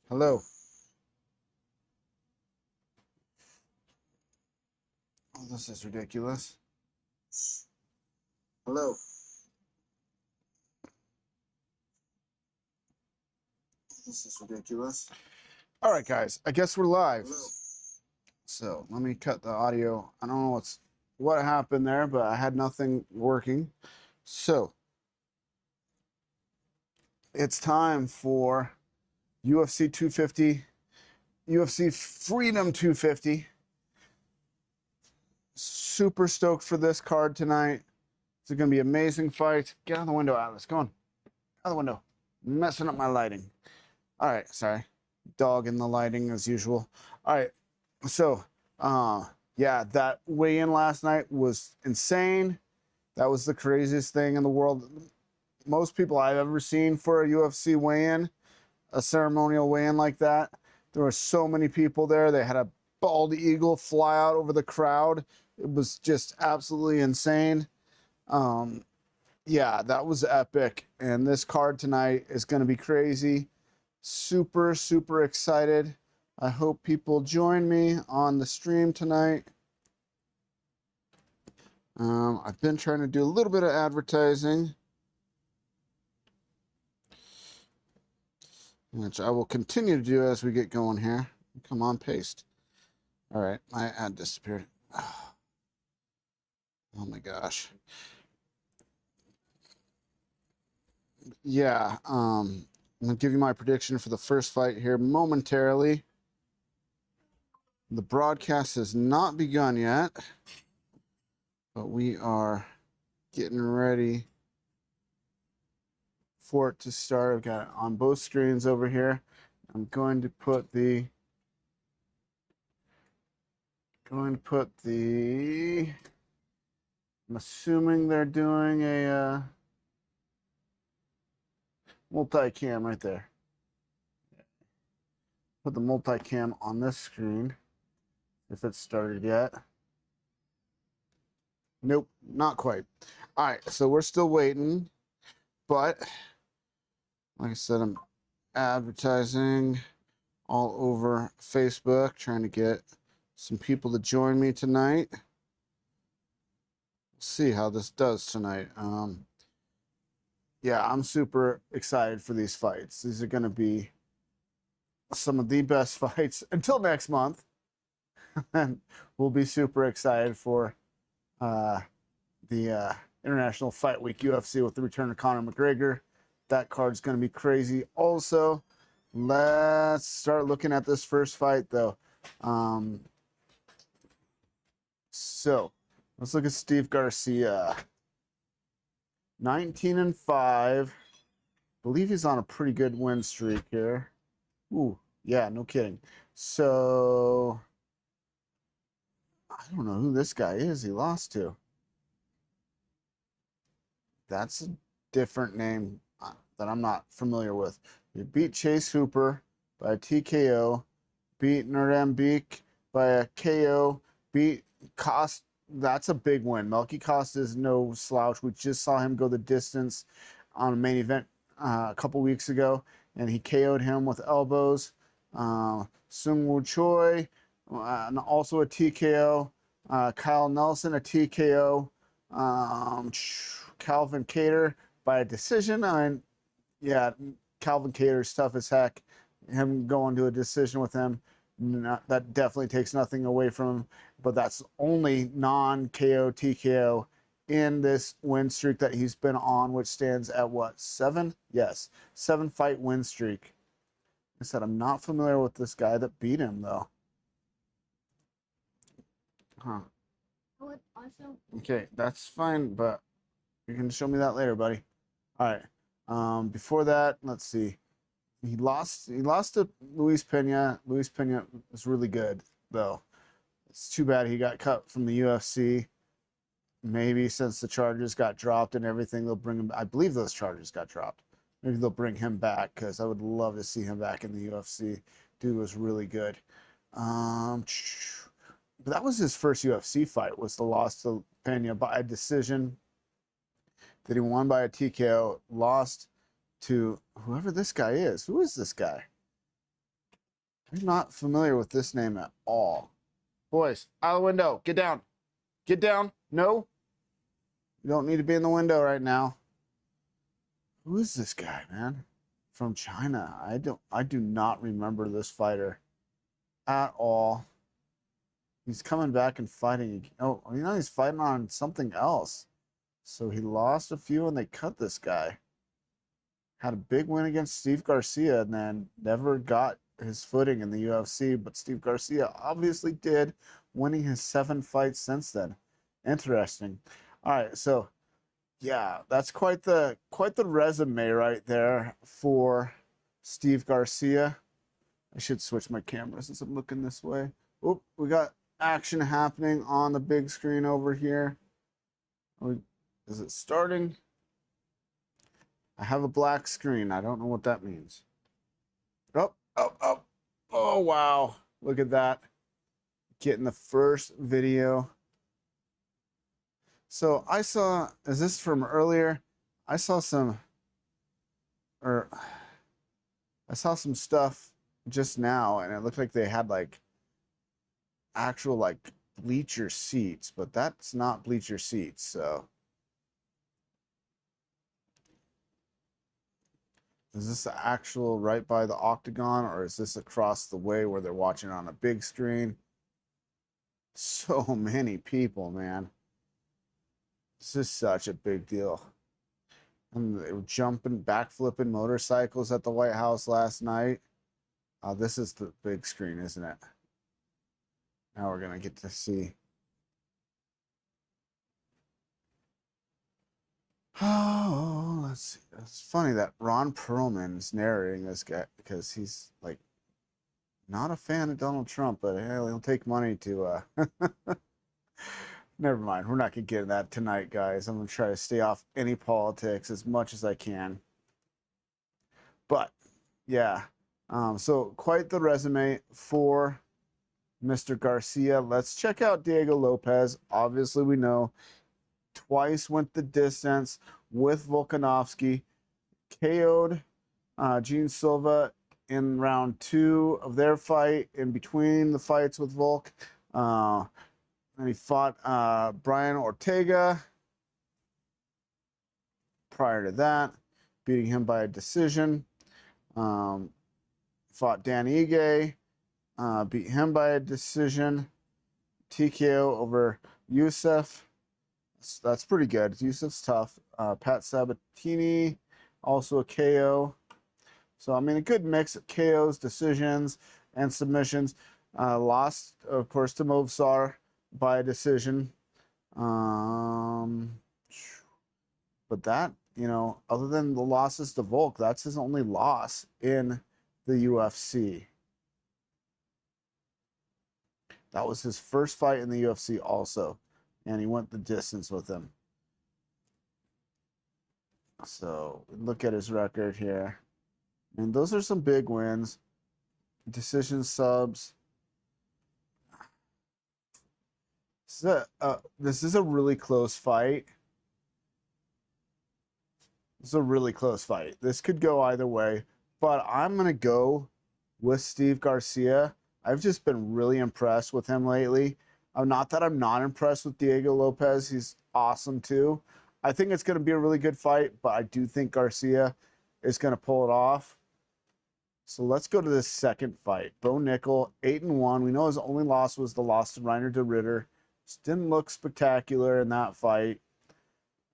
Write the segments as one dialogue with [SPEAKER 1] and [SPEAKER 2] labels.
[SPEAKER 1] Hello. Oh, this is ridiculous. Hello. This is ridiculous. All right, guys. I guess we're live. Hello. So let me cut the audio. I don't know what happened there, but I had nothing working. So it's time for UFC 250, UFC Freedom 250. Super stoked for this card tonight. It's going to be amazing fight. Get out of the window, Atlas. Go on. Out of the window. Messing up my lighting. All right, sorry. Dog in the lighting as usual. All right, so, yeah, that weigh-in last night was insane. That was the craziest thing in the world. Most people I've ever seen for a UFC weigh-in, a ceremonial weigh-in like that. There were so many people there. They had a bald eagle fly out over the crowd. It was just absolutely insane. Yeah, that was epic. And this card tonight is going to be crazy. Super, super excited. I hope people join me on the stream tonight. I've been trying to do a little bit of advertising, which I will continue to do as we get going here. Come on, paste. All right, my ad disappeared. Oh my gosh. Yeah, I'm going to give you my prediction for the first fight here momentarily. The broadcast has not begun yet, but we are getting ready for it to start. I've got it on both screens over here. I'm going to put the I'm assuming they're doing a multicam right there. Put the multicam on this screen if it's started yet. Nope, not quite. All right, so we're still waiting, but like I said, I'm advertising all over Facebook, trying to get some people to join me tonight. See how this does tonight. Yeah, I'm super excited for these fights. These are going to be some of the best fights until next month. And we'll be super excited for the International Fight Week UFC with the return of Conor McGregor. That card's going to be crazy. Also, let's start looking at this first fight, though. So let's look at Steve Garcia. 19-5. Believe he's on a pretty good win streak here. Ooh, yeah, no kidding. So I don't know who this guy is he lost to. That's a different name that I'm not familiar with. He beat Chase Hooper by a TKO, beat Nuremberg by a KO, beat Cost. That's a big win. Melky Costa is no slouch. We just saw him go the distance on a main event a couple weeks ago, and he KO'd him with elbows. Sung Woo Choi, also a TKO. Kyle Nelson, a TKO. Calvin Kattar by a decision. Yeah, Calvin Kattar's tough as heck. Him going to a decision with him, that definitely takes nothing away from him. But that's only non-KO TKO in this win streak that he's been on, which stands at what, 7? Yes, 7-fight win streak. I said I'm not familiar with this guy that beat him though. Huh. Okay, that's fine, but you can show me that later, buddy. All right. Before that, let's see. He lost to Luis Pena. Luis Pena was really good, though. It's too bad he got cut from the UFC. Maybe since the charges got dropped and everything, they'll bring him. I believe those charges got dropped. Maybe they'll bring him back because I would love to see him back in the UFC. Dude was really good. But that was his first UFC fight. Was the loss to Pena by a decision. That he won by a TKO. Lost to whoever this guy is. Who is this guy? I'm not familiar with this name at all. Boys, out of the window. Get down. Get down. No. You don't need to be in the window right now. Who is this guy, man? From China. I do not remember this fighter at all. He's coming back and fighting. Oh, you know, he's fighting on something else. So he lost a few and they cut this guy. Had a big win against Steve Garcia and then never got his footing in the UFC. But Steve Garcia obviously did, winning his 7 fights since then. Interesting. All right, so yeah, that's quite the resume right there for Steve Garcia. I should switch my camera since I'm looking this way. Oop, we got action happening on the big screen over here. Is it starting? I have a black screen. I don't know what that means. Oh, oh, oh. Oh, wow. Look at that. Getting the first video. So I saw, is this from earlier? I saw some stuff just now and it looked like they had like actual like bleacher seats, but that's not bleacher seats. So is this the actual right by the octagon, or is this across the way where they're watching on a big screen? So many people, man. This is such a big deal. And they were jumping, backflipping motorcycles at the White House last night. This is the big screen, isn't it? Now we're gonna get to see. Oh, let's see. It's funny that Ron Perlman's narrating this guy because he's like not a fan of Donald Trump, but he'll take money to never mind. We're not gonna get into that tonight, guys. I'm gonna try to stay off any politics as much as I can. But yeah, so quite the resume for Mr. Garcia. Let's check out Diego Lopez. Obviously, we know twice went the distance with Volkanovski, KO'd Gene Silva in round 2 of their fight. In between the fights with Volk, and he fought Brian Ortega prior to that, beating him by a decision. Fought Dan Ige, beat him by a decision. TKO over Youssef. That's pretty good. Yusuf's tough. Pat Sabatini, also a KO. So, I mean, a good mix of KOs, decisions, and submissions. Lost, of course, to Movsar by a decision. But that, you know, other than the losses to Volk, that's his only loss in the UFC. That was his first fight in the UFC also, and he went the distance with him. So look at his record here. And those are some big wins. Decision subs. This is a really close fight. This is a really close fight. This could go either way, but I'm going to go with Steve Garcia. I've just been really impressed with him lately. Not that I'm not impressed with Diego Lopez. He's awesome too. I think it's going to be a really good fight, but I do think Garcia is going to pull it off. So let's go to this second fight. Bo Nickel, 8-1. We know his only loss was the loss to Reiner de Ritter. Just didn't look spectacular in that fight.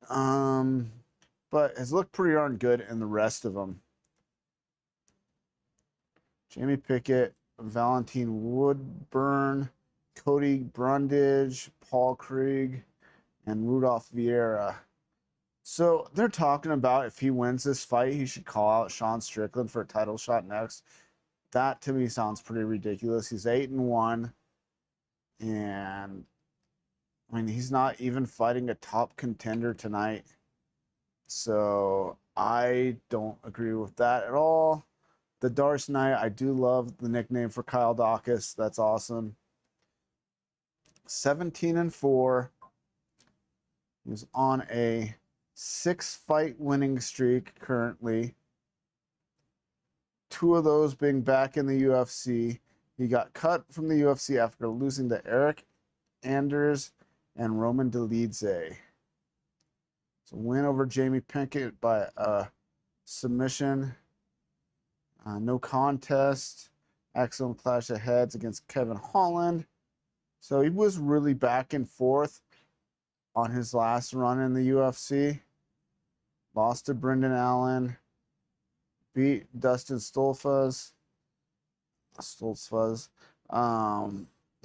[SPEAKER 1] But has looked pretty darn good in the rest of them. Jamie Pickett, Valentine Woodburn, Cody Brundage, Paul Krieg, and Rudolph Vieira. So they're talking about if he wins this fight, he should call out Sean Strickland for a title shot next. That to me sounds pretty ridiculous. He's 8-1, and I mean he's not even fighting a top contender tonight. So I don't agree with that at all. The Darce Knight, I do love the nickname for Kyle Dawkins. That's awesome. 17-4. He was on a 6-fight winning streak currently. 2 of those being back in the UFC. He got cut from the UFC after losing to Eric Anders and Roman Dolidze. It's a win over Jamie Pinkett by submission. No contest. Excellent clash of heads against Kevin Holland. So he was really back and forth on his last run in the UFC. Lost to Brendan Allen. Beat Dustin Stoltzfus.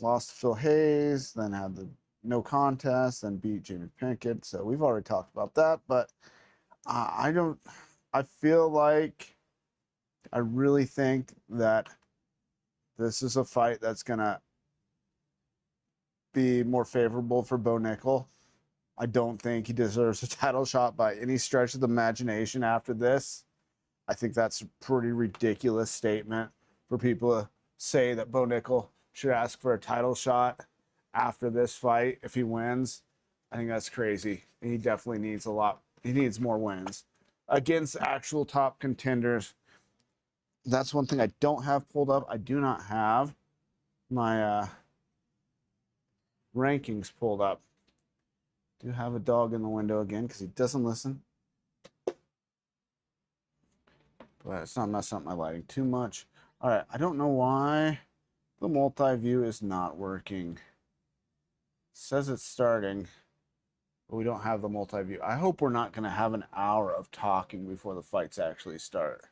[SPEAKER 1] Lost to Phil Hayes. Then had the no contest. Then beat Jamie Pinkett. So we've already talked about that. But I feel like I really think that this is a fight that's going to be more favorable for Bo Nickel. I don't think he deserves a title shot by any stretch of the imagination after this. I think that's a pretty ridiculous statement for people to say that Bo Nickel should ask for a title shot after this fight if he wins. I think that's crazy. He definitely needs a lot. He needs more wins against actual top contenders. That's one thing I don't have pulled up. I do not have my rankings pulled up. Do have a dog in the window again because he doesn't listen. But it's not messing up my lighting too much. All right, I don't know why the multi-view is not working. It says it's starting, but we don't have the multi-view. I hope we're not going to have an hour of talking before the fights actually start.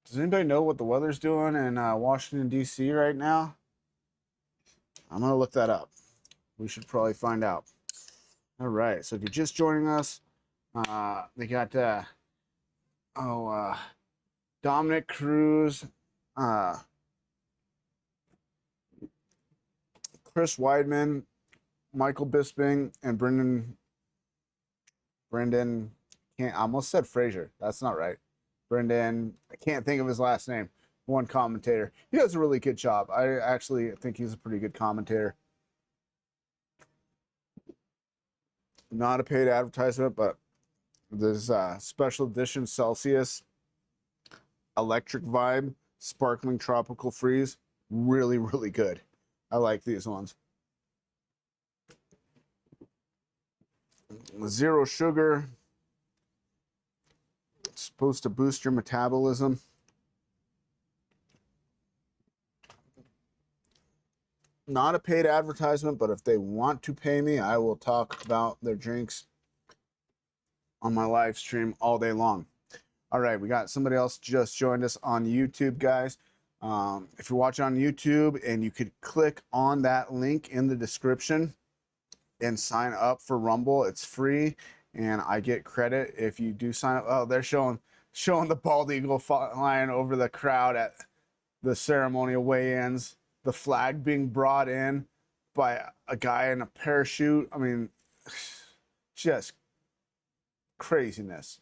[SPEAKER 1] Does anybody know what the weather's doing in Washington, D.C. right now? I'm going to look that up. We should probably find out. All right, so if you're just joining us, they got Dominic Cruz, Chris Weidman, Michael Bisping, and Brendan, I almost said Frazier. That's not right. Brendan, I can't think of his last name. One commentator. He does a really good job. I actually think he's a pretty good commentator. Not a paid advertisement, but this special edition Celsius Electric Vibe Sparkling Tropical Freeze. Really, really good. I like these ones. 0 sugar. It's supposed to boost your metabolism. Not a paid advertisement, but if they want to pay me, I will talk about their drinks on my live stream all day long. All right, we got somebody else just joined us on YouTube, guys. If you're watching on YouTube, and you could click on that link in the description and sign up for Rumble. It's free, and I get credit if you do sign up. Oh, they're showing the bald eagle flying over the crowd at the ceremonial weigh-ins. The flag being brought in by a guy in a parachute. I mean, just craziness.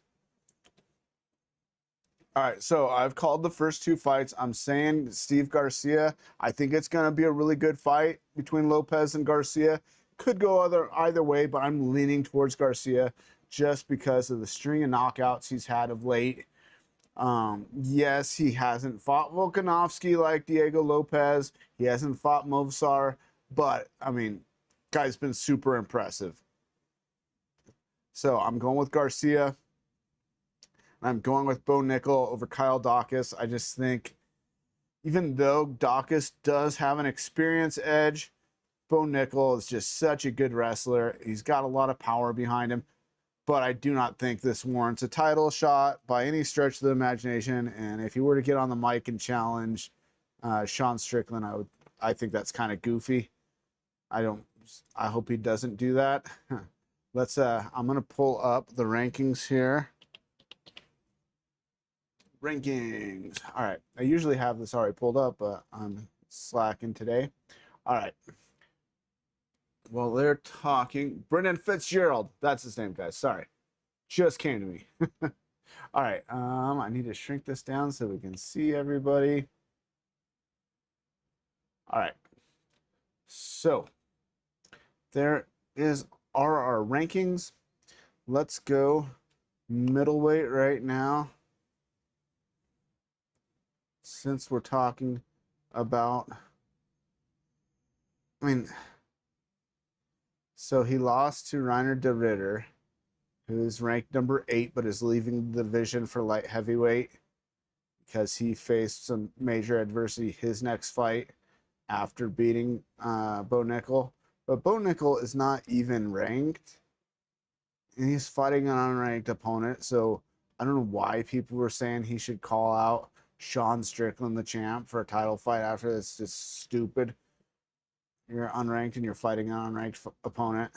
[SPEAKER 1] All right, so I've called the first 2 fights. I'm saying Steve Garcia. I think it's going to be a really good fight between Lopez and Garcia. Could go either way, but I'm leaning towards Garcia just because of the string of knockouts he's had of late. Yes, he hasn't fought Volkanovski like Diego Lopez. He hasn't fought Movsar, but I mean, guy's been super impressive. So I'm going with Garcia. I'm going with Bo Nickel over Kyle Daukaus. I just think, even though Daukaus does have an experience edge, Bo Nickel is just such a good wrestler. He's got a lot of power behind him, but I do not think this warrants a title shot by any stretch of the imagination. And if he were to get on the mic and challenge Sean Strickland, I think that's kind of goofy. I hope he doesn't do that. I'm going to pull up the rankings here. Rankings. All right. I usually have this already pulled up, but I'm slacking today. All right. Well, they're talking. Brendan Fitzgerald. That's his name, guys. Sorry. Just came to me. All right. I need to shrink this down so we can see everybody. All right. So there are our rankings. Let's go middleweight right now. since we're talking about, I mean, so he lost to Reiner de Ritter, who is ranked number 8, but is leaving the division for light heavyweight because he faced some major adversity his next fight after beating Bo Nickel. But Bo Nickel is not even ranked, and he's fighting an unranked opponent. So I don't know why people were saying he should call out Sean Strickland, the champ, for a title fight after this. It's just stupid. You're unranked and you're fighting an unranked opponent.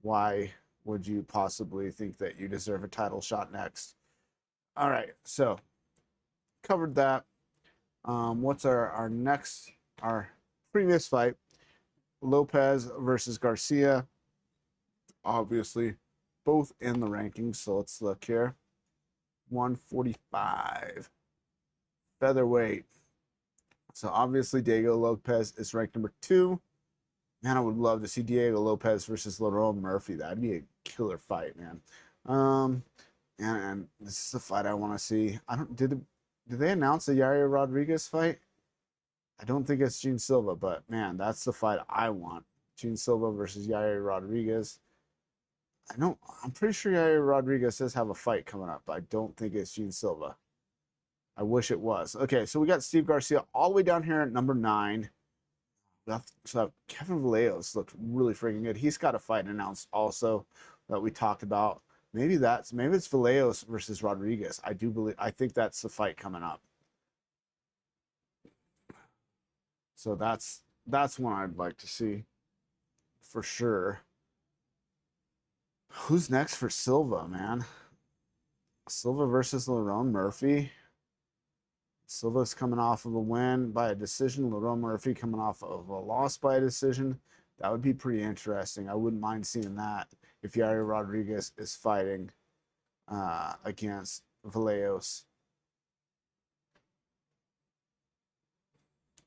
[SPEAKER 1] Why would you possibly think that you deserve a title shot next? All right, so covered that. What's our next, our previous fight? Lopez versus Garcia. Obviously, both in the rankings. So let's look here. 145 featherweight. So obviously, Diego Lopez is ranked number 2. Man, I would love to see Diego Lopez versus Lerone Murphy. That'd be a killer fight, man. And this is the fight I want to see. Did they announce the Yair Rodriguez fight? I don't think it's Gene Silva, but man, that's the fight I want. Gene Silva versus Yair Rodriguez. I'm pretty sure Yair Rodriguez does have a fight coming up, but I don't think it's Gene Silva. I wish it was. Okay, so we got Steve Garcia all the way down here at number 9. So Kevin Vallejos looked really freaking good. He's got a fight announced also that we talked about. Maybe it's Vallejos versus Rodriguez. I think that's the fight coming up. So that's one I'd like to see for sure. Who's next for Silva, man? Silva versus Lerone Murphy. Silva's coming off of a win by a decision. Lerone Murphy coming off of a loss by a decision. That would be pretty interesting. I wouldn't mind seeing that if Yair Rodriguez is fighting against Vallejos.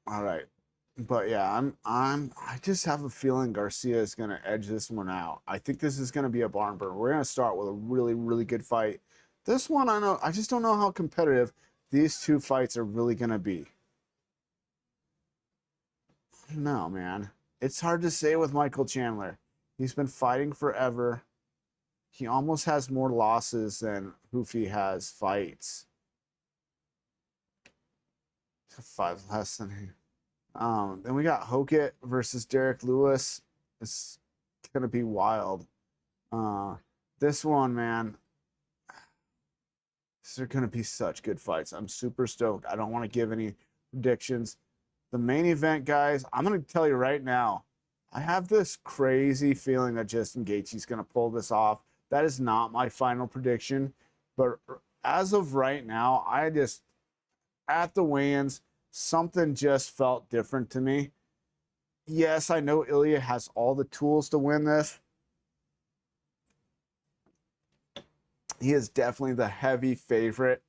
[SPEAKER 1] All right. But yeah, I just have a feeling Garcia is going to edge this one out. I think this is going to be a barn burner. We're going to start with a really, really good fight. This one, I just don't know how competitive these two fights are really going to be. No, man. It's hard to say with Michael Chandler. He's been fighting forever. He almost has more losses than Hoofy has fights. 5 less than him. Then we got Hokett versus Derek Lewis. It's going to be wild. This one, man, these are going to be such good fights. I'm super stoked. I don't want to give any predictions. The main event, guys, I'm going to tell you right now, I have this crazy feeling that Justin Gaethje's going to pull this off. That is not my final prediction. But as of right now, at the weigh-ins, something just felt different to me. Yes, I know Ilya has all the tools to win this. He is definitely the heavy favorite.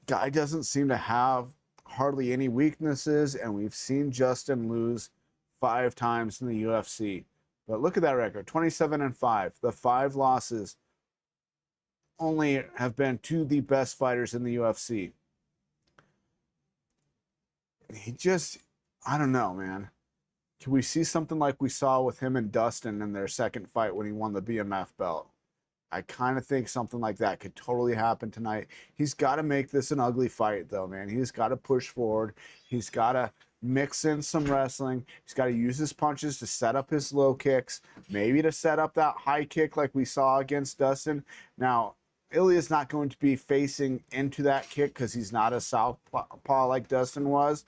[SPEAKER 1] Guy doesn't seem to have hardly any weaknesses, and we've seen Justin lose 5 times in the UFC. But look at that record, 27-5. The 5 losses only have been to the best fighters in the UFC. I don't know, man. Can we see something like we saw with him and Dustin in their second fight when he won the BMF belt? I kind of think something like that could totally happen tonight. He's got to make this an ugly fight, though, man. He's got to push forward. He's got to mix in some wrestling. He's got to use his punches to set up his low kicks, maybe to set up that high kick like we saw against Dustin. Now, Ilya's not going to be facing into that kick because he's not a southpaw like Dustin was.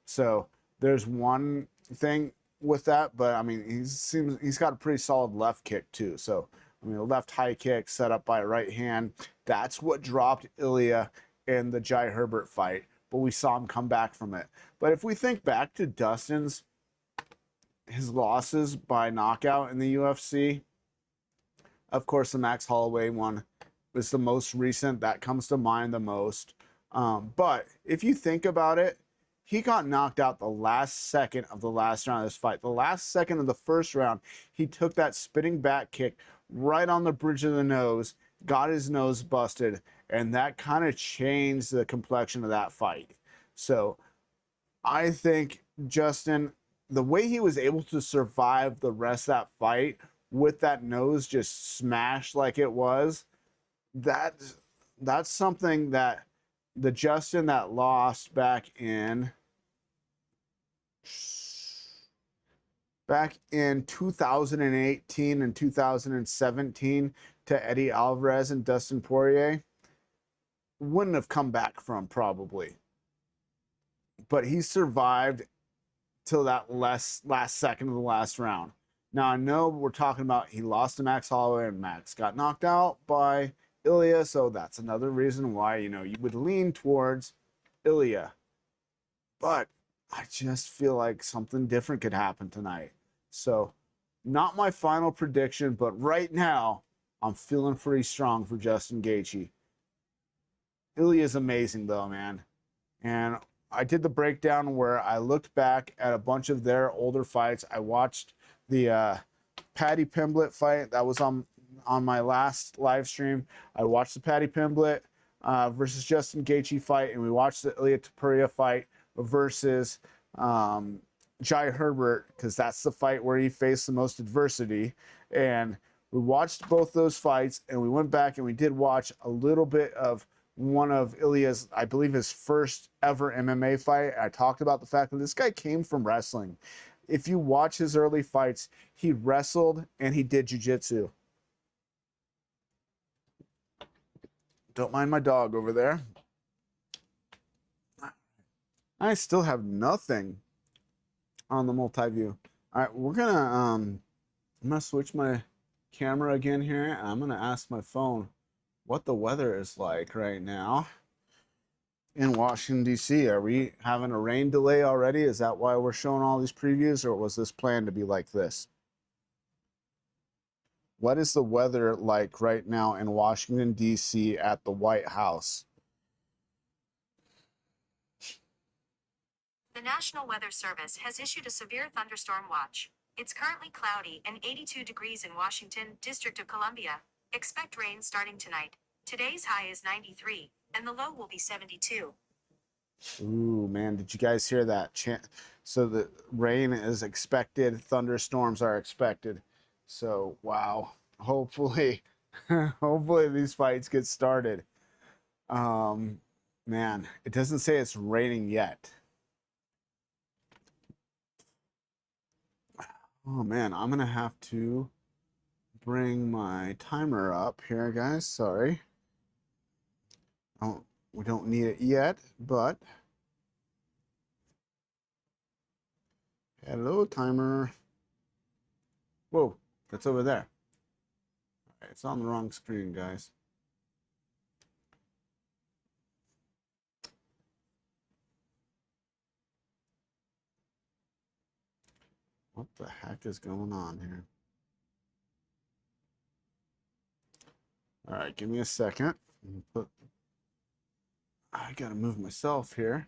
[SPEAKER 1] So there's one thing with that, but I mean, he's got a pretty solid left kick too. So I mean, a left high kick set up by a right hand. That's what dropped Ilya in the Jai Herbert fight, but we saw him come back from it. But if we think back to Dustin's his losses by knockout in the UFC, of course, the Max Holloway one was the most recent. That comes to mind the most. But if you think about it, he got knocked out the last second of the last round of this fight. The last second of the first round, he took that spinning back kick right on the bridge of the nose, got his nose busted, and that kind of changed the complexion of that fight. So I think Justin, the way he was able to survive the rest of that fight with that nose just smashed like it was, that's something that the Justin that lost back in 2018 and 2017 to Eddie Alvarez and Dustin Poirier wouldn't have come back from, probably. But he survived till that last second of the last round. Now, I know we're talking about he lost to Max Holloway and Max got knocked out by Ilya, so that's another reason why, you know, you would lean towards Ilya. But I just feel like something different could happen tonight. So, not my final prediction, but right now, I'm feeling pretty strong for Justin Gaethje. Ilya is amazing, though, man. And I did the breakdown where I looked back at a bunch of their older fights. I watched the Paddy Pimblett fight that was on my last live stream. I watched the Paddy Pimblett versus Justin Gaethje fight, and we watched the Ilya Topuria fight versus Jai Herbert, because that's the fight where he faced the most adversity. And we watched both those fights, and we went back and we did watch a little bit of one of Ilya's, I believe, his first ever MMA fight. I talked about the fact that this guy came from wrestling. If you watch his early fights, he wrestled and he did jiu-jitsu. Don't mind my dog over there. I still have nothing on the multi-view. All right, we're gonna I'm gonna switch my camera again here, and I'm gonna ask my phone what the weather is like right now in Washington, D.C. Are we having a rain delay already? Is that why we're showing all these previews, or was this planned to be like this? What is the weather like right now in Washington, D.C. at the White House?
[SPEAKER 2] The National Weather Service has issued a severe thunderstorm watch. It's currently cloudy and 82 degrees in Washington, District of Columbia. Expect rain starting tonight. Today's high is 93, and the low will be 72.
[SPEAKER 1] Ooh, man, did you guys hear that? So the rain is expected, thunderstorms are expected. So, wow. Hopefully, hopefully these fights get started. Man, it doesn't say it's raining yet. Oh, man, I'm going to have to bring my timer up here, guys. Sorry. We don't need it yet, but hello, timer. Whoa, that's over there. All right, it's on the wrong screen, guys. What the heck is going on here? All right, give me a second. I gotta move myself here.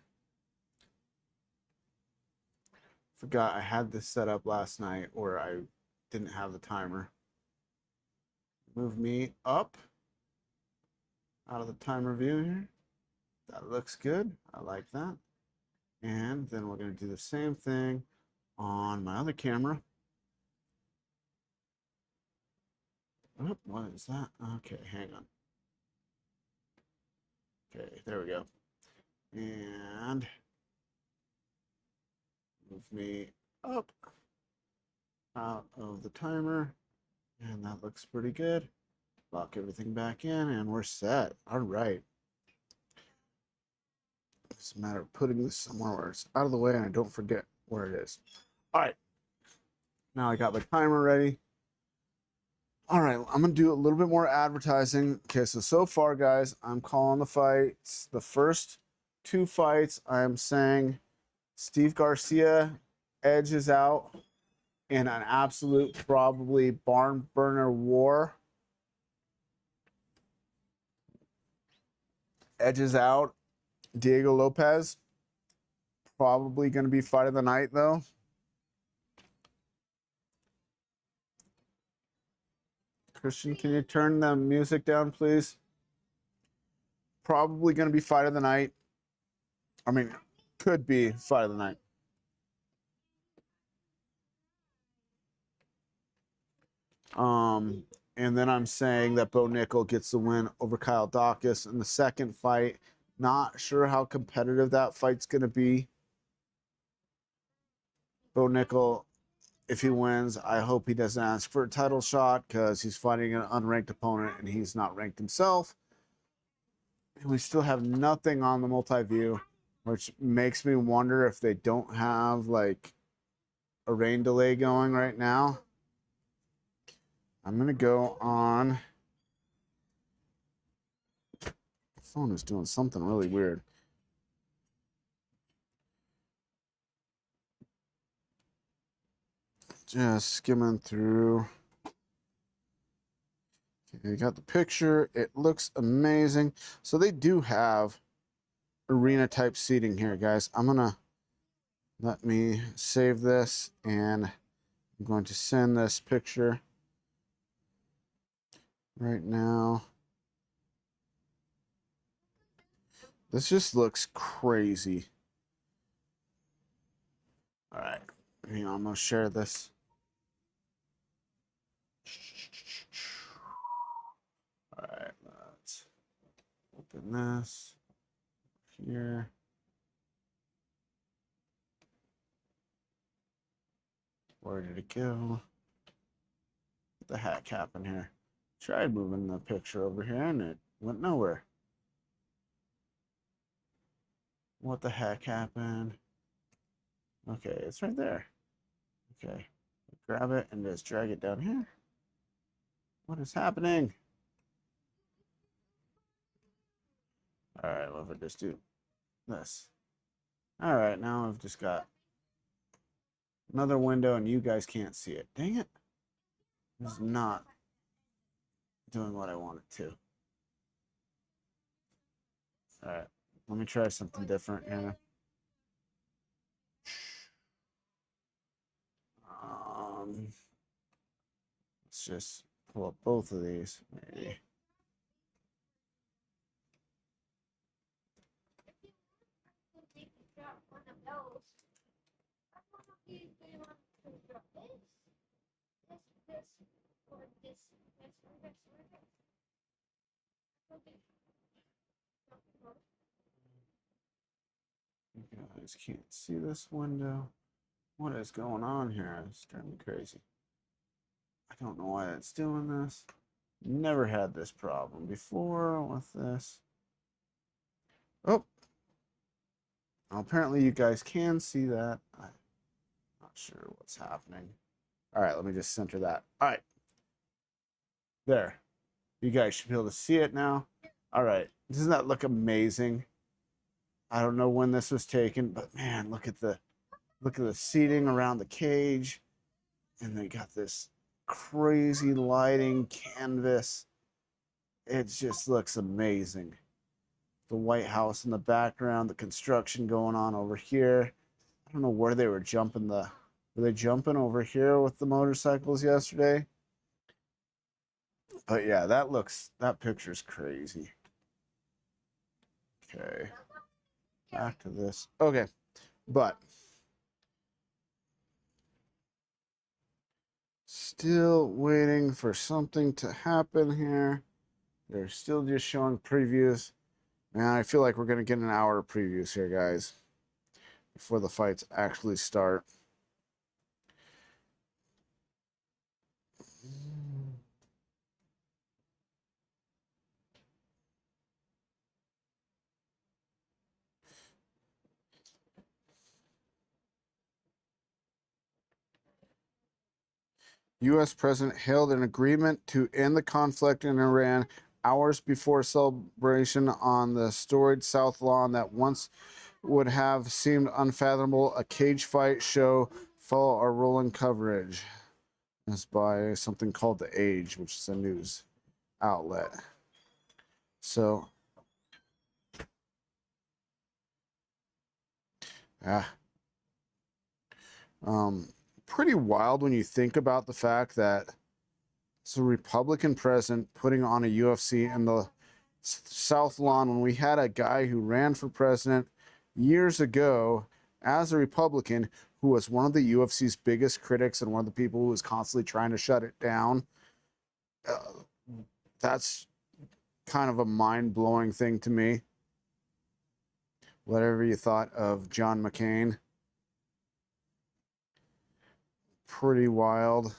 [SPEAKER 1] Forgot I had this set up last night where I didn't have the timer. Move me up out of the timer view here. That looks good. I like that. And then we're gonna do the same thing on my other camera. Oh, what is that? Okay, hang on. Okay, there we go. And move me up out of the timer. And that looks pretty good. Lock everything back in and we're set. All right. It's a matter of putting this somewhere where it's out of the way and I don't forget where it is. All right. Now I got my timer ready. All right, I'm going to do a little bit more advertising. Okay, so far, guys, I'm calling the fights. The first two fights, I'm saying Steve Garcia edges out in an absolute, probably barn burner war. Edges out Diego Lopez. Probably going to be fight of the night, though. Christian, can you turn the music down, please? probably going to be fight of the night. I mean, could be fight of the night. And then I'm saying that Bo Nickel gets the win over Kyle Dawkins in the second fight. Not sure how competitive that fight's going to be. Bo Nickel, if he wins, I hope he doesn't ask for a title shot because he's fighting an unranked opponent and he's not ranked himself. And we still have nothing on the multi-view, which makes me wonder if they don't have like a rain delay going right now. I'm going to go on. The phone is doing something really weird. Just skimming through. Okay, you got the picture. It looks amazing. So they do have arena type seating here, guys. I'm going to let me save this and I'm going to send this picture right now. This just looks crazy. All right, hang on, I'm gonna share this. All right, let's open this here. Where did it go? What the heck happened here? Tried moving the picture over here and it went nowhere. What the heck happened? Okay, it's right there. Okay, grab it and just drag it down here. What is happening? All right, well, if I just do this. All right, now I've just got another window and you guys can't see it. Dang it. It's not doing what I want it to. All right, let me try something different here. Let's just pull up both of these, maybe. You guys can't see this window. What is going on here? It's driving me crazy. I don't know why it's doing this. Never had this problem before with this. Oh. Well, apparently you guys can see that. I'm not sure what's happening. All right, let me just center that. All right. There. You guys should be able to see it now. All right. Doesn't that look amazing? I don't know when this was taken, but man, look at the seating around the cage. And they got this crazy lighting canvas. It just looks amazing. The White House in the background, the construction going on over here. I don't know where they were jumping were they jumping over here with the motorcycles yesterday? But yeah, that picture's crazy. Okay. Back to this. Okay. But still waiting for something to happen here. They're still just showing previews. Man, I feel like we're going to get an hour of previews here, guys, before the fights actually start. U.S. President hailed an agreement to end the conflict in Iran hours before celebration on the storied South Lawn that once would have seemed unfathomable. A cage fight show follow our rolling coverage. That's by something called The Age, which is a news outlet. So, pretty wild when you think about the fact that it's a Republican president putting on a UFC in the South Lawn when we had a guy who ran for president years ago as a Republican who was one of the UFC's biggest critics and one of the people who was constantly trying to shut it down. That's kind of a mind-blowing thing to me. Whatever you thought of John McCain. Pretty wild,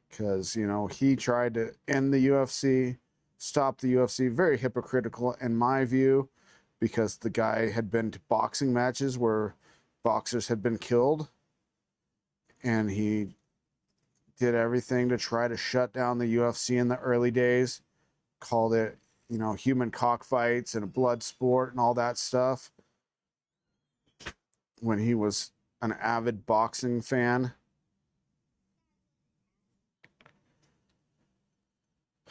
[SPEAKER 1] because, you know, he tried to end the UFC, stop the UFC. Very hypocritical in my view, because the guy had been to boxing matches where boxers had been killed, and he did everything to try to shut down the UFC in the early days, called it, you know, human cockfights and a blood sport and all that stuff, when he was an avid boxing fan.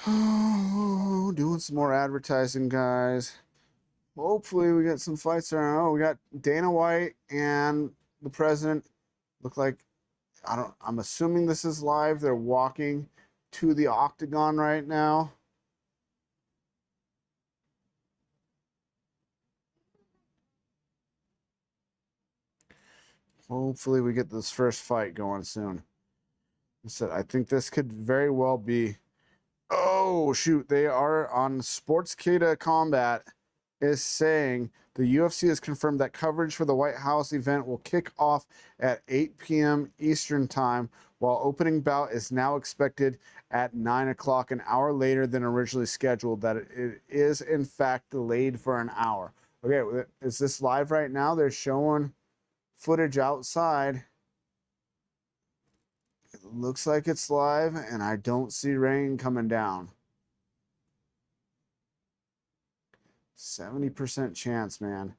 [SPEAKER 1] Oh, doing some more advertising, guys. Hopefully we get some fights around. Oh, we got Dana White and the president. Look like, I'm assuming this is live. They're walking to the octagon right now. Hopefully we get this first fight going soon. I think this could very well be. Oh, shoot. They are on Sportscada Combat is saying the UFC has confirmed that coverage for the White House event will kick off at 8 p.m. Eastern time, while opening bout is now expected at 9 o'clock, an hour later than originally scheduled. That it is, in fact, delayed for an hour. Okay, is this live right now? They're showing footage outside. It looks like it's live, and I don't see rain coming down. 70% chance, man.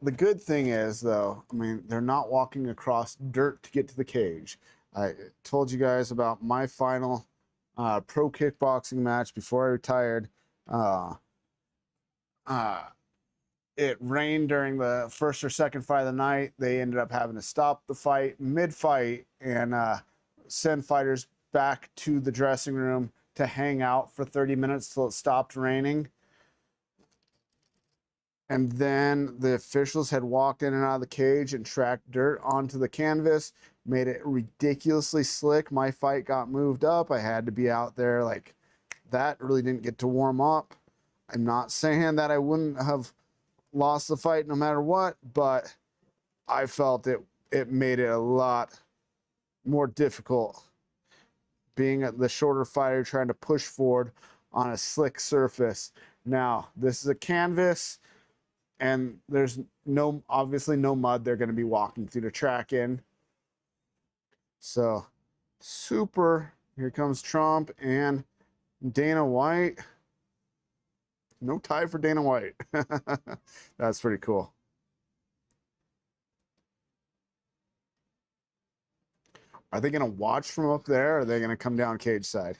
[SPEAKER 1] The good thing is, though, I mean, they're not walking across dirt to get to the cage. I told you guys about my final pro kickboxing match before I retired. It rained during the first or second fight of the night. They ended up having to stop the fight mid-fight and send fighters back to the dressing room to hang out for 30 minutes till it stopped raining. And then the officials had walked in and out of the cage and tracked dirt onto the canvas, made it ridiculously slick. My fight got moved up. I had to be out there like that. Really didn't get to warm up. I'm not saying that I wouldn't have lost the fight no matter what, but I felt it made it a lot more difficult being the shorter fighter trying to push forward on a slick surface. Now, this is a canvas, and there's obviously no mud they're going to be walking through the track in. So, super. Here comes Trump and Dana White. No tie for Dana White. That's pretty cool. Are they going to watch from up there, or are they going to come down cage side?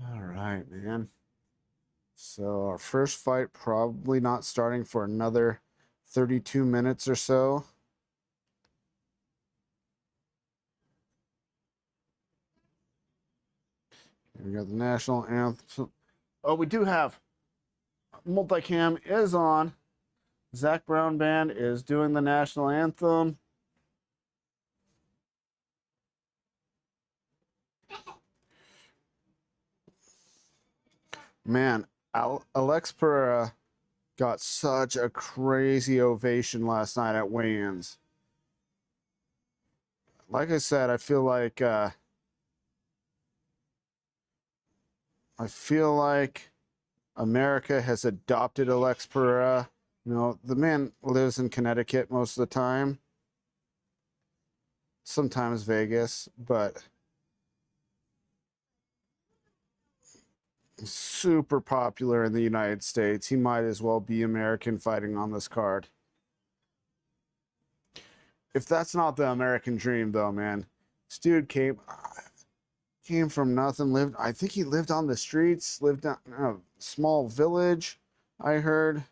[SPEAKER 1] All right, man. So our first fight probably not starting for another 32 minutes or so. We got the national anthem. Oh, we do have multicam is on. Zach Brown Band is doing the national anthem. Man, Alex Pereira got such a crazy ovation last night at weigh-ins. Like I said, I feel like America has adopted Alex Pereira. You know, the man lives in Connecticut most of the time. Sometimes Vegas, but super popular in the United States. He might as well be American fighting on this card. If that's not the American dream, though, man. This dude came Came from nothing. I think he lived on the streets. Lived in a small village, I heard,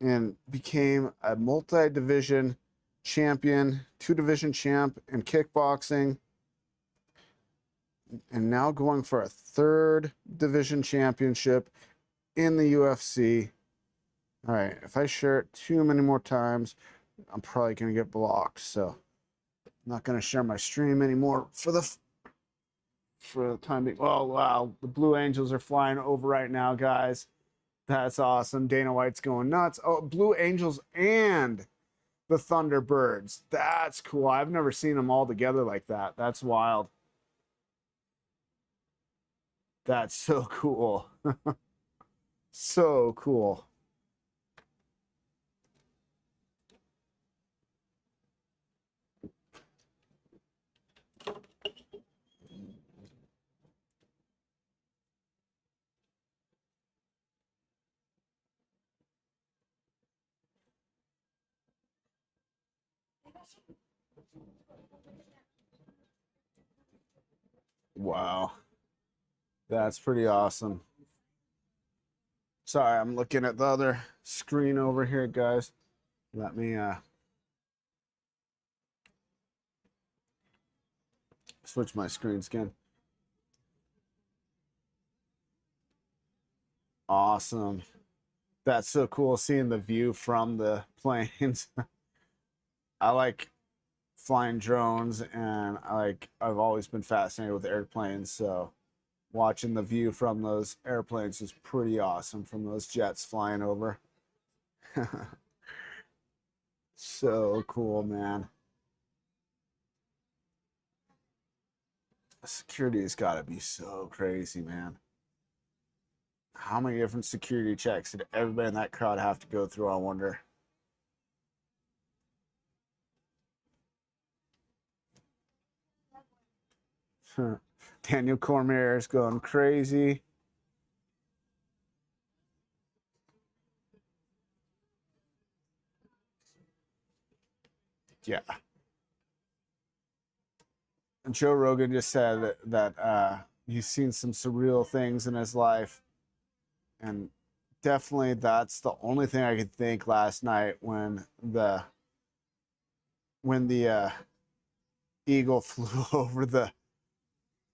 [SPEAKER 1] and became a multi-division champion, 2-division champ in kickboxing, and now going for a 3rd division championship in the UFC. All right, if I share it too many more times, I'm probably going to get blocked. So I'm not going to share my stream anymore for the time being. Oh, wow. The Blue Angels are flying over right now, guys. That's awesome. Dana White's going nuts. Oh, Blue Angels and the Thunderbirds. That's cool. I've never seen them all together like that. That's wild. That's so cool. So cool. Wow. That's pretty awesome. Sorry, I'm looking at the other screen over here, guys. Let me switch my screens again. Awesome. That's so cool seeing the view from the planes. I like flying drones, and I've always been fascinated with airplanes, so watching the view from those airplanes is pretty awesome from those jets flying over. So cool, man. Security has got to be so crazy, man. How many different security checks did everybody in that crowd have to go through, I wonder? Daniel Cormier is going crazy. Yeah. And Joe Rogan just said that he's seen some surreal things in his life. And definitely that's the only thing I could think last night when the eagle flew over the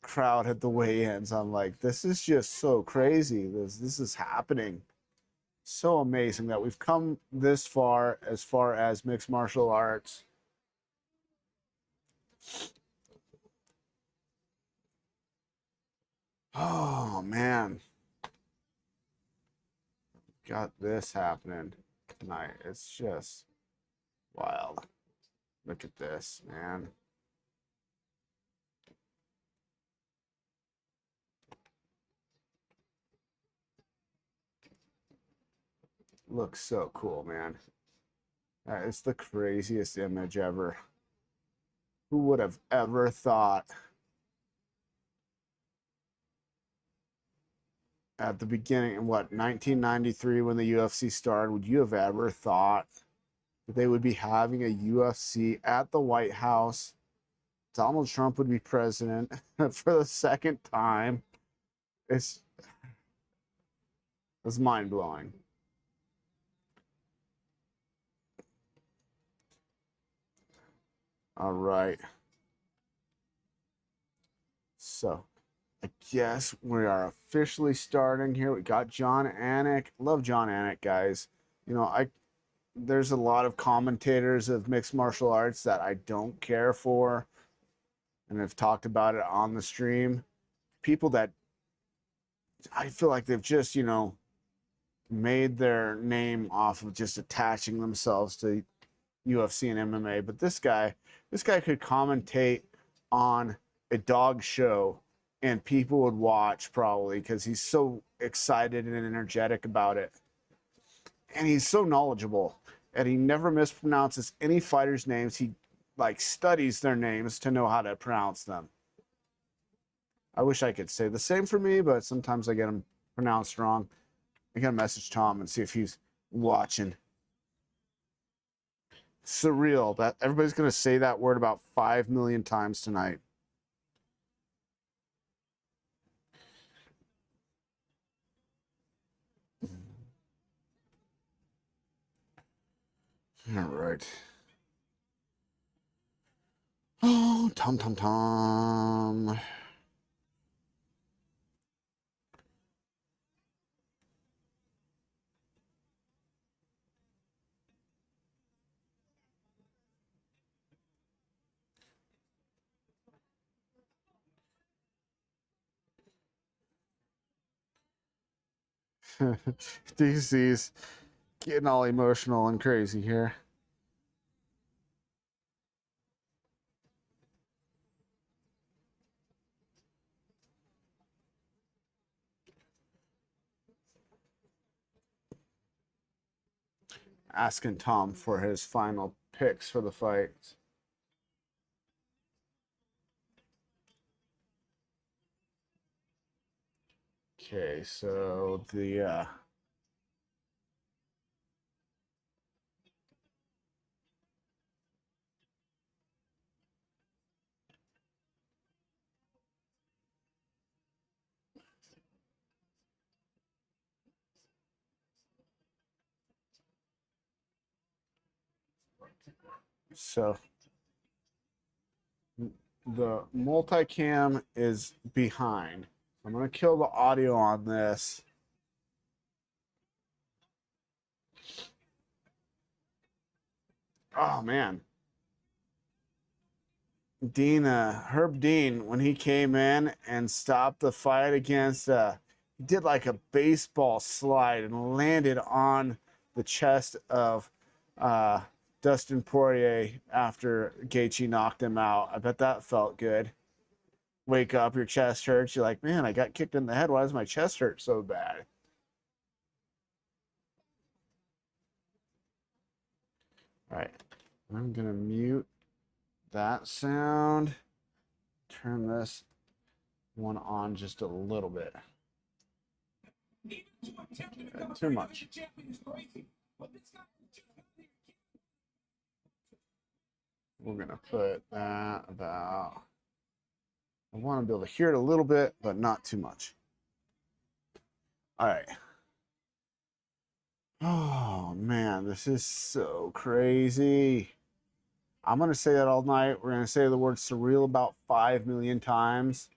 [SPEAKER 1] crowd at the weigh-ins. I'm like, this is just so crazy. This is happening. So amazing that we've come this far as mixed martial arts. Oh man, got this happening tonight. It's just wild. Look at this, man. Looks so cool, man. It's the craziest image ever. Who would have ever thought at the beginning, in what, 1993 when the UFC started, would you have ever thought that they would be having a UFC at the White House? Donald Trump would be president for the second time. It's mind blowing. All right. So I guess we are officially starting here. We got John Anik. Love John Anik, guys. You know, there's a lot of commentators of mixed martial arts that I don't care for, and I've talked about it on the stream. People that I feel like they've just, made their name off of just attaching themselves to UFC and MMA. But this guy could commentate on a dog show and people would watch probably because he's so excited and energetic about it. And he's so knowledgeable, and he never mispronounces any fighters' names. He studies their names to know how to pronounce them. I wish I could say the same for me, but sometimes I get them pronounced wrong. I gotta message Tom and see if he's watching. Surreal that everybody's gonna say that word about 5 million times tonight. All right. Oh, Tom, Tom, Tom. DC's getting all emotional and crazy here. Asking Tom for his final picks for the fight. Okay, so the so the multicam is behind. I'm gonna kill the audio on this. Oh man, Herb Dean, when he came in and stopped the fight against, he did like a baseball slide and landed on the chest of uh, Dustin Poirier after Gaethje knocked him out. I bet that felt good. Wake up, your chest hurts. You're like, man, I got kicked in the head. Why does my chest hurt so bad? All right, I'm gonna mute that sound. Turn this one on just a little bit. Too much. We're gonna put that about. I want to be able to hear it a little bit, but not too much. All right. Oh man, this is so crazy. I'm gonna say that all night. We're gonna say the word surreal about 5 million times.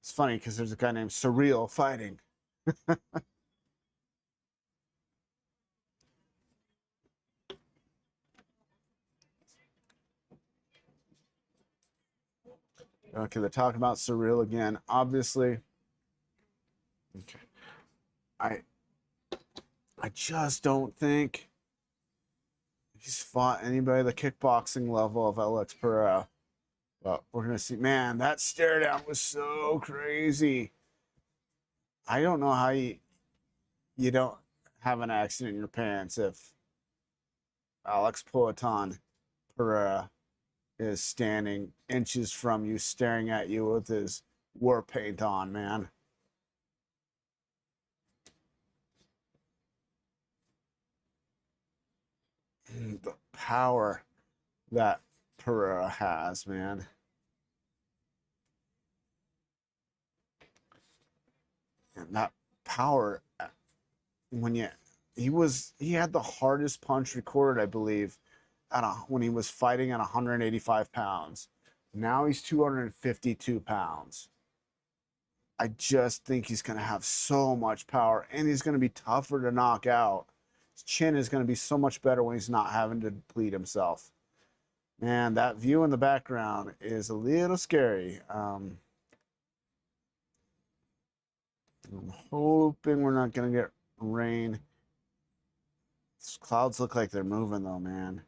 [SPEAKER 1] It's funny because there's a guy named Surreal fighting. Okay, they're talking about Surreal again. Obviously. Okay. I just don't think he's fought anybody the kickboxing level of Alex Pereira. But we're gonna see. Man, that stare down was so crazy. I don't know how you don't have an accident in your pants if Alex Poatan Pereira is standing inches from you, staring at you with his war paint on, man. The power that Pereira has, man. And that power, when he had the hardest punch recorded, I believe, when he was fighting at 185 pounds. Now he's 252 pounds. I just think he's going to have so much power, and he's going to be tougher to knock out. His chin is going to be so much better when he's not having to deplete himself. Man, that view in the background is a little scary. I'm hoping we're not going to get rain. These clouds look like they're moving, though, man.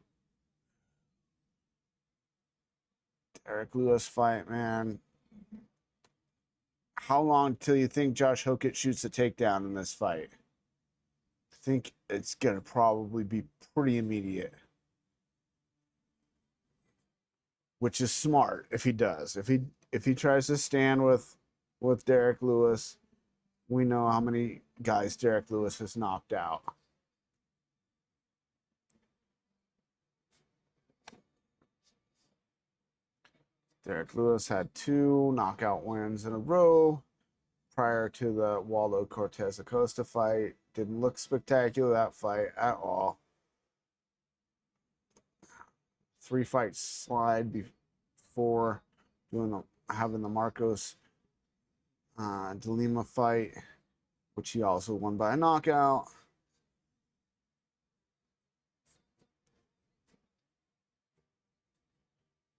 [SPEAKER 1] Derek Lewis fight, man. How long till you think Josh Hokett shoots a takedown in this fight? I think it's going to probably be pretty immediate. Which is smart if he does. If he tries to stand with Derek Lewis, we know how many guys Derek Lewis has knocked out. Derek Lewis had 2 knockout wins in a row prior to the Waldo Cortez Acosta fight. Didn't look spectacular, that fight, at all. 3-fight slide before having the Marcos De Lima fight, which he also won by a knockout.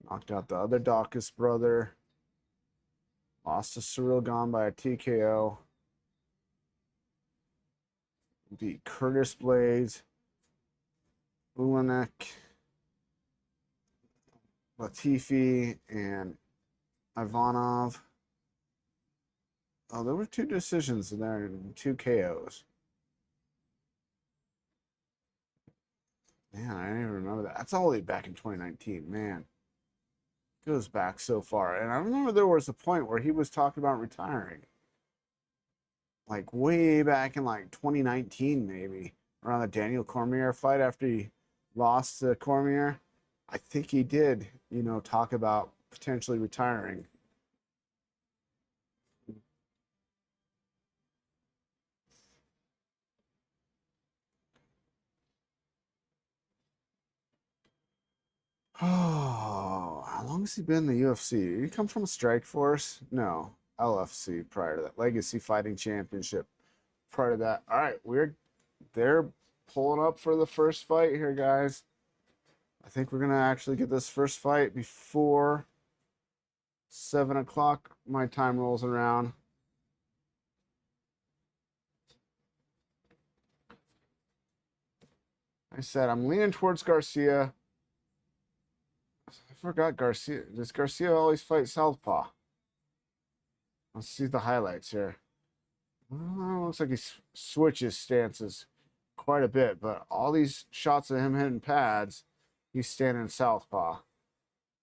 [SPEAKER 1] Knocked out the other Dawkins brother. Lost to Cyril Gahn by a TKO. Beat Curtis Blades, Ulanek, Latifi, and Ivanov. Oh, there were 2 decisions in there and 2 KOs. Man, I didn't even remember that. That's all the way back in 2019. Man, goes back so far. And I remember there was a point where he was talking about retiring. Like way back in like 2019, maybe around the Daniel Cormier fight after he lost to Cormier. I think he did, talk about potentially retiring. Oh, how long has he been in the UFC? Did he come from a Strike Force? No, LFC prior to that. Legacy Fighting Championship prior to that. All right, they're pulling up for the first fight here, guys. I think we're gonna actually get this first fight before 7 o'clock. My time rolls around. I said I'm leaning towards Garcia. I forgot Garcia. Does Garcia always fight southpaw? Let's see the highlights here. Looks like he switches stances quite a bit, but all these shots of him hitting pads, he's standing southpaw.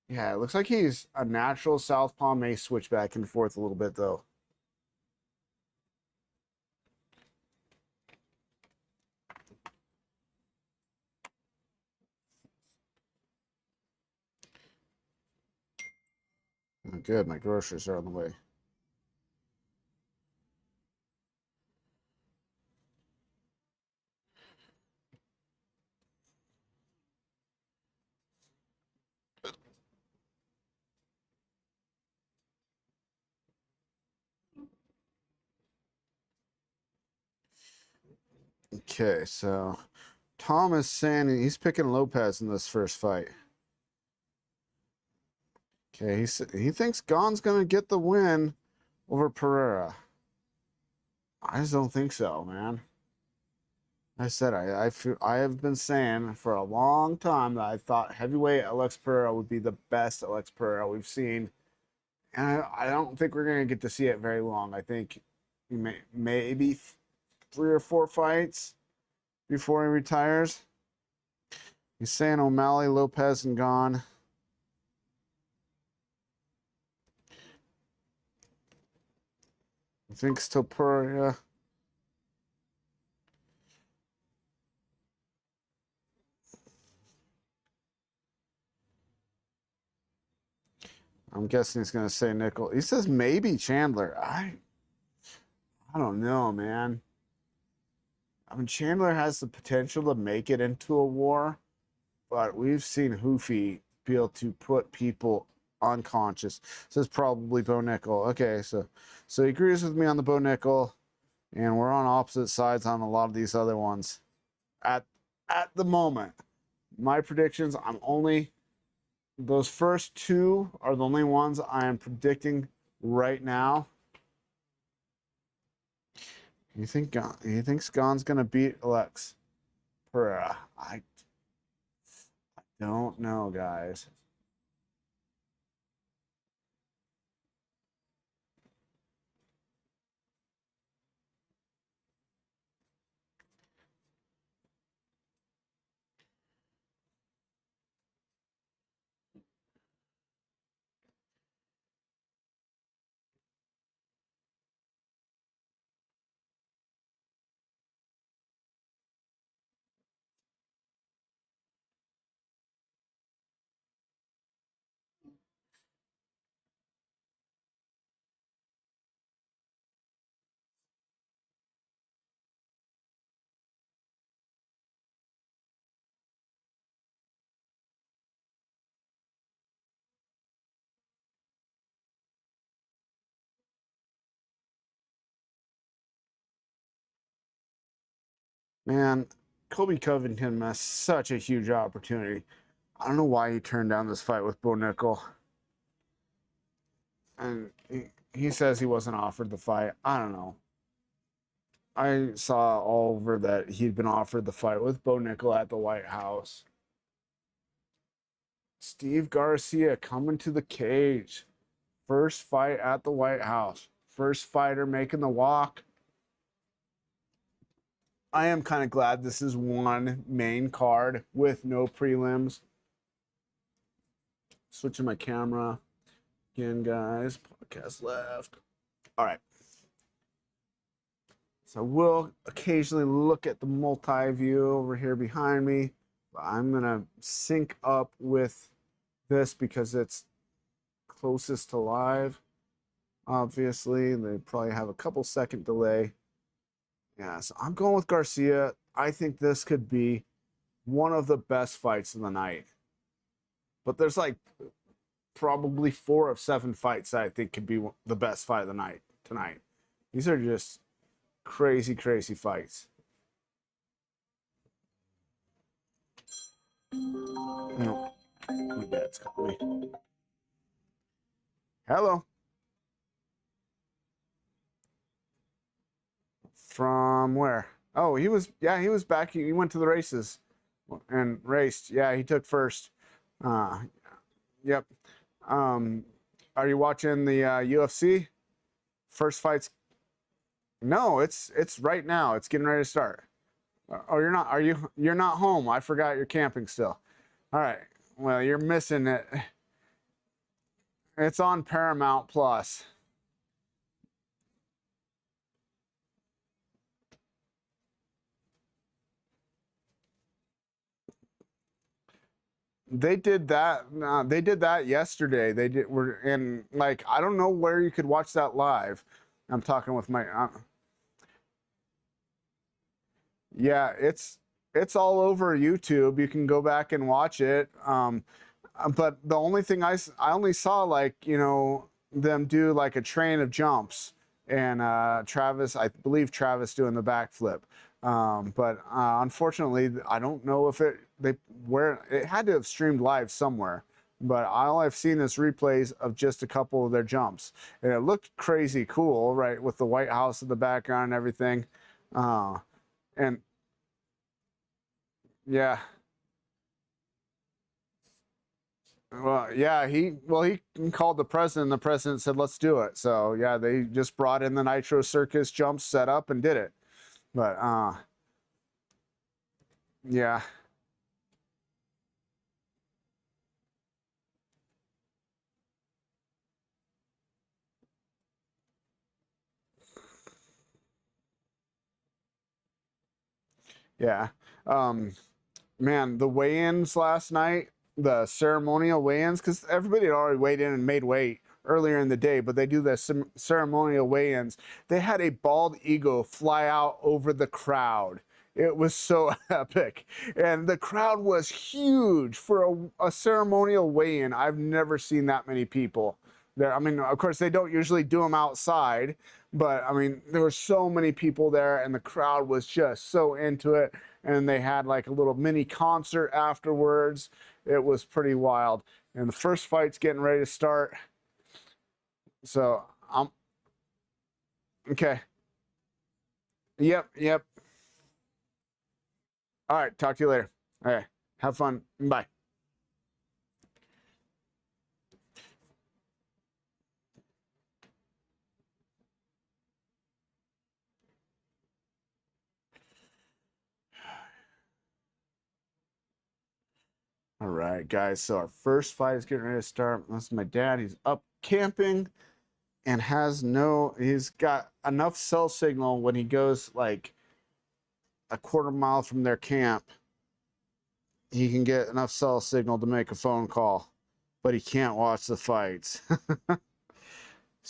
[SPEAKER 1] Yeah, it looks like he's a natural southpaw, may switch back and forth a little bit, though. Oh, good, my groceries are on the way. Okay, so Tom is saying he's picking Lopez in this first fight. Okay, he thinks Gon's gonna get the win over Pereira. I just don't think so, man. I said I have been saying for a long time that I thought heavyweight Alex Pereira would be the best Alex Pereira we've seen, and I don't think we're gonna get to see it very long. I think maybe 3 or 4 fights before he retires. He's saying O'Malley, Lopez, and Gon. He thinks Topuria. I'm guessing he's going to say Nickel. He says maybe Chandler. I don't know, man. I mean, Chandler has the potential to make it into a war, but we've seen Hoofy be able to put people unconscious. Says probably Bo Nickel. Okay, so he agrees with me on the Bo Nickel, and we're on opposite sides on a lot of these other ones. At the moment, my predictions, those first 2 are the only ones I am predicting right now. He thinks Gon's gonna beat Alex Pereira. I don't know, guys. Man, Colby Covington missed such a huge opportunity. I don't know why he turned down this fight with Bo Nickel. And he says he wasn't offered the fight. I don't know. I saw all over that he'd been offered the fight with Bo Nickel at the White House. Steve Garcia coming to the cage. First fight at the White House. First fighter making the walk. I am kind of glad this is one main card with no prelims. Switching my camera. Again, guys. Podcast left. All right. So we'll occasionally look at the multi-view over here behind me. I'm going to sync up with this because it's closest to live. Obviously, they probably have a couple second delay. Yeah, so I'm going with Garcia. I think this could be one of the best fights of the night. But there's like probably 4 of 7 fights I think could be the best fight of the night tonight. These are just crazy, crazy fights. No, my dad's calling me. Hello. From where? Oh, he was back. He went to the races and raced. Yeah, he took first. Yep. Are you watching the UFC? First fight's No, it's right now. It's getting ready to start. Oh, you're not. Are you? You're not home. I forgot you're camping still. All right. Well, you're missing it. It's on Paramount Plus. They did that. They did that yesterday. Were in like I don't know where you could watch that live. I'm talking with my. Yeah, it's all over YouTube. You can go back and watch it. But the only thing I only saw like them do like a train of jumps and Travis, I believe Travis doing the backflip. But unfortunately, I don't know if it had to have streamed live somewhere. But all I've seen is replays of just a couple of their jumps, and it looked crazy cool, right, with the White House in the background and everything. And yeah, well, yeah, he called the president. And the president said, "Let's do it." So yeah, they just brought in the Nitro Circus jumps set up and did it. But yeah. Yeah. Man, the weigh-ins last night, the ceremonial weigh-ins, because everybody had already weighed in and made weight earlier in the day, but they do the ceremonial weigh-ins. They had a bald eagle fly out over the crowd. It was so epic. And the crowd was huge for a ceremonial weigh-in. I've never seen that many people there. I mean, of course, they don't usually do them outside, but I mean, there were so many people there, and the crowd was just so into it. And they had like a little mini concert afterwards. It was pretty wild. And the first fight's getting ready to start. So I'm okay. Yep. All right, talk to you later. All right, have fun. Bye. All right, guys. So our first fight is getting ready to start. That's my dad. He's up camping and he's got enough cell signal when he goes like a quarter mile from their camp. He can get enough cell signal to make a phone call, but he can't watch the fights. That's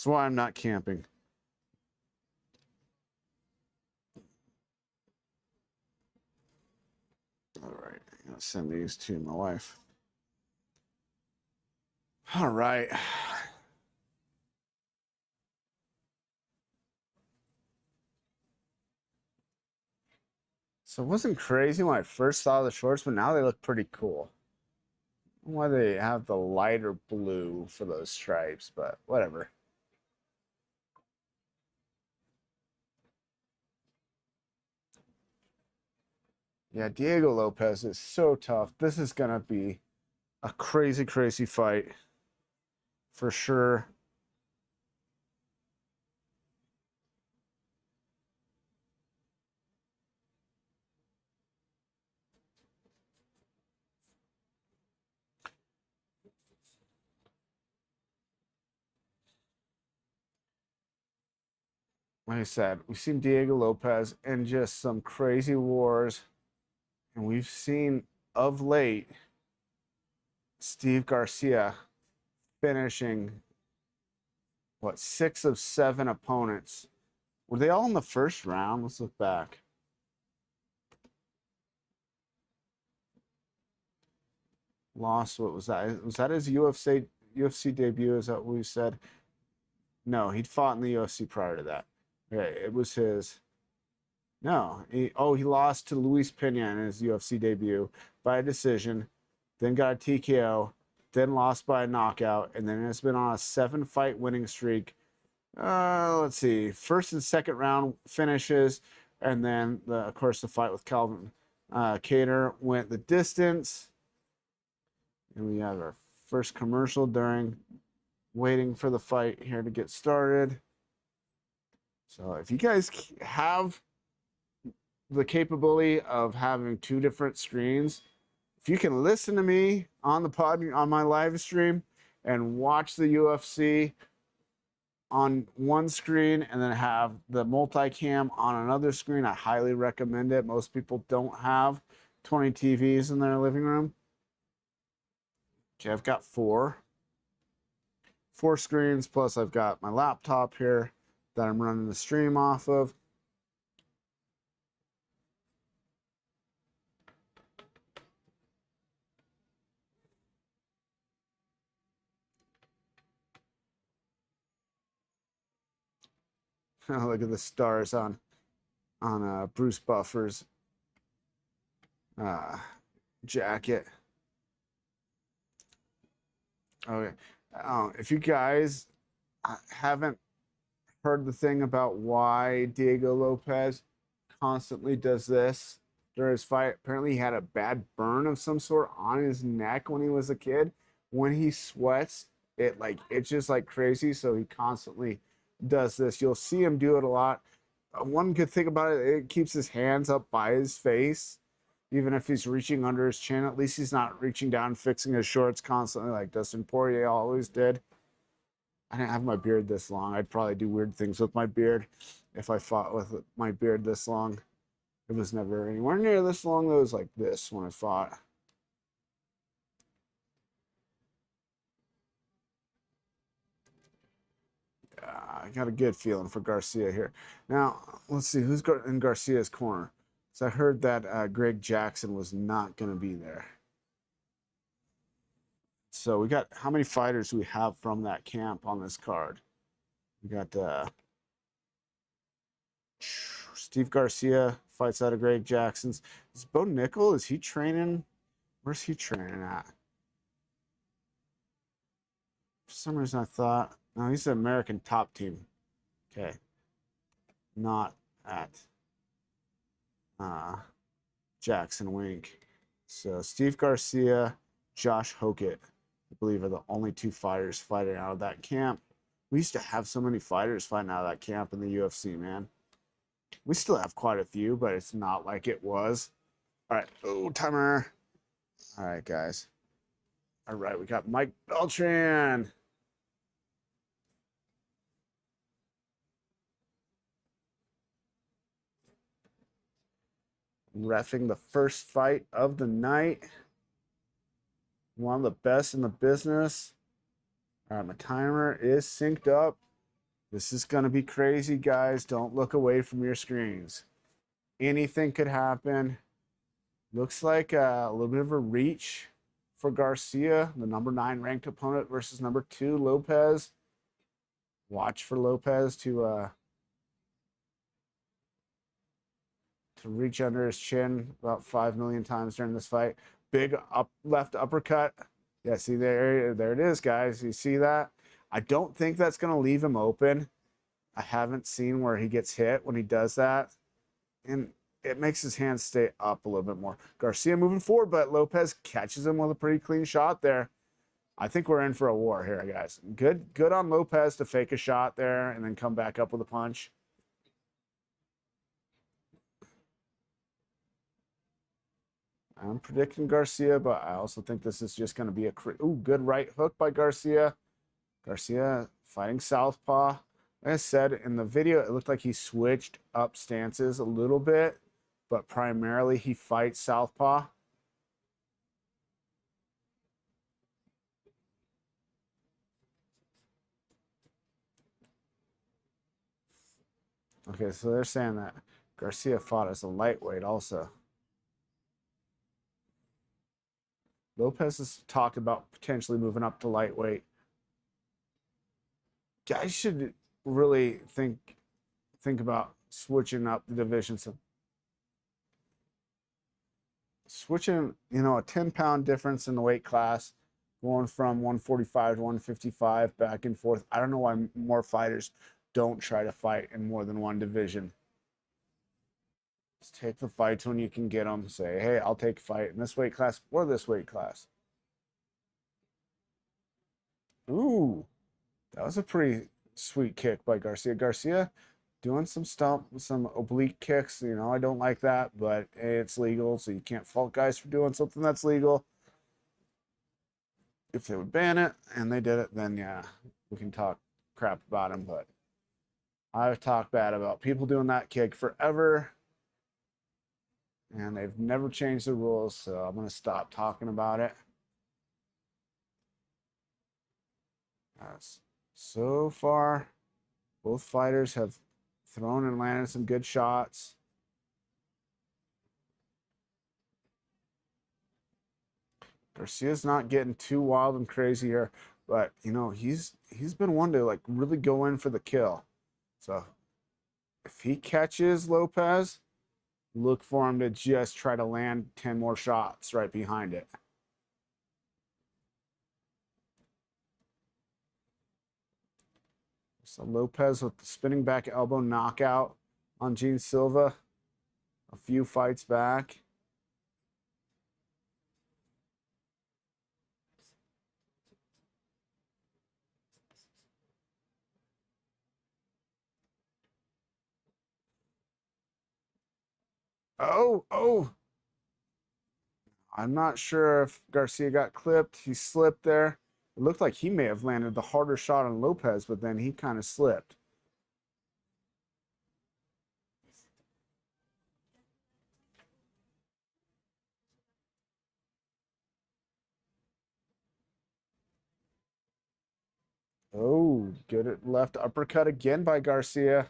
[SPEAKER 1] why I'm not camping. All right, I'm gonna send these to my wife. All right. So it wasn't crazy when I first saw the shorts, but now they look pretty cool. Why they have the lighter blue for those stripes, but whatever. Yeah, Diego Lopez is so tough. This is gonna be a crazy, crazy fight for sure. Like I said, we've seen Diego Lopez in just some crazy wars, and we've seen of late Steve Garcia finishing what 6 of 7 opponents. Were they all in the first round? Let's look back. Lost. What was that? Was that his UFC debut? Is that what we said? No, he'd fought in the UFC prior to that. Okay, it was his. No, he lost to Luis Pena in his UFC debut by a decision, then got a TKO, then lost by a knockout, and then has been on a 7-fight winning streak. Let's see, first and second round finishes, and then of course the fight with Calvin Kattar went the distance. And we have our first commercial during waiting for the fight here to get started. So if you guys have the capability of having 2 different screens, if you can listen to me on the pod on my live stream and watch the UFC on one screen and then have the multicam on another screen, I highly recommend it. Most people don't have 20 TVs in their living room. Okay, I've got 4 screens, plus I've got my laptop here that I'm running the stream off of. Look at the stars on Bruce Buffer's jacket. Okay, if you guys haven't heard the thing about why Diego Lopez constantly does this during his fight, apparently he had a bad burn of some sort on his neck when he was a kid. When he sweats, it's just like crazy, so he constantly does this. You'll see him do it a lot. One good thing about it, it keeps his hands up by his face. Even if he's reaching under his chin, at least he's not reaching down, fixing his shorts constantly like Dustin Poirier always did. I didn't have my beard this long. I'd probably do weird things with my beard if I fought with my beard this long. It was never anywhere near this long. It was like this when I fought. I got a good feeling for Garcia here. Now, let's see who's in Garcia's corner. So I heard that Greg Jackson was not going to be there. So we got, how many fighters do we have from that camp on this card? We got Steve Garcia fights out of Greg Jackson's. Is Bo Nickel, is he training? Where's he training at? For some reason I thought, no, he's the American Top Team. Okay. Not at Jackson Wink. So Steve Garcia, Josh Hokett, I believe, are the only 2 fighters fighting out of that camp. We used to have so many fighters fighting out of that camp in the UFC, man. We still have quite a few, but it's not like it was. All right. Oh, timer. All right, guys. All right, we got Mike Beltran. Reffing the first fight of the night. One of the best in the business. All right, my timer is synced up. This is going to be crazy, guys. Don't look away from your screens. Anything could happen. Looks like a little bit of a reach for Garcia, the number 9 ranked opponent versus number 2 Lopez. Watch for Lopez to to reach under his chin about 5 million times during this fight. Big left uppercut. Yeah, see there it is, guys. You see that? I don't think that's going to leave him open. I haven't seen where he gets hit when he does that. And it makes his hands stay up a little bit more. Garcia moving forward, but Lopez catches him with a pretty clean shot there. I think we're in for a war here, guys. Good on Lopez to fake a shot there and then come back up with a punch. I'm predicting Garcia, but I also think this is just going to be a good right hook by Garcia. Garcia fighting southpaw. Like I said in the video, it looked like he switched up stances a little bit, but primarily he fights southpaw. Okay, so they're saying that Garcia fought as a lightweight also. Lopez has talked about potentially moving up to lightweight. Guys should really think about switching up the divisions. Switching, a 10-pound difference in the weight class, going from 145 to 155 back and forth. I don't know why more fighters don't try to fight in more than one division. Just take the fights when you can get them. Say, hey, I'll take a fight in this weight class or this weight class. Ooh, that was a pretty sweet kick by Garcia. Garcia doing some oblique kicks. I don't like that, but hey, it's legal, so you can't fault guys for doing something that's legal. If they would ban it and they did it, then yeah, we can talk crap about him. But I've talked bad about people doing that kick forever, and they've never changed the rules, so I'm going to stop talking about it. So far, both fighters have thrown and landed some good shots. Garcia's not getting too wild and crazy here, but he's been one to like really go in for the kill. So if he catches Lopez, look for him to just try to land 10 more shots right behind it. So Lopez with the spinning back elbow knockout on Gene Silva a few fights back. Oh. I'm not sure if Garcia got clipped. He slipped there. It looked like he may have landed the harder shot on Lopez, but then he kind of slipped. Oh, good left uppercut again by Garcia.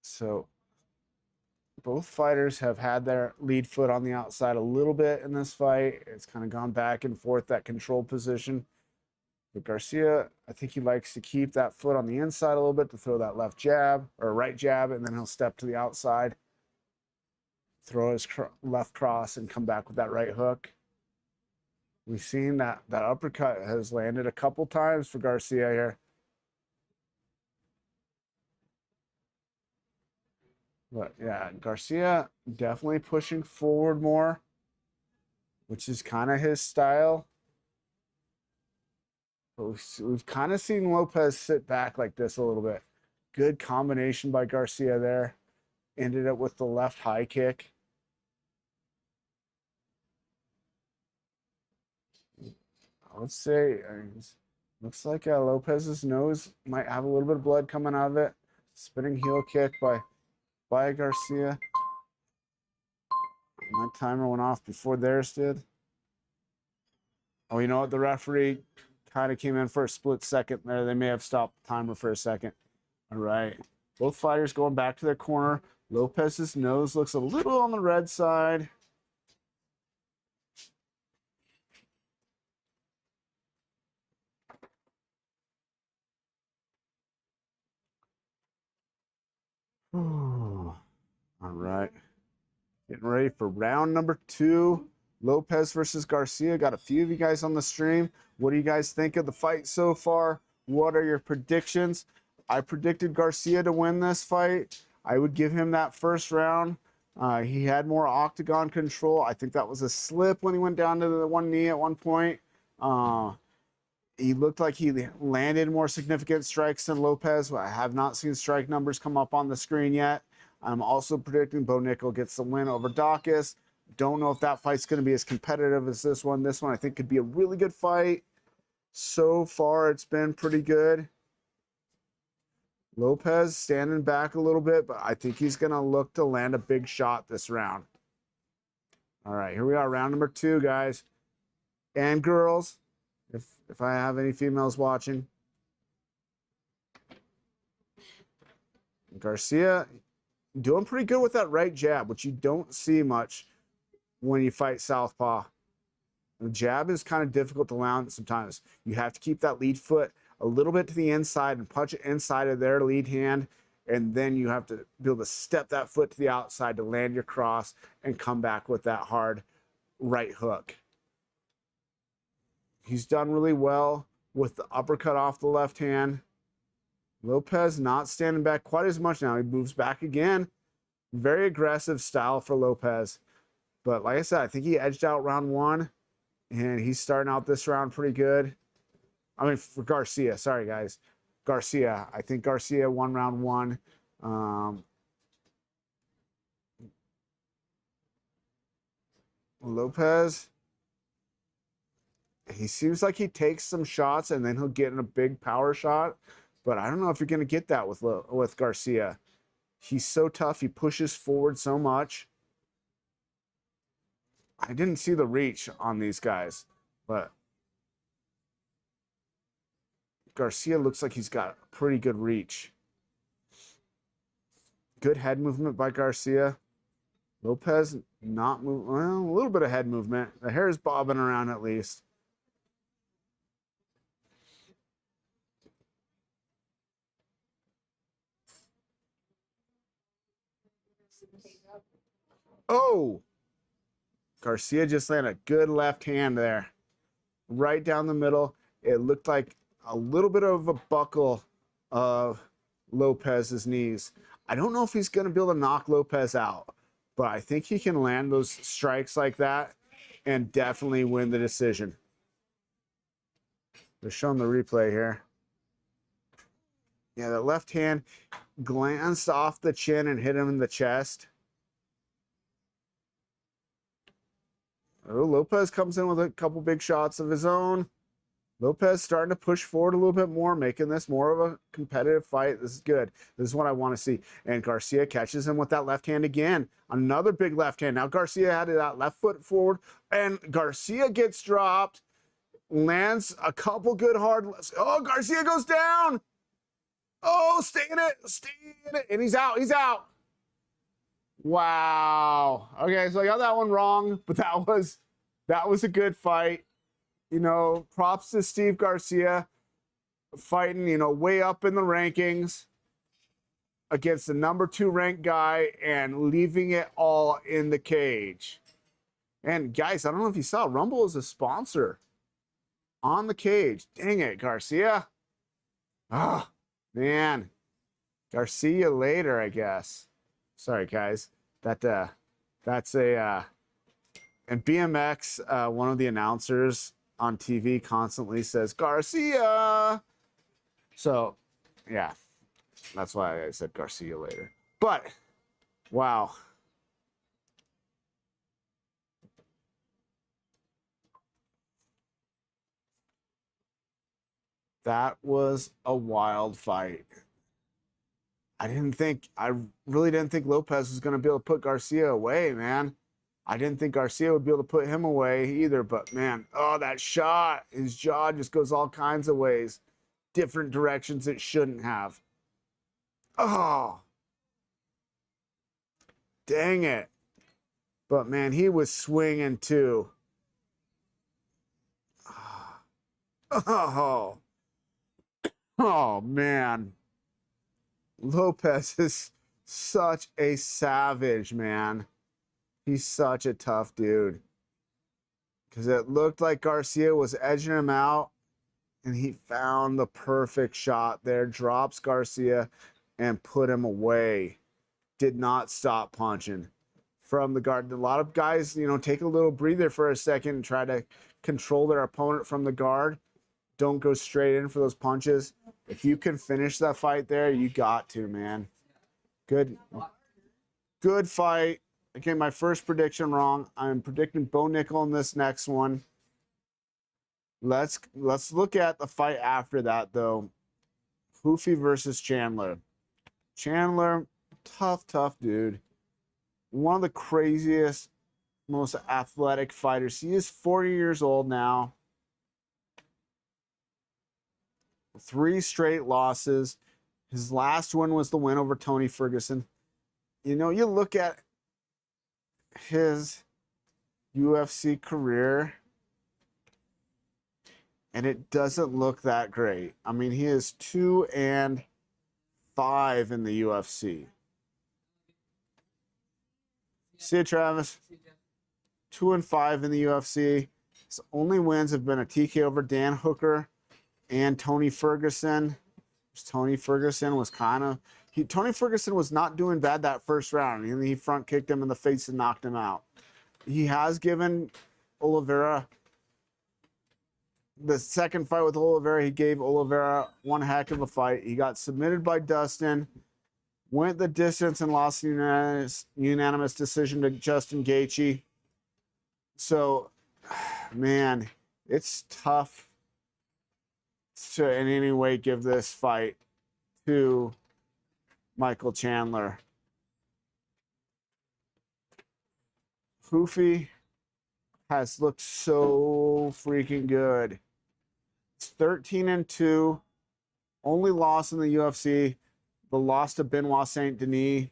[SPEAKER 1] So both fighters have had their lead foot on the outside a little bit in this fight. It's kind of gone back and forth, that control position. But Garcia, I think he likes to keep that foot on the inside a little bit to throw that left jab or right jab, and then he'll step to the outside, throw his left cross, and come back with that right hook. We've seen that uppercut has landed a couple times for Garcia here. But yeah, Garcia definitely pushing forward more, which is kind of his style. But we've kind of seen Lopez sit back like this a little bit. Good combination by Garcia there. Ended up with the left high kick. I would say, looks like Lopez's nose might have a little bit of blood coming out of it. Spinning heel kick by Garcia. My timer went off before theirs did. Oh, you know what? The referee kind of came in for a split second there. They may have stopped the timer for a second. All right. Both fighters going back to their corner. Lopez's nose looks a little on the red side. All right. Getting ready for round number 2. Lopez versus Garcia. Got a few of you guys on the stream. What do you guys think of the fight so far? What are your predictions? I predicted Garcia to win this fight. I would give him that first round. He had more octagon control. I think that was a slip when he went down to the one knee at one point. He looked like he landed more significant strikes than Lopez. I have not seen strike numbers come up on the screen yet. I'm also predicting Bo Nickel gets the win over Dawkins. Don't know if that fight's going to be as competitive as this one. This one I think could be a really good fight. So far, it's been pretty good. Lopez standing back a little bit, but I think he's going to look to land a big shot this round. All right, here we are, round number 2, guys. And girls, if I have any females watching. Garcia doing pretty good with that right jab, which you don't see much when you fight southpaw. The jab is kind of difficult to land sometimes. You have to keep that lead foot a little bit to the inside and punch it inside of their lead hand, and then you have to be able to step that foot to the outside to land your cross and come back with that hard right hook. He's done really well with the uppercut off the left hand. Lopez not standing back quite as much now. He moves back again. Very aggressive style for Lopez. But like I said, I think he edged out round 1, and he's starting out this round pretty good. I mean, for Garcia. Sorry, guys. Garcia. I think Garcia won round 1. Lopez, he seems like he takes some shots and then he'll get in a big power shot. But I don't know if you're going to get that with Garcia. He's so tough. He pushes forward so much. I didn't see the reach on these guys, but Garcia looks like he's got pretty good reach. Good head movement by Garcia. Lopez not move. Well, a little bit of head movement. The hair is bobbing around at least. Oh! Garcia just landed a good left hand there. Right down the middle. It looked like a little bit of a buckle of Lopez's knees. I don't know if he's going to be able to knock Lopez out, but I think he can land those strikes like that and definitely win the decision. They're showing the replay here. Yeah, that left hand glanced off the chin and hit him in the chest. Oh, Lopez comes in with a couple big shots of his own. Lopez starting to push forward a little bit more, making this more of a competitive fight. This is good. This is what I want to see. And Garcia catches him with that left hand again. Another big left hand. Now Garcia had that left foot forward, and Garcia gets dropped. Lands a couple good hard. Oh, Garcia goes down. Oh, stay in it. Stay in it. And he's out. He's out. Wow. Okay, so I got that one wrong, but that was a good fight. You know, props to Steve Garcia fighting, you know, way up in the rankings against the number 2 ranked guy and leaving it all in the cage. And guys, I don't know if you saw, Rumble is a sponsor on the cage. Dang it, Garcia. Ah, man. Garcia later, I guess. Sorry, guys. That's a and BMX, one of the announcers on TV constantly says Garcia. So, yeah, that's why I said Garcia later. But wow. That was a wild fight. I really didn't think Lopez was going to be able to put Garcia away, man. I didn't think Garcia would be able to put him away either, but man, oh, that shot. His jaw just goes all kinds of ways, different directions it shouldn't have. Oh, dang it. But man, he was swinging too. Oh, oh man. Lopez is Such a savage, man. He's such a tough dude. Because it looked like Garcia was edging him out, and he found the perfect shot there, drops Garcia, and put him away. Did not stop punching from the guard. A lot of guys, take a little breather for a second and try to control their opponent from the guard. Don't go straight in for those punches. If you can finish that fight there, you got to, man. Good fight. Again, my first prediction wrong. I'm predicting Bo Nickel in this next one. Let's look at the fight after that, though. Hoofy versus Chandler. Chandler, tough dude. One of the craziest, most athletic fighters. He is 40 years old now. 3 straight losses. His last win was the win over Tony Ferguson. You look at his UFC career, and it doesn't look that great. I mean, he is 2-5 in the UFC. See it, Travis? 2-5 in the UFC. His only wins have been a TK over Dan Hooker and Tony Ferguson. Tony Ferguson was Tony Ferguson was not doing bad that first round. He front kicked him in the face and knocked him out. He has given Oliveira the second fight with Oliveira. He gave Oliveira one heck of a fight. He got submitted by Dustin, went the distance and lost the unanimous decision to Justin Gaethje. So, man, it's tough to in any way give this fight to Michael Chandler. Hoofy has looked so freaking good. It's 13-2. Only loss in the UFC. The loss to Benoit Saint Denis.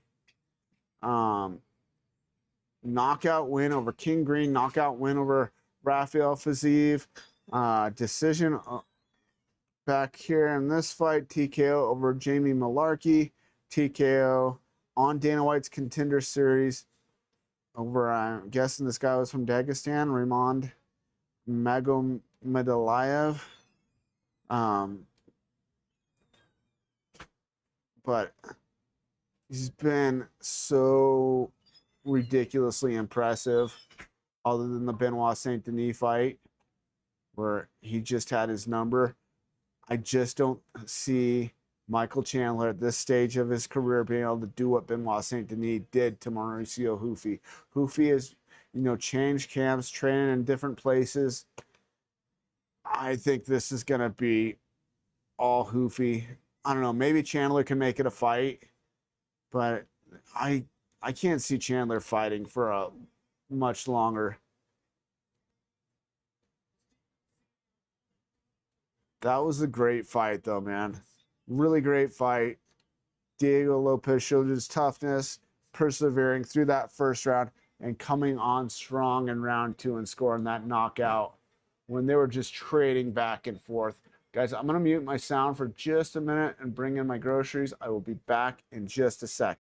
[SPEAKER 1] Knockout win over King Green. Knockout win over Rafael Fiziev. Decision back here in this fight. TKO over Jamie Malarkey. TKO on Dana White's Contender Series over, I'm guessing this guy was from Dagestan, Raymond Magomedalayev. But he's been so ridiculously impressive, other than the Benoit Saint Denis fight, where he just had his number. I just don't see Michael Chandler at this stage of his career being able to do what Benoit Saint Denis did to Mauricio Hoofy. Hoofy has, changed camps, training in different places. I think this is going to be all Hoofy. I don't know. Maybe Chandler can make it a fight, but I can't see Chandler fighting for a much longer. That was a great fight, though, man. Really great fight. Diego Lopez showed his toughness, persevering through that first round and coming on strong in round 2 and scoring that knockout when they were just trading back and forth. Guys, I'm going to mute my sound for just a minute and bring in my groceries. I will be back in just a sec.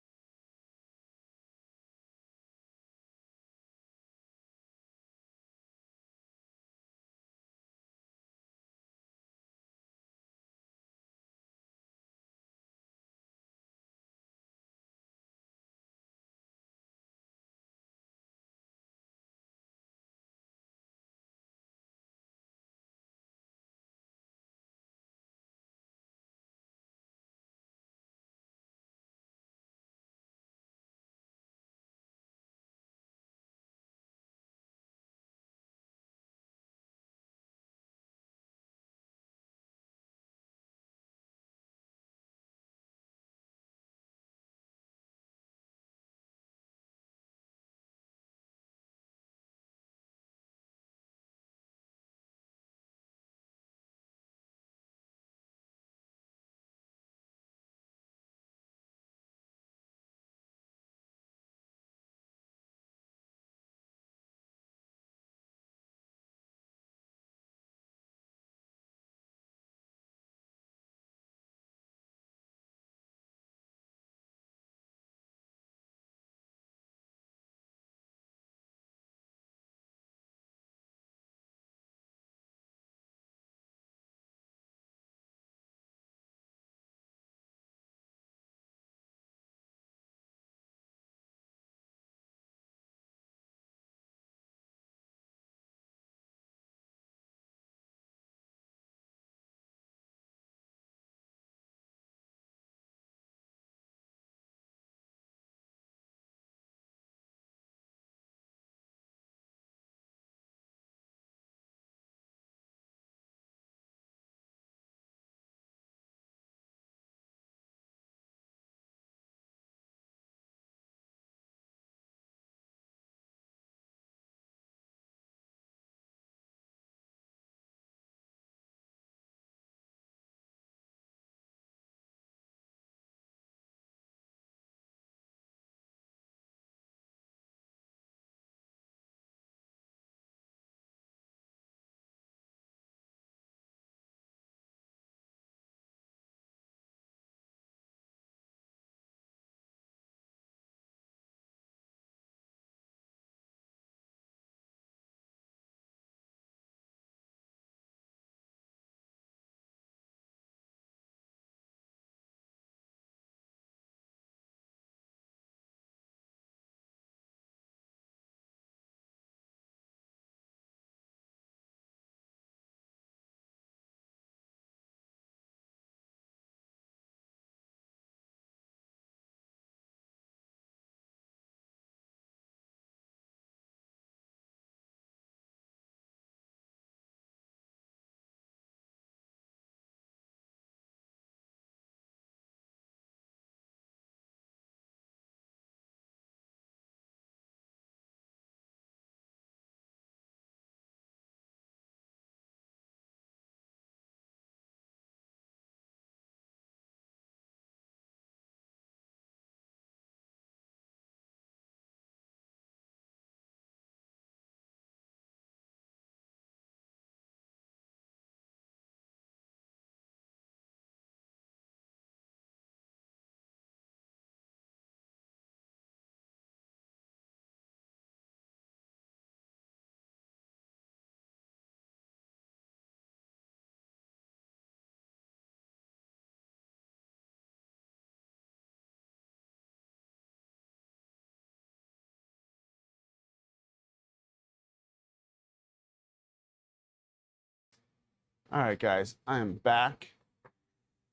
[SPEAKER 1] All right, guys, I am back.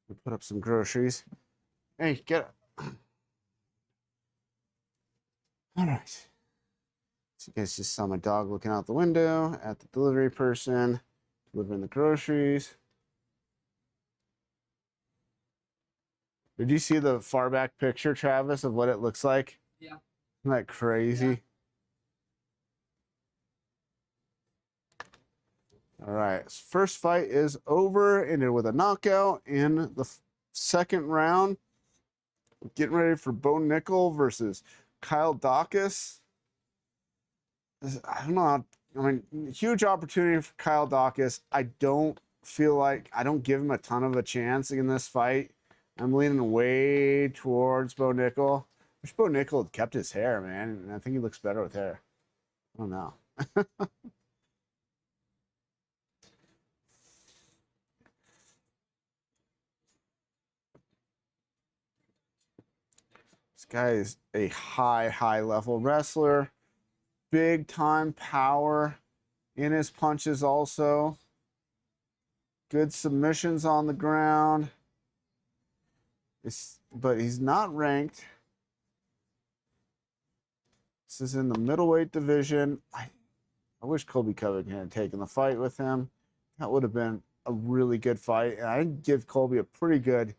[SPEAKER 1] We put up some groceries. Hey, get it. All right. So you guys just saw my dog looking out the window at the delivery person delivering the groceries. Did you see the far back picture, Travis, of what it looks like?
[SPEAKER 3] Yeah.
[SPEAKER 1] Isn't that crazy? All right. First fight is over, ended with a knockout in the second round. Getting ready for Bo Nickel versus Kyle Dawkins. I don't know. I mean, huge opportunity for Kyle Dawkins. I don't feel like I don't give him a ton of a chance in this fight. I'm leaning way towards Bo Nickel. Wish Bo Nickel had kept his hair, man. And I think he looks better with hair. I don't know. This guy is a high level wrestler. Big time power in his punches also. Good submissions on the ground. But he's not ranked. This is in the middleweight division. I wish Colby Covington had taken the fight with him. That would have been a really good fight. And I'd give Colby a pretty good.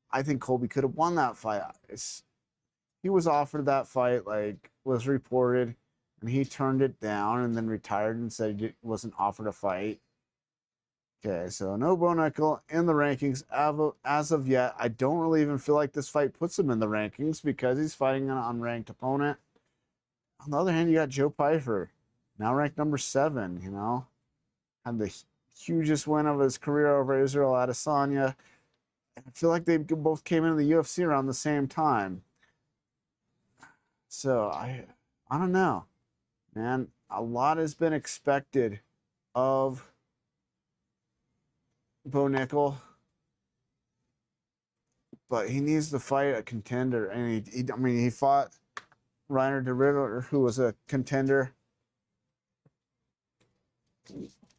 [SPEAKER 1] I think Colby could have won that fight. He was offered that fight, like was reported, and he turned it down and then retired and said he wasn't offered a fight. Okay, so no Bo Nickel in the rankings as of yet. I don't really even feel like this fight puts him in the rankings because he's fighting an unranked opponent. On the other hand, you got Joe Pyfer, now ranked number 7, you know. Had the hugest win of his career over Israel Adesanya. I feel like they both came into the UFC around the same time. So I don't know, man. A lot has been expected of Bo Nickel, but he needs to fight a contender. And he fought Reiner de Ritter, who was a contender,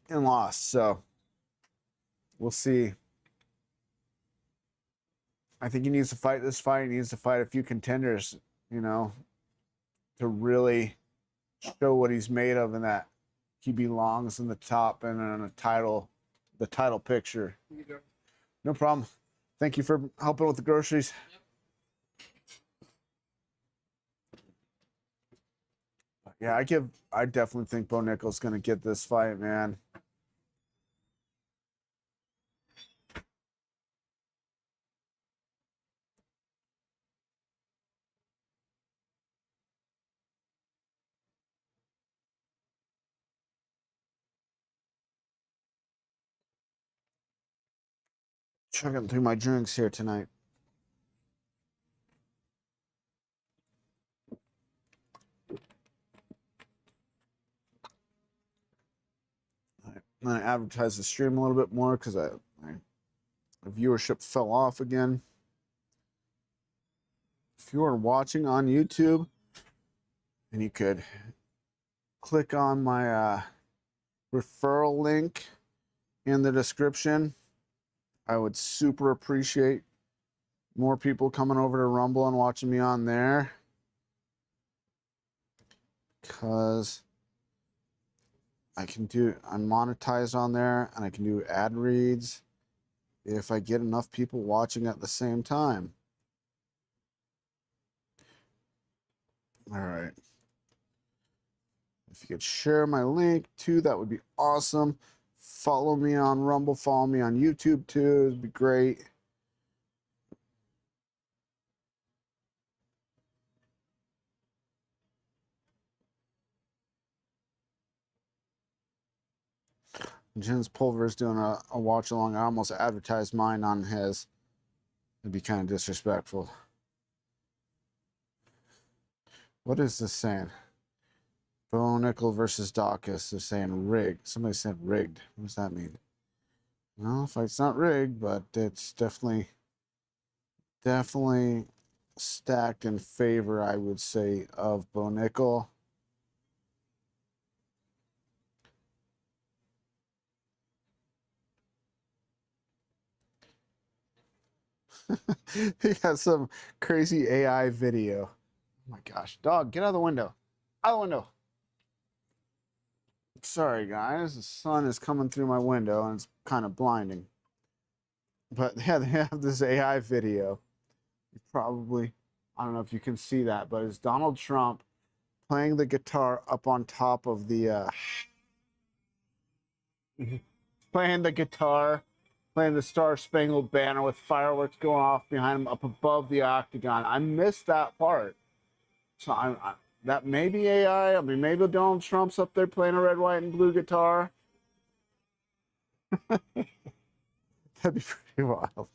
[SPEAKER 1] and lost. So we'll see. I think he needs to fight this fight. He needs to fight a few contenders, you know, to really show what he's made of and that he belongs in the top and in the title picture. No problem. Thank you for helping with the groceries. Yeah, I definitely think Bo Nickel's gonna get this fight, man. Chugging through my drinks here tonight. I'm gonna advertise the stream a little bit more because my viewership fell off again. If you are watching on YouTube, and you could click on my referral link in the description, I would super appreciate more people coming over to Rumble and watching me on there, because I'm monetized on there and I can do ad reads if I get enough people watching at the same time. All right. If you could share my link too, that would be awesome. Follow me on Rumble, follow me on YouTube too, it'd be great. Jens Pulver is doing a watch along. I almost advertised mine on his. It'd be kind of disrespectful. What is this saying? Bo Nickel versus Dawkins. They're saying rigged. Somebody said rigged. What does that mean? Well, the fight's not rigged, but it's definitely stacked in favor, I would say, of Bo Nickel. He got some crazy AI video. Oh my gosh, dog, get out of the window. Out of the window. Sorry, guys. The sun is coming through my window and it's kind of blinding. But yeah, they have this AI video. Probably, I don't know if you can see that, but it's Donald Trump playing the guitar up on top of the playing the guitar, playing the Star Spangled Banner with fireworks going off behind him up above the octagon. I missed that part. So that may be AI. I mean, maybe Donald Trump's up there playing a red, white, and blue guitar. That'd be pretty wild.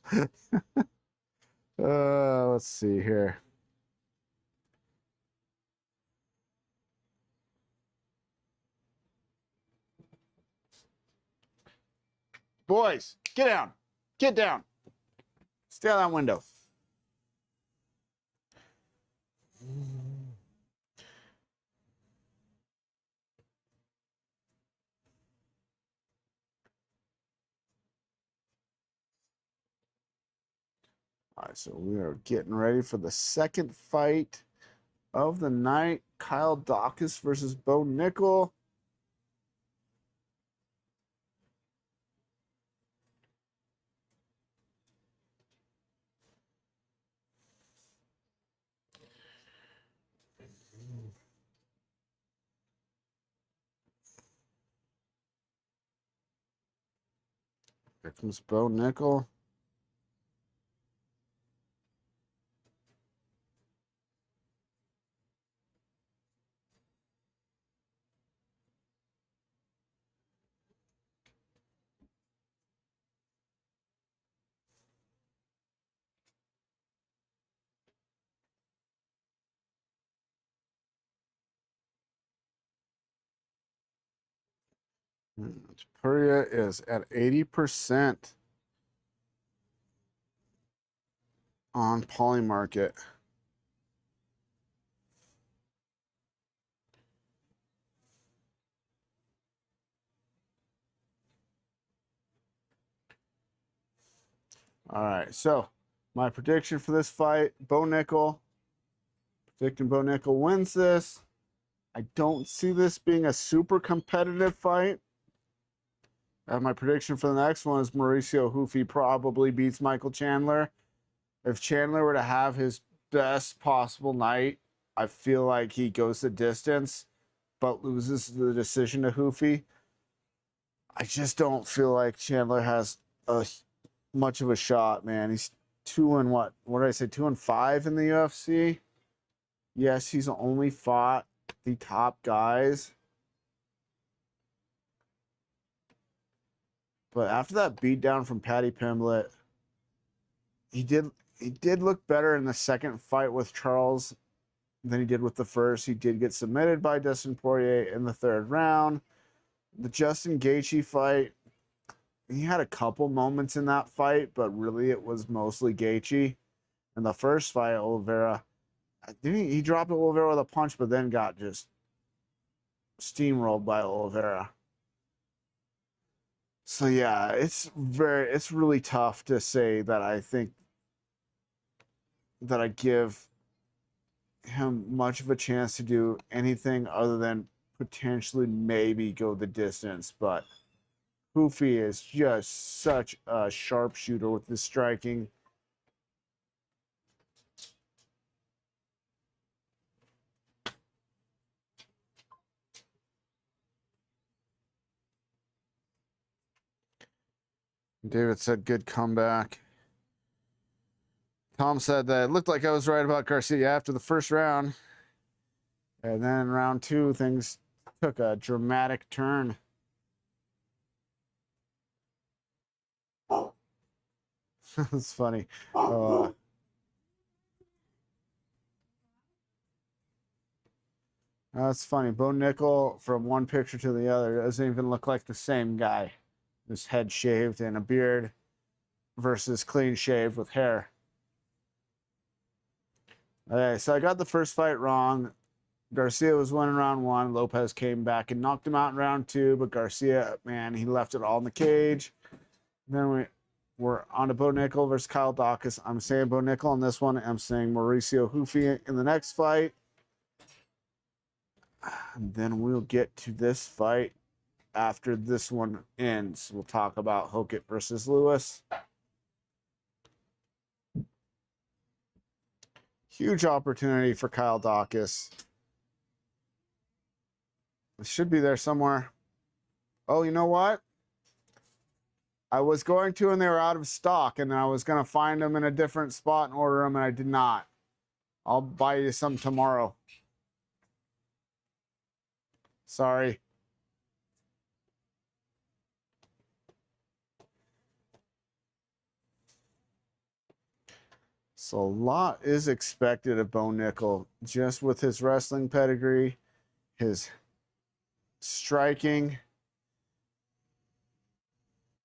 [SPEAKER 1] Let's see here. Boys, get down. Get down. Stay out that window. All right, so we are getting ready for the second fight of the night. Kyle Dawkins versus Bo Nickel. Here comes Bo Nickel. Puria is at 80% on Polymarket. All right, so my prediction for this fight, Bo Nickel. Predicting Bo Nickel wins this. I don't see this being a super competitive fight. My prediction for the next one is Mauricio Hoofy probably beats Michael Chandler. If Chandler were to have his best possible night, I feel like he goes the distance, but loses the decision to Hoofy. I just don't feel like Chandler has much of a shot, man. He's 2 and what? What did I say? 2 and 5 in the UFC. Yes, he's only fought the top guys. But after that beatdown from Paddy Pimblett, he did look better in the second fight with Charles than he did with the first. He did get submitted by Dustin Poirier in the third round. The Justin Gaethje fight, he had a couple moments in that fight, but really it was mostly Gaethje. In the first fight, Oliveira, he dropped Oliveira with a punch, but then got just steamrolled by Oliveira. So yeah, it's really tough to say that I think that I give him much of a chance to do anything other than potentially maybe go the distance. But Hoofy is just such a sharpshooter with his striking. David said, good comeback. Tom said that it looked like I was right about Garcia after the first round. And then in round 2, things took a dramatic turn. It's funny. That's funny. Bo Nickel, from one picture to the other, doesn't even look like the same guy. His head shaved and a beard versus clean shaved with hair. Okay, so I got the first fight wrong. Garcia was winning round 1. Lopez came back and knocked him out in round 2, but Garcia, man, he left it all in the cage. Then we're on to Bo Nickel versus Kyle Dawkins. I'm saying Bo Nickel on this one. I'm saying Mauricio Hoofy in the next fight. And then we'll get to this fight after this one ends. We'll talk about Hokett versus Lewis. Huge opportunity for Kyle Dawkins. It should be there somewhere. Oh, you know what? I was going to, and they were out of stock, and I was going to find them in a different spot and order them, and I did not. I'll buy you some tomorrow. Sorry. So a lot is expected of Bo Nickel, just with his wrestling pedigree, his striking,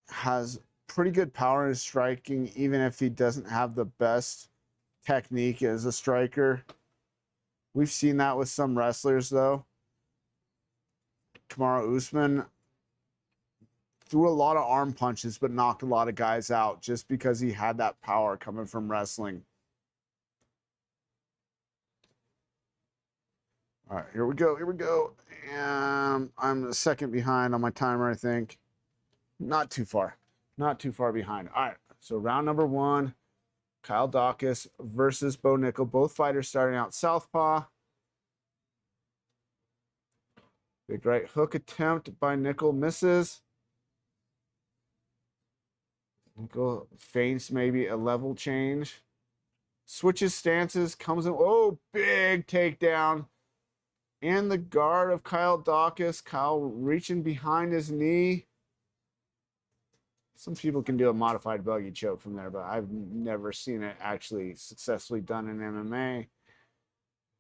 [SPEAKER 1] has pretty good power in his striking, even if he doesn't have the best technique as a striker. We've seen that with some wrestlers, though. Kamaru Usman threw a lot of arm punches, but knocked a lot of guys out just because he had that power coming from wrestling. All right, here we go. Here we go. And I'm a second behind on my timer, I think. Not too far. Not too far behind. All right, so round number one, Kyle Dawkins versus Bo Nickel. Both fighters starting out southpaw. Big right hook attempt by Nickel misses. Nickel feints maybe a level change. Switches stances, comes in. Oh, big takedown. And the guard of Kyle Dawkins. Kyle reaching behind his knee. Some people can do a modified buggy choke from there, but I've never seen it actually successfully done in MMA.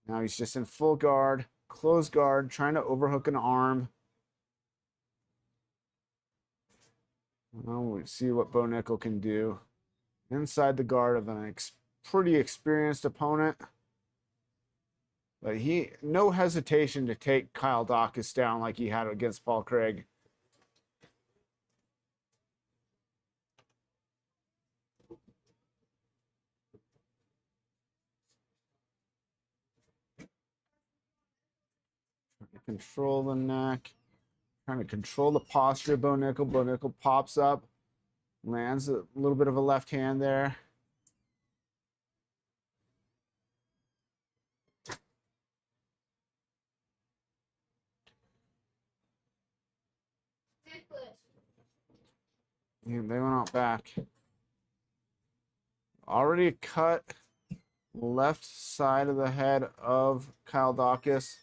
[SPEAKER 1] Now he's just in full guard, closed guard, trying to overhook an arm. Well, we see what Bo Nickel can do. Inside the guard of an pretty experienced opponent. But no hesitation to take Kyle Dawkins down like he had against Paul Craig. Control the neck. Trying to control the posture of Bo Nickel. Bo Nickel pops up. Lands a little bit of a left hand there. And they went out back. Already a cut. Left side of the head of Kyle Dawkins.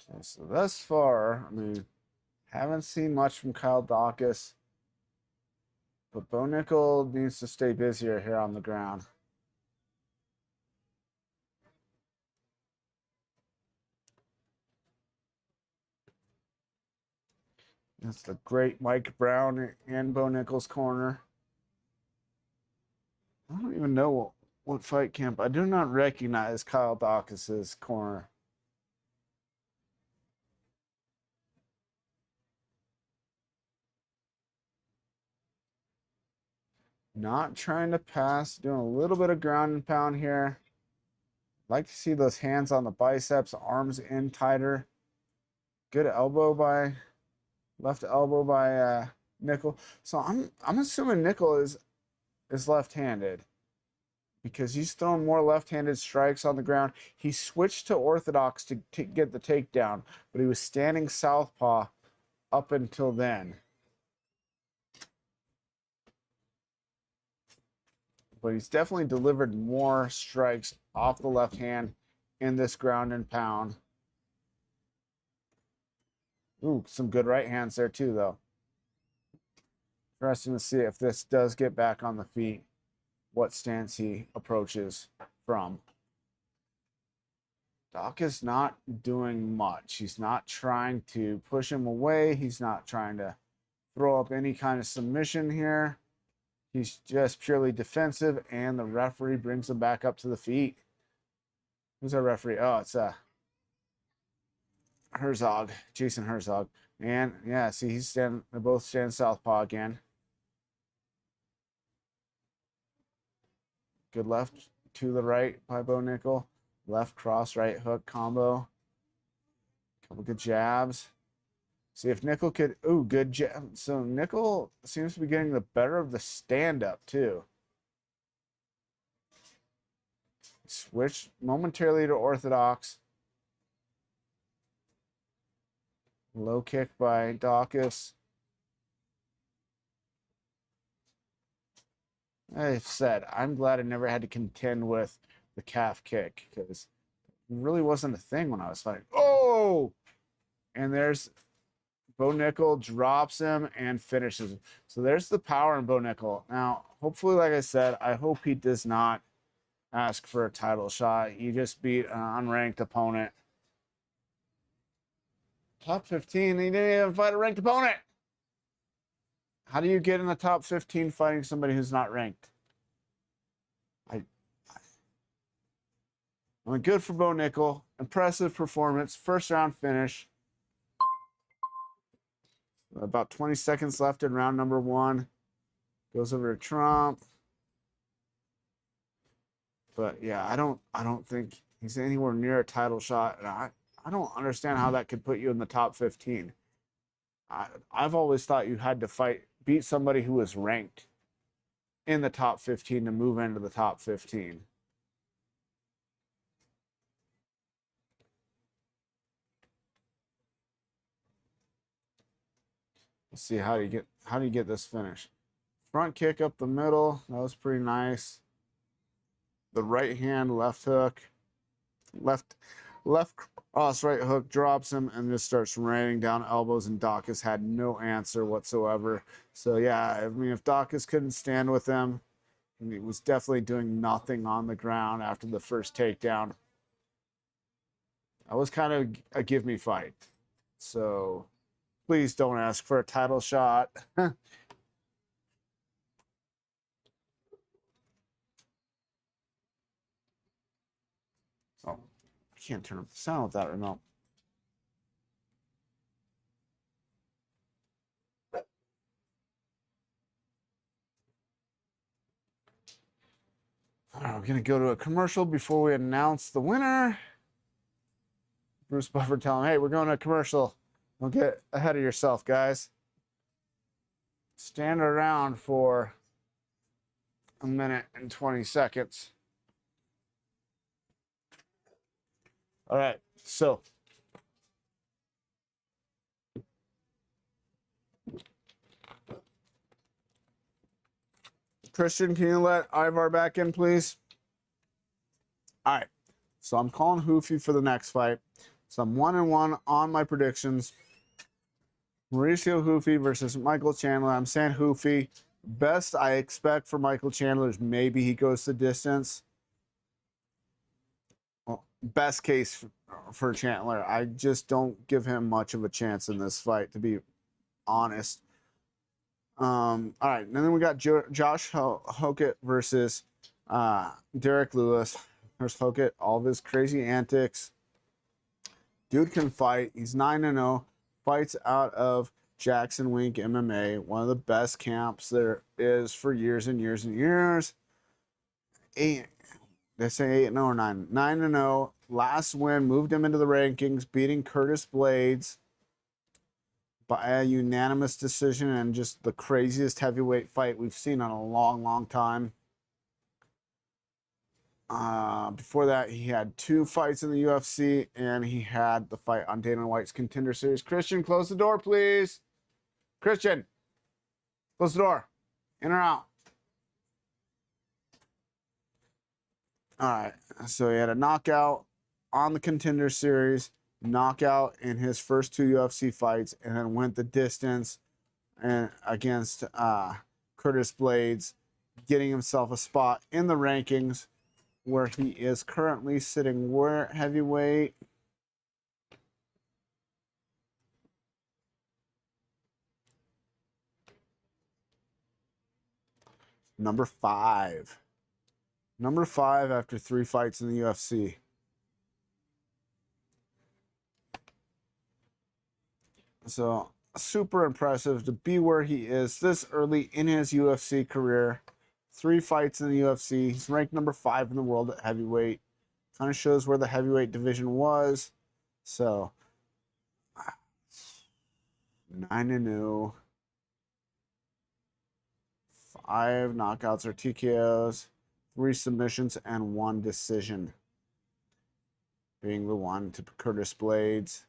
[SPEAKER 1] Okay, so thus far, I mean, haven't seen much from Kyle Dawkins. But Bo Nickel needs to stay busier here on the ground. That's the great Mike Brown in Bo Nickel's corner. I don't even know what fight camp. I do not recognize Kyle Dawkins' corner. Not trying to pass, doing a little bit of ground and pound here. Like to see those hands on the biceps, arms in tighter. Good elbow by left elbow by Nickel. So I'm assuming Nickel is left-handed because he's thrown more left-handed strikes on the ground. He switched to orthodox to get the takedown, but he was standing southpaw up until then. But he's definitely delivered more strikes off the left hand in this ground and pound. Ooh, some good right hands there too, though. Interesting to see if this does get back on the feet, what stance he approaches from. Doc is not doing much. He's not trying to push him away. He's not trying to throw up any kind of submission here. He's just purely defensive, and the referee brings him back up to the feet. Who's our referee? Oh, it's Herzog, Jason Herzog. And yeah, see, they're both stand southpaw again. Good left to the right by Bo Nickel. Left cross, right hook combo. Couple good jabs. See if Nickel could. Ooh, good jab. So Nickel seems to be getting the better of the stand up too. Switch momentarily to orthodox. Low kick by Dawkins. I've said, I'm glad I never had to contend with the calf kick because it really wasn't a thing when I was fighting. Oh! And there's Bo Nickel, drops him and finishes him. So there's the power in Bo Nickel. Now, hopefully, like I said, I hope he does not ask for a title shot. He just beat an unranked opponent. Top 15, he didn't even fight a ranked opponent. How do you get in the top 15 fighting somebody who's not ranked? I mean, good for Bo Nickel. Impressive performance. First round finish. About 20 seconds left in round number 1. Goes over to Trump. But yeah, I don't think he's anywhere near a title shot. And I don't understand how that could put you in the top 15. I've always thought you had to beat somebody who was ranked in the top 15 to move into the top 15. Let's see how do you get this finish. Front kick up the middle. That was pretty nice. The right hand, left hook. Left cross, right hook, drops him and just starts raining down elbows, and Dawkins had no answer whatsoever. So yeah, I mean, if Dawkins couldn't stand with him, he was definitely doing nothing on the ground after the first takedown. That was kind of a give me fight. So please don't ask for a title shot. Oh, I can't turn up the sound with that remote. All right, we're going to go to a commercial before we announce the winner. Bruce Buffer telling him, hey, we're going to a commercial. Don't get ahead of yourself, guys. Stand around for a minute and 20 seconds. All right, so Christian, can you let Ivar back in, please? All right, so I'm calling Hoofy for the next fight. So I'm 1-1 on my predictions. Mauricio Hoofy versus Michael Chandler. I'm saying Hoofy. Best I expect for Michael Chandler is maybe he goes the distance. Well, best case for Chandler. I just don't give him much of a chance in this fight, to be honest. All right, and then we got Josh Hokett versus Derek Lewis. There's Hokett, all of his crazy antics. Dude can fight. He's 9-0. Fights out of Jackson Wink MMA, one of the best camps there is for years and years and years. They say 8-0 or 9. 9-0. Last win moved him into the rankings, beating Curtis Blades by a unanimous decision, and just the craziest heavyweight fight we've seen in a long, long time. Before that, he had 2 fights in the UFC, and he had the fight on Dana White's Contender Series. Christian, close the door, please. Christian, close the door. In or out? All right, so he had a knockout on the Contender Series, knockout in his first 2 UFC fights, and then went the distance and against Curtis Blades, getting himself a spot in the rankings, where he is currently sitting where heavyweight. Number 5. Number 5 after 3 fights in the UFC. So super impressive to be where he is this early in his UFC career. 3 fights in the UFC. He's ranked number 5 in the world at heavyweight. Kind of shows where the heavyweight division was. So 9-0. 5 knockouts or TKOs, 3 submissions, and 1 decision. Being the one to Curtis Blades.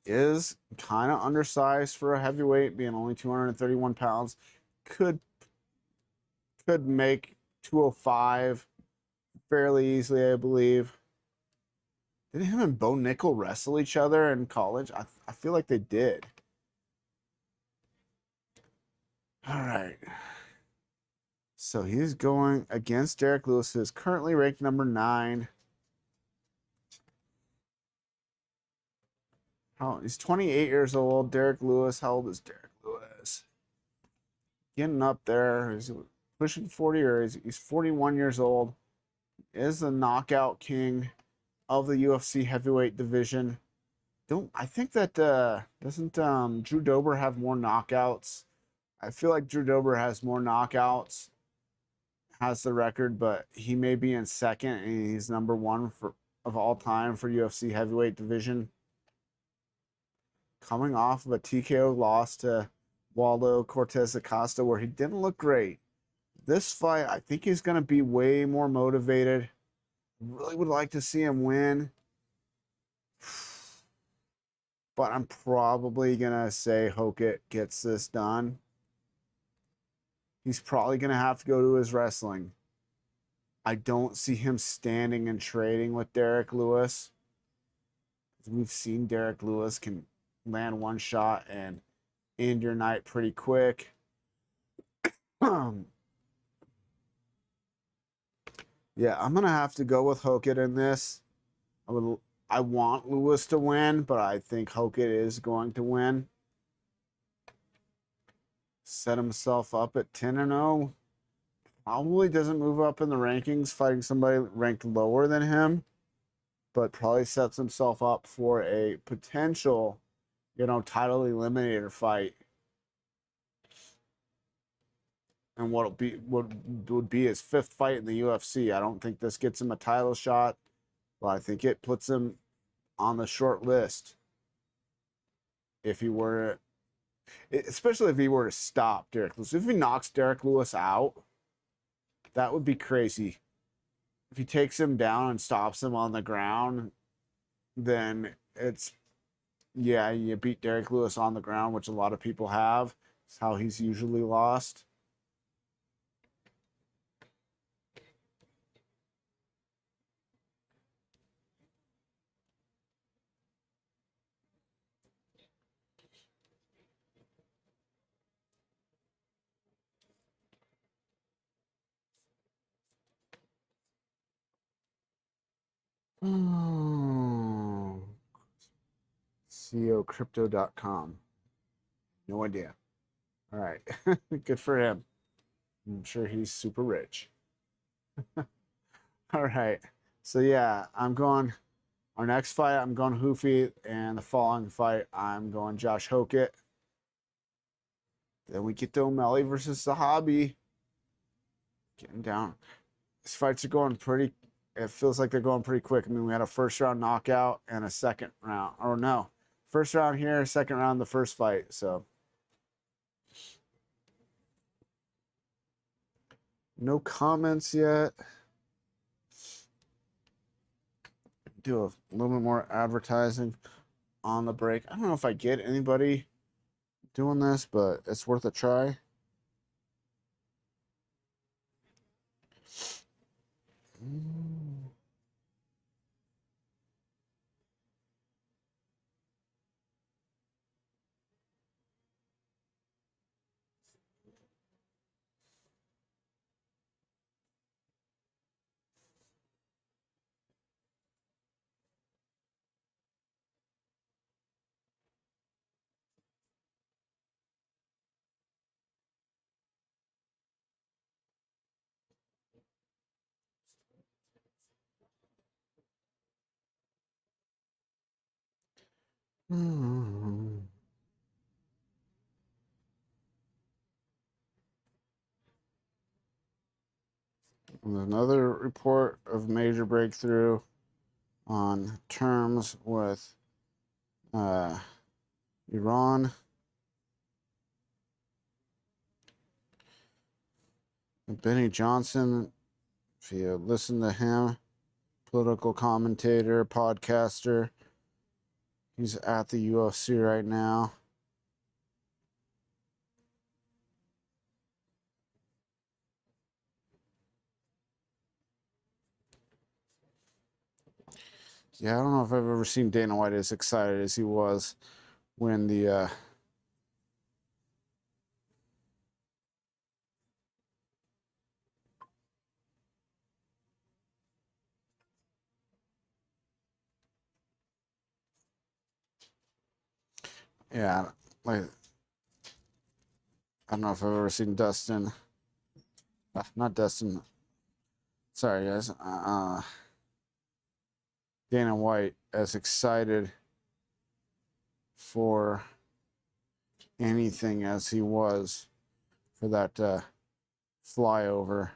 [SPEAKER 1] Is kind of undersized for a heavyweight, being only 231 pounds. Could make 205 fairly easily, I believe. Did him and Bo Nickel wrestle each other in college? I feel like they did. All right. So he's going against Derek Lewis, who is currently ranked number 9. He's 28 years old. Derek Lewis. How old is Derek Lewis? Getting up there. He's pushing 40, or he's 41 years old. Is the knockout king of the UFC heavyweight division. I think that doesn't Drew Dober have more knockouts? I feel like Drew Dober has more knockouts, has the record, but he may be in second, and he's number 1 of all time for UFC heavyweight division. Coming off of a TKO loss to Waldo Cortez Acosta, where he didn't look great. This fight, I think he's going to be way more motivated. Really would like to see him win. But I'm probably going to say Hokit gets this done. He's probably going to have to go to his wrestling. I don't see him standing and trading with Derek Lewis. We've seen Derek Lewis can land one shot and end your night pretty quick. Yeah, I'm gonna have to go with Hokit in this. I want Lewis to win, but I think Hokit is going to win. Set himself up at 10-0. Probably doesn't move up in the rankings fighting somebody ranked lower than him, but probably sets himself up for a potential, title eliminator fight. And what would be his 5th fight in the UFC. I don't think this gets him a title shot, but I think it puts him on the short list. If he were, especially if he were to stop Derek Lewis. If he knocks Derek Lewis out, that would be crazy. If he takes him down and stops him on the ground, then you beat Derek Lewis on the ground, which a lot of people have. It's how he's usually lost. CEOcrypto.com. No idea. All right. Good for him. I'm sure he's super rich. All right. So yeah, our next fight, I'm going Hoofy, and the following fight, I'm going Josh Hokit. Then we get to O'Malley versus Sahabi. Getting down. These fights are going it feels like they're going pretty quick. I mean, we had a 1st round knockout and a 2nd round. Or no. 1st round here, 2nd round the first fight. So no comments yet. Do a little bit more advertising on the break. I don't know if I get anybody doing this, but it's worth a try. Another report of major breakthrough on terms with Iran. Benny Johnson, if you listen to him, political commentator, podcaster, he's at the UFC right now. Yeah, I don't know if I've ever seen Dana White as excited as he was when the yeah, like I don't know if I've ever seen Dustin, not Dustin. Sorry, guys. Dana White as excited for anything as he was for that flyover.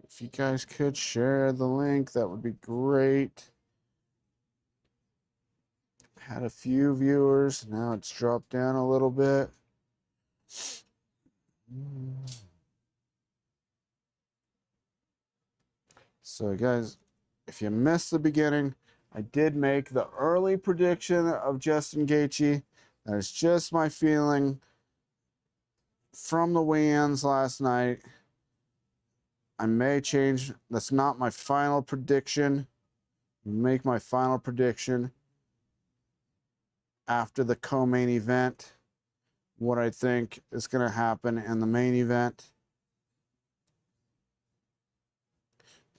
[SPEAKER 1] If you guys could share the link, that would be great. Had a few viewers. Now it's dropped down a little bit. So, guys, if you missed the beginning, I did make the early prediction of Justin Gaethje. That is just my feeling from the weigh-ins last night. I may change. That's not my final prediction. Make my final prediction after the co-main event. What I think is going to happen in the main event.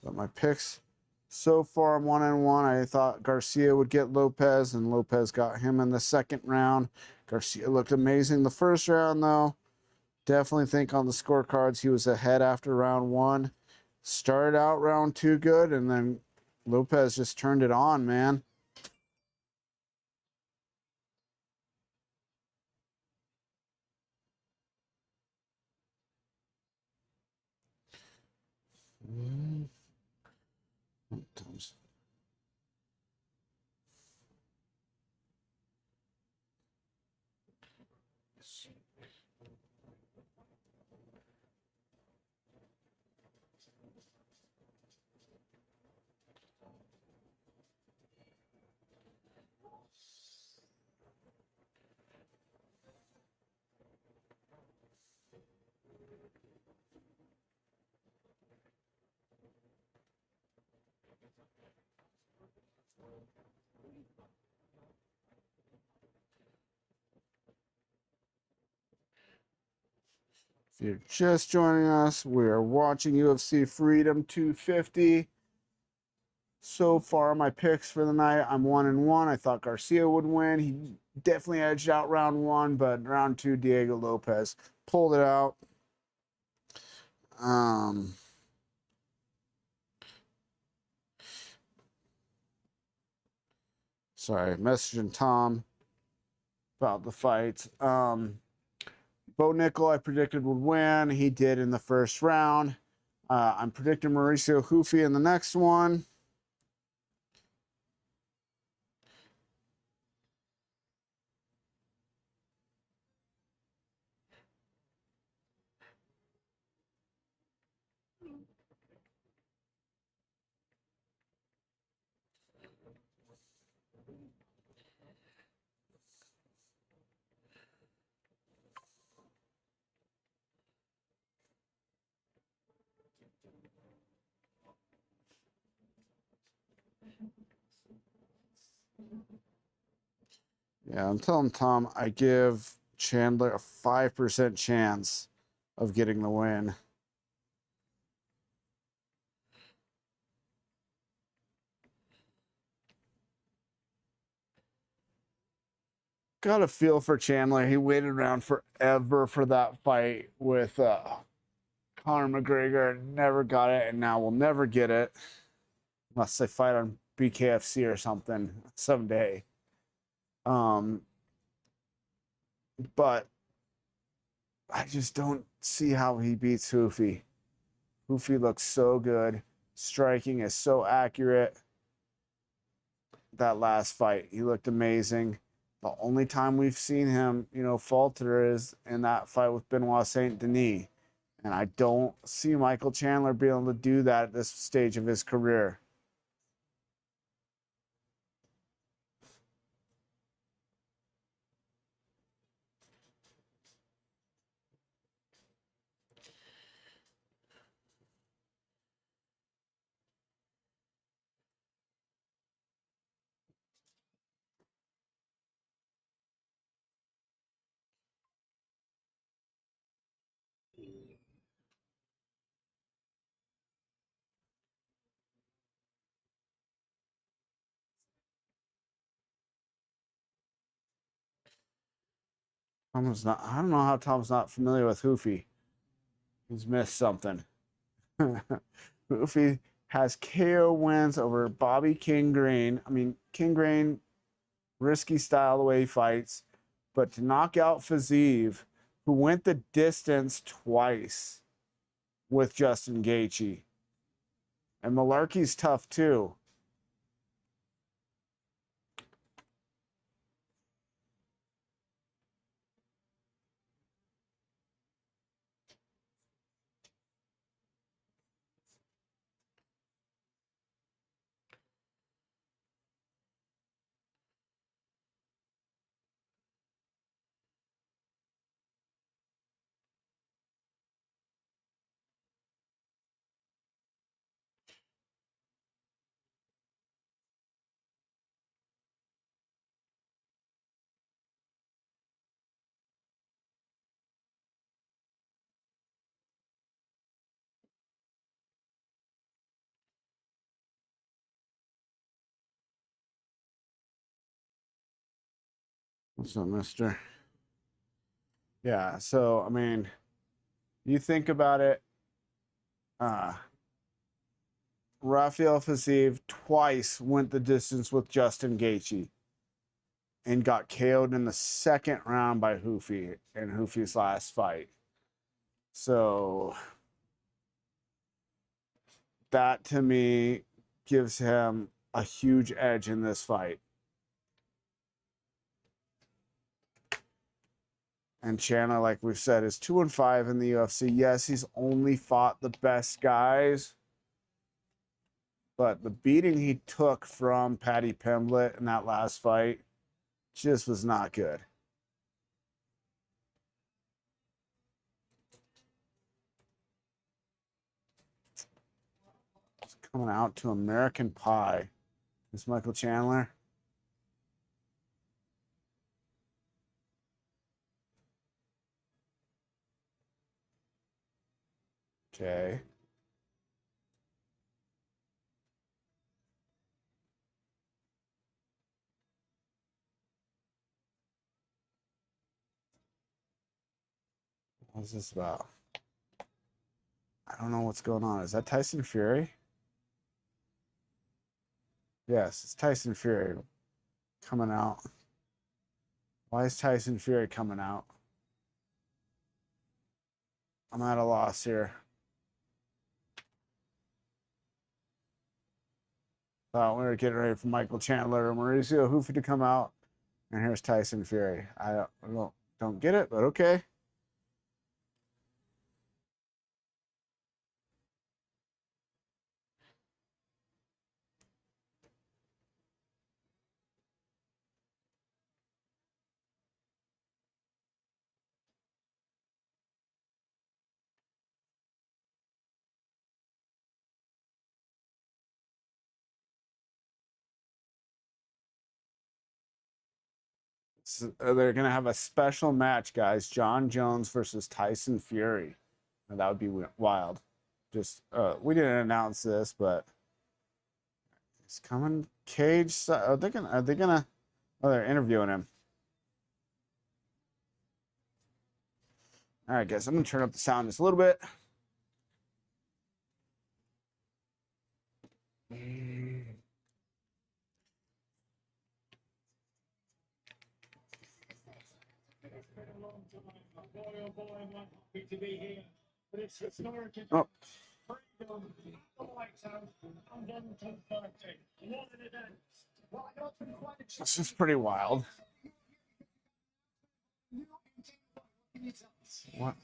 [SPEAKER 1] But my picks so far, I'm 1-1. I thought Garcia would get Lopez, and Lopez got him in the second round. Garcia looked amazing the first round, though. Definitely think on the scorecards he was ahead after round one. Started out round two good, and then Lopez just turned it on, man. If you're just joining us, we are watching UFC Freedom 250. So far, my picks for the night, I'm 1-1. I thought Garcia would win. He definitely edged out round one, but round two, Diego Lopez pulled it out. Sorry, messaging Tom about the fight. Bo Nickel, I predicted would win. He did in the first round. I'm predicting Mauricio Hufi in the next one. Yeah, I'm telling Tom I give Chandler a 5% chance of getting the win. Got a feel for Chandler. He waited around forever for that fight with Conor McGregor never got it, and now will never get it unless they fight on BKFC or something someday. But I just don't see how he beats Hoofy. Hoofy looks so good. Striking is so accurate. That last fight, he looked amazing. The only time we've seen him, falter is in that fight with Benoit Saint Denis. And I don't see Michael Chandler being able to do that at this stage of his career. Tom's not. I don't know how Tom's not familiar with Hoofy. He's missed something. Hoofy has KO wins over Bobby King Green. I mean, King Green, risky style the way he fights, but to knock out Fiziev, who went the distance twice with Justin Gaethje, and Malarkey's tough too. What's up, mister? Yeah, so, I mean, you think about it, Rafael Fiziev twice went the distance with Justin Gaethje and got KO'd in the second round by Hoofy in Hoofy's last fight. So that to me gives him a huge edge in this fight. And Chandler, like we've said, is 2-5 in the UFC. Yes, he's only fought the best guys, but the beating he took from Paddy Pimblett in that last fight just was not good. It's coming out to American Pie. It's Michael Chandler. Okay. What's this about? I don't know what's going on. Is that Tyson Fury? Yes, it's Tyson Fury coming out. Why is Tyson Fury coming out? I'm at a loss here. Thought we were getting ready for Michael Chandler and Mauricio Hoofy to come out, and here's Tyson Fury. I don't get it, but okay. So they're gonna have a special match, guys. John Jones versus Tyson Fury. And that would be wild. Just we didn't announce this, but it's coming. Cage. Are they gonna? Oh, they're interviewing him. All right, guys. I'm gonna turn up the sound just a little bit. Oh. This is pretty wild. What?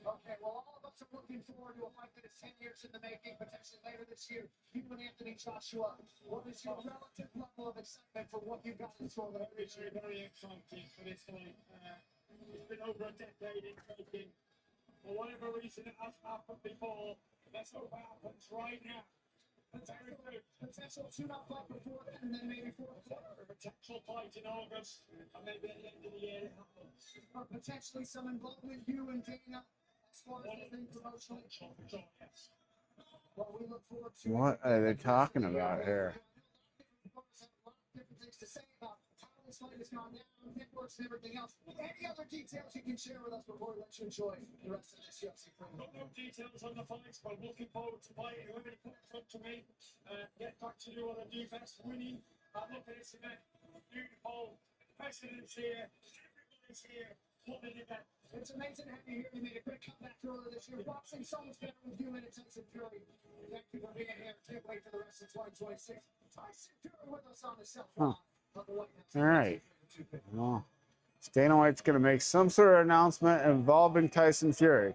[SPEAKER 3] Okay, well, all of us are looking forward to a fight that is 10 years in the making, potentially later this year. You and Anthony Joshua, what is your relative level of excitement for what you got in store later this year?
[SPEAKER 4] Very exciting for this fight. It's been over a decade in making. For whatever reason, it hasn't happened before. Let's hope it happens right now.
[SPEAKER 3] Potential tune-up fight before that, and then maybe fourth quarter.
[SPEAKER 4] Potential fight in August, and maybe at the end of the year it happens.
[SPEAKER 3] Or potentially some involvement you and Dana as far as the thing promotionally.
[SPEAKER 4] Yes.
[SPEAKER 3] Well, we look forward to
[SPEAKER 1] What are they talking about here?
[SPEAKER 3] different things to say about how this fight has gone down, networks, and everything else. Any other details you can share with us before we let you enjoy the rest of this UFC fight?
[SPEAKER 4] No details on the fights, but I'm looking forward to fighting whoever they put in front of me. Get back to do what I do best, winning. I look at this event, beautiful. The president's here, everybody's here. What an event.
[SPEAKER 3] It's amazing to have you here. You made a great comeback earlier this year. Boxing so much better with you and Tyson Fury. Thank you for being here. Can't wait for the rest of 2026. Tyson Fury with us on the cell phone. On the White House.
[SPEAKER 1] All right. Well, Dana White's going to make some sort of announcement involving Tyson Fury.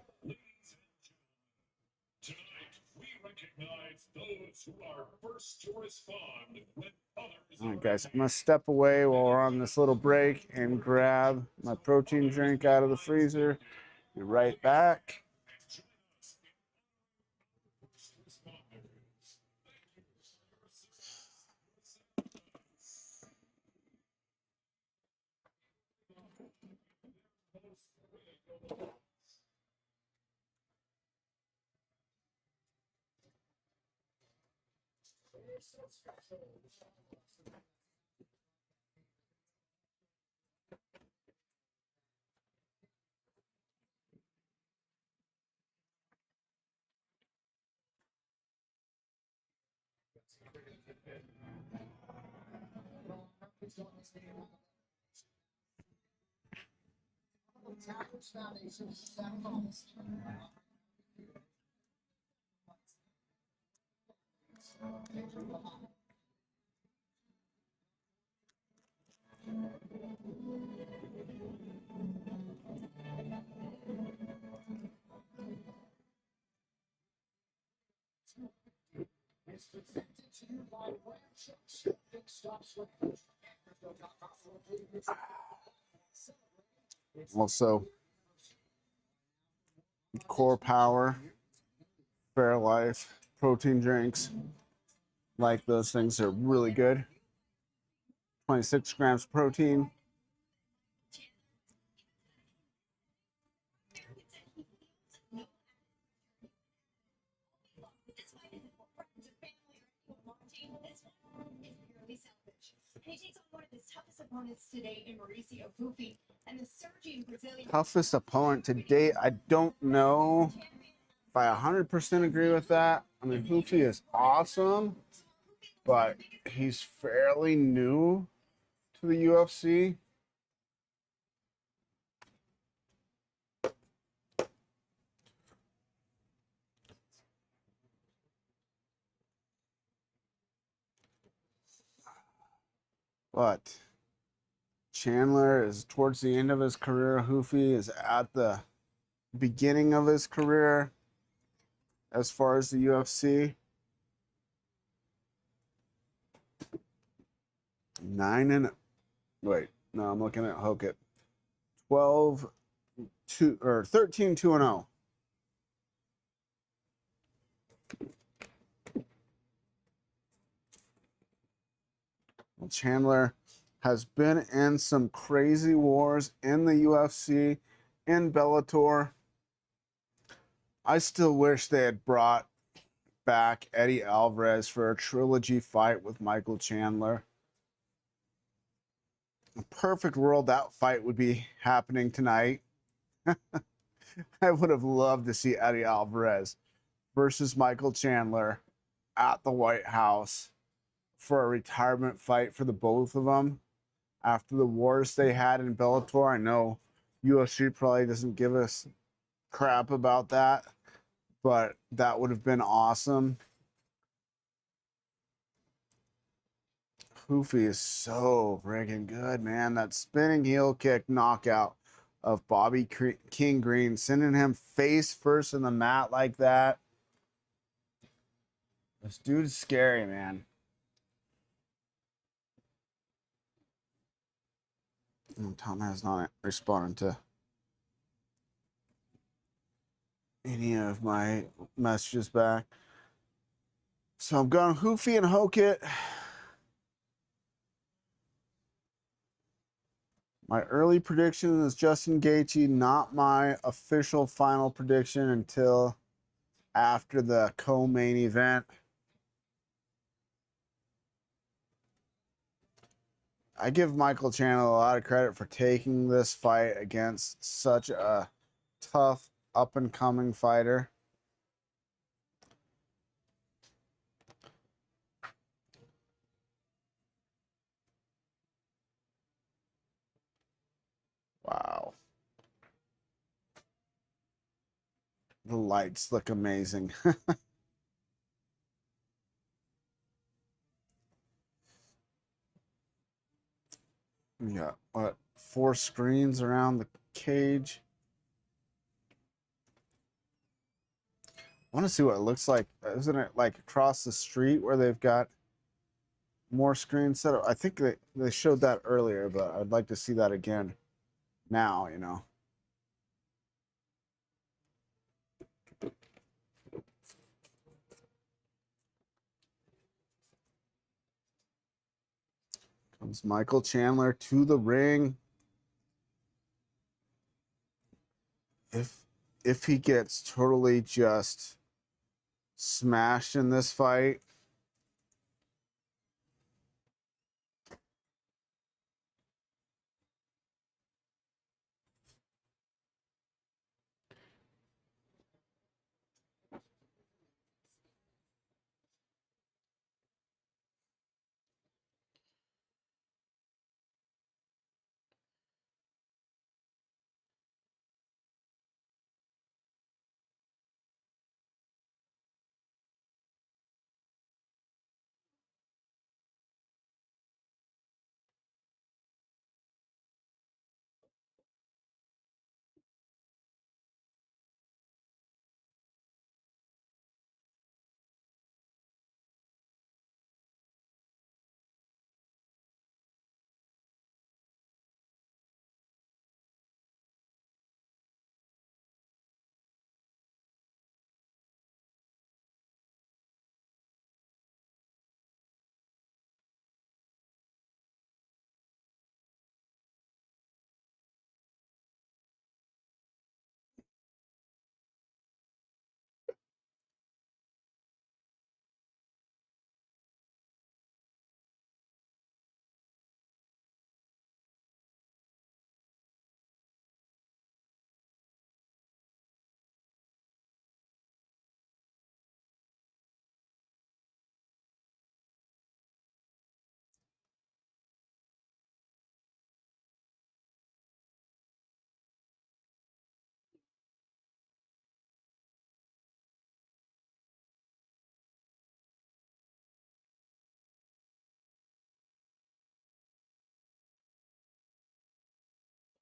[SPEAKER 4] Tonight, we recognize those who are first to respond when others
[SPEAKER 1] All right, guys, I'm going to step away while we're on this little break and grab my protein drink out of the freezer. Be right back.
[SPEAKER 3] It's presented to you by Rancho Big Stops with
[SPEAKER 1] Also, Core Power, Fairlife, protein drinks. Like those things are really good. 26 grams protein.
[SPEAKER 5] He takes on one of his toughest opponents today in Mauricio Fufi, and the surging Brazilian.
[SPEAKER 1] Toughest opponent to date. I don't know if I 100% agree with that. I mean, Hoofy is awesome, but he's fairly new to the UFC. But Chandler is towards the end of his career. Hoofy is at the beginning of his career as far as the UFC. 13-2 and 0. Well, Chandler has been in some crazy wars in the UFC, in Bellator. I still wish they had brought back Eddie Alvarez for a trilogy fight with Michael Chandler. In a perfect world, that fight would be happening tonight. I would have loved to see Eddie Alvarez versus Michael Chandler at the White House for a retirement fight for the both of them after the wars they had in Bellator. I know UFC probably doesn't give us crap about that, but that would have been awesome. Hoofy is so friggin' good, man. That spinning heel kick knockout of Bobby King Green, sending him face first in the mat like that. This dude's scary, man. Tom has not responded to any of my messages back. So I'm going Hoofy and Hokit. My early prediction is Justin Gaethje, not my official final prediction until after the co-main event. I give Michael Chandler a lot of credit for taking this fight against such a tough, up-and-coming fighter. Wow. The lights look amazing. Yeah, what, 4 screens around the cage? I want to see what it looks like. Isn't it like across the street where they've got more screens set up? I think they showed that earlier, but I'd like to see that again now, you know. Comes Michael Chandler to the ring. If he gets totally just smashed in this fight,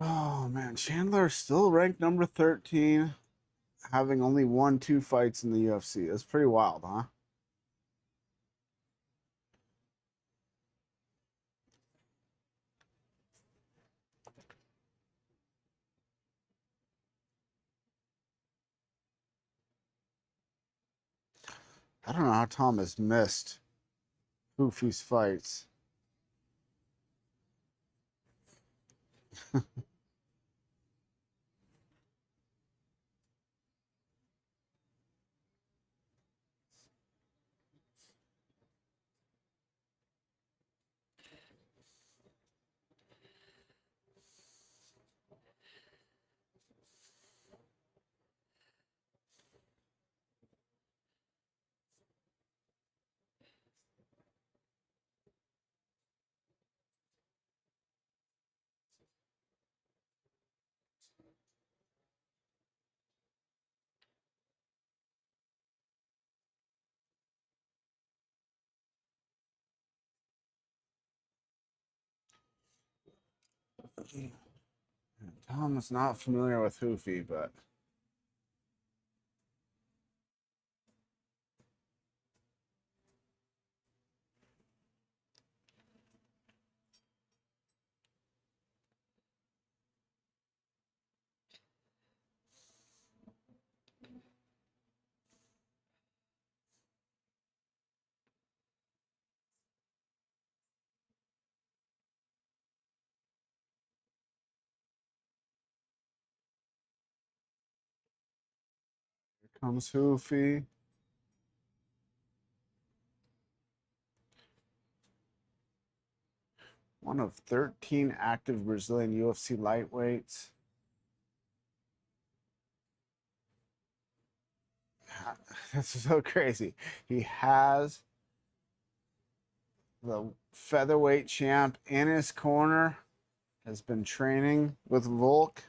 [SPEAKER 1] oh man, Chandler still ranked number 13, having only won 2 fights in the UFC. That's pretty wild, huh? I don't know how Tom has missed Hoofy's fights. Tom is not familiar with Hoofy, but here comes Hoofy. One of 13 active Brazilian UFC lightweights. This is so crazy. He has the featherweight champ in his corner, has been training with Volk.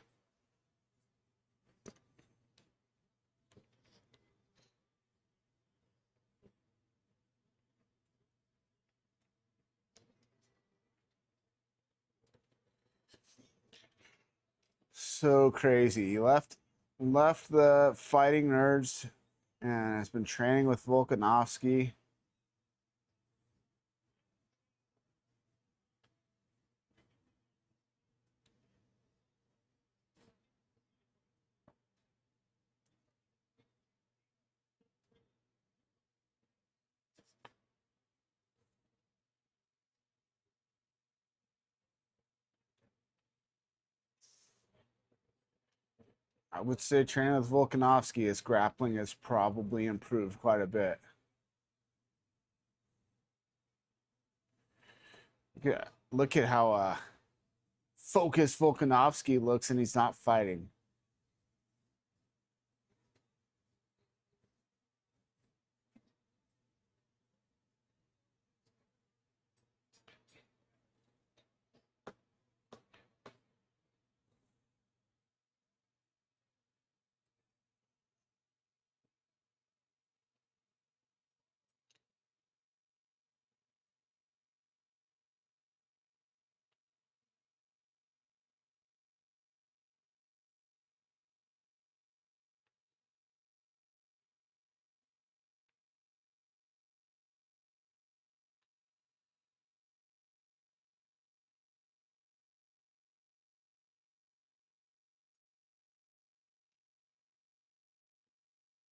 [SPEAKER 1] So crazy. He left the fighting nerds and has been training with Volkanovski. I would say training with Volkanovski, his grappling has probably improved quite a bit. Look at how focused Volkanovski looks, and he's not fighting.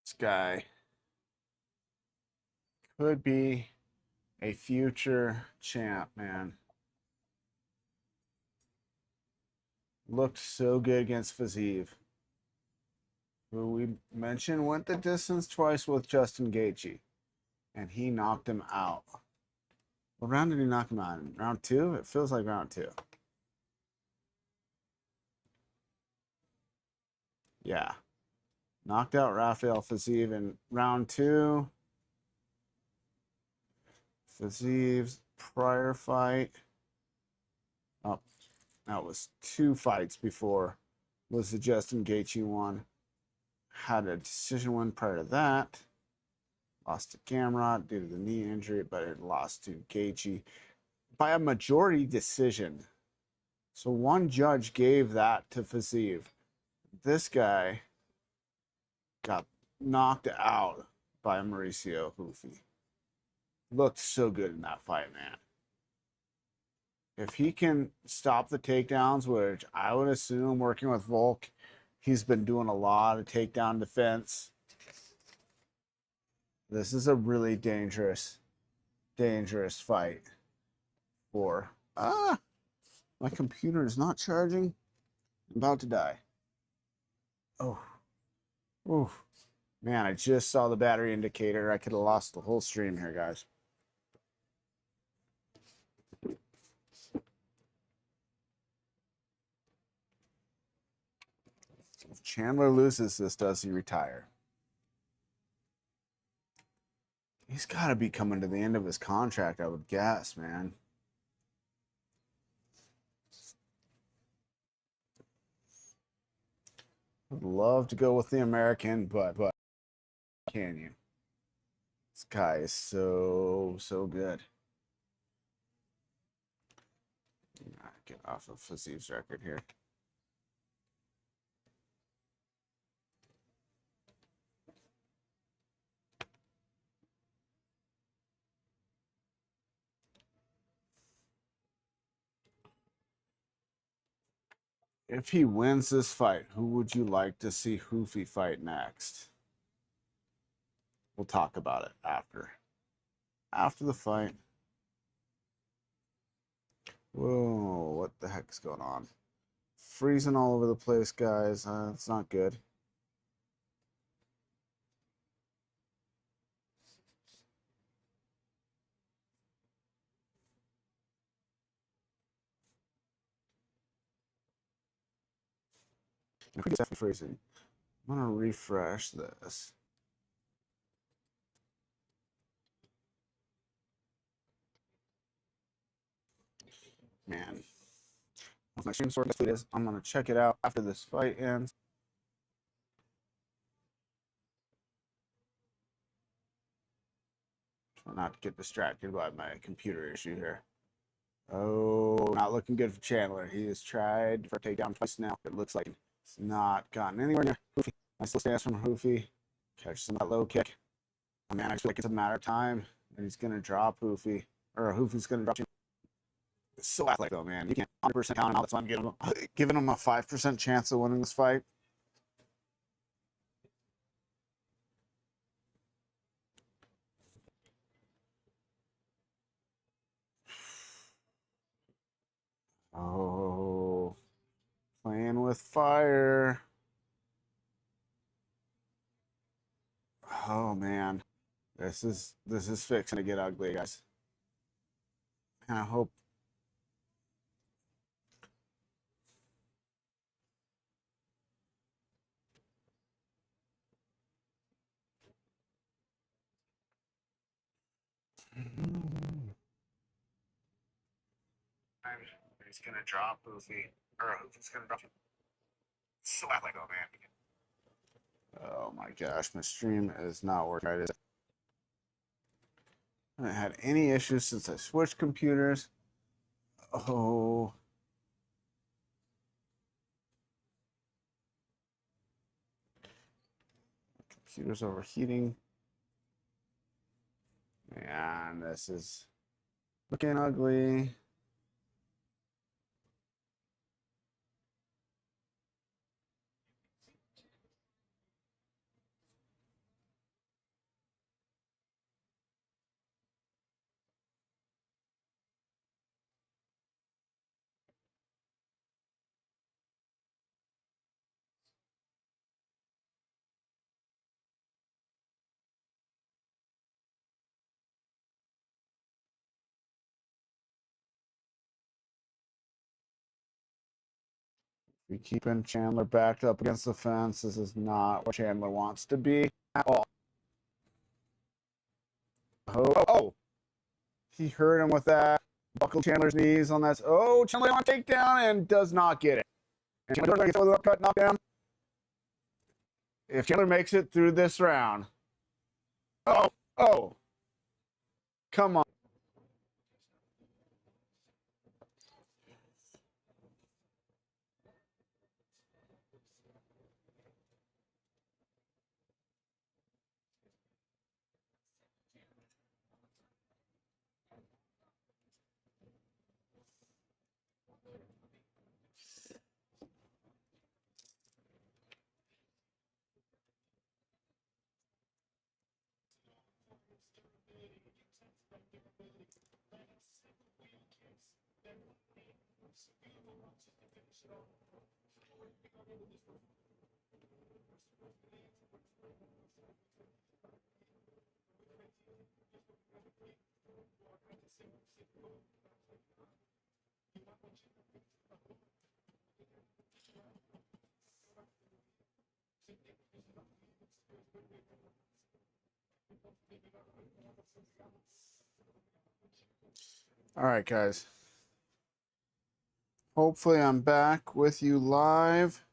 [SPEAKER 1] This guy could be a future champ, man. Looked so good against Fiziev, who we mentioned went the distance twice with Justin Gaethje, and he knocked him out. What round did he knock him out in? Round 2? It feels like round 2. Yeah. Knocked out Rafael Fiziev in round 2. Fiziev's prior fight. Oh, that was 2 fights before. Was the Justin Gaethje one. Had a decision win prior to that. Lost to Gamrot due to the knee injury, but it lost to Gaethje by a majority decision. So one judge gave that to Fiziev. This guy got knocked out by Mauricio Hoofy. Looked so good in that fight, man. If he can stop the takedowns, which I would assume working with Volk, he's been doing a lot of takedown defense. This is a really dangerous fight for... my computer is not charging. I'm about to die. Oh. Oof. Man, I just saw the battery indicator. I could have lost the whole stream here, guys. If Chandler loses this, does he retire? He's got to be coming to the end of his contract, I would guess, man. I'd love to go with the American, but can you? This guy is so good. Get off of Faziv's record here. If he wins this fight, who would you like to see Hoofy fight next? We'll talk about it after the fight. Whoa, what the heck is going on? Freezing all over the place, guys. It's not good. It's definitely freezing. I'm gonna refresh this. Man, my stream sort of is. I'm gonna check it out after this fight ends. Try not to get distracted by my computer issue here. Oh, not looking good for Chandler. He has tried for a takedown twice now. It looks like it's not gotten anywhere near Hoofy. Nice little stance from Hoofy. Catches him that low kick. Oh, man, I feel like it's a matter of time. And he's going to drop Hoofy. Or Hoofy's going to drop you. It's so athletic, though, man. You can't 100% count him out. That's why I'm giving him a 5% chance of winning this fight. Oh, playing with fire. Oh man, this is fixing to get ugly, guys. And I hope. He's gonna drop Hoofy, or Hoofy's gonna drop. So athletic, oh man. Oh my gosh, my stream is not working right. I haven't had any issues since I switched computers. Oh. Computer's overheating. Man, this is looking ugly. We keeping Chandler backed up against the fence. This is not what Chandler wants to be at all. Oh. He hurt him with that. Buckled Chandler's knees on that. Oh, Chandler on takedown and does not get it. And Chandler gets with an uppercut knockdown. If Chandler makes it through this round. Oh. Come on. All right, guys. Hopefully I'm back with you live.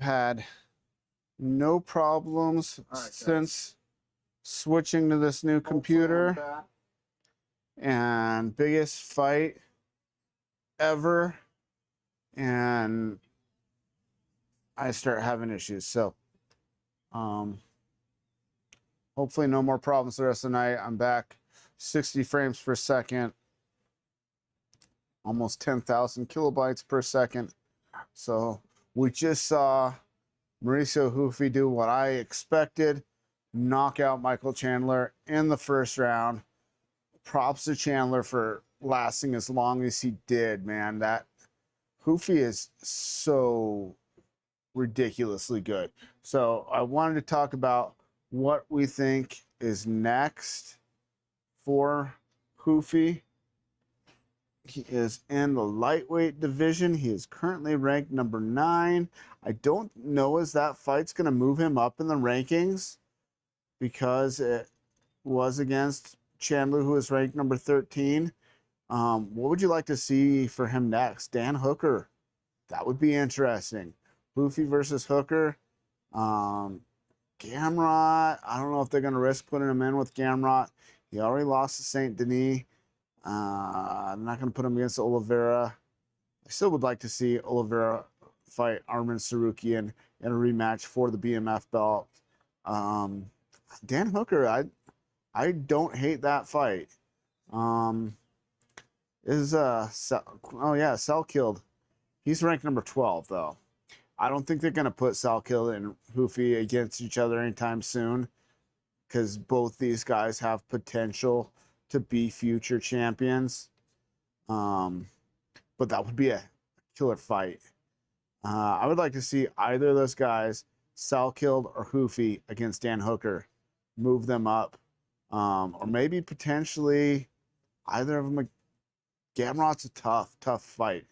[SPEAKER 1] Had no problems since switching to this new computer. and biggest fight ever, and I start having issues. So, hopefully no more problems the rest of the night. I'm back 60 frames per second, almost 10,000 kilobytes per second. So we just saw Mauricio Hoofy do what I expected, knock out Michael Chandler in the first round. Props to Chandler for lasting as long as he did, man. That Hoofy is so ridiculously good. So I wanted to talk about what we think is next for Hoofy. He is in the lightweight division. He is currently ranked number 9. I don't know as that fight's going to move him up in the rankings because it was against Chandler, who is ranked number 13. What would you like to see for him next? Dan Hooker. That would be interesting. Hoofy versus Hooker. Gamrot. I don't know if they're going to risk putting him in with Gamrot. He already lost to St. Denis. I'm not going to put him against Oliveira. I still would like to see Oliveira fight Arman Sarukian in a rematch for the BMF belt. Dan Hooker, I don't hate that fight. Sal killed. He's ranked number 12 though. I don't think they're gonna put Salkill and Hoofy against each other anytime soon, because both these guys have potential to be future champions. But that would be a killer fight. I would like to see either of those guys, Salkill or Hoofy, against Dan Hooker, move them up, or maybe potentially either of them. Gamrot's a tough fight.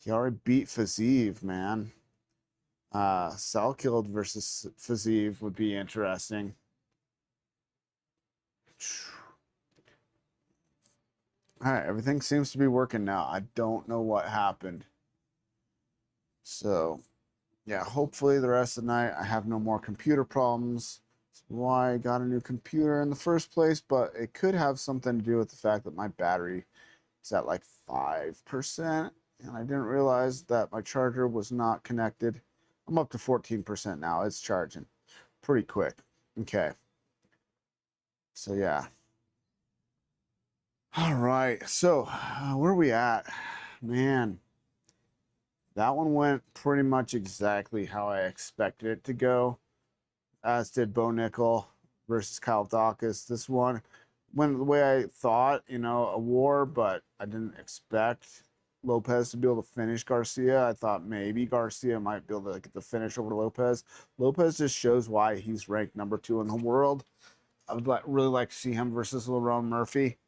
[SPEAKER 1] He already beat Fazeev, man. Salkill versus Fazeev would be interesting. All right, everything seems to be working now. I don't know what happened. So, yeah, hopefully the rest of the night I have no more computer problems. That's why I got a new computer in the first place, but it could have something to do with the fact that my battery is at like 5%, and I didn't realize that my charger was not connected. I'm up to 14% now. It's charging pretty quick. Okay. So, yeah. All right. So, where are we at? Man, that one went pretty much exactly how I expected it to go, as did Bo Nickel versus Kyle Dawkins. This one went the way I thought, a war, but I didn't expect Lopez to be able to finish Garcia. I thought maybe Garcia might be able to get the finish over Lopez. Lopez just shows why he's ranked number 2 in the world. I would really like to see him versus Lerone Murphy,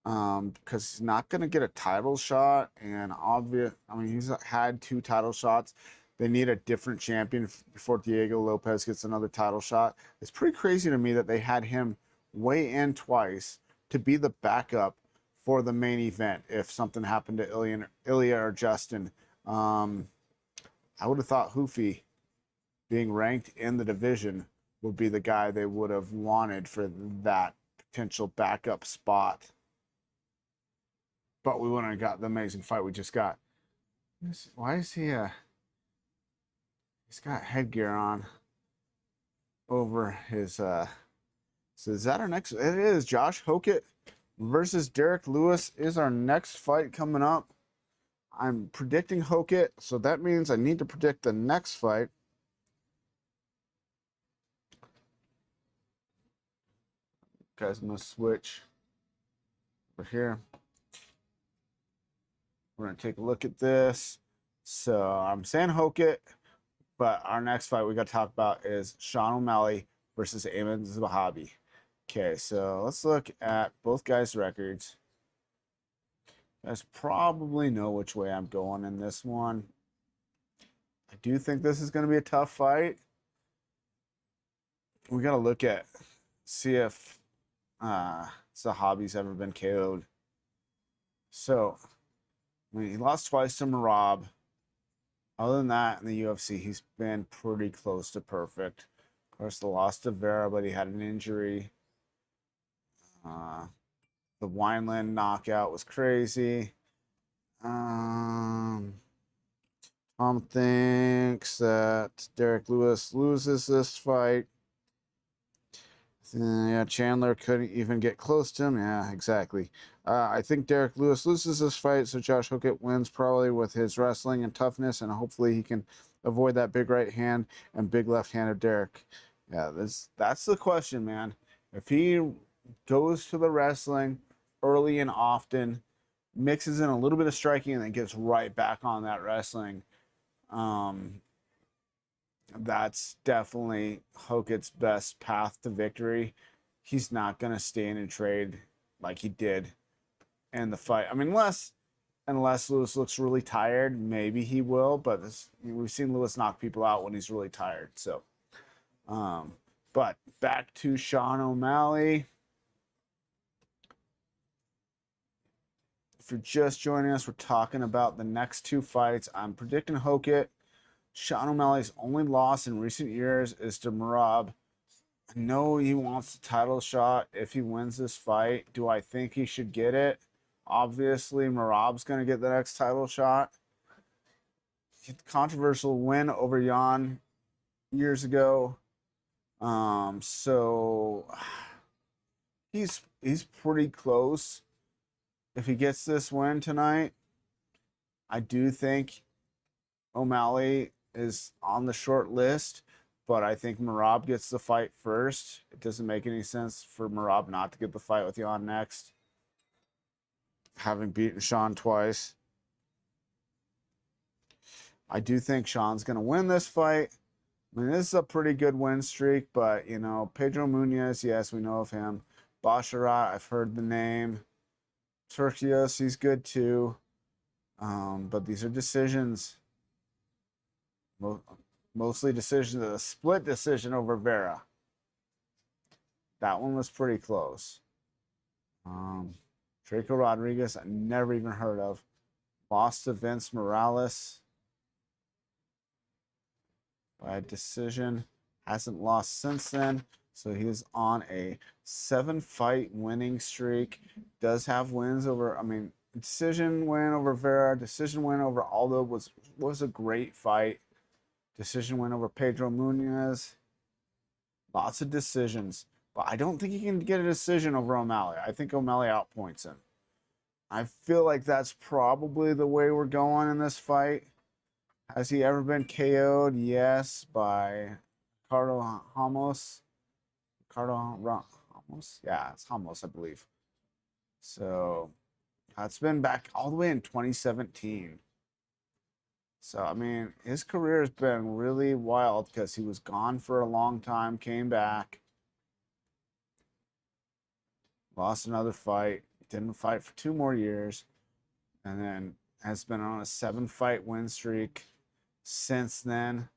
[SPEAKER 1] because he's not going to get a title shot, and he's had 2 title shots. They need a different champion before Diego Lopez gets another title shot. It's pretty crazy to me that they had him weigh in twice to be the backup for the main event if something happened to Ilya or Justin. I would have thought Hoofy, being ranked in the division, would be the guy they would have wanted for that potential backup spot. But we wouldn't have got the amazing fight we just got. Why is he he's got headgear on over his so is that our next? It is. Josh Hokett versus Derek Lewis is our next fight coming up. I'm predicting Hokett, so that means I need to predict the next fight. Guys, I'm gonna switch over here. We're going to take a look at this. So I'm saying Hokett, but our next fight we got to talk about is Sean O'Malley versus Ayman Zahabi. Okay, so let's look at both guys' records. You guys probably know which way I'm going in this one. I do think this is going to be a tough fight. We got to see if Zahabi's ever been KO'd. So, he lost twice to Merab. Other than that, in the UFC, he's been pretty close to perfect. course, the loss to Vera, but he had an injury. The Wineland knockout was crazy. Tom thinks that Derek Lewis loses this fight. Yeah, Chandler couldn't even get close to him. Yeah, exactly. I think Derek Lewis loses this fight, so Josh Hookett wins probably with his wrestling and toughness, and hopefully he can avoid that big right hand and big left hand of Derek. Yeah, that's the question, man. If he goes to the wrestling early and often, mixes in a little bit of striking, and then gets right back on that wrestling, that's definitely Hokett's best path to victory. He's not going to stand and trade like he did in the fight. I mean, unless Lewis looks really tired, maybe he will, but we've seen Lewis knock people out when he's really tired. So, but back to Sean O'Malley. If you're just joining us, we're talking about the next two fights. I'm predicting Hockett. Sean O'Malley's only loss in recent years is to Merab. I know he wants the title shot if he wins this fight. Do I think he should get it? Obviously, Merab's going to get the next title shot. Controversial win over Jan years ago. So he's pretty close. If he gets this win tonight, I do think O'Malley is on the short list, but I think Merab gets the fight first. It doesn't make any sense for Merab not to get the fight with Jan next, having beaten Sean twice. I do think Sean's going to win this fight. I mean, this is a pretty good win streak, but, you know, Pedro Munoz, yes, we know of him. Basharat, I've heard the name. Turkios, he's good too. But these are decisions. Mostly decisions. A split decision over Vera. That one was pretty close. Draco Rodriguez, I never even heard of. Lost to Vince Morales by a decision. Hasn't lost since then. So he is on a 7-fight winning streak. Does have wins over, I mean, decision win over Vera, decision win over Aldo was a great fight. Decision win over Pedro Munoz. Lots of decisions. But I don't think he can get a decision over O'Malley. I think O'Malley outpoints him. I feel like that's probably the way we're going in this fight. Has he ever been KO'd? Yes, by Ricardo Ramos. Ramos? Yeah, it's Ramos, I believe. So that's been back all the way in 2017. So, I mean, his career has been really wild because he was gone for a long time, came back, lost another fight, didn't fight for 2 more years, and then has been on a 7-fight win streak since then.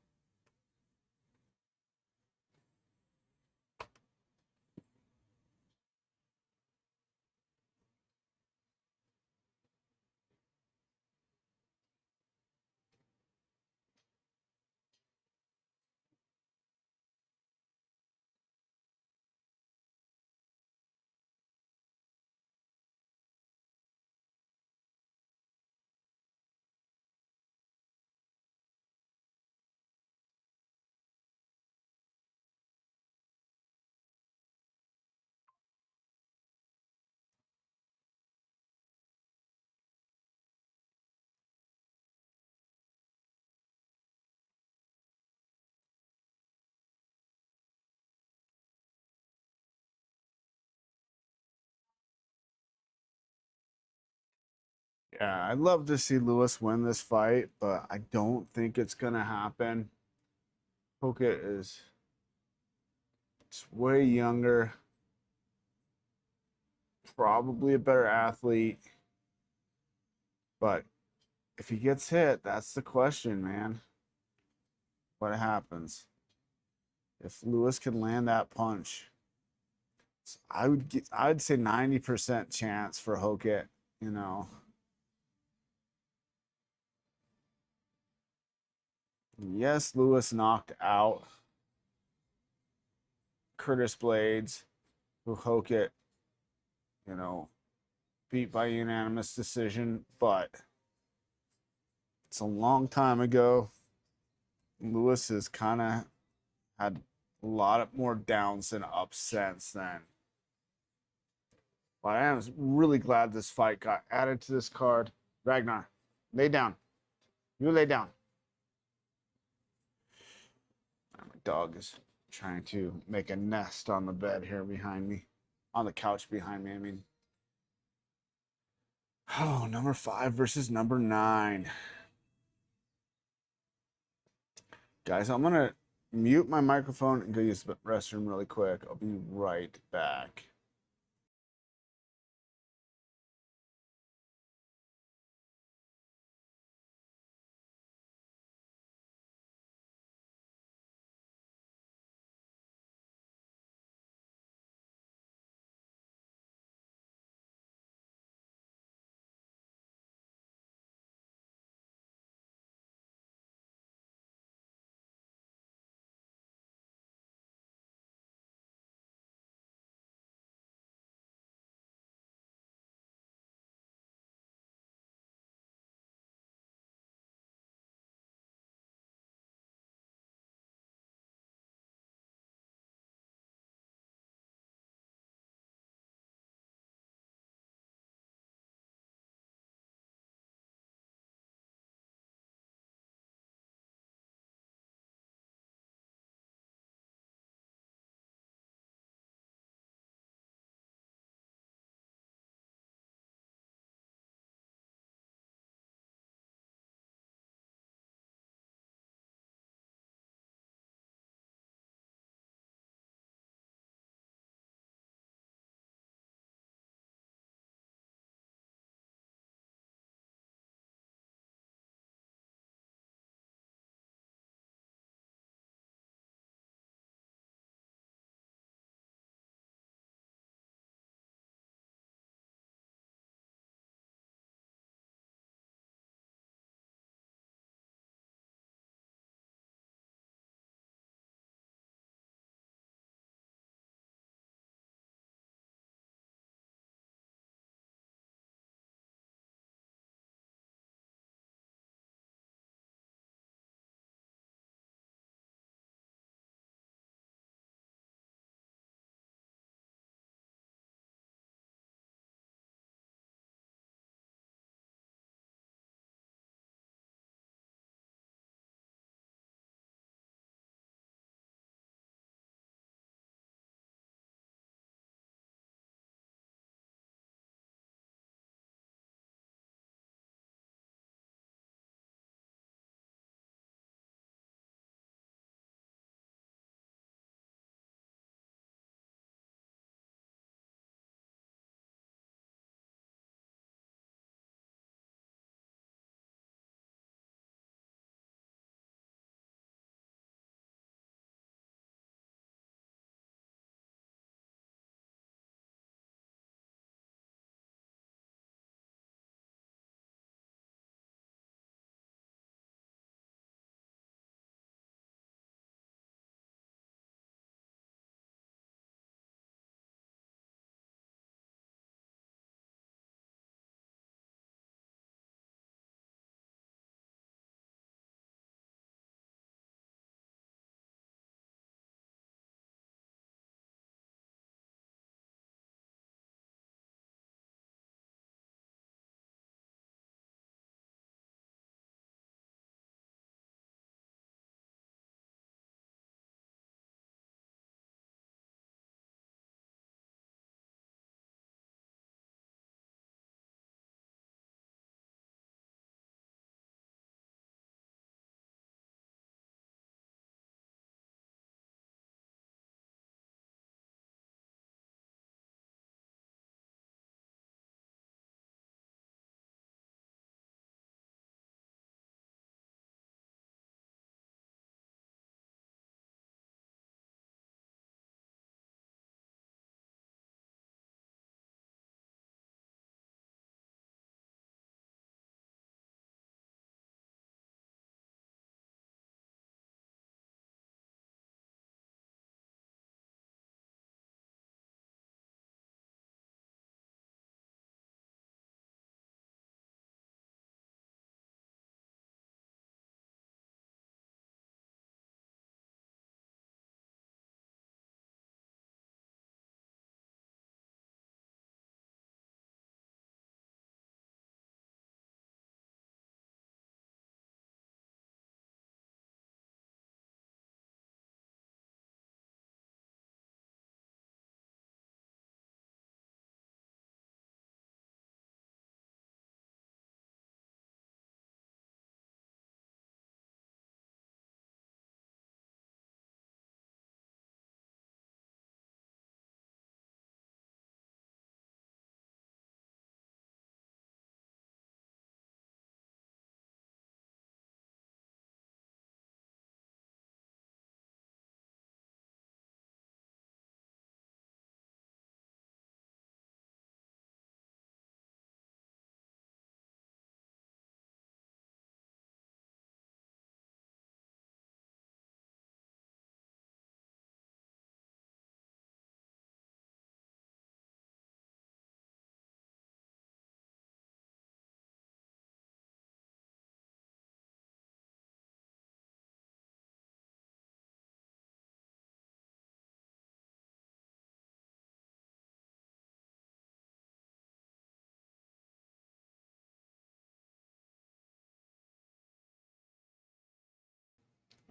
[SPEAKER 1] Yeah, I'd love to see Lewis win this fight, but I don't think it's going to happen. Hoka is way younger, probably a better athlete, but if he gets hit, that's the question, man. What happens if Lewis can land that punch? So I'd say 90% chance for Hoka, you know. Yes, Lewis knocked out Curtis Blades, who Hokit, beat by unanimous decision, but it's a long time ago. Lewis has kind of had a lot more downs than ups since then. But I am really glad this fight got added to this card. Ragnar, lay down. You lay down. My dog is trying to make a nest on the bed here behind me. On the couch behind me, I mean. Oh, number 5 versus number 9. Guys, I'm going to mute my microphone and go use the restroom really quick. I'll be right back.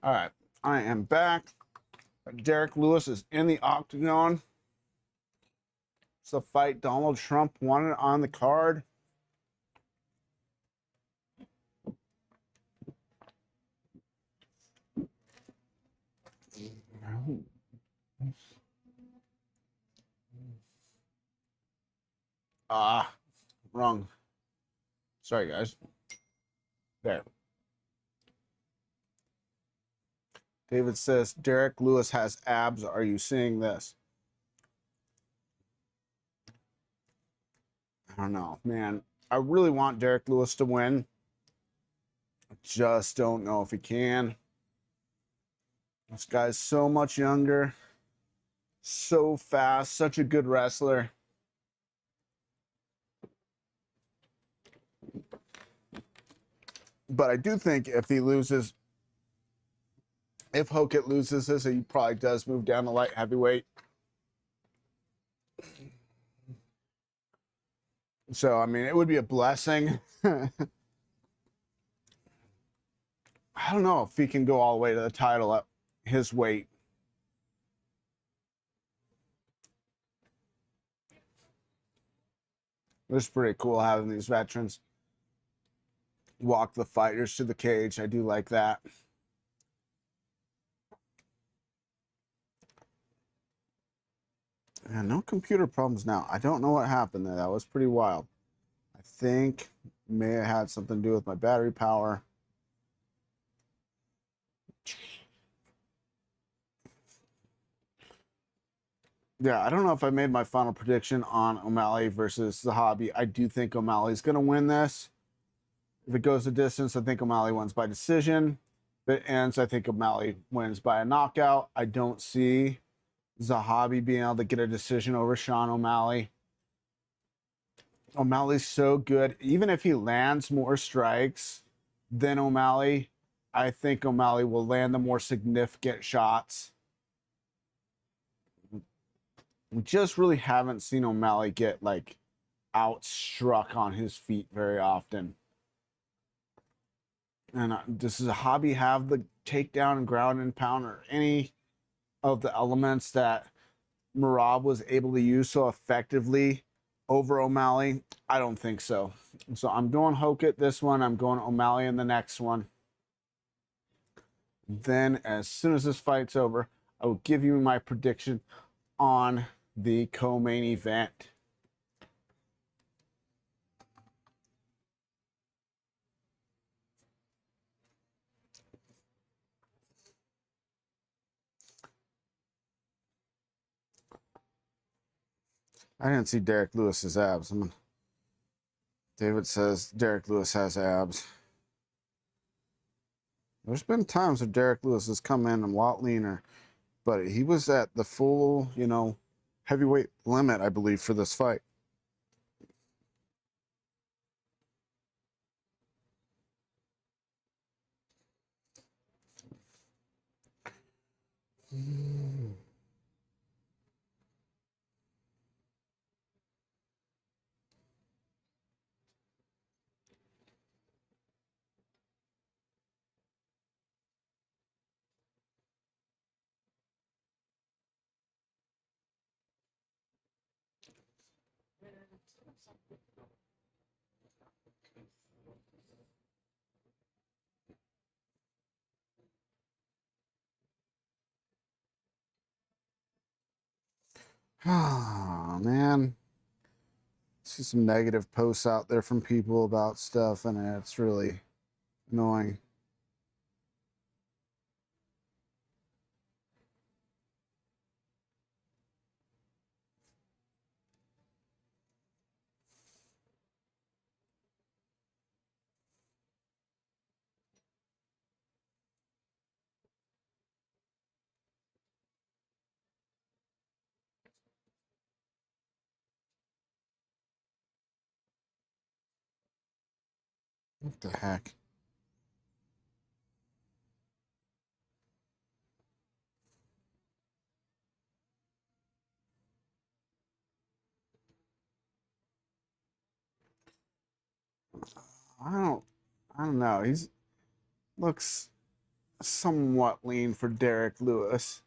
[SPEAKER 1] All right, I am back. Derek Lewis is in the octagon. It's the fight Donald Trump wanted on the card. Ah, wrong. Sorry, guys. There. David says, Derek Lewis has abs. Are you seeing this? I don't know, man. I really want Derek Lewis to win. I just don't know if he can. This guy's so much younger, so fast, such a good wrestler. But I do think if he loses, if Hokett loses this, he probably does move down to light heavyweight. So, I mean, it would be a blessing. I don't know if he can go all the way to the title at his weight. It's pretty cool having these veterans walk the fighters to the cage. I do like that. Yeah, no computer problems now. I don't know what happened there. That was pretty wild. I think may have had something to do with my battery power. Yeah, I don't know if I made my final prediction on O'Malley versus Zahabi. I do think O'Malley's going to win this. If it goes the distance, I think O'Malley wins by decision. If it ends, I think O'Malley wins by a knockout. I don't see Zahabi being able to get a decision over Sean O'Malley. O'Malley's so good. Even if he lands more strikes than O'Malley, I think O'Malley will land the more significant shots. We just really haven't seen O'Malley get like outstruck on his feet very often. And does Zahabi have the takedown and ground and pound or any of the elements that Merab was able to use so effectively over O'Malley? I don't think so. So I'm going Hokett this one. I'm going O'Malley in the next one. Then as soon as this fight's over, I will give you my prediction on the co-main event. I didn't see Derek Lewis's abs. David says Derek Lewis has abs. There's been times where Derek Lewis has come in a lot leaner, but he was at the full, heavyweight limit, I believe, for this fight. Oh, man. See some negative posts out there from people about stuff, and it's really annoying. What the heck? I don't know. He's looks somewhat lean for Derek Lewis.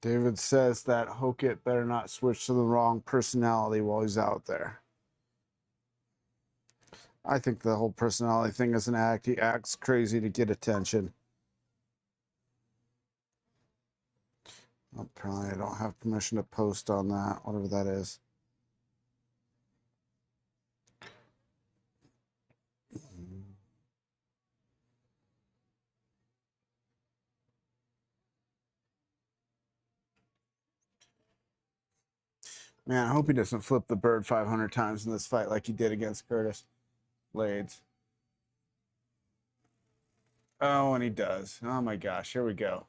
[SPEAKER 1] David says that Hokit better not switch to the wrong personality while he's out there. I think the whole personality thing is an act. He acts crazy to get attention. Apparently, I don't have permission to post on that, whatever that is. Man, I hope he doesn't flip the bird 500 times in this fight like he did against Curtis Blades. Oh, and he does. Oh my gosh, here we go.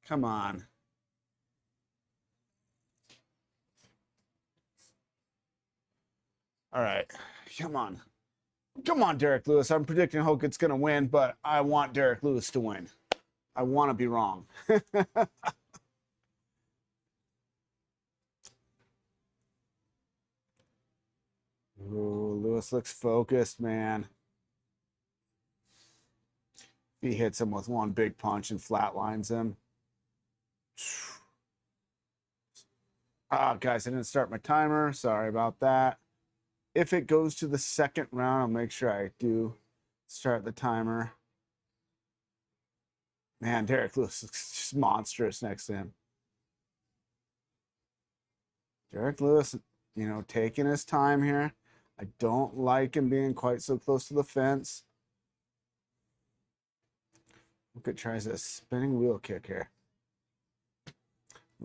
[SPEAKER 1] Come on. All right, come on. Come on, Derek Lewis. I'm predicting Hokit's going to win, but I want Derek Lewis to win. I want to be wrong. Ooh, Lewis looks focused, man. He hits him with one big punch and flatlines him. Ah, guys, I didn't start my timer. Sorry about that. If it goes to the second round, I'll make sure I do start the timer. Man, Derek Lewis looks just monstrous next to him. Derek Lewis, you know, taking his time here. I don't like him being quite so close to the fence. Look, it tries a spinning wheel kick here.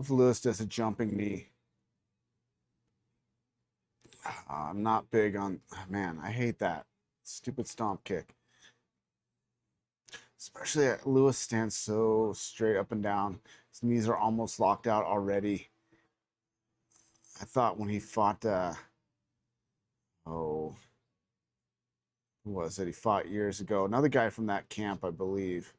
[SPEAKER 1] If Lewis does a jumping knee. I'm not big on, man, I hate that stupid stomp kick. Especially Lewis stands so straight up and down. His knees are almost locked out already. I thought when he fought, who was it? He fought years ago. Another guy from that camp, I believe,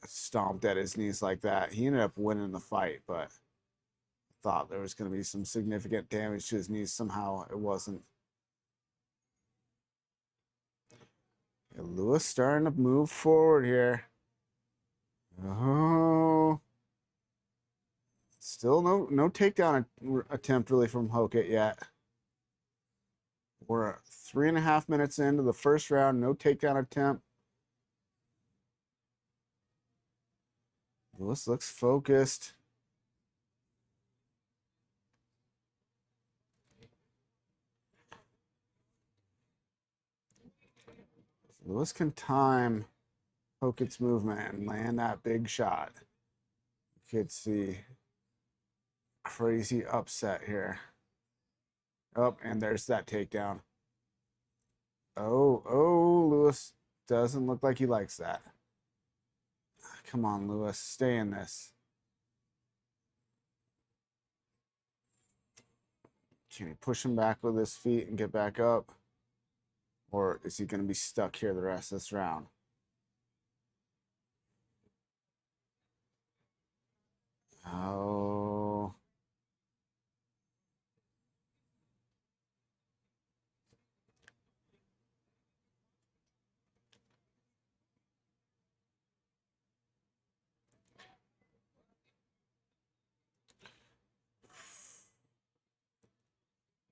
[SPEAKER 1] stomped at his knees like that. He ended up winning the fight, but I thought there was going to be some significant damage to his knees. Somehow it wasn't. Yeah, Lewis starting to move forward here. Oh. Still no takedown attempt really from Hokit yet. We're 3.5 minutes into the first round. No takedown attempt. Lewis looks focused. Lewis can time Hokit's movement and land that big shot. You could see crazy upset here. Oh, and there's that takedown. Oh, Lewis doesn't look like he likes that. Come on, Lewis, stay in this. Can he push him back with his feet and get back up? Or is he going to be stuck here the rest of this round? Oh.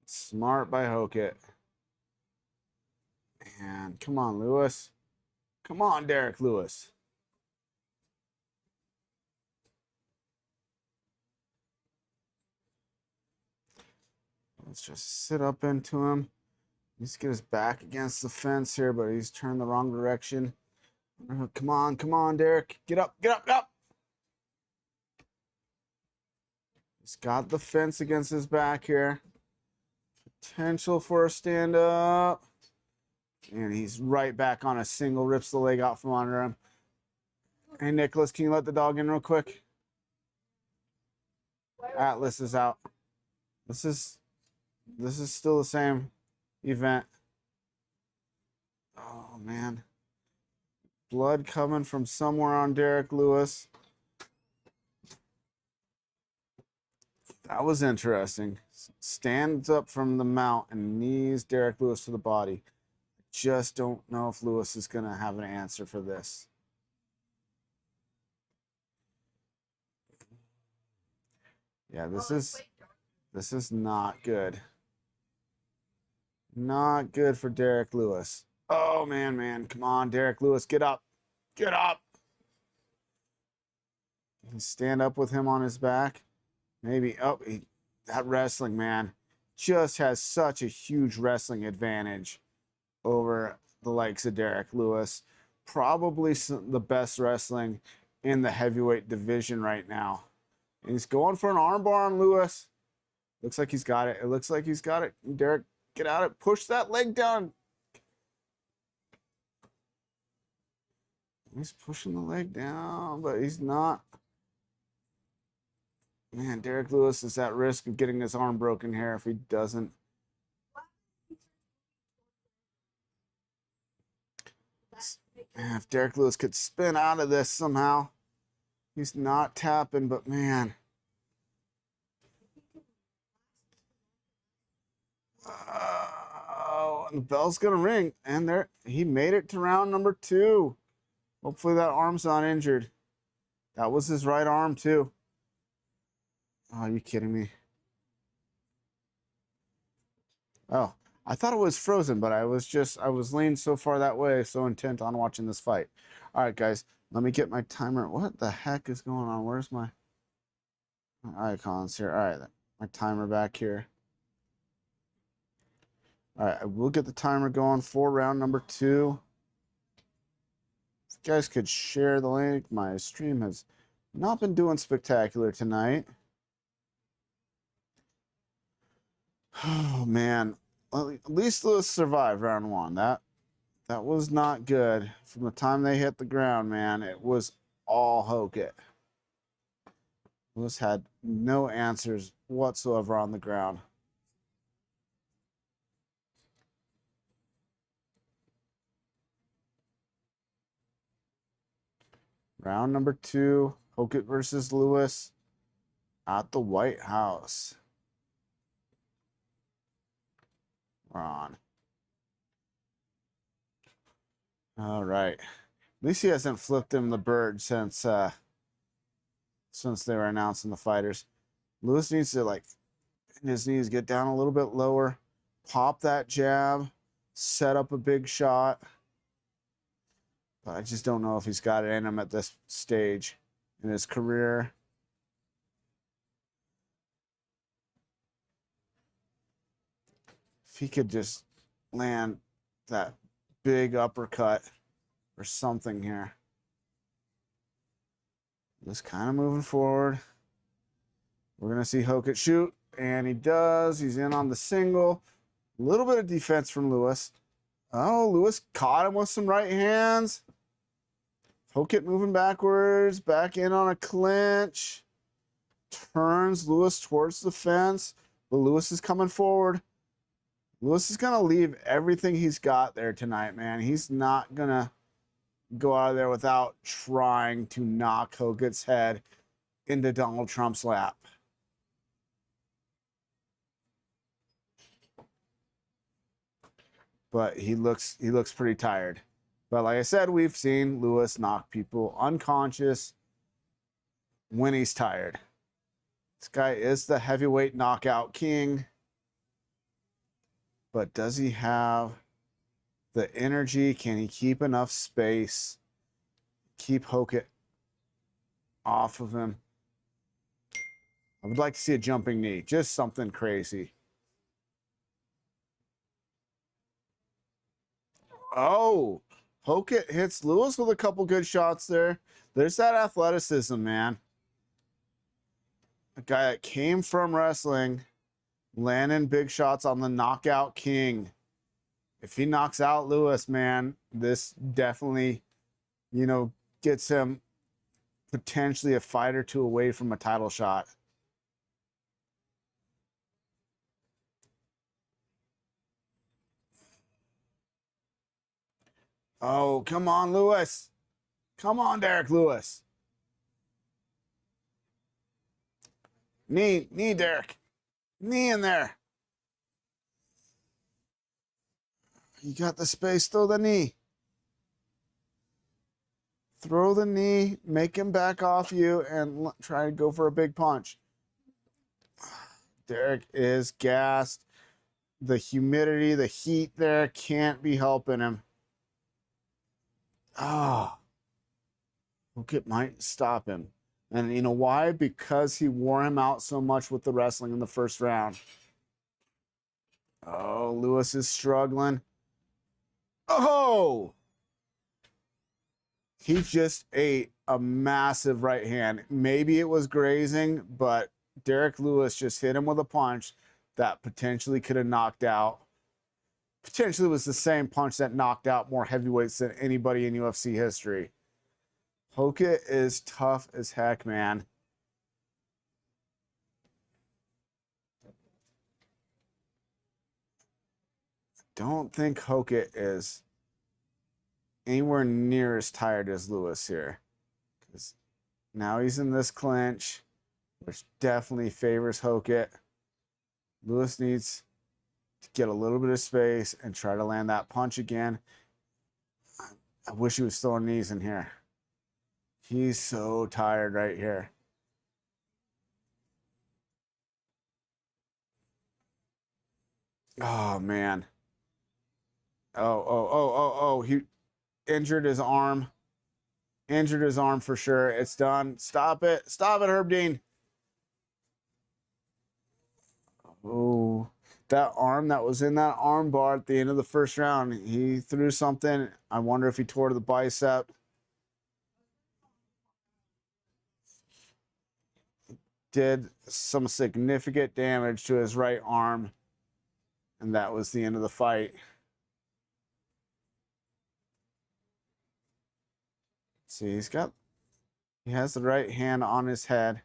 [SPEAKER 1] Smart by Hokit. And come on, Lewis. Come on, Derek Lewis. Let's just sit up into him. He's get his back against the fence here, but he's turned the wrong direction. Come on, Derek. Get up, get up, get up. He's got the fence against his back here. Potential for a stand up. And he's right back on a single, rips the leg out from under him. Hey, Nicholas, can you let the dog in real quick? Atlas is out. This is still the same event. Oh, man. Blood coming from somewhere on Derek Lewis. That was interesting. Stands up from the mount and knees Derek Lewis to the body. Just don't know if Lewis is going to have an answer for this. Yeah, this is not good. Not good for Derek Lewis. Oh, man. Come on, Derek Lewis. Get up. Get up. Stand up with him on his back. Maybe. Oh, that wrestling, man, just has such a huge wrestling advantage over the likes of Derek Lewis. Probably the best wrestling in the heavyweight division right now. And he's going for an armbar on Lewis. Looks like he's got it. It looks like he's got it. Derek, get out of it. Push that leg down. He's pushing the leg down, but he's not. Man, Derek Lewis is at risk of getting his arm broken here if he doesn't. Man, if Derek Lewis could spin out of this somehow. He's not tapping, but man. Oh, and the bell's going to ring. And there, he made it to round number 2. Hopefully that arm's not injured. That was his right arm, too. Oh, are you kidding me? Oh, I thought it was frozen, but I was leaned so far that way, so intent on watching this fight. All right, guys, let me get my timer. What the heck is going on? Where's my icons here? All right, my timer back here. All right, I will get the timer going for round number 2. If you guys could share the link. My stream has not been doing spectacular tonight. Oh, man. Well, at least Lewis survived round 1. That was not good. From the time they hit the ground, man, it was all Hokit. Lewis had no answers whatsoever on the ground. Round number 2, Hokit versus Lewis at the White House. We're on. All right. At least he hasn't flipped him the bird since they were announcing the fighters. Lewis needs to, like, bend his knees, get down a little bit lower, pop that jab, set up a big shot. But I just don't know if he's got it in him at this stage in his career. If he could just land that big uppercut or something here. Just kind of moving forward. We're going to see Hokit shoot, and he does. He's in on the single. A little bit of defense from Lewis. Oh, Lewis caught him with some right hands. Hokit moving backwards, back in on a clinch. Turns Lewis towards the fence, but Lewis is coming forward. Lewis is going to leave everything he's got there tonight, man. He's not going to go out of there without trying to knock Hokit's head into Donald Trump's lap. But he looks pretty tired. But like I said, we've seen Lewis knock people unconscious when he's tired. This guy is the heavyweight knockout king. But does he have the energy? Can he keep enough space? Keep Hokit off of him? I would like to see a jumping knee. Just something crazy. Oh, Hokit hits Lewis with a couple good shots there. There's that athleticism, man. A guy that came from wrestling, landing big shots on the knockout king. If he knocks out Lewis, man, this definitely, gets him potentially a fight or two away from a title shot. Oh, come on, Lewis. Come on, Derek Lewis. Knee, Derek. Knee in there. You got the space, throw the knee. Throw the knee, make him back off you, and try to go for a big punch. Derek is gassed. The humidity, the heat there can't be helping him. Ah, Hokit might stop him. And you know why? Because he wore him out so much with the wrestling in the first round. Oh, Lewis is struggling. Oh! He just ate a massive right hand. Maybe it was grazing, but Derek Lewis just hit him with a punch that potentially could have knocked out. Potentially was the same punch that knocked out more heavyweights than anybody in UFC history. Hokit is tough as heck, man. Don't think Hokit is anywhere near as tired as Lewis here. Because now he's in this clinch, which definitely favors Hokit. Lewis needs to get a little bit of space and try to land that punch again. I wish he was throwing knees in here. He's so tired right here. Oh, man. Oh. He injured his arm. Injured his arm for sure. It's done. Stop it. Stop it, Herb Dean. Oh, that arm that was in that arm bar at the end of the first round, he threw something. I wonder if he tore the bicep. Did some significant damage to his right arm, and that was the end of the fight. See, he has the right hand on his head.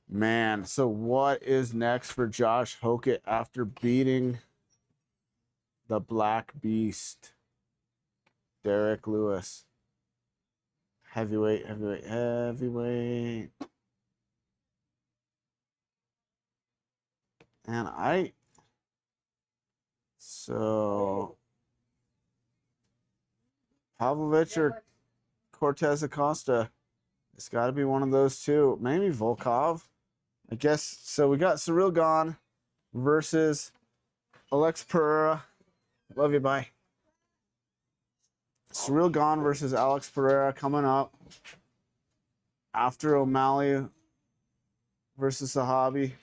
[SPEAKER 1] Man, so what is next for Josh Hokit after beating the Black Beast, Derek Lewis? Heavyweight. And so Pavlovich or Cortez Acosta. It's got to be one of those two. Maybe Volkov. I guess. So we got Cyril Gane versus Alex Pereira. Love you, bye. Cyril Gane versus Alex Pereira coming up after O'Malley versus Sahabi.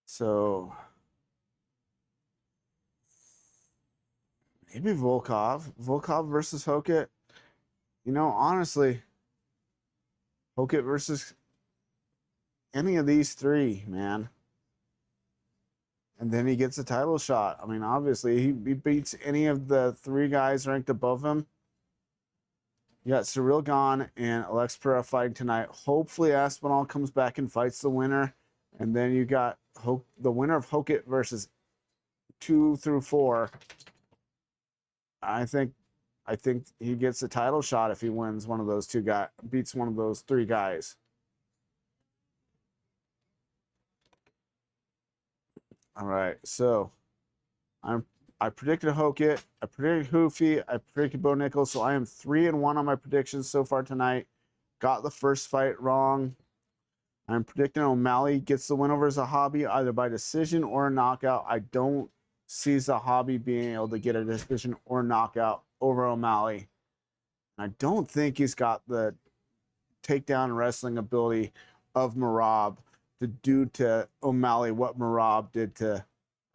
[SPEAKER 1] So maybe Volkov. Volkov versus Hokit. You know, honestly, Hokit versus any of these three, man. And then he gets a title shot. I mean, obviously, he beats any of the three guys ranked above him. You got Cyril Gane and Alex Pereira fighting tonight. Hopefully, Aspinall comes back and fights the winner. And then you got the winner of Hokit versus 2 through 4. I think he gets a title shot if he wins one of those two guys, beats one of those three guys. All right, so I predicted Hokit, I predicted Hoofy, I predicted Bo Nichols, so I am 3-1 on my predictions so far tonight. Got the first fight wrong. I'm predicting O'Malley gets the win over Zahabi either by decision or a knockout. I don't see Zahabi being able to get a decision or knockout over O'Malley. I don't think he's got the takedown wrestling ability of Merab to do to O'Malley what Merab did to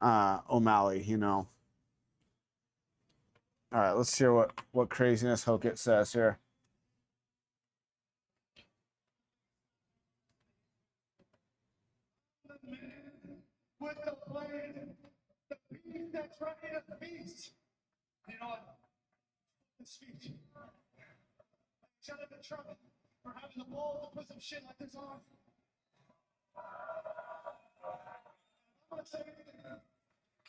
[SPEAKER 1] O'Malley, you know. All right, let's hear what craziness Hokit says here.
[SPEAKER 4] with the blade, the beast that's ready to feast. You know what? The speech. Shout out to Trump for having the balls to put some shit like this on. I'm gonna say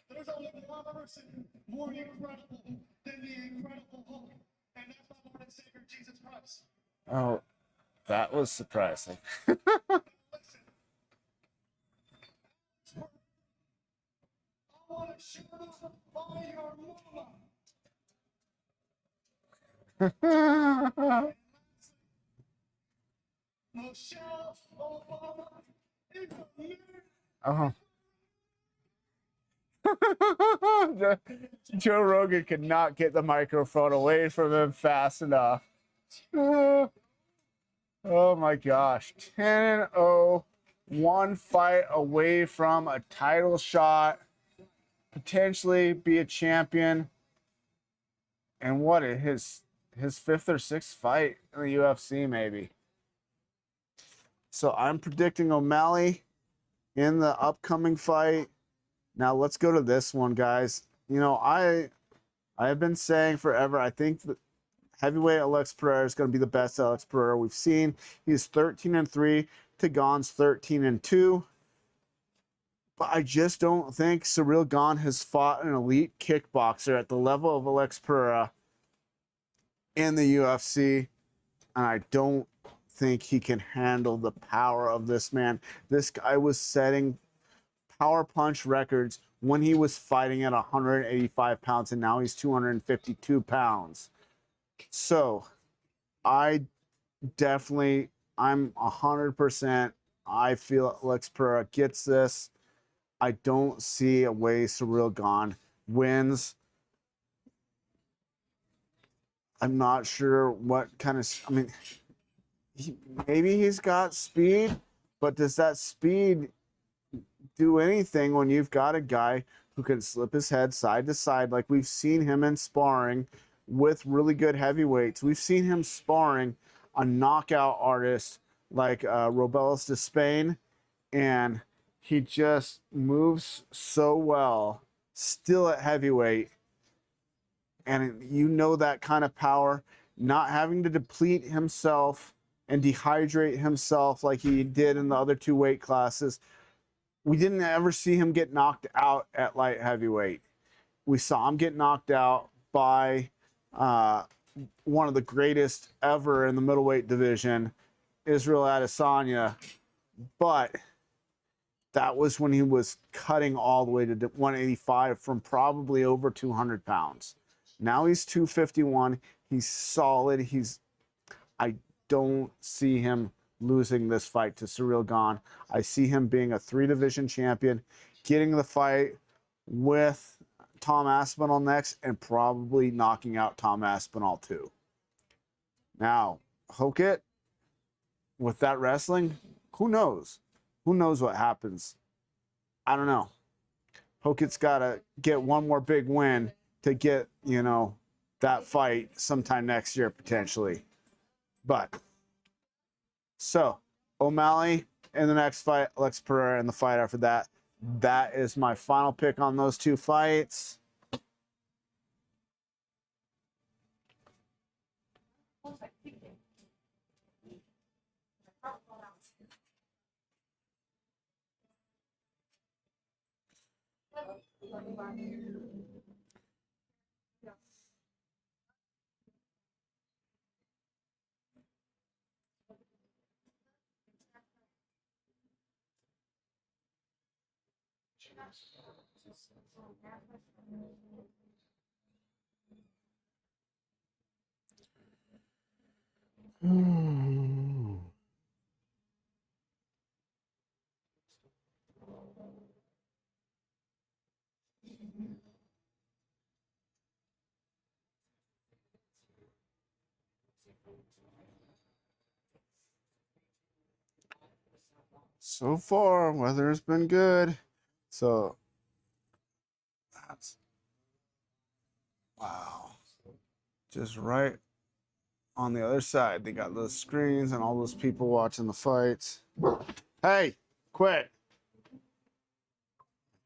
[SPEAKER 4] there's only one person more incredible than the Incredible Hulk, and that's my Lord and Savior Jesus Christ.
[SPEAKER 1] Oh, that was surprising.
[SPEAKER 4] Listen, I want to shoot up by your mama. Michelle Obama is a man.
[SPEAKER 1] Oh. Joe Rogan could not get the microphone away from him fast enough. Oh my gosh. 10-0, one fight away from a title shot, potentially be a champion. And what, his fifth or sixth fight in the UFC, maybe. So I'm predicting O'Malley in the upcoming fight. Now let's go to this one, guys. You know, I have been saying forever, I think that heavyweight Alex Pereira is going to be the best Alex Pereira we've seen. He's 13-3. Tagon's 13-2. But I just don't think Ciryl Gane has fought an elite kickboxer at the level of Alex Pereira in the UFC. And I don't think he can handle the power of this man. This guy was setting power punch records when he was fighting at 185 pounds, and now he's 252 pounds. So I'm 100%. I feel Alex Pereira gets this. I don't see a way Ciryl Gane wins. I'm not sure what kind of, I mean, maybe he's got speed, but does that speed do anything when you've got a guy who can slip his head side to side, like we've seen him in sparring with really good heavyweights? We've seen him sparring a knockout artist like Robelis de Spain, and he just moves so well still at heavyweight. And you know that kind of power, not having to deplete himself and dehydrate himself like he did in the other two weight classes. We didn't ever see him get knocked out at light heavyweight. We saw him get knocked out by one of the greatest ever in the middleweight division, Israel Adesanya. But that was when he was cutting all the way to 185 from probably over 200 pounds. Now he's 251. He's solid. I don't see him losing this fight to Ciryl Gane. I see him being a 3-division champion, getting the fight with Tom Aspinall next, and probably knocking out Tom Aspinall too. Now, Hokit, with that wrestling, who knows? Who knows what happens? I don't know. Hokit's got to get one more big win to get, you know, that fight sometime next year potentially. But so O'Malley in the next fight, Alex Pereira in the fight after that. That is my final pick on those two fights. So far, weather has been good. So that's, wow. Just right on the other side, they got those screens and all those people watching the fights. Hey, quit.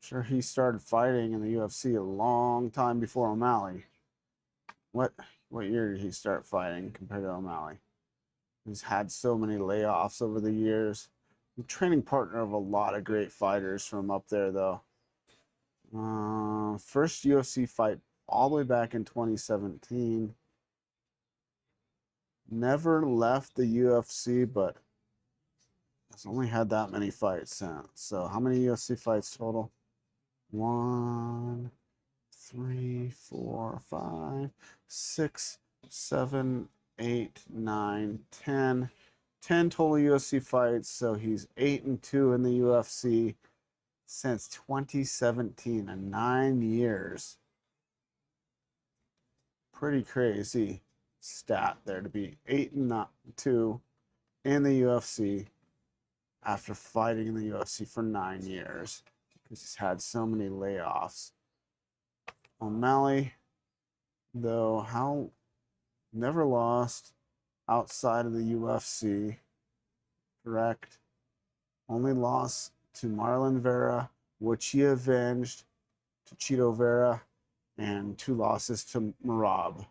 [SPEAKER 1] Sure, he started fighting in the UFC a long time before O'Malley. What year did he start fighting compared to O'Malley? He's had so many layoffs over the years. The training partner of a lot of great fighters from up there, though. First UFC fight all the way back in 2017. Never left the UFC, but has only had that many fights since. So how many UFC fights total? 1, 3, 4, 5, 6, 7, 8, 9, 10. 10 total UFC fights. So he's 8-2 in the UFC since 2017, in 9 years. Pretty crazy stat there to be 8-2 in the UFC after fighting in the UFC for 9 years, because he's had so many layoffs. O'Malley, though, never lost outside of the UFC, correct? Only lost to Marlon Vera, which he avenged, to Chito Vera, and 2 losses to Merab.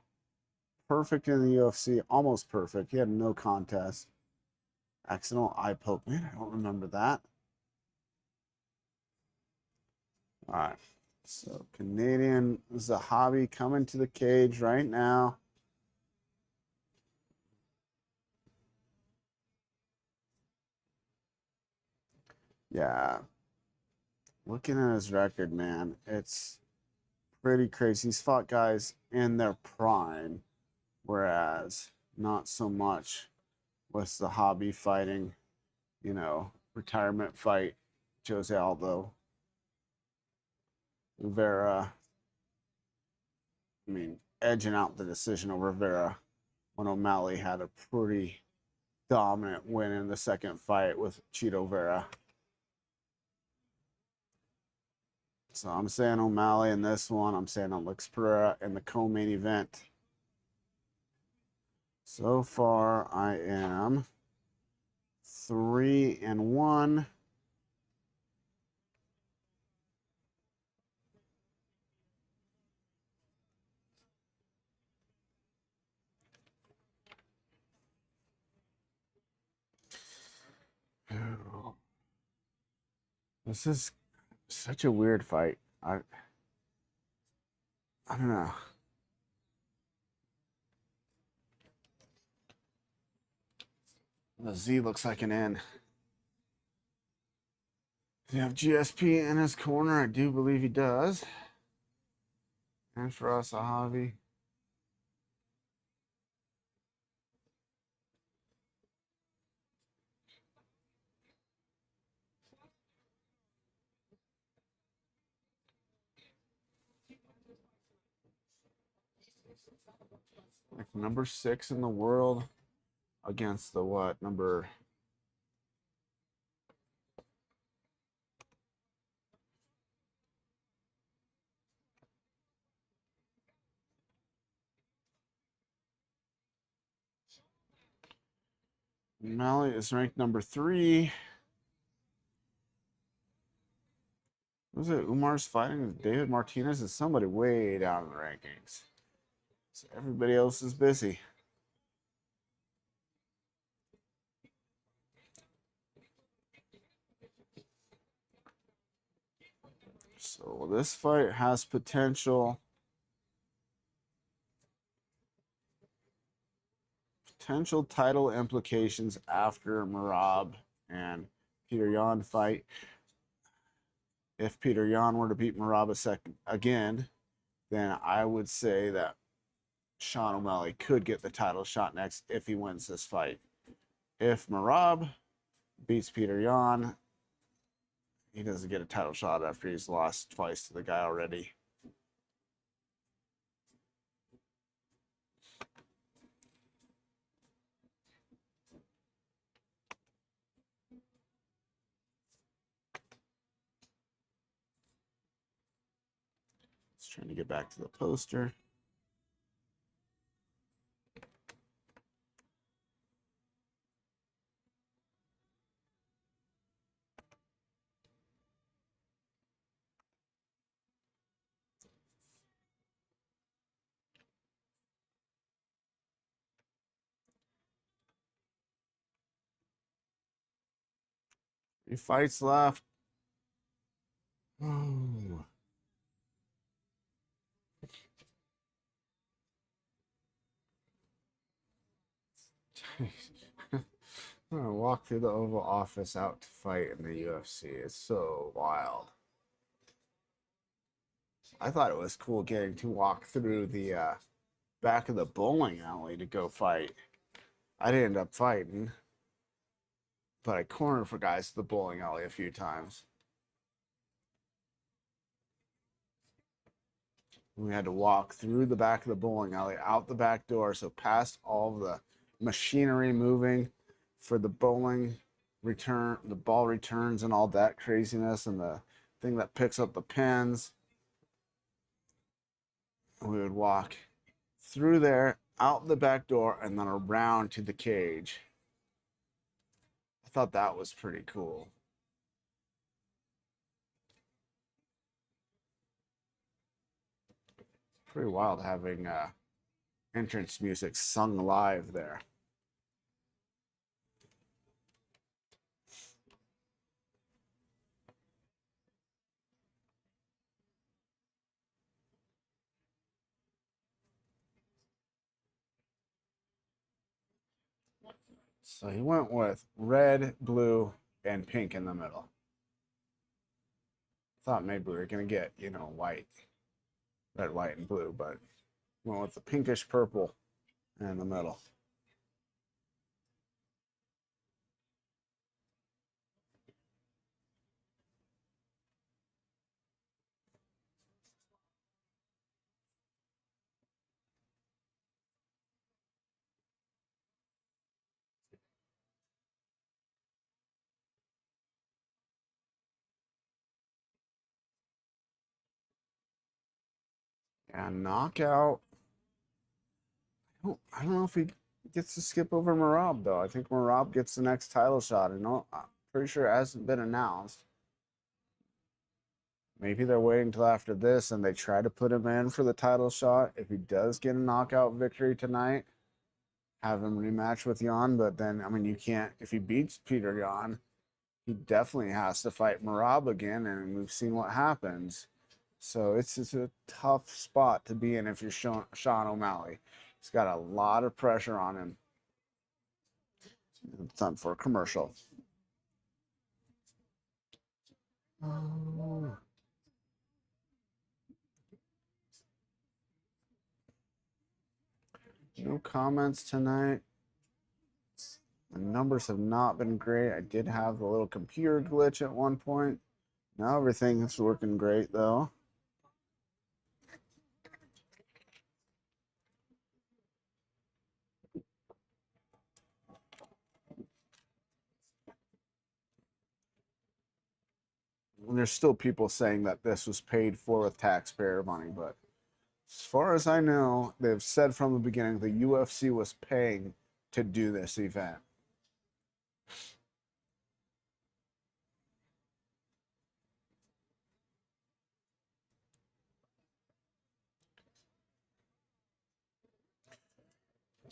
[SPEAKER 1] Perfect in the UFC, almost perfect. He had no contest. Accidental eye poke. Man, I don't remember that. All right. So Canadian Zahabi coming to the cage right now. Yeah. Looking at his record, man, it's pretty crazy. He's fought guys in their prime, whereas not so much with the hobby fighting, retirement fight, Jose Aldo, Vera. I mean, edging out the decision over Vera when O'Malley had a pretty dominant win in the second fight with Chito Vera. So I'm saying O'Malley in this one. I'm saying Alex Pereira in the co-main event. So far, I am 3-1. This is such a weird fight. I don't know. The Z looks like an N. Does he have GSP in his corner? I do believe he does. And for us, Zahavi. Like number 6 in the world against the what? Number... O'Malley is ranked number 3. Was it Umar's fighting David Martinez? Is somebody way down in the rankings? So everybody else is busy. So this fight has potential title implications after Merab and Peter Yan fight. If Peter Yan were to beat Merab again, then I would say that Sean O'Malley could get the title shot next if he wins this fight. If Merab beats Peter Yan, he doesn't get a title shot after he's lost twice to the guy already. Just trying to get back to the poster. 3 fights left. Oh. I'm gonna walk through the Oval Office out to fight in the UFC. It's so wild. I thought it was cool getting to walk through the back of the bowling alley to go fight. I didn't end up fighting, but I cornered for guys at the bowling alley a few times. We had to walk through the back of the bowling alley, out the back door, so past all of the machinery moving for the bowling return, the ball returns and all that craziness, and the thing that picks up the pins. We would walk through there, out the back door, and then around to the cage. I thought that was pretty cool. Pretty wild having entrance music sung live there. So he went with red, blue, and pink in the middle. Thought maybe we were gonna get, white, red, white, and blue, but went with the pinkish purple in the middle. And knockout. I don't know if he gets to skip over Marab though. I think Marab gets the next title shot. I'm pretty sure it hasn't been announced. Maybe they're waiting till after this and they try to put him in for the title shot. If he does get a knockout victory tonight, have him rematch with Jan. But then, you can't. If he beats Peter Yan, he definitely has to fight Marab again, and we've seen what happens. So it's just a tough spot to be in if you're Sean O'Malley. He's got a lot of pressure on him. It's time for a commercial. Oh. No comments tonight. The numbers have not been great. I did have the little computer glitch at one point. Now everything is working great though. And there's still people saying that this was paid for with taxpayer money, but as far as I know, they've said from the beginning the UFC was paying to do this event.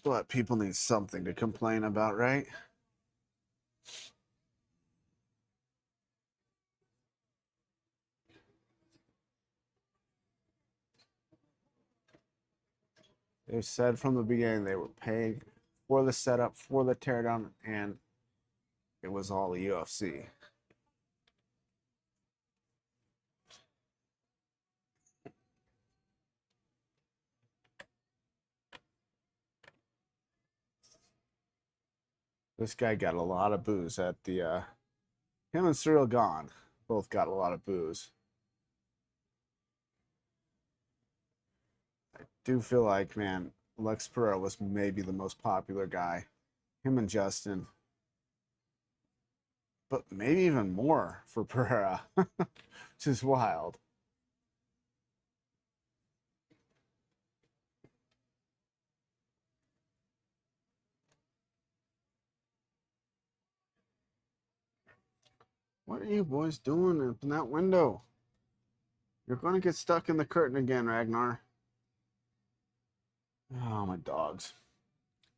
[SPEAKER 1] But people need something to complain about, right? They said from the beginning they were paying for the setup, for the teardown, and it was all the UFC. This guy got a lot of booze at the him and Cyril Gahn both got a lot of booze. I do feel like, man, Lex Pereira was maybe the most popular guy. Him and Justin. But maybe even more for Pereira. Which is wild. What are you boys doing up in that window? You're going to get stuck in the curtain again, Ragnar. Oh, my dogs.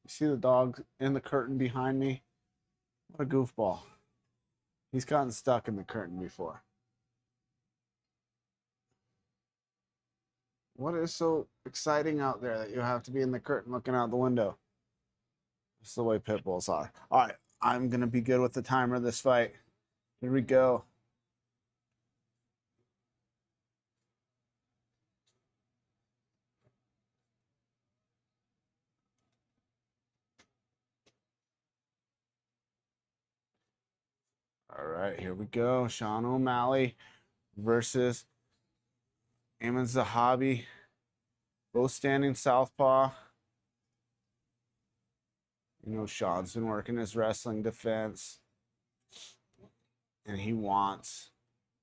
[SPEAKER 1] You see the dog in the curtain behind me? What a goofball. He's gotten stuck in the curtain before. What is so exciting out there that you have to be in the curtain looking out the window? That's the way pit bulls are. All right, I'm going to be good with the timer of this fight. Here we go. All right, here we go. Sean O'Malley versus Amin Zahabi. Both standing southpaw. You know, Sean's been working his wrestling defense. And he wants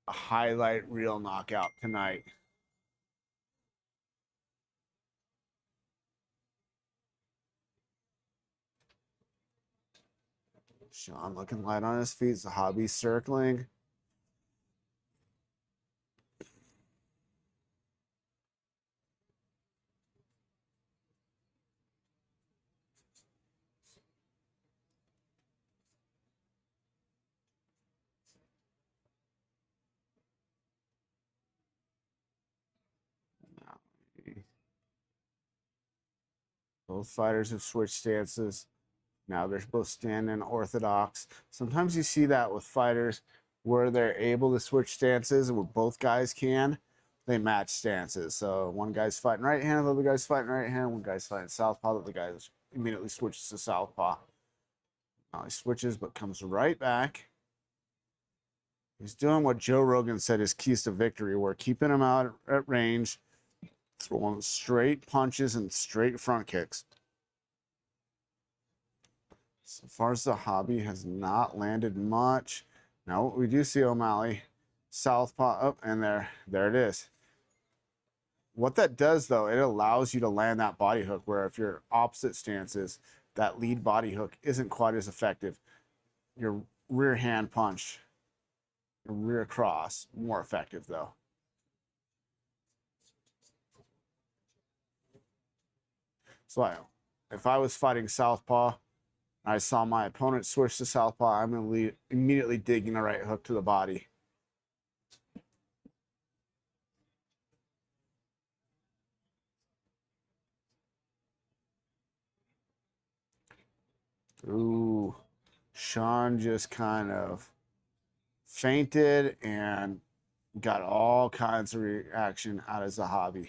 [SPEAKER 1] a highlight reel knockout tonight. Sean looking light on his feet. Zahabi circling. Both fighters have switched stances. Now they're both standing orthodox. Sometimes you see that with fighters where they're able to switch stances, where both guys can. They match stances. So one guy's fighting right hand, the other guy's fighting right hand. One guy's fighting southpaw, the other guy immediately switches to southpaw. Now he switches, but comes right back. He's doing what Joe Rogan said is keys to victory. We're keeping him out at range, throwing straight punches and straight front kicks. So far as Zahabi has not landed much. Now we do see O'Malley southpaw up, and there it is. What that does, though, it allows you to land that body hook, where if you're opposite stances, that lead body hook isn't quite as effective. Your rear hand punch, your rear cross, more effective, though. So if I was fighting southpaw, I saw my opponent switch to southpaw, I'm immediately digging a right hook to the body. Ooh, Sean just kind of fainted and got all kinds of reaction out of Zahabi.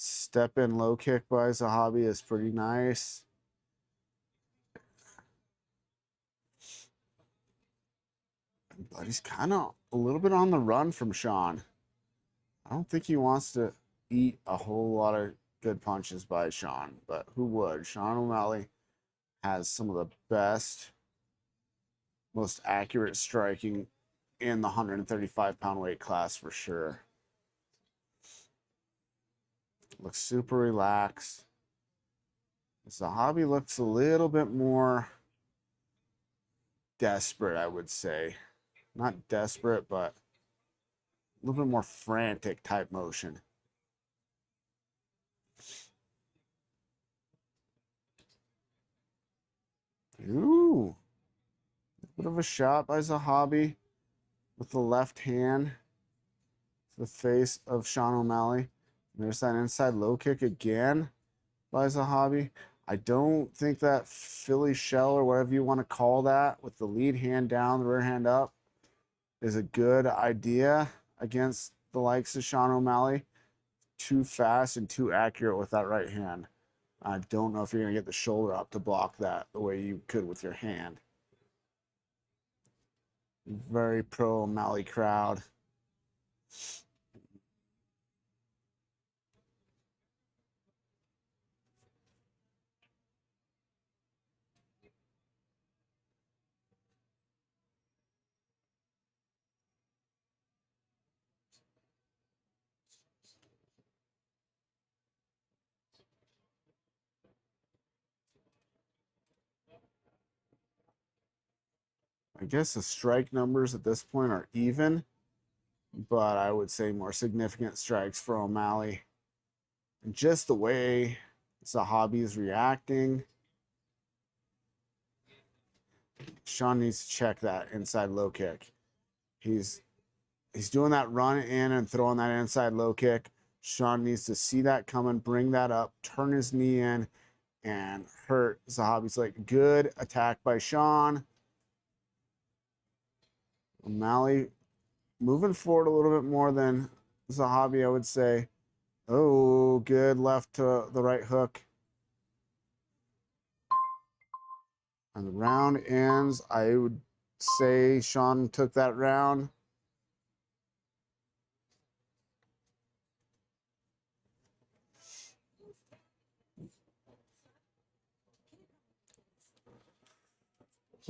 [SPEAKER 1] Step in low kick by Zahabi is pretty nice. But he's kind of a little bit on the run from Sean. I don't think he wants to eat a whole lot of good punches by Sean, but who would? Sean O'Malley has some of the best, most accurate striking in the 135-pound weight class for sure. Looks super relaxed. Zahabi looks a little bit more desperate, I would say. Not desperate, but a little bit more frantic type motion. Ooh. A bit of a shot by Zahabi with the left hand to the face of Sean O'Malley. There's that inside low kick again by Zahabi. I don't think that Philly shell, or whatever you want to call that, with the lead hand down, the rear hand up, is a good idea against the likes of Sean O'Malley. Too fast and too accurate with that right hand. I don't know if you're going to get the shoulder up to block that the way you could with your hand. Very pro O'Malley crowd. I guess the strike numbers at this point are even, but I would say more significant strikes for O'Malley. And just the way Zahabi is reacting, Sean needs to check that inside low kick. He's doing that run in and throwing that inside low kick. Sean needs to see that coming, bring that up, turn his knee in, and hurt Zahabi's leg. Good attack by Sean. O'Malley moving forward a little bit more than Zahabi, I would say. Oh, good left to the right hook. And the round ends. I would say Sean took that round.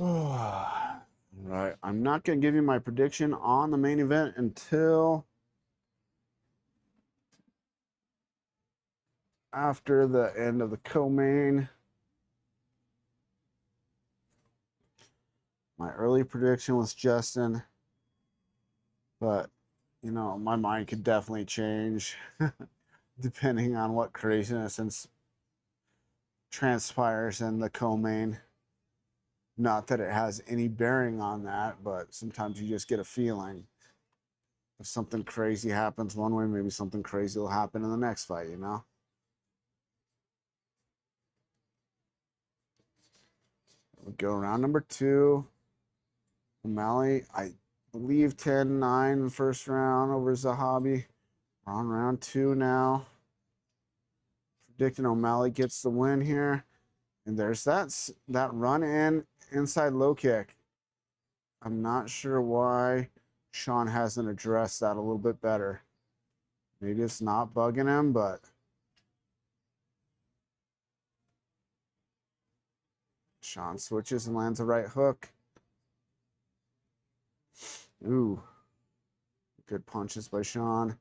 [SPEAKER 1] Right. I'm not going to give you my prediction on the main event until after the end of the co-main. My early prediction was Justin, but you know, my mind could definitely change depending on what craziness and transpires in the co-main. Not that it has any bearing on that, but sometimes you just get a feeling. If something crazy happens one way, maybe something crazy will happen in the next fight, you know? We go round number 2. O'Malley, I believe 10-9 in the first round over Zahabi. We're on round 2 now. Predicting O'Malley gets the win here. And there's that run in inside low kick. I'm not sure why Sean hasn't addressed that a little bit better. Maybe it's not bugging him, but Sean switches and lands a right hook. Ooh. Good punches by Sean.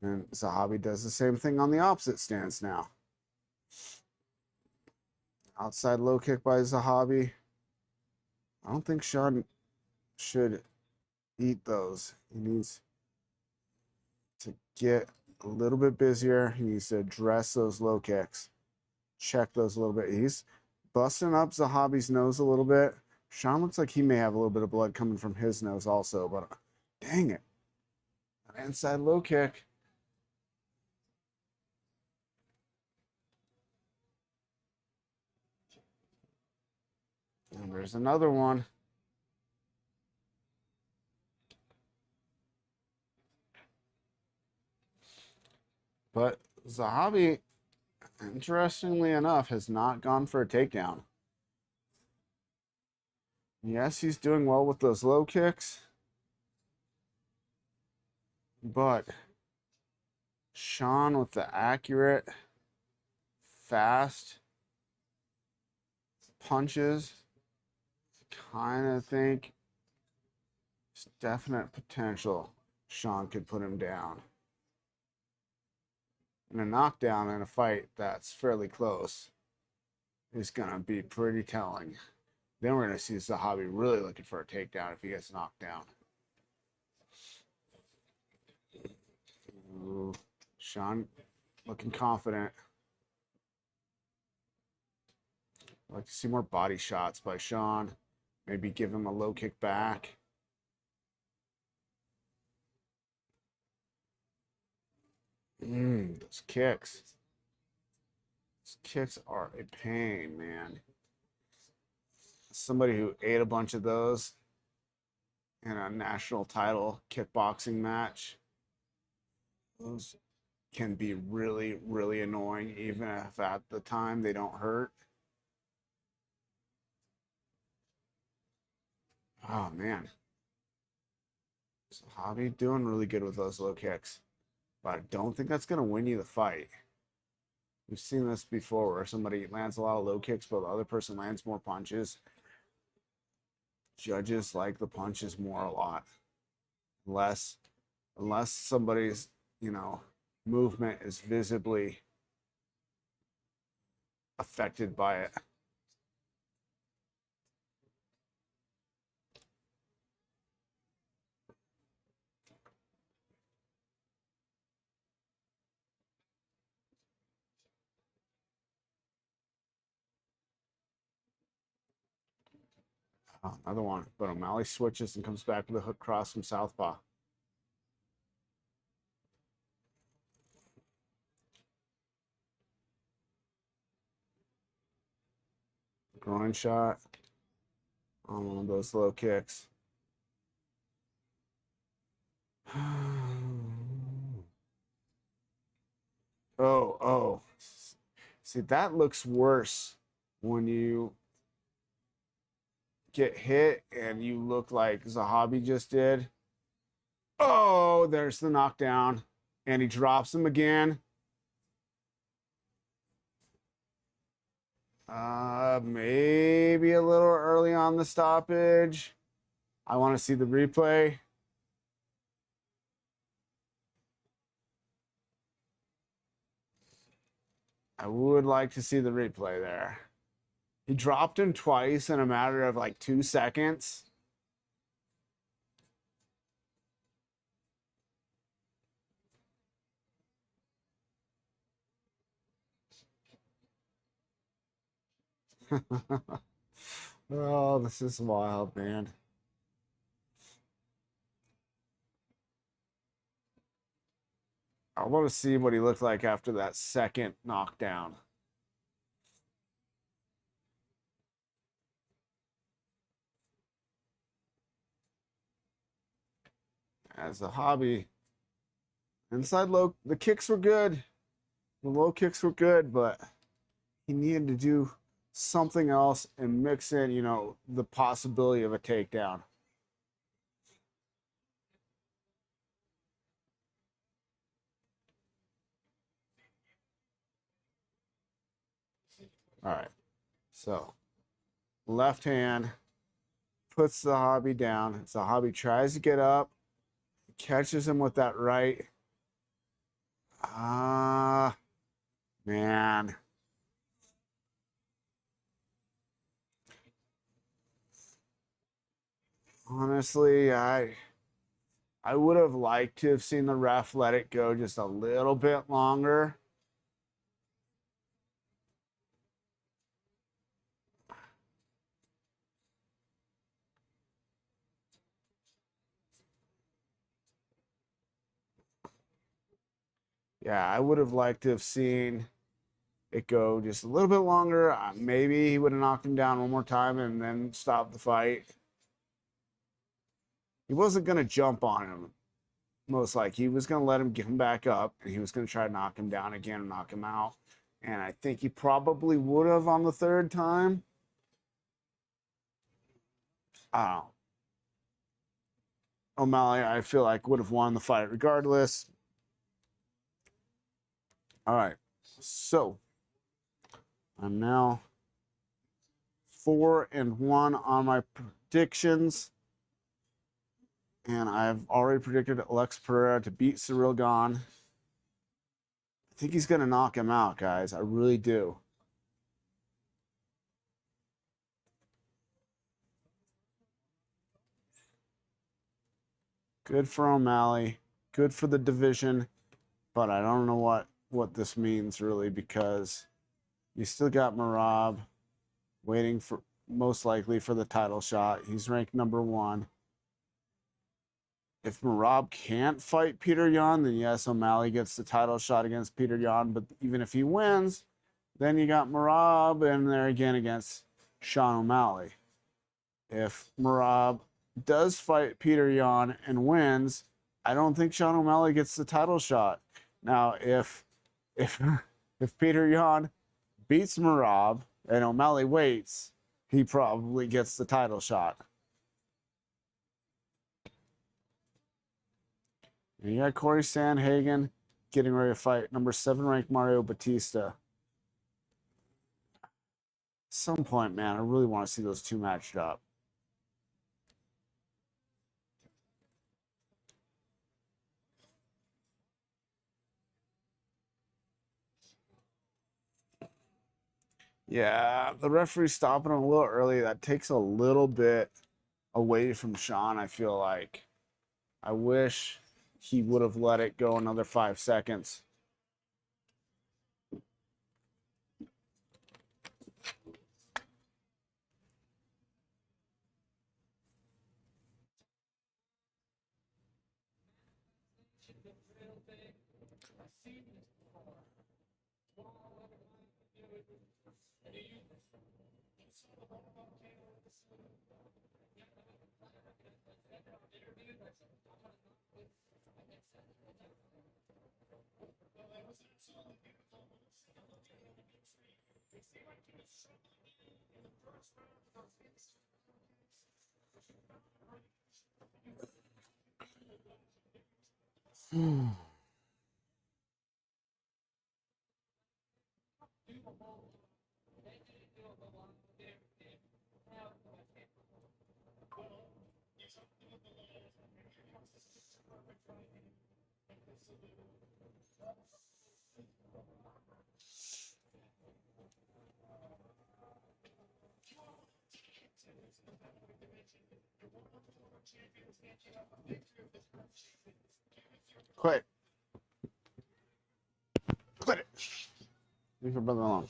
[SPEAKER 1] And Zahabi does the same thing on the opposite stance now. Outside low kick by Zahabi. I don't think Sean should eat those. He needs to get a little bit busier. He needs to address those low kicks. Check those a little bit. He's busting up Zahabi's nose a little bit. Sean looks like he may have a little bit of blood coming from his nose also, but dang it. An inside low kick. And there's another one. But Zahabi, interestingly enough, has not gone for a takedown. Yes, he's doing well with those low kicks. But Sean with the accurate, fast punches, kind of think there's definite potential Sean could put him down. And a knockdown in a fight that's fairly close is going to be pretty telling. Then we're going to see Zahabi really looking for a takedown if he gets knocked down. Ooh, Sean looking confident. I'd like to see more body shots by Sean. Maybe give him a low kick back. Those kicks. Those kicks are a pain, man. Somebody who ate a bunch of those in a national title kickboxing match. Those can be really, really annoying, even if at the time they don't hurt. Oh, man. Zahabi doing really good with those low kicks. But I don't think that's going to win you the fight. We've seen this before where somebody lands a lot of low kicks, but the other person lands more punches. Judges like the punches more a lot. Unless somebody's, movement is visibly affected by it. Oh, another one. But O'Malley switches and comes back with a hook cross from southpaw. Groin shot on one of those low kicks. Oh. See, that looks worse when you get hit and you look like Zahabi just did. Oh, there's the knockdown. And he drops him again. Maybe a little early on the stoppage. I want to see the replay. I would like to see the replay there. He dropped him twice in a matter of like 2 seconds. Oh, this is wild, man. I want to see what he looked like after that second knockdown. As a hobby, inside low, the kicks were good. The low kicks were good, but he needed to do something else and mix in, the possibility of a takedown. All right. So, left hand puts the hobby down. So, hobby tries to get up, catches him with that right. Man. Honestly, I would have liked to have seen the ref let it go just a little bit longer. Yeah, I would have liked to have seen it go just a little bit longer. Maybe he would have knocked him down one more time and then stopped the fight. He wasn't going to jump on him, most likely. He was going to let him get him back up, and he was going to try to knock him down again and knock him out. And I think he probably would have on the third time. I don't know. O'Malley, I feel like, would have won the fight regardless. All right. So, I'm now 4-1 on my predictions. And I've already predicted Alex Pereira to beat Cyril Gane. I think he's going to knock him out, guys. I really do. Good for O'Malley. Good for the division. But I don't know what this means, really, because you still got Merab waiting for, most likely, for the title shot. He's ranked number 1. If Merab can't fight Peter Yan, then yes, O'Malley gets the title shot against Peter Yan. But even if he wins, then you got Merab in there again against Sean O'Malley. If Merab does fight Peter Yan and wins, I don't think Sean O'Malley gets the title shot. Now, if Peter Yan beats Merab and O'Malley waits, he probably gets the title shot. And you got Corey Sandhagen getting ready to fight number 7 ranked Mario Batista. At some point, man, I really want to see those two matched up. Yeah, the referee stopping him a little early. That takes a little bit away from Sean, I feel like. I wish he would have let it go another 5 seconds. Quit. Quit it. Leave your brother alone.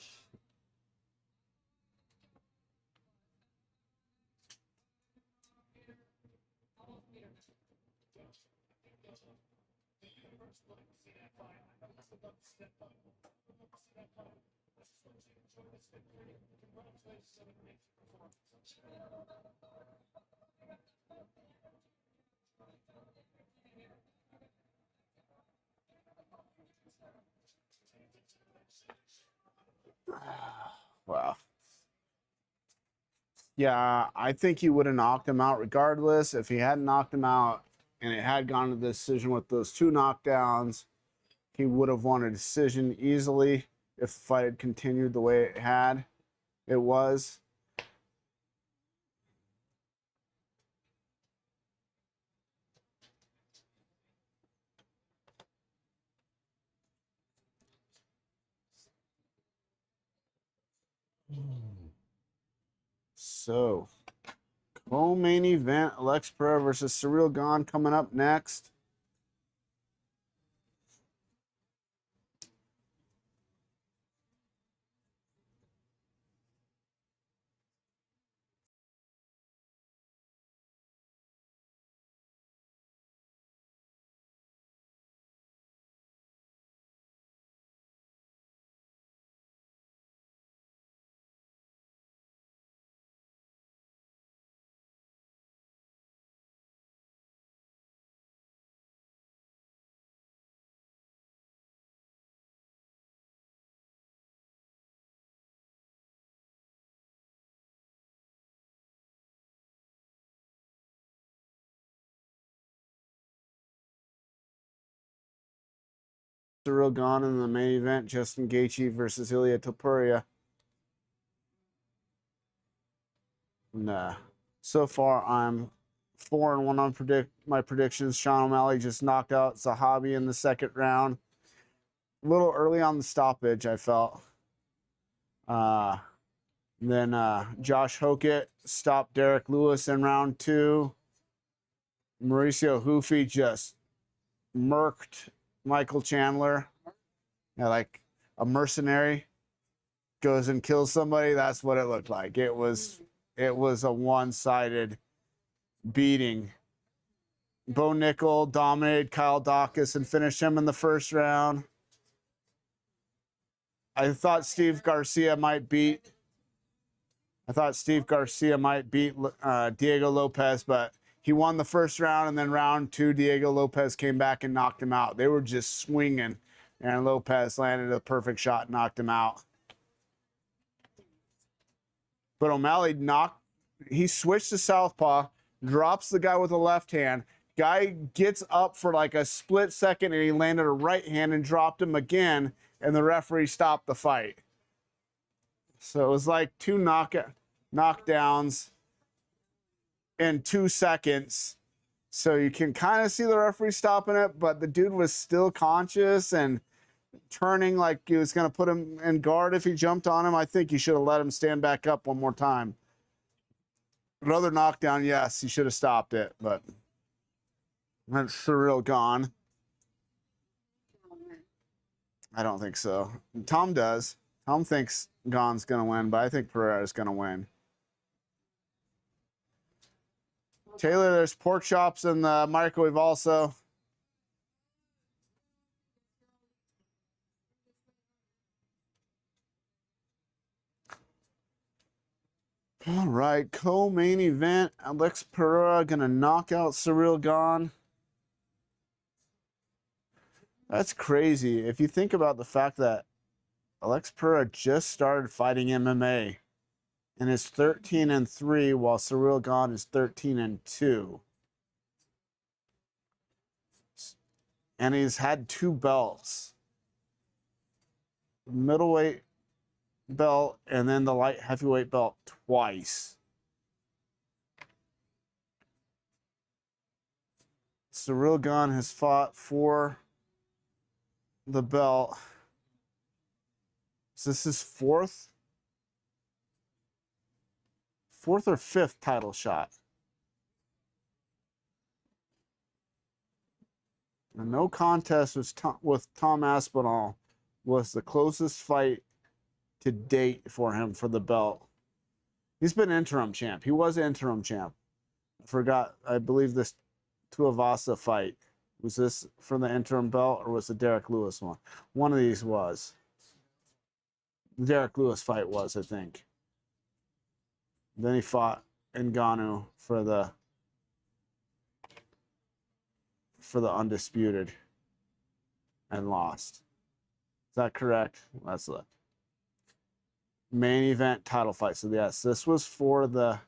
[SPEAKER 1] Wow. Yeah, I think he would have knocked him out regardless. If he hadn't knocked him out and it had gone to the decision with those 2 knockdowns, he would have won a decision easily if the fight had continued the way it was. So, co-main event, Alex Pereira versus Surreal Gone coming up next. Surreal Gone in the main event, Justin Gaethje versus Ilya Topuria. Nah. So far, I'm 4-1 on my predictions. Sean O'Malley just knocked out Zahabi in the second round. A little early on the stoppage, I felt. Then Josh Hokett stopped Derek Lewis in round 2. Mauricio Hoofy just murked Michael Chandler. Yeah, like a mercenary goes and kills somebody. That's what it looked like. It was a one-sided beating. Bo Nickel dominated Kyle Dawkins and finished him in the first round. I thought Steve Garcia might beat Diego Lopez, but he won the first round, and then round 2, Diego Lopez came back and knocked him out. They were just swinging, and Lopez landed a perfect shot and knocked him out. But O'Malley he switched to southpaw, drops the guy with a left hand. Guy gets up for like a split second, and he landed a right hand and dropped him again, and the referee stopped the fight. So it was like 2 knockdowns in 2 seconds. So you can kind of see the referee stopping it, but the dude was still conscious and turning like he was going to put him in guard if he jumped on him. I think he should have let him stand back up one more time. Another knockdown, yes, he should have stopped it, but that's Surreal Gone. I don't think so. Tom does. Tom thinks Gone's going to win, but I think Pereira's going to win. Taylor, there's pork chops in the microwave also. All right, co-main event. Alex Pereira gonna knock out Cyril Gane. That's crazy. If you think about the fact that Alex Pereira just started fighting MMA and is 13-3, while Cyril Gane is 13-2. And he's had 2 belts. Middleweight belt and then the light heavyweight belt twice. Cyril Gane has fought for the belt. Is this his fourth or fifth title shot? The no contest with Tom Aspinall was the closest fight to date for him for the belt. He's been interim champ. He was interim champ. I forgot. I believe this Tuivasa fight. Was this for the interim belt or was the Derek Lewis one? One of these was. The Derek Lewis fight was, I think. Then he fought Ngannou for the undisputed and lost. Is that correct? Let's look. Main event title fight. So yes, this was for the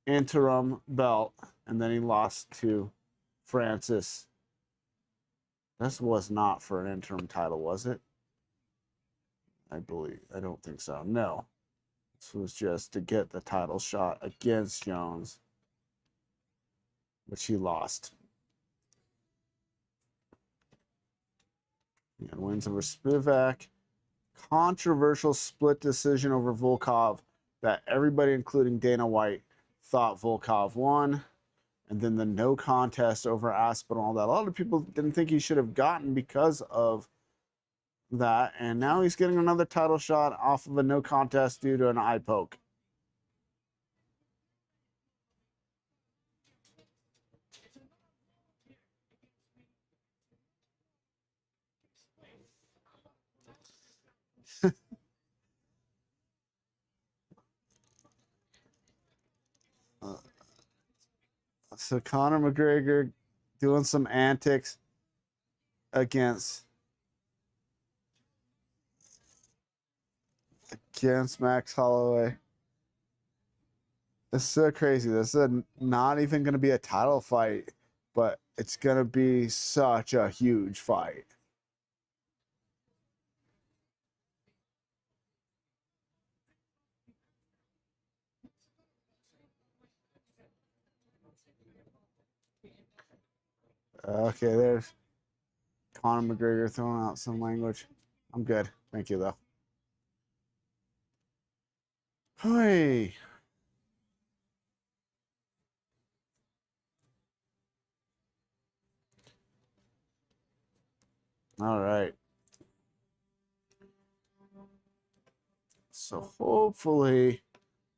[SPEAKER 1] interim belt, and then he lost to Francis. This was not for an interim title, was it? I don't think so. No. This was just to get the title shot against Jones, which he lost. And wins over Spivak. Controversial split decision over Volkov that everybody, including Dana White, thought Volkov won. And then the no contest over Aspinall that a lot of people didn't think he should have gotten because of that. And now he's getting another title shot off of a no contest due to an eye poke. So Conor McGregor doing some antics against Max Holloway. It's so crazy. This is not even going to be a title fight, but it's going to be such a huge fight. Okay, there's Conor McGregor throwing out some language. I'm good. Thank you, though. Hey. All right. So hopefully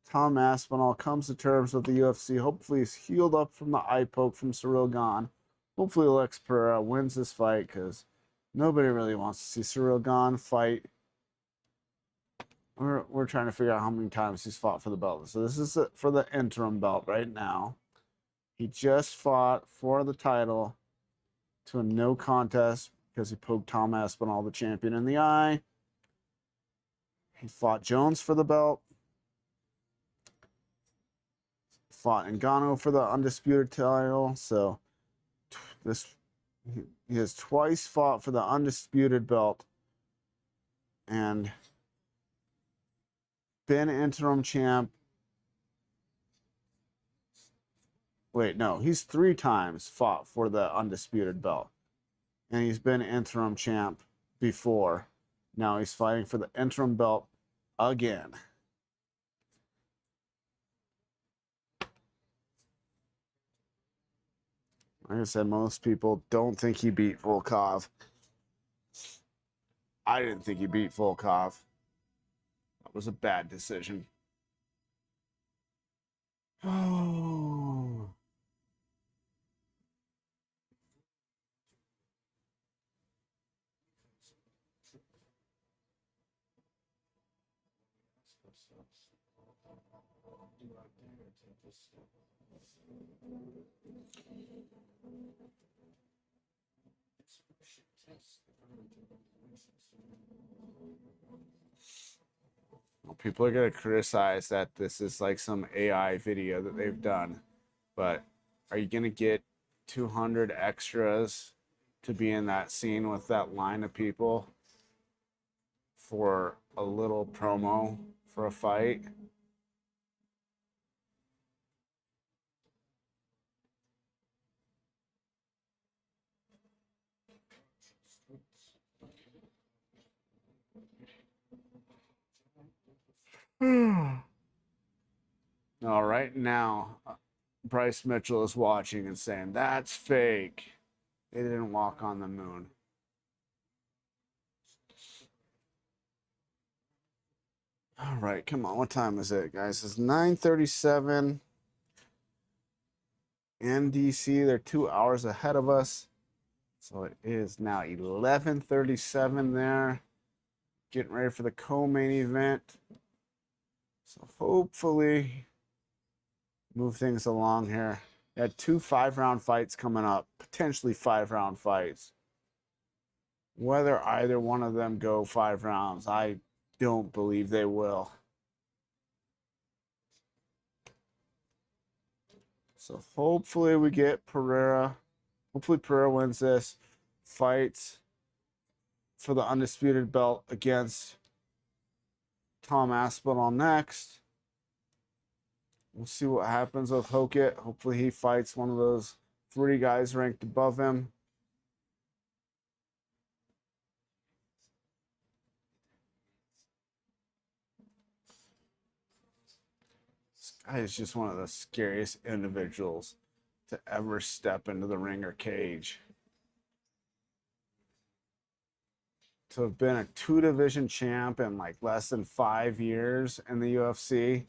[SPEAKER 1] Tom Aspinall comes to terms with the UFC. Hopefully he's healed up from the eye poke from Cyril Gane. Hopefully Alex Pereira wins this fight because nobody really wants to see Cyril Gane fight. We're trying to figure out how many times he's fought for the belt. So this is for the interim belt right now. He just fought for the title to a no contest because he poked Tom Aspinall, the champion, in the eye. He fought Jones for the belt. Fought Ngannou for the undisputed title. So he has twice fought for the undisputed belt and been interim champ. Wait, no, he's 3 times fought for the undisputed belt. And he's been interim champ before. Now he's fighting for the interim belt again. Like I said, most people don't think he beat Volkov. I didn't think he beat Volkov. That was a bad decision. Oh. Well, people are going to criticize that this is like some AI video that they've done, but are you going to get 200 extras to be in that scene with that line of people for a little promo for a fight? All right, now Bryce Mitchell is watching and saying, that's fake. They didn't walk on the moon. All right, come on. What time is it, guys? It's 9:37 in DC. They're 2 hours ahead of us. So it is now 11:37 there. Getting ready for the co-main event. So hopefully move things along here. We had 2 5-round fights coming up, potentially 5-round fights. Whether either one of them go 5 rounds, I don't believe they will. So hopefully we get Pereira. Hopefully Pereira wins this, fights for the undisputed belt against Tom Aspinall next. We'll see what happens with Hokit. Hopefully he fights one of those 3 guys ranked above him. This guy is just one of the scariest individuals to ever step into the ring or cage. To have been a 2-division champ in like less than 5 years in the UFC.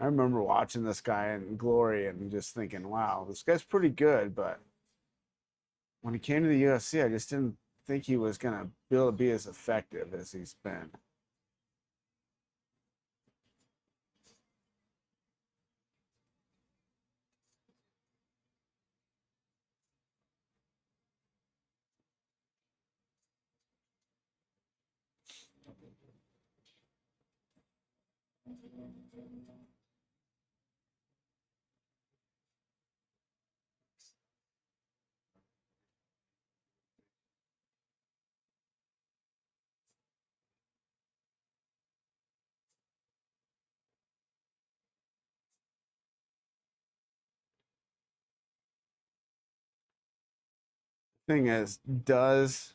[SPEAKER 1] I remember watching this guy in Glory and just thinking, wow, this guy's pretty good. But when he came to the UFC, I just didn't think he was going to be able to be as effective as he's been. Thing is, does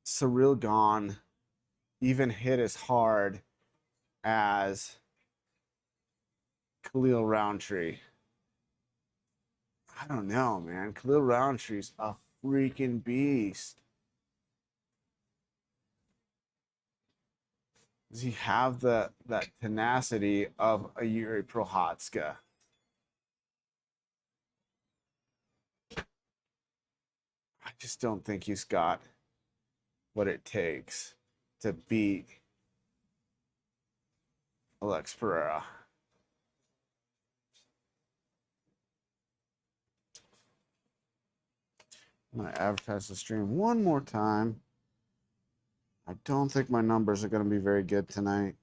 [SPEAKER 1] Cyril Gane even hit as hard as Khalil Roundtree? I don't know, man. Khalil Roundtree's a freaking beast. Does he have that tenacity of a Yuri Prochazka? I just don't think he's got what it takes to beat Alex Pereira. I'm going to advertise the stream one more time. I don't think my numbers are going to be very good tonight.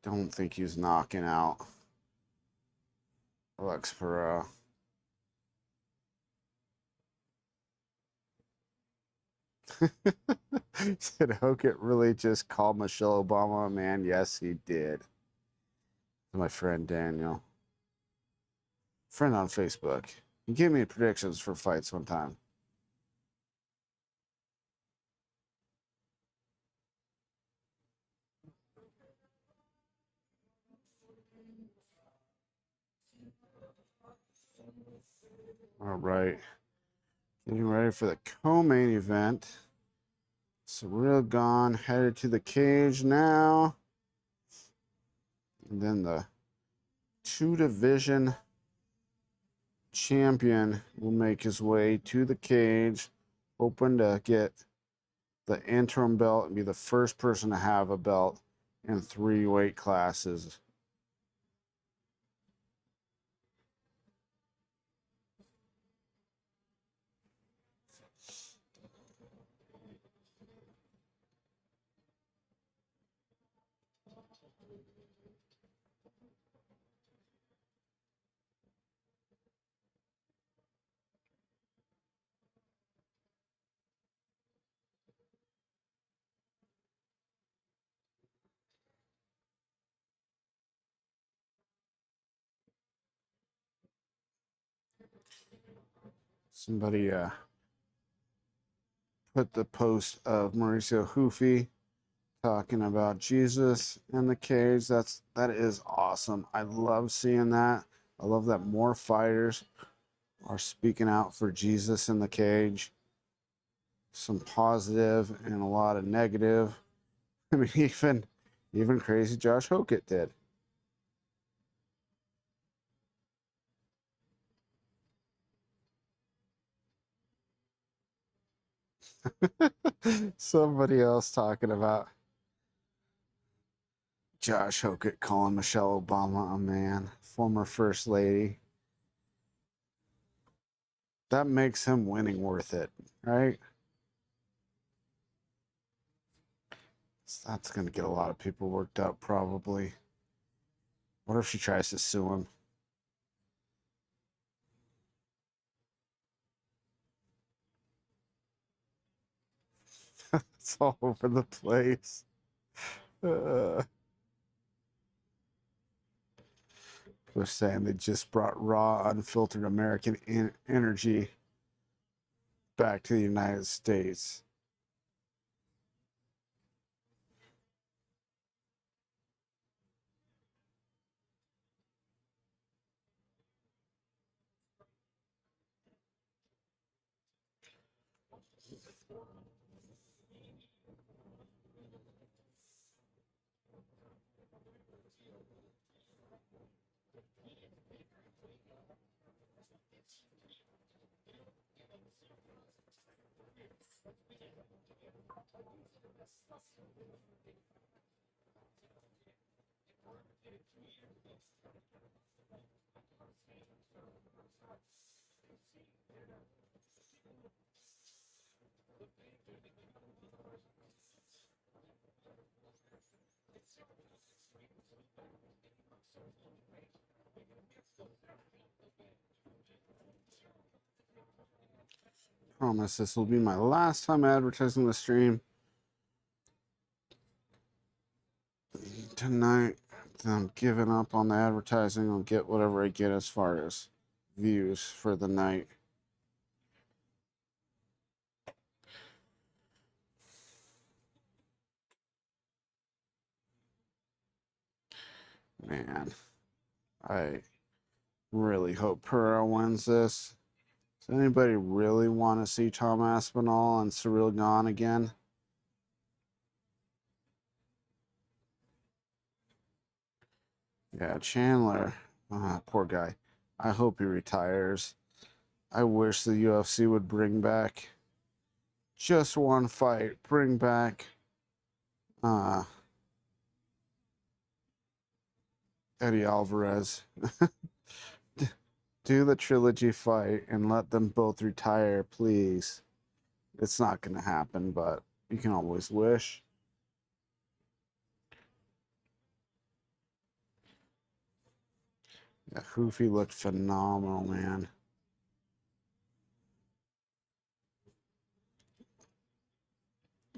[SPEAKER 1] Don't think he's knocking out Alex Pereira. Did Hokit really just call Michelle Obama a man? Yes, he did. My friend Daniel. Friend on Facebook. He gave me predictions for fights one time. All right. Getting ready for the co-main event. Surreal Gone headed to the cage now. And then the 2-division champion will make his way to the cage, hoping to get the interim belt and be the first person to have a belt in 3 weight classes. Somebody put the post of Mauricio Hoofy talking about Jesus in the cage. That is awesome. I love seeing that. I love that more fighters are speaking out for Jesus in the cage. Some positive and a lot of negative. I mean, even crazy Josh Hokett did. Somebody else talking about Josh Hokett calling Michelle Obama a man, former first lady. That makes him winning worth it, right? So that's going to get a lot of people worked up, probably. What if she tries to sue him? It's all over the place. They're saying they just brought raw, unfiltered American energy back to the United States. Promise this will be my last time advertising the stream. Tonight, I'm giving up on the advertising. I'll get whatever I get as far as views for the night. Man, I really hope Pereira wins this. Does anybody really want to see Tom Aspinall and Cyril Gane again? Yeah, Chandler. Poor guy. I hope he retires. I wish the UFC would bring back just one fight. Bring back Eddie Alvarez. Do the trilogy fight and let them both retire, please. It's not going to happen, but you can always wish. Yeah, Hoofy looked phenomenal, man.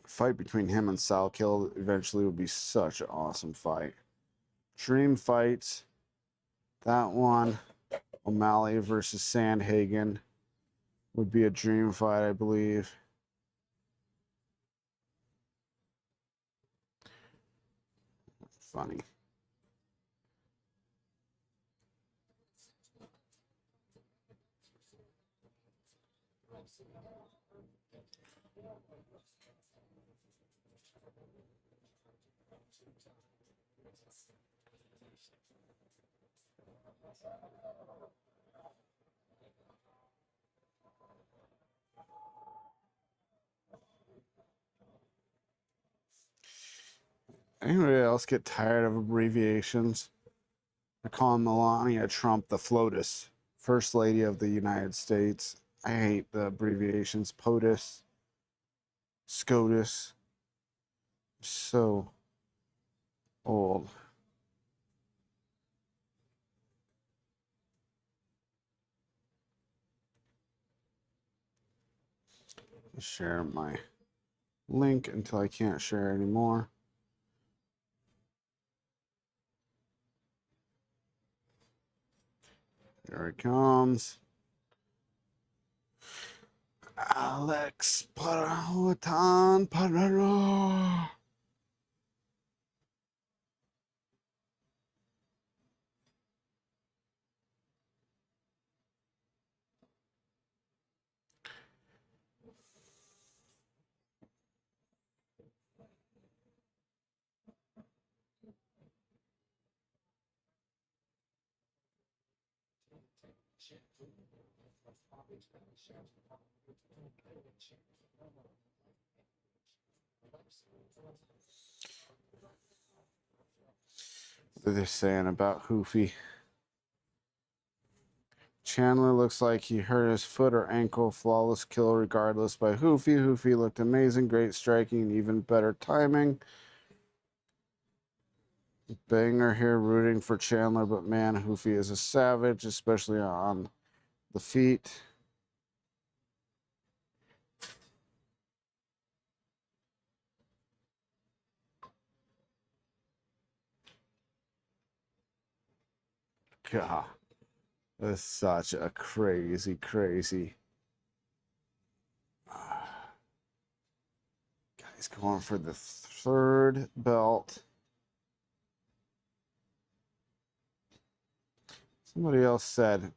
[SPEAKER 1] Fight between him and Salkill eventually would be such an awesome fight. Dream fights. That one, O'Malley versus Sandhagen, would be a dream fight, I believe. Funny. Anybody else get tired of abbreviations? I call Melania Trump the FLOTUS, First Lady of the United States. I hate the abbreviations. POTUS, SCOTUS. So old. Share my link until I can't share anymore. Here it comes. Alex Parautan Pararo. What are they saying about Hoofy? Chandler looks like he hurt his foot or ankle. Flawless kill regardless by Hoofy. Hoofy looked amazing. Great striking and even better timing. Banger here rooting for Chandler, but man, Hoofy is a savage, especially on the feet. God, that's such a crazy, crazy. Guy's going for the third belt. Somebody else said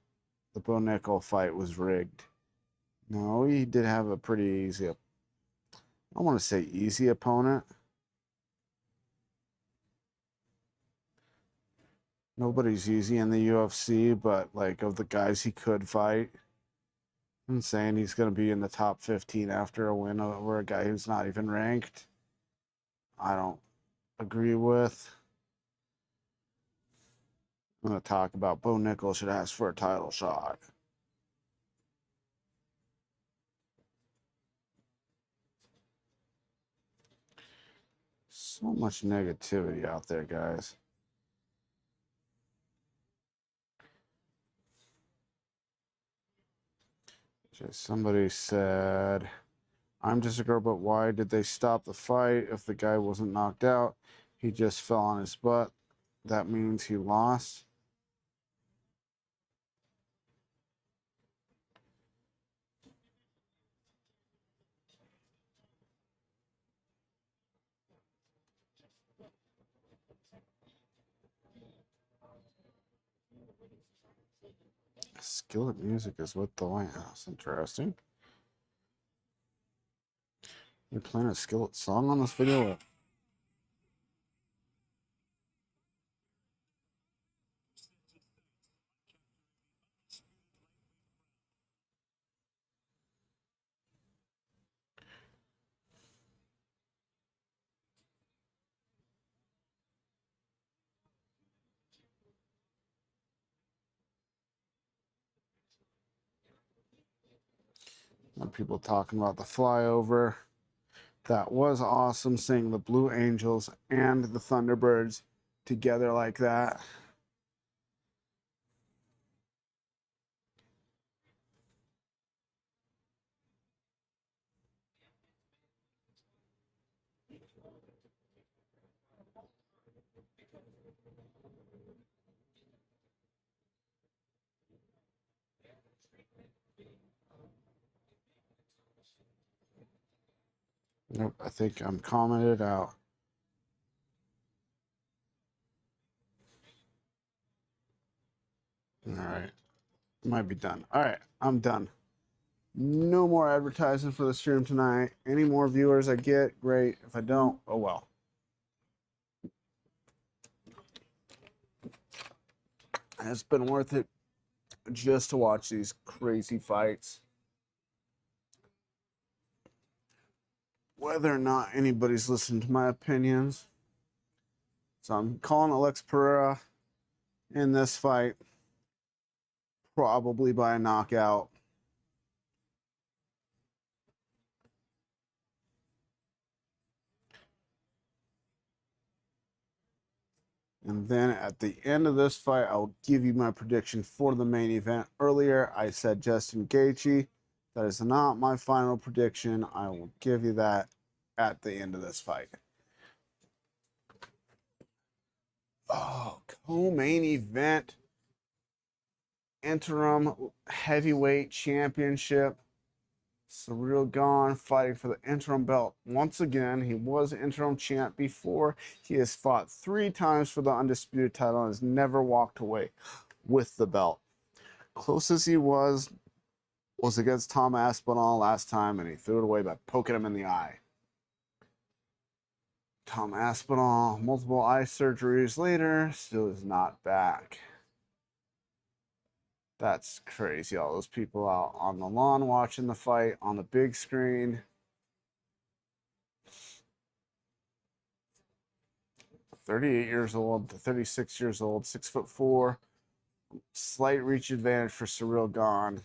[SPEAKER 1] the Bo Nickel fight was rigged. No, he did have a pretty easy, I don't want to say easy opponent. Nobody's easy in the UFC, but like of the guys he could fight, I'm saying he's going to be in the top 15 after a win over a guy who's not even ranked. I don't agree with. I'm going to talk about Bo Nickel should ask for a title shot. So much negativity out there, guys. Somebody said, I'm just a girl, but why did they stop the fight if the guy wasn't knocked out? He just fell on his butt. That means he lost. Skillet music is with the White House. Interesting. You playing a Skillet song on this video? People talking about the flyover. That was awesome, seeing the Blue Angels and the Thunderbirds together like that. Nope, I think I'm commented out. All right, might be done. All right, I'm done. No more advertising for the stream tonight. Any more viewers I get, great. If I don't, oh well. And it's been worth it just to watch these crazy fights. Whether or not anybody's listened to my opinions. So I'm calling Alex Pereira in this fight, probably by a knockout. And then at the end of this fight, I'll give you my prediction for the main event. Earlier, I said Justin Gaethje. That is not my final prediction. I will give you that at the end of this fight. Oh, co-main event. Interim heavyweight championship. Ciryl Gane fighting for the interim belt once again. He was interim champ before. He has fought 3 times for the undisputed title and has never walked away with the belt. Closest he was against Tom Aspinall last time, and he threw it away by poking him in the eye. Tom Aspinall, multiple eye surgeries later, still is not back. That's crazy. All those people out on the lawn watching the fight on the big screen. 38 years old to 36 years old, 6'4", slight reach advantage for Ciryl Gane.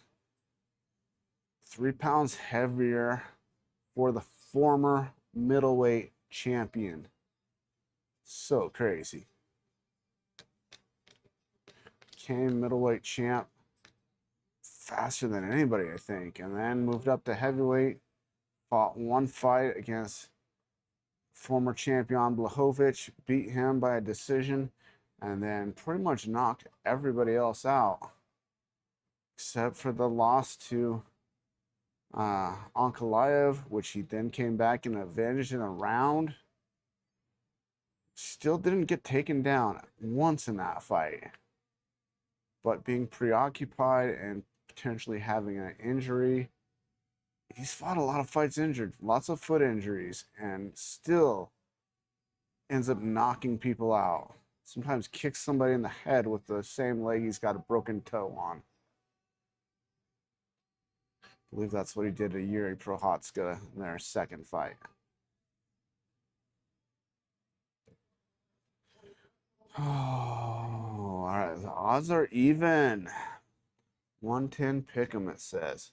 [SPEAKER 1] 3 pounds heavier for the former middleweight champion. So crazy. Became middleweight champ faster than anybody, I think, and then moved up to heavyweight. Fought 1 fight against former champion Blachowicz, beat him by a decision, and then pretty much knocked everybody else out, except for the loss to Ankalaev, which he then came back and avenged in a round. Still didn't get taken down once in that fight, but being preoccupied and potentially having an injury. He's fought a lot of fights injured, lots of foot injuries, and still ends up knocking people out. Sometimes kicks somebody in the head with the same leg he's got a broken toe on. I believe that's what he did to Yuri Prochazka in their second fight. Oh, all right. The odds are even. 110 pick'em, it says.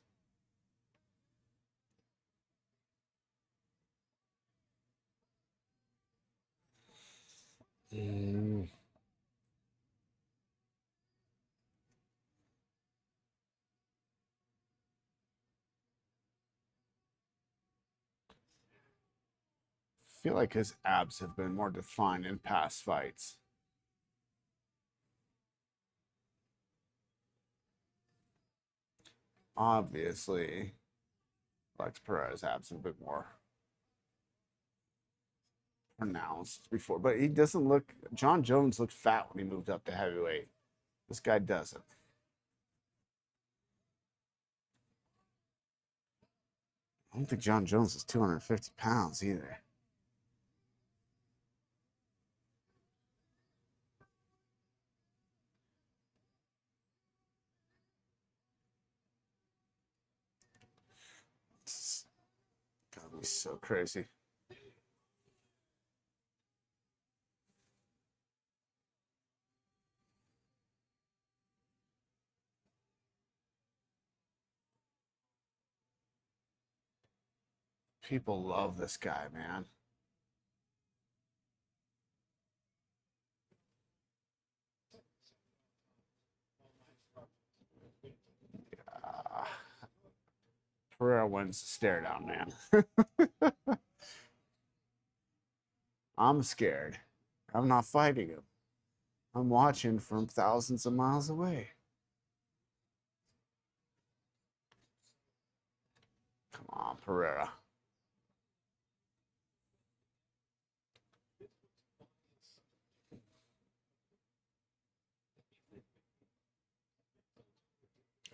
[SPEAKER 1] I feel like his abs have been more defined in past fights. Obviously, Alex Pereira's abs have been more pronounced before, but he doesn't look. John Jones looked fat when he moved up to heavyweight. This guy doesn't. I don't think John Jones is 250 pounds either. It's gotta be so crazy. People love this guy, man. Uh, Pereira wins the stare down, man. I'm scared. I'm not fighting him. I'm watching from thousands of miles away. Come on, Pereira.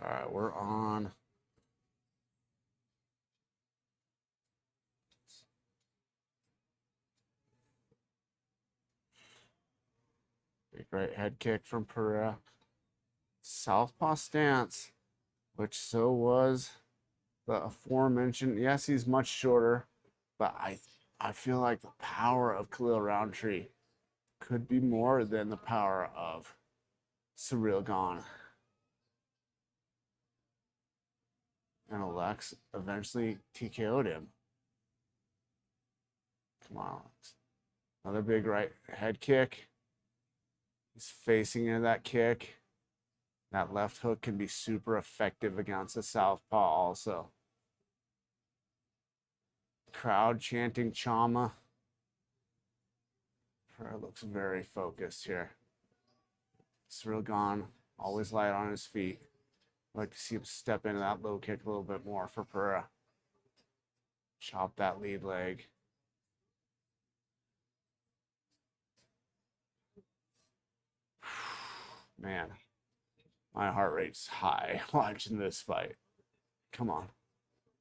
[SPEAKER 1] All right, we're on Great head kick from Pereira. Southpaw stance, which so was the aforementioned. Yes, he's much shorter, but I feel like the power of Khalil Roundtree could be more than the power of Surreal Gone. And Alex eventually TKO'd him. Come on. Another big right head kick. He's facing into that kick. That left hook can be super effective against the southpaw also. Crowd chanting Chama. Pereira looks very focused here. Surreal Gone, always light on his feet. I'd like to see him step into that low kick a little bit more for Pereira. Chop that lead leg. Man, my heart rate's high watching this fight. Come on.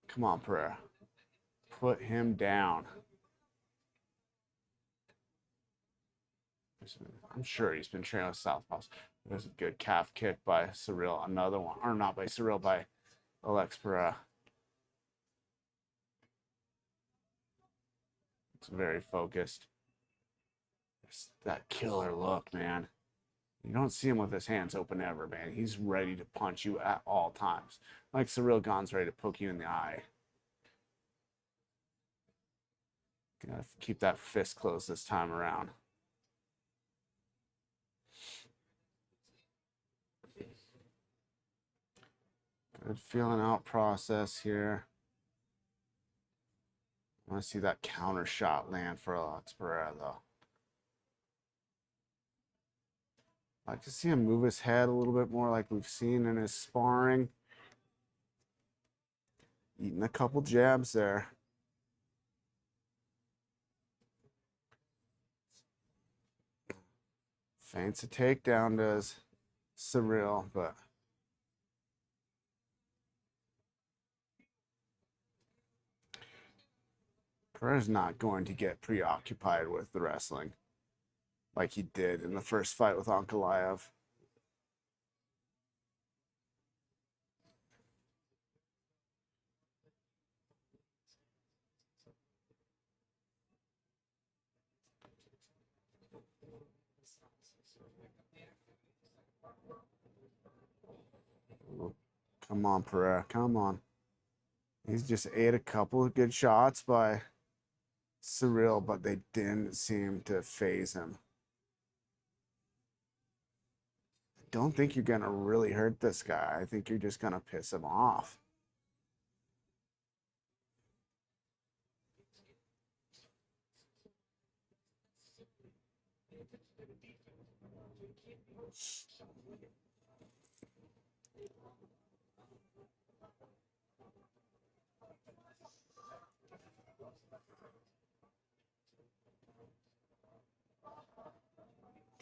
[SPEAKER 1] Come on, Pereira. Put him down. I'm sure he's been training with southpaws. There's a good calf kick by Surreal. Another one. Or not by Surreal, by Alex Pereira. It's very focused. It's that killer look, man. You don't see him with his hands open ever, man. He's ready to punch you at all times. Like Surreal Gone's ready to poke you in the eye. Gotta keep that fist closed this time around. Good feeling out process here. I want to see that counter shot land for Alex Pereira, though. I like to see him move his head a little bit more like we've seen in his sparring. Eating a couple jabs there. Feints a takedown, does Surreal, but Pereira's not going to get preoccupied with the wrestling like he did in the first fight with Ankalaev. Come on, Pereira. Come on. He's just ate a couple of good shots by Surreal, but they didn't seem to phase him. I don't think you're going to really hurt this guy. I think you're just going to piss him off.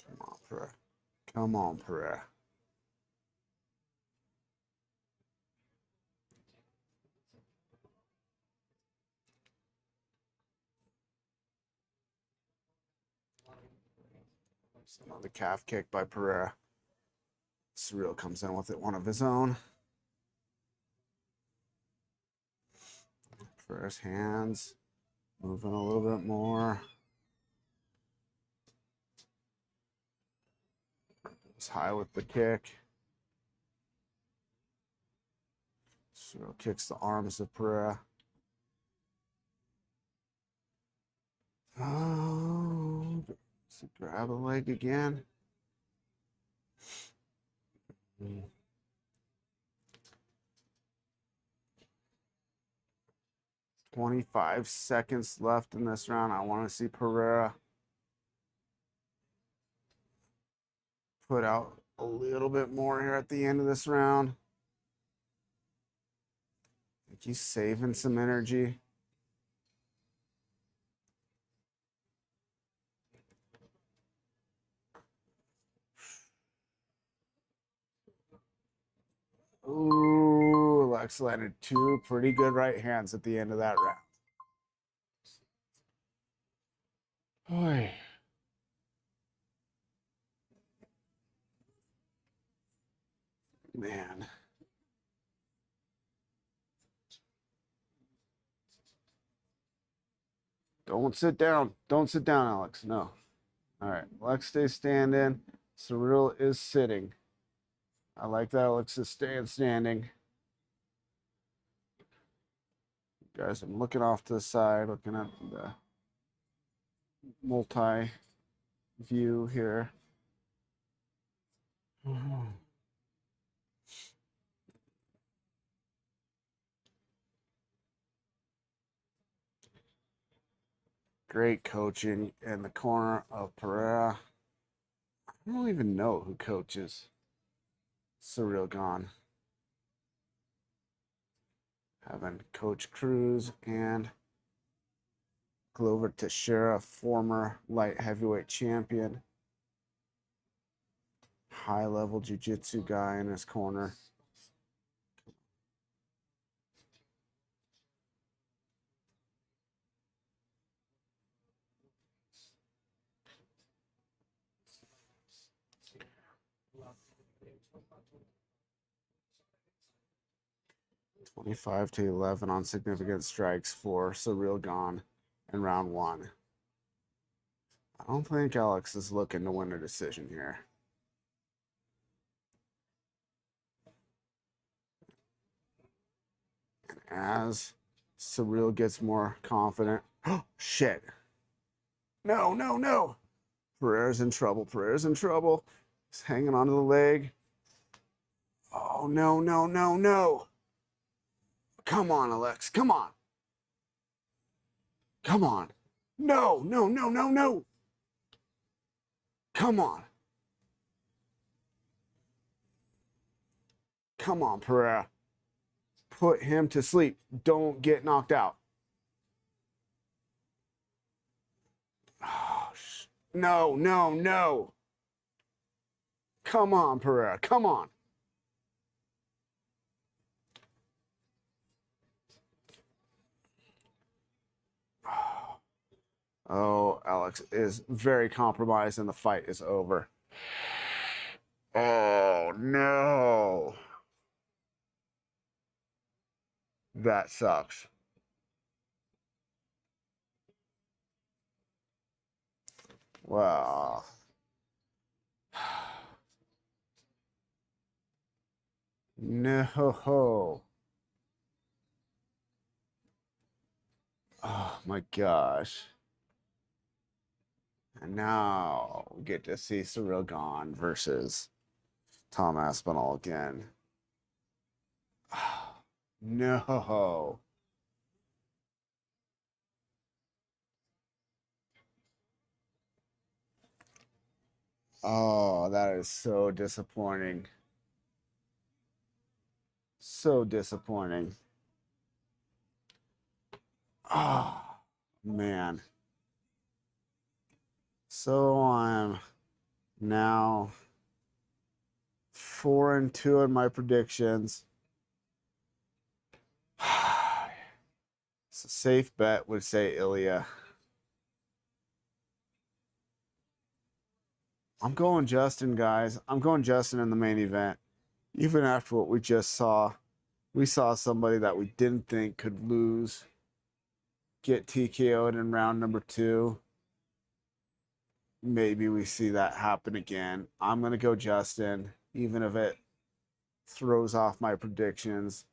[SPEAKER 1] Come on, Pereira. Come on, Pereira. Another calf kick by Pereira. Surreal comes in with it, one of his own. Pereira's hands moving a little bit more. It's high with the kick. Surreal kicks the arms of Pereira. Oh, grab a leg again. 25 seconds left in this round. I want to see Pereira put out a little bit more here at the end of this round. I think he's saving some energy. Ooh, Alex landed two pretty good right hands at the end of that round. Boy. Man. Don't sit down. Don't sit down, Alex. No. All right. Alex stays standing. Cyril is sitting. I like that Alex is standing. Guys, I'm looking off to the side, looking at the multi view here. Great coaching in the corner of Pereira. I don't even know who coaches Cyril Gone. Having Coach Cruz and Glover Teixeira, former light heavyweight champion. High-level jiu-jitsu guy in his corner. (25-11) on significant strikes for Cyril Gone in round 1. I don't think Alex is looking to win a decision here. And as Cyril gets more confident, oh shit! No, no, no! Pereira's in trouble. Pereira's in trouble. He's hanging onto the leg. Oh no, no, no, no! Come on, Alex. Come on. Come on. No, no, no, no, no. Come on. Come on, Pereira. Put him to sleep. Don't get knocked out. Oh, no, no, no. Come on, Pereira. Come on. Oh, Alex is very compromised and the fight is over. Oh, no. That sucks. Wow. No. Oh my gosh. And now we get to see Cyril Gone versus Tom Aspinall again. Oh, no. Oh, that is so disappointing. So disappointing. Oh, man. So I'm now 4-2 in my predictions. It's a safe bet, would say Ilya. I'm going Justin, guys. I'm going Justin in the main event. Even after what we just saw, we saw somebody that we didn't think could lose, get TKO'd in round number 2. Maybe we see that happen again. I'm going to go Justin, even if it throws off my predictions.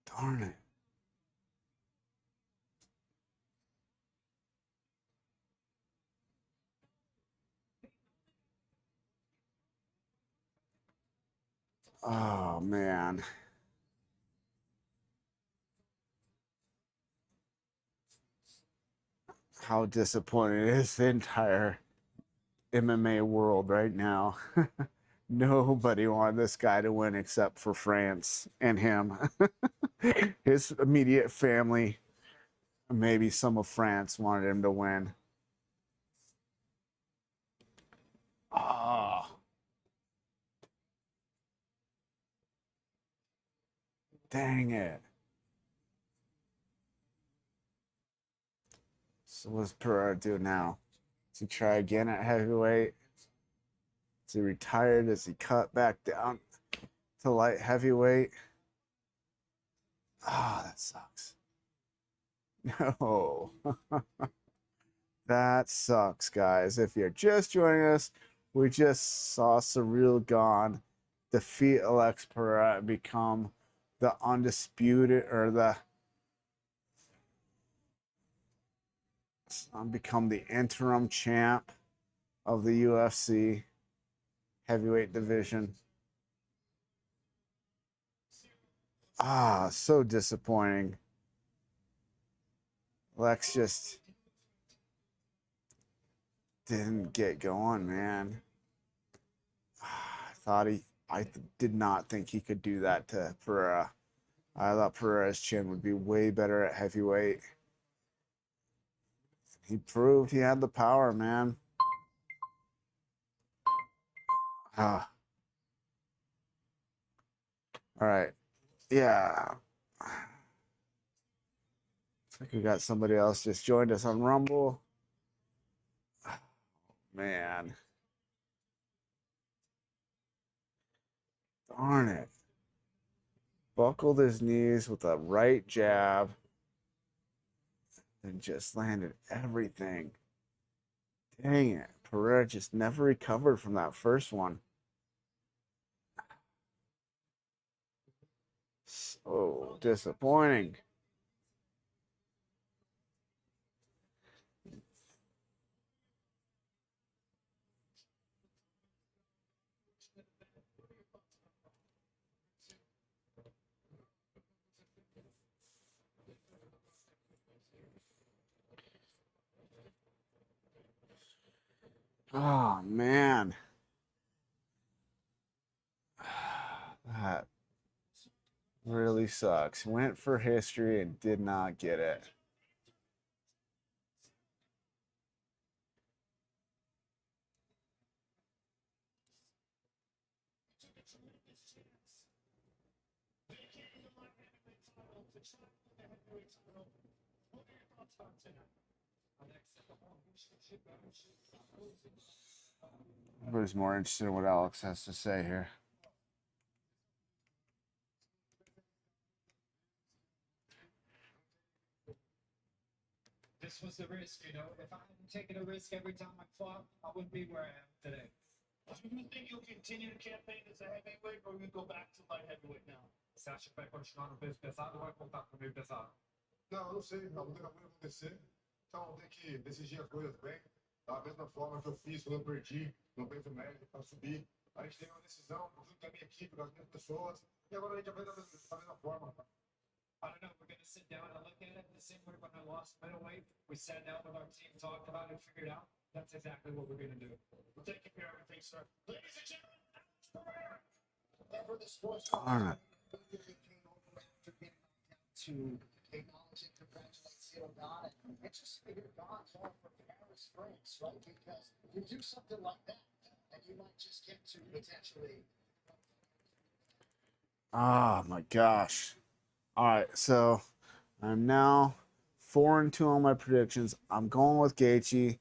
[SPEAKER 1] Darn it. Oh, man. How disappointing is the entire MMA world right now. Nobody wanted this guy to win except for France and him. His immediate family, maybe some of France, wanted him to win. Oh. Dang it. So what's Pereira do now? Does he try again at heavyweight? Is he retired? Is he cut back down to light heavyweight? Ah, that sucks. No. That sucks, guys. If you're just joining us, we just saw Cyril Gane defeat Alex Pereira and become the undisputed, or become the interim champ of the UFC heavyweight division. Ah, so disappointing. Lex just didn't get going, man. I did not think he could do that to Pereira. I thought Pereira's chin would be way better at heavyweight. He proved he had the power, man. Ah. All right. Yeah. Looks like we got somebody else just joined us on Rumble. Man. Darn it. Buckled his knees with a right jab and just landed everything. Dang it. Pereira just never recovered from that first one. So disappointing. Oh, man. That really sucks. Went for history and did not get it. Everybody's more interested in what Alex has to say here.
[SPEAKER 3] This was the risk, you know. If I hadn't taken a risk every time I fought, I wouldn't be where I am today.
[SPEAKER 4] Do you think you'll continue to campaign as a heavyweight, or you go back to light heavyweight now?
[SPEAKER 6] Você acha que vai continuar no peso pesado ou vai voltar pro meio pesado?
[SPEAKER 7] Não, eu não sei, a luta vai acontecer. Então tem que decidir as coisas bem. Da mesma forma que eu fiz quando eu perdi no peso médio para subir. A gente teve uma decisão junto com a minha equipe, com as minhas pessoas. E agora a gente vai da mesma forma.
[SPEAKER 3] I don't know. We're going to sit down and look at it the same way when I lost middleweight. We sat down with our team, talked about it, figured out. That's exactly what we're going to do.
[SPEAKER 4] Well, thank you for everything, sir. Ladies and gentlemen, Alex Pereira.
[SPEAKER 3] And for the sports,
[SPEAKER 1] Darn it.
[SPEAKER 3] came over after getting knocked out to acknowledge and congratulate Cyril Gane. And just figure Gane's all for Paris, France, right? Because you do something like that, and you might just get to potentially.
[SPEAKER 1] Oh my gosh. All right, so I'm now 4-2 on my predictions. I'm going with Gaethje.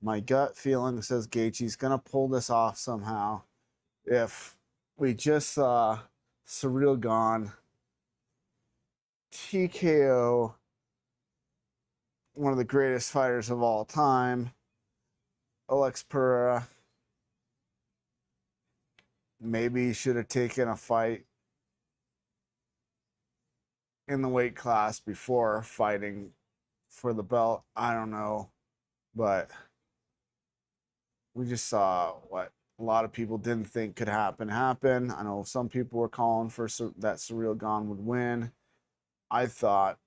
[SPEAKER 1] My gut feeling says Gaethje's gonna pull this off somehow. If we just saw Cyril Gane TKO one of the greatest fighters of all time, Alex Pereira, maybe he should have taken a fight in the weight class before fighting for the belt. I don't know, but we just saw what a lot of people didn't think could happen. I know some people were calling for that Cyril Gane would win. I thought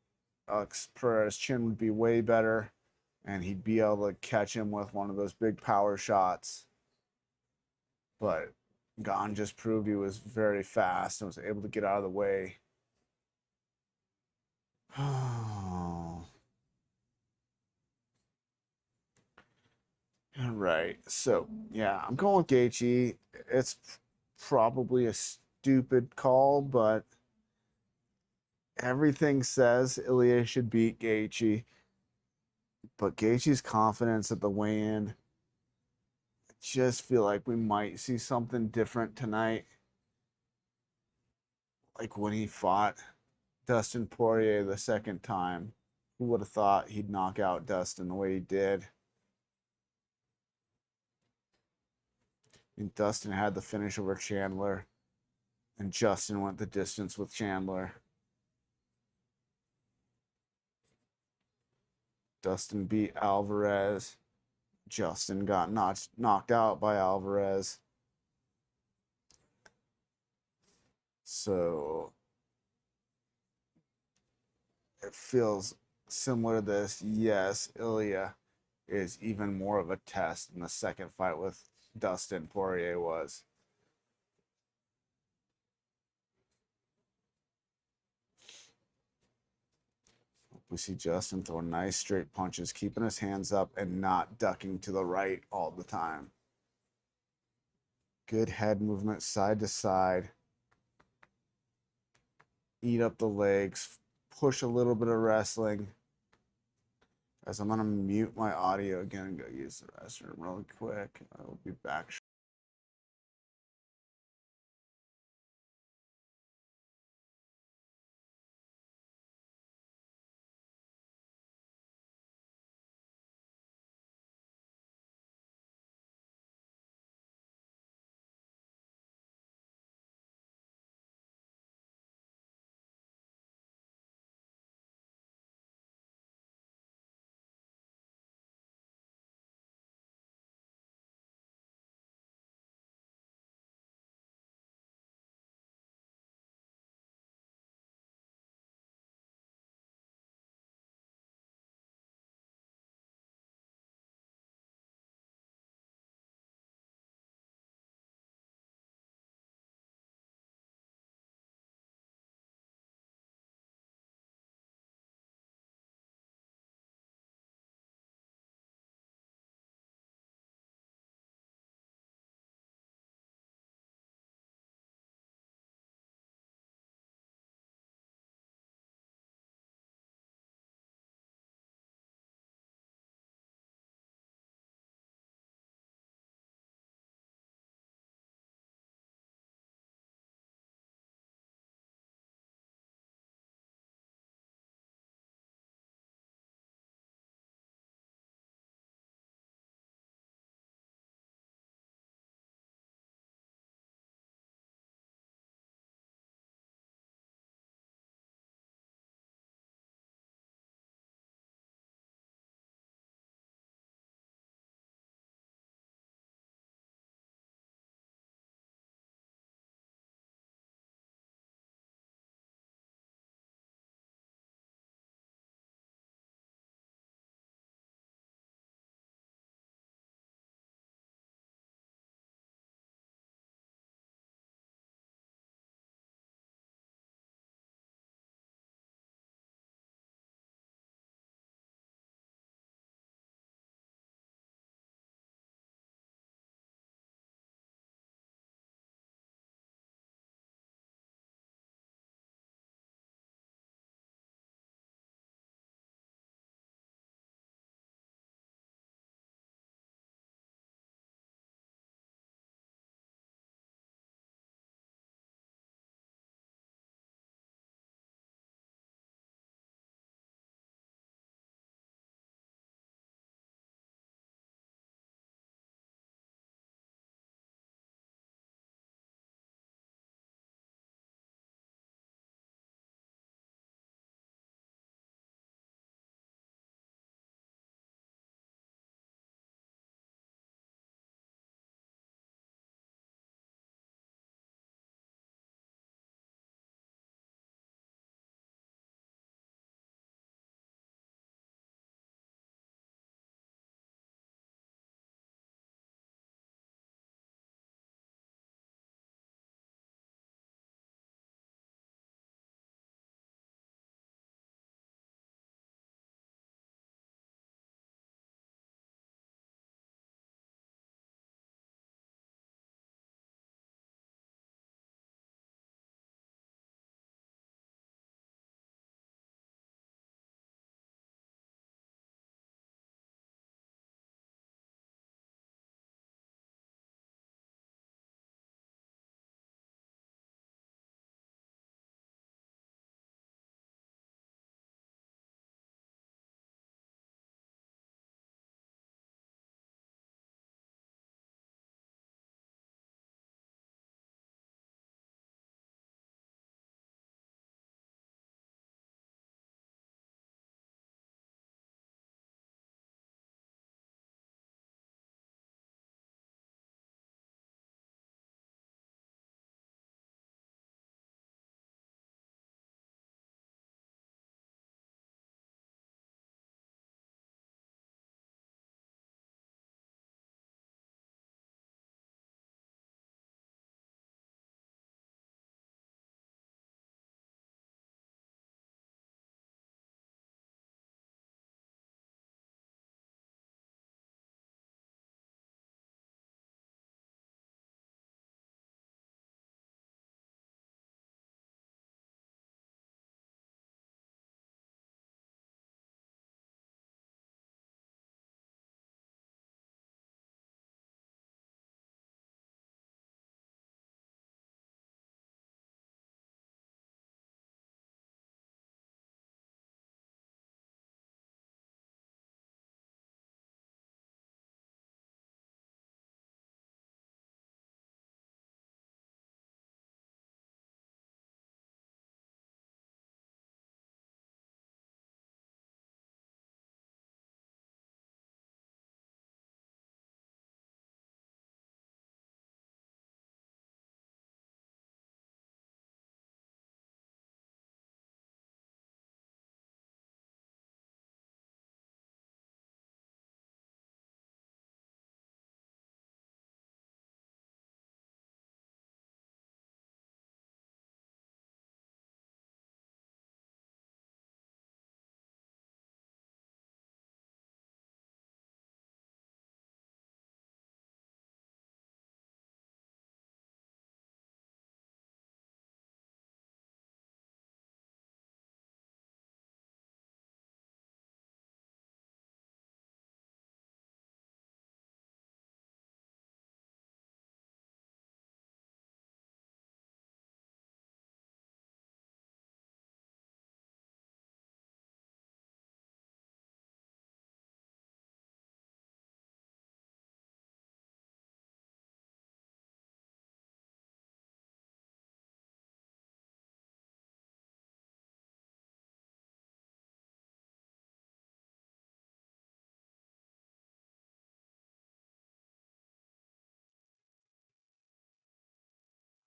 [SPEAKER 1] Alex Pereira's chin would be way better and he'd be able to catch him with one of those big power shots. But Gane just proved he was very fast and was able to get out of the way. Oh. All right. So, yeah, I'm going with Gaethje. It's probably a stupid call, but everything says Ilya should beat Gaethje. But Gaethje's confidence at the weigh-in just feel like we might see something different tonight. Like when he fought Dustin Poirier the second time. Who would have thought he'd knock out Dustin the way he did? I mean, Dustin had the finish over Chandler, and Justin went the distance with Chandler. Dustin beat Alvarez. Justin got knocked out by Alvarez. So it feels similar to this. Yes, Ilya is even more of a test than the second fight with Dustin Poirier was. We see Justin throw nice straight punches, keeping his hands up and not ducking to the right all the time. Good head movement side to side. Eat up the legs, push a little bit of wrestling. Guys, I'm going to mute my audio again and go use the restroom really quick. I will be back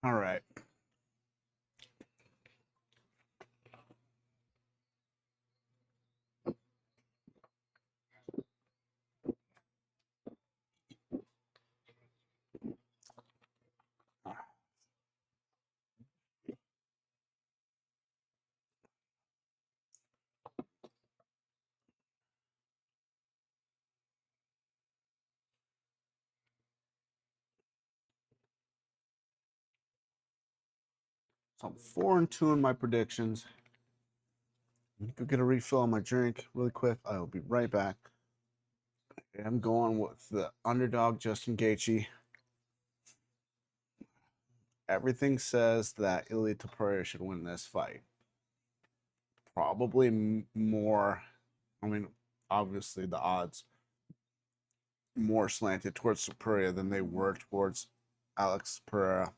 [SPEAKER 1] All right. So I'm 4-2 in my predictions. Go get a refill on my drink really quick. I will be right back. I'm going with the underdog, Justin Gaethje. Everything says that Ilia Topuria should win this fight. Probably more. I mean, obviously the odds more slanted towards Topuria than they were towards Alex Pereira.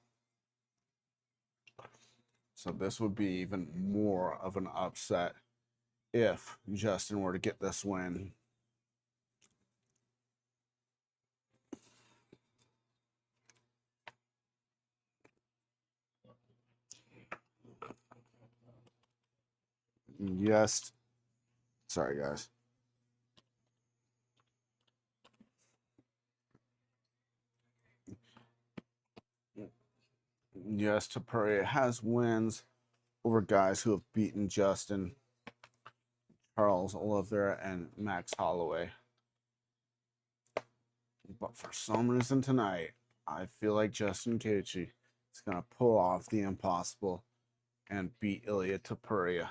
[SPEAKER 1] So this would be even more of an upset if Justin were to get this win. Yes. Sorry, guys. Yes, Topuria has wins over guys who have beaten Justin, Charles Oliveira, and Max Holloway. But for some reason tonight, I feel like Justin Gaethje is going to pull off the impossible and beat Ilia Topuria.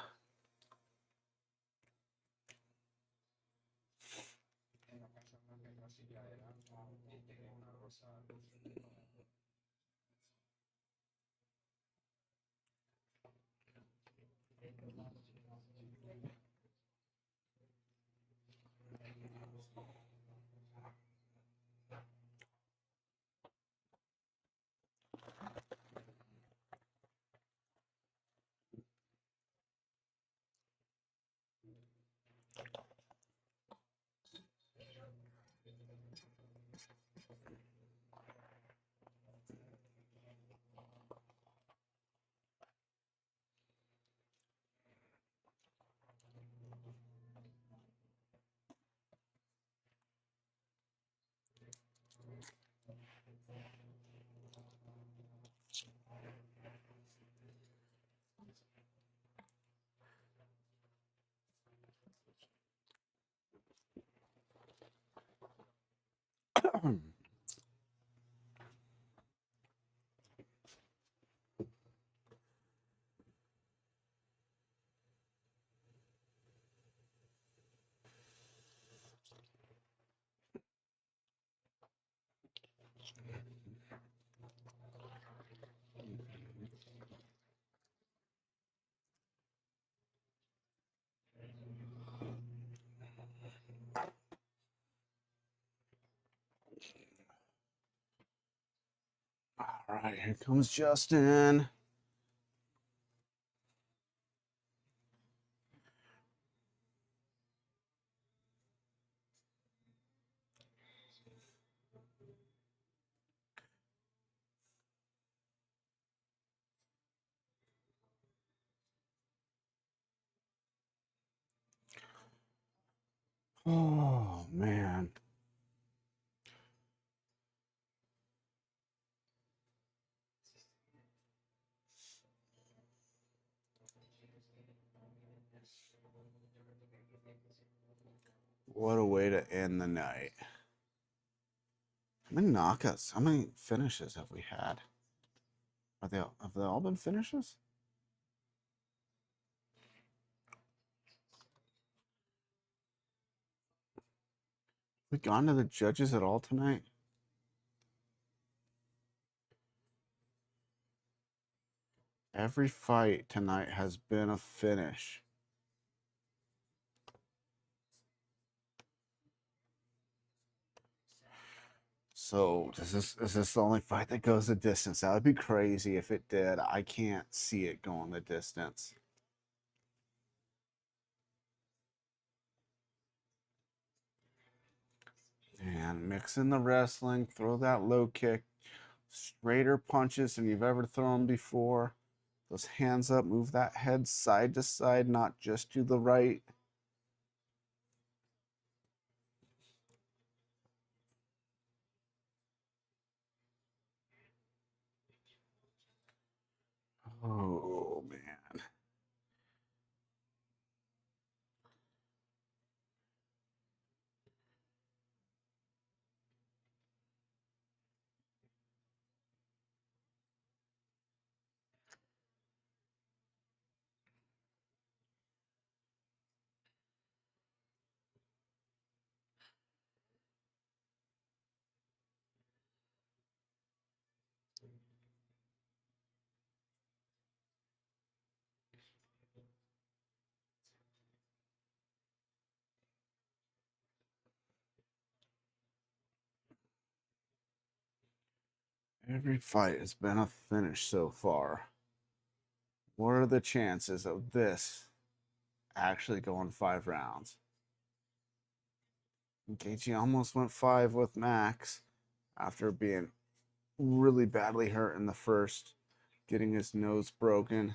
[SPEAKER 1] All right, here comes Justin. Oh, man. What a way to end the night. How many knockouts? How many finishes have we had? Have they all been finishes? We gone to the judges at all tonight? Every fight tonight has been a finish. So is this the only fight that goes the distance? That would be crazy if it did. I can't see it going the distance. And mix in the wrestling, throw that low kick, straighter punches than you've ever thrown before. Those hands up, move that head side to side, not just to the right. Oh, man. Every fight has been a finish so far. What are the chances of this actually going 5 rounds? Gaethje almost went 5 with Max after being really badly hurt in the first, getting his nose broken.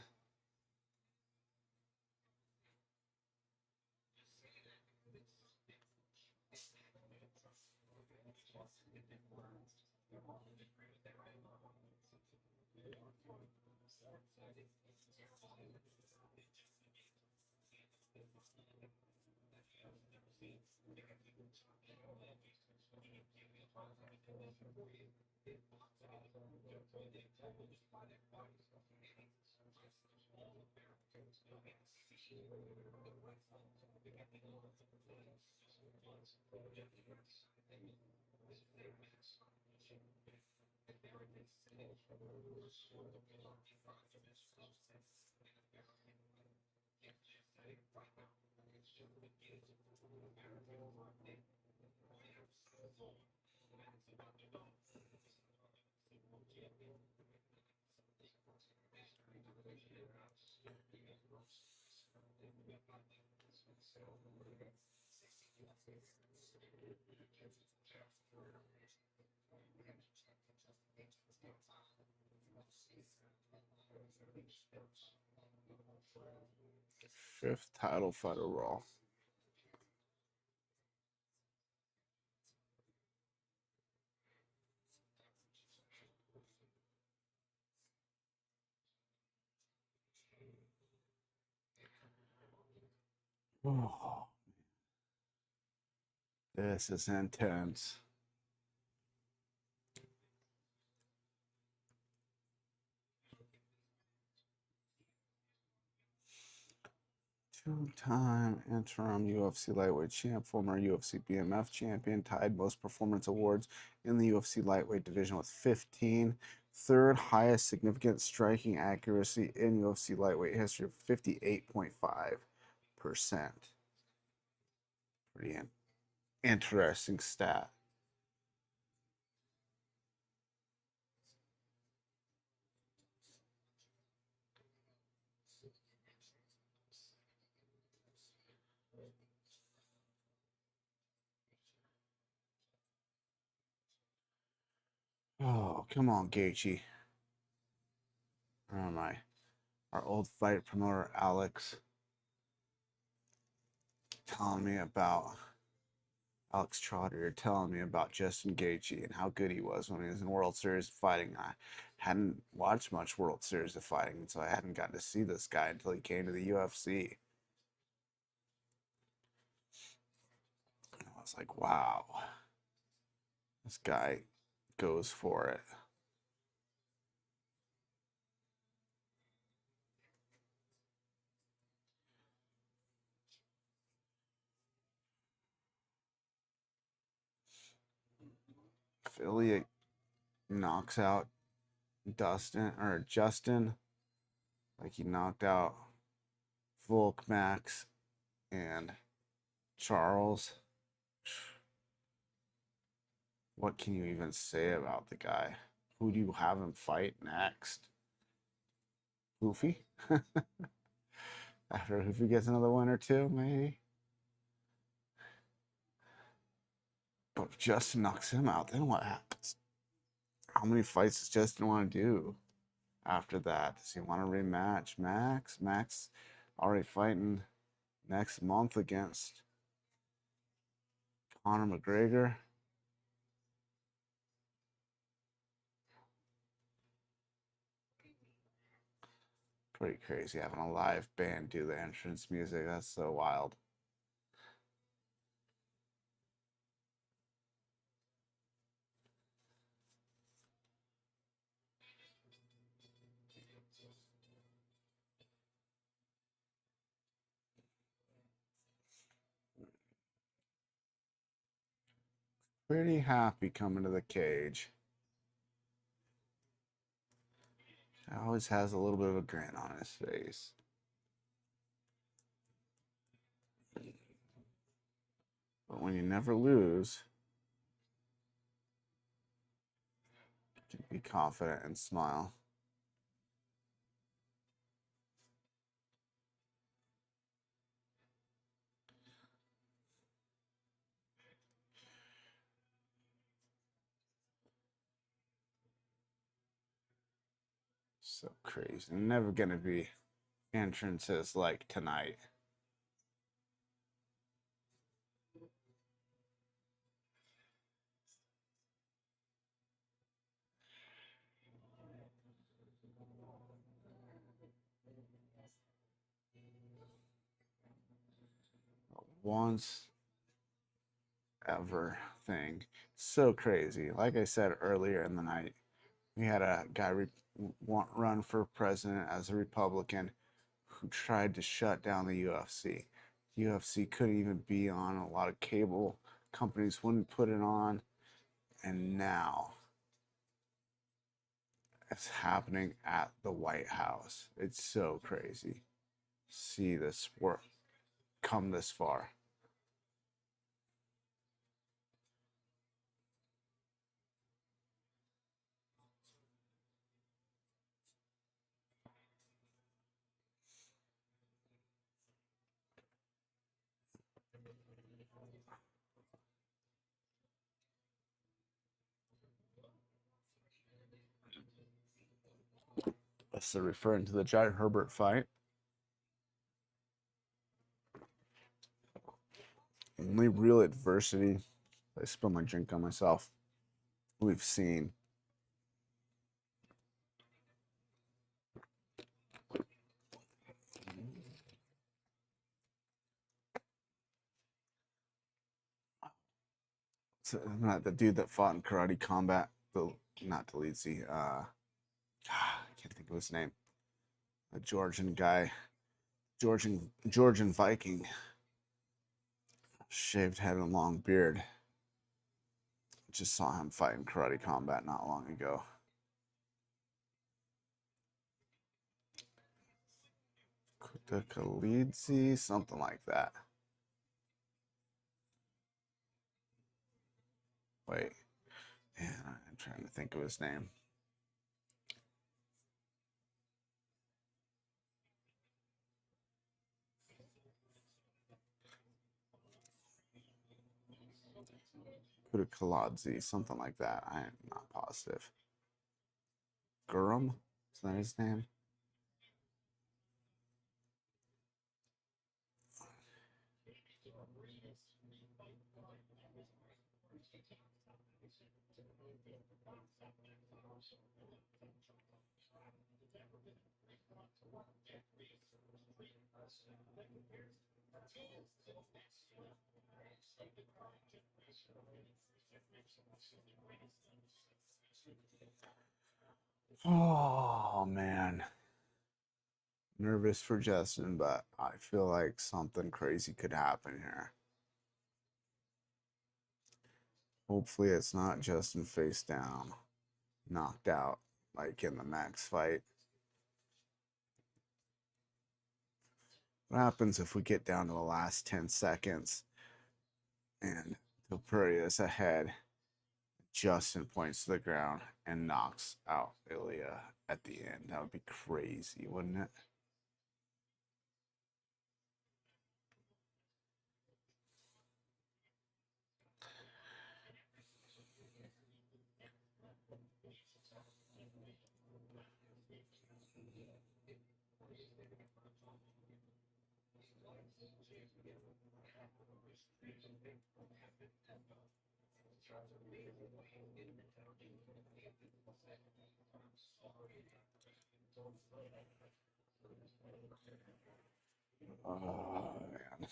[SPEAKER 1] Fifth title fight overall. Oh, this is intense. Two-time interim UFC lightweight champ, former UFC BMF champion, tied most performance awards in the UFC lightweight division with 15. Third highest significant striking accuracy in UFC lightweight history of 58.5%. Pretty interesting stat. Oh, come on, Gaethje. Where am I? Our old fight promoter, Alex, telling me about Alex Trotter telling me about Justin Gaethje and how good he was when he was in World Series of Fighting. I hadn't watched much World Series of Fighting, so I hadn't gotten to see this guy until he came to the UFC. I was like, wow, this guy goes for it. Philly knocks out Justin, like he knocked out Volk, Max, and Charles. What can you even say about the guy? Who do you have him fight next? Goofy? After Hoofy gets another win or two, maybe. But if Justin knocks him out, then what happens? How many fights does Justin want to do after that? Does he want to rematch Max? Max already fighting next month against Conor McGregor. Pretty crazy having a live band do the entrance music. That's so wild. Pretty happy coming to the cage. Always has a little bit of a grin on his face. But when you never lose, you can be confident and smile. So crazy. Never gonna be entrances like tonight. Once ever thing. So crazy. Like I said earlier in the night, we had a guy run for president as a Republican who tried to shut down the UFC. UFC couldn't even be on. A lot of cable companies wouldn't put it on. And now it's happening at the White House. It's so crazy. See the sport come this far. So referring to the Jai Herbert fight. Only real adversity. I spilled my drink on myself. We've seen. So, not the dude that fought in Karate Combat. Not Delizi. I can't think of his name. A Georgian guy. Georgian Viking. Shaved head and long beard. Just saw him fight in Karate Combat not long ago. Kutakalidze, something like that. Wait, man, I'm trying to think of his name. Kutakaladze, something like that. I am not positive. Gurum? Is that his name? Oh man. Nervous for Justin, but I feel like something crazy could happen here. Hopefully it's not Justin face down, knocked out like in the Max fight. What happens if we get down to the last 10 seconds and Topuria is ahead? Justin points to the ground and knocks out Ilya at the end. That would be crazy, wouldn't it? Oh, man.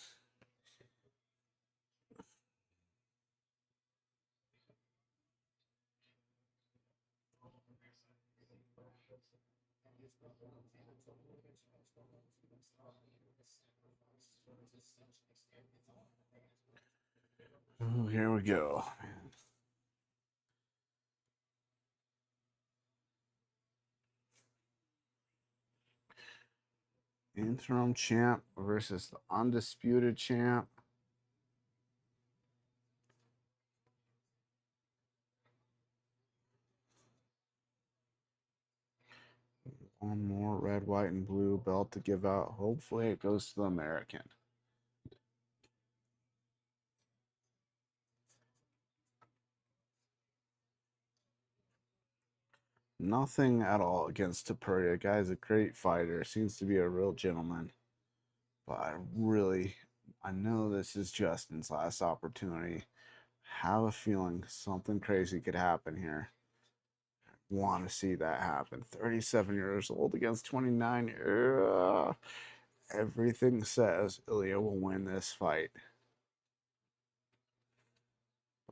[SPEAKER 1] Oh, here we go. Interim champ versus the undisputed champ. One more red, white, and blue belt to give out. Hopefully it goes to the American. Nothing at all against Tapuria. Guy's a great fighter. Seems to be a real gentleman. But I know this is Justin's last opportunity. Have a feeling something crazy could happen here. Want to see that happen. 37 years old against 29. Everything says Ilya will win this fight.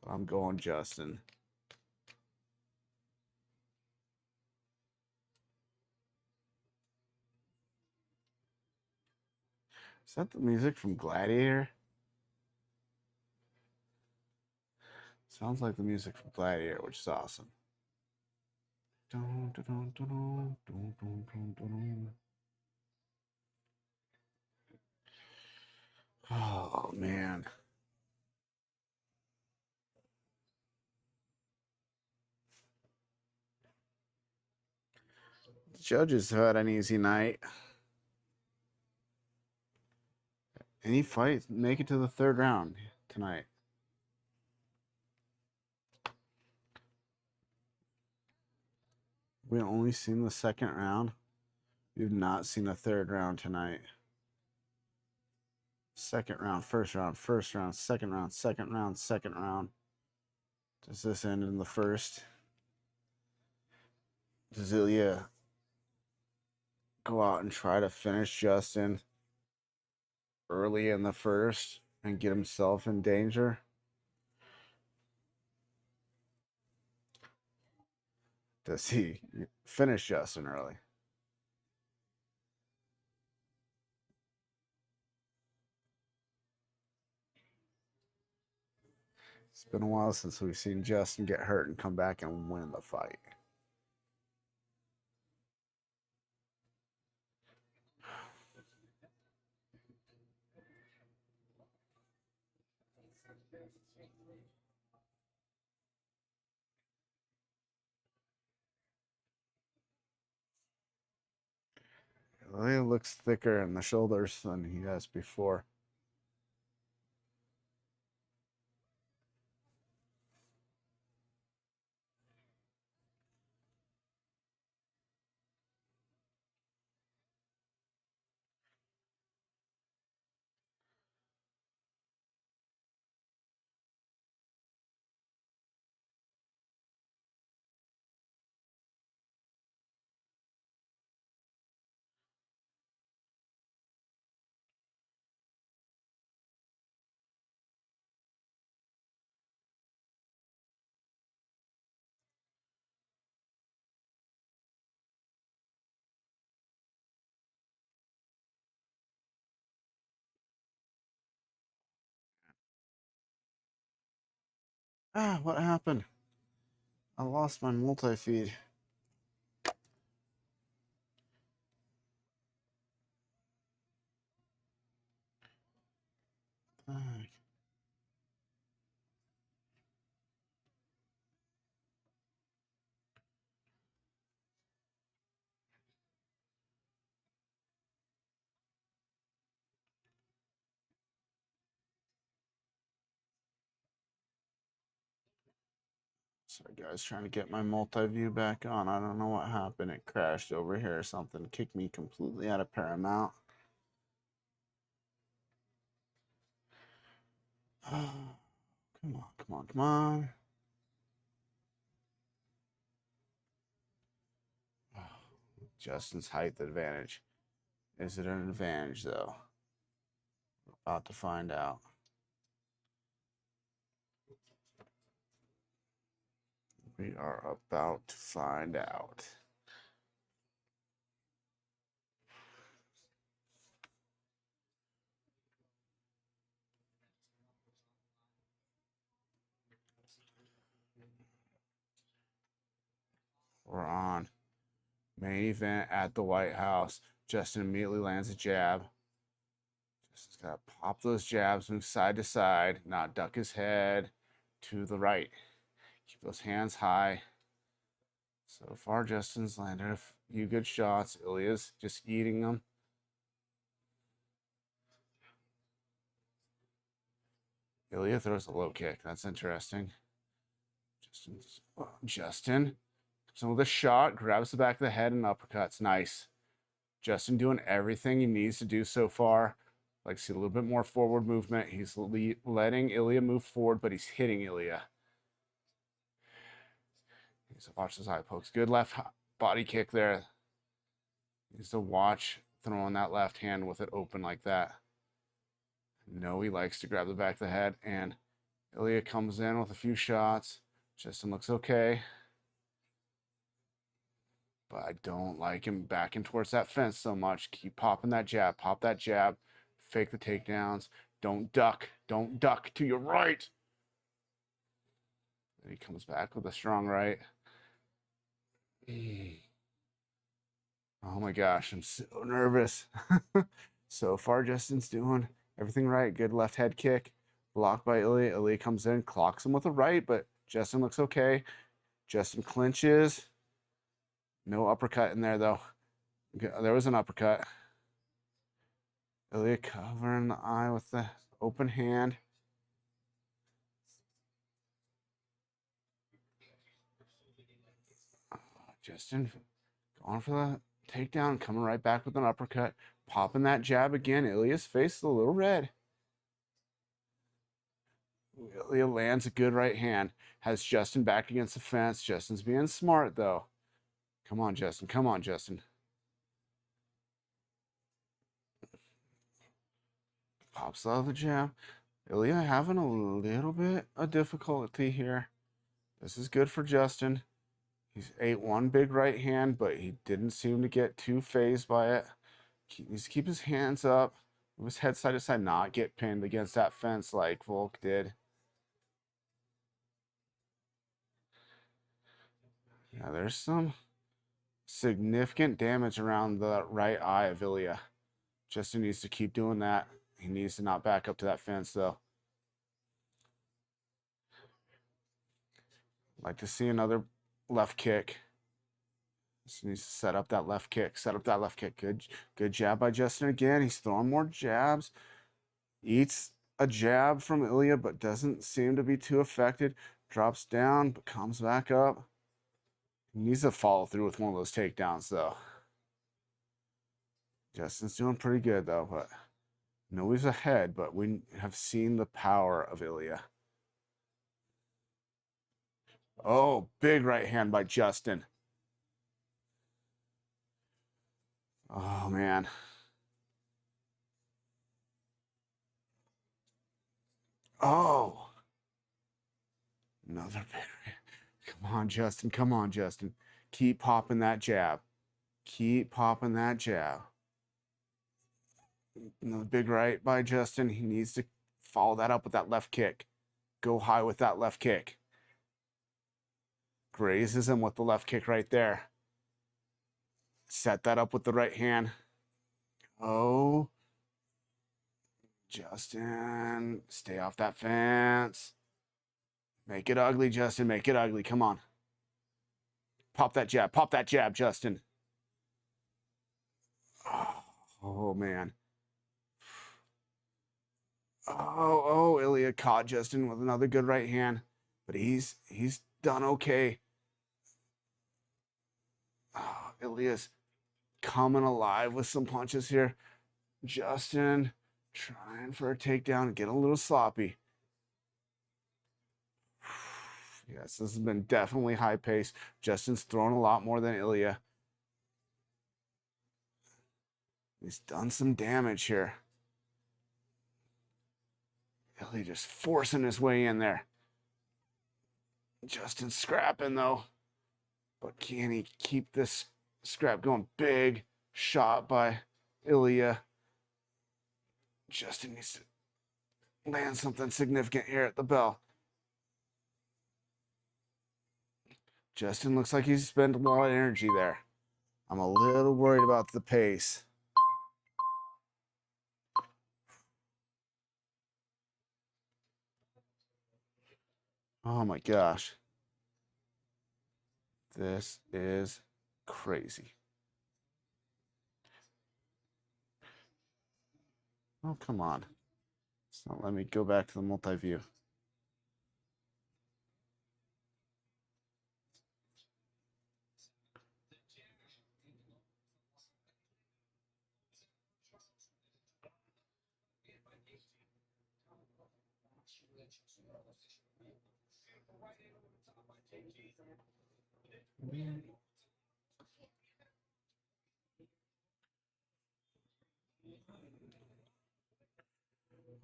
[SPEAKER 1] But I'm going Justin. Is that the music from Gladiator? Sounds like the music from Gladiator, which is awesome. Dun, dun, dun, dun, dun, dun, dun, dun, dun. Oh, man. The judges had an easy night. Any fight, make it to the third round tonight. We've only seen the second round. We've not seen the third round tonight. Second round, first round, second round, second round, second round. Does this end in the first? Does Ilya go out and try to finish Justin early in the first and get himself in danger? Does he finish Justin early? It's been a while since we've seen Justin get hurt and come back and win the fight. He looks thicker in the shoulders than he has before. Ah, what happened? I lost my multi-feed. Ah. Sorry guys, trying to get my multi-view back on. I don't know what happened. It crashed over here or something. Kicked me completely out of Paramount. Come on, come on, come on. Justin's height advantage. Is it an advantage, though? We're about to find out. We are about to find out. We're on. Main event at the White House. Justin immediately lands a jab. Justin's got to pop those jabs, move side to side, not duck his head to the right. Keep those hands high. So far, Justin's landed a few good shots. Ilya's just eating them. Ilya throws a low kick. That's interesting. Justin comes in with a shot, grabs the back of the head, and uppercuts. Nice. Justin doing everything he needs to do so far. Like, see a little bit more forward movement. He's letting Ilya move forward, but he's hitting Ilya. He needs to watch those eye pokes. Good left body kick there. He needs to watch throwing that left hand with it open like that. No, he likes to grab the back of the head, and Ilya comes in with a few shots. Justin looks okay. But I don't like him backing towards that fence so much. Keep popping that jab. Pop that jab. Fake the takedowns. Don't duck. Don't duck to your right. And he comes back with a strong right. Oh my gosh, I'm so nervous. So far, Justin's doing everything right. Good left head kick. Blocked by Ilya. Ilya comes in, clocks him with a right, but Justin looks okay. Justin clinches. No uppercut in there, though. There was an uppercut. Ilya covering the eye with the open hand. Justin going for the takedown, coming right back with an uppercut. Popping that jab again. Ilya's face is a little red. Ilya lands a good right hand. Has Justin back against the fence. Justin's being smart, though. Come on, Justin. Come on, Justin. Pops out of the jab. Ilya having a little bit of difficulty here. This is good for Justin. He's ate one big right hand, but he didn't seem to get too phased by it. He needs to keep his hands up, move his head side to side, not get pinned against that fence like Volk did. Now there's some significant damage around the right eye of Ilya. Justin needs to keep doing that. He needs to not back up to that fence, though. Like to see another left kick. Just needs to set up that left kick. Set up that left kick. Good jab by Justin again. He's throwing more jabs. Eats a jab from Ilya, but doesn't seem to be too affected. Drops down, but comes back up. He needs to follow through with one of those takedowns, though. Justin's doing pretty good, though, but no, he's ahead, but we have seen the power of Ilya. Oh, big right hand by Justin. Oh, man. Oh. Another big right. Come on, Justin. Come on, Justin. Keep popping that jab. Keep popping that jab. Another big right by Justin. He needs to follow that up with that left kick. Go high with that left kick. Grazes him with the left kick right there. Set that up with the right hand. Oh. Justin, stay off that fence. Make it ugly, Justin. Make it ugly. Come on. Pop that jab. Pop that jab, Justin. Oh man. Oh, Ilya caught Justin with another good right hand, but he's done okay. Oh, Ilya's coming alive with some punches here. Justin trying for a takedown, get a little sloppy. Yes, this has been definitely high pace. Justin's thrown a lot more than Ilya. He's done some damage here. Ilya just forcing his way in there. Justin scrapping though. But can he keep this scrap going? Big shot by Ilya. Justin needs to land something significant here at the bell. Justin looks like he's spent a lot of energy there. I'm a little worried about the pace. Oh my gosh. This is crazy. Oh, come on. It's not letting me go back to the multi-view.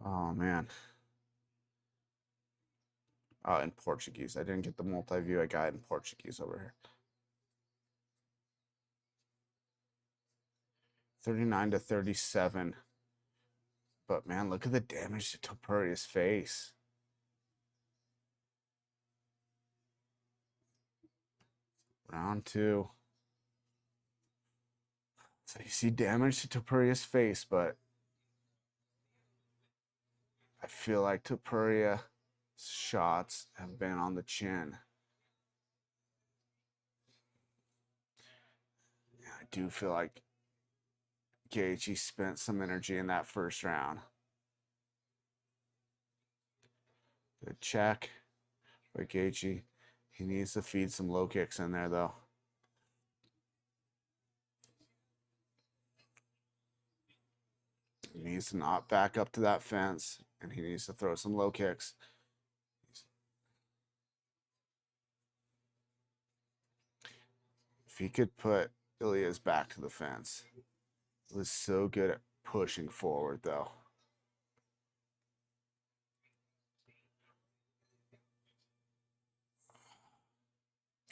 [SPEAKER 1] Oh man. Oh, in Portuguese. I didn't get the multi-view. I got it in Portuguese over here. 39-37. But man, look at the damage to Topuria's face. Round 2. So you see damage to Topuria's face, but I feel like Topuria's shots have been on the chin. I do feel like Gaethje spent some energy in that first round. Good check by Gaethje. He needs to feed some low kicks in there, though. He needs to not back up to that fence, and he needs to throw some low kicks. If he could put Ilya's back to the fence. He was so good at pushing forward, though.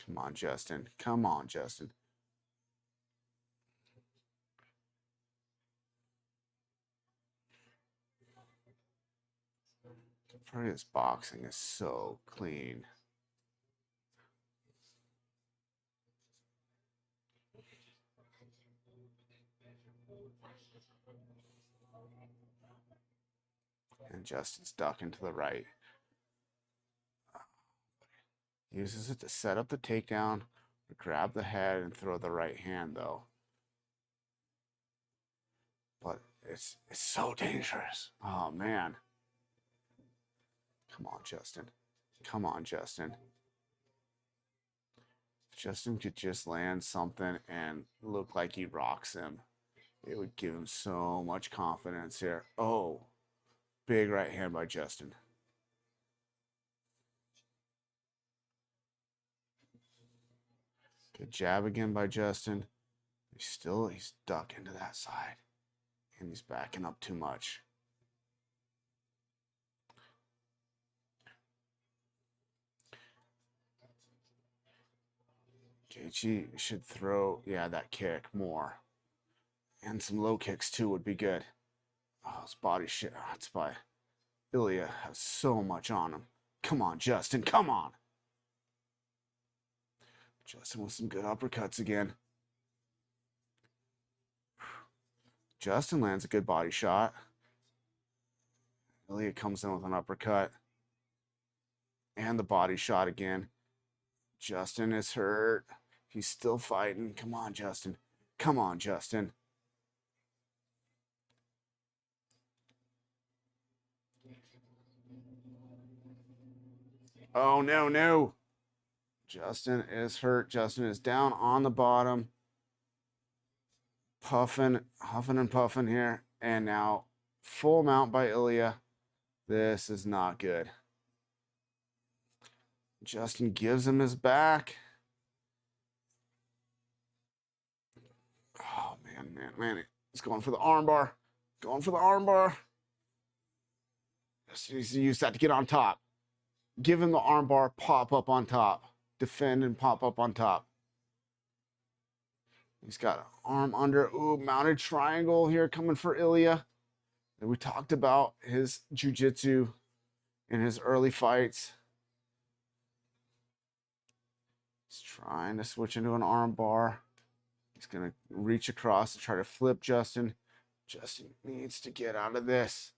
[SPEAKER 1] Come on, Justin. Come on, Justin. Topuria's boxing is so clean. And Justin's ducking to the right. Uses it to set up the takedown, grab the head, and throw the right hand, though. But it's so dangerous. Oh, man. Come on, Justin. Come on, Justin. If Justin could just land something and look like he rocks him, it would give him so much confidence here. Oh, big right hand by Justin. Good jab again by Justin. He's ducking to that side. And he's backing up too much. Gaethje should throw, that kick more. And some low kicks too would be good. Oh, his body shots by Ilya has so much on him. Come on, Justin, come on. Justin with some good uppercuts again. Justin lands a good body shot. Ilya comes in with an uppercut. And the body shot again. Justin is hurt. He's still fighting. Come on, Justin. Come on, Justin. Oh, no. Justin is hurt. Justin is down on the bottom. Huffing and puffing here. And now full mount by Ilya. This is not good. Justin gives him his back. Oh, man. He's going for the armbar. Going for the armbar. Justin needs to use that to get on top. Give him the armbar, pop up on top. Defend and pop up on top. He's got an arm under. Ooh, mounted triangle here coming for Ilya. And we talked about his jiu-jitsu in his early fights. He's trying to switch into an arm bar. He's going to reach across to try to flip Justin. Justin needs to get out of this.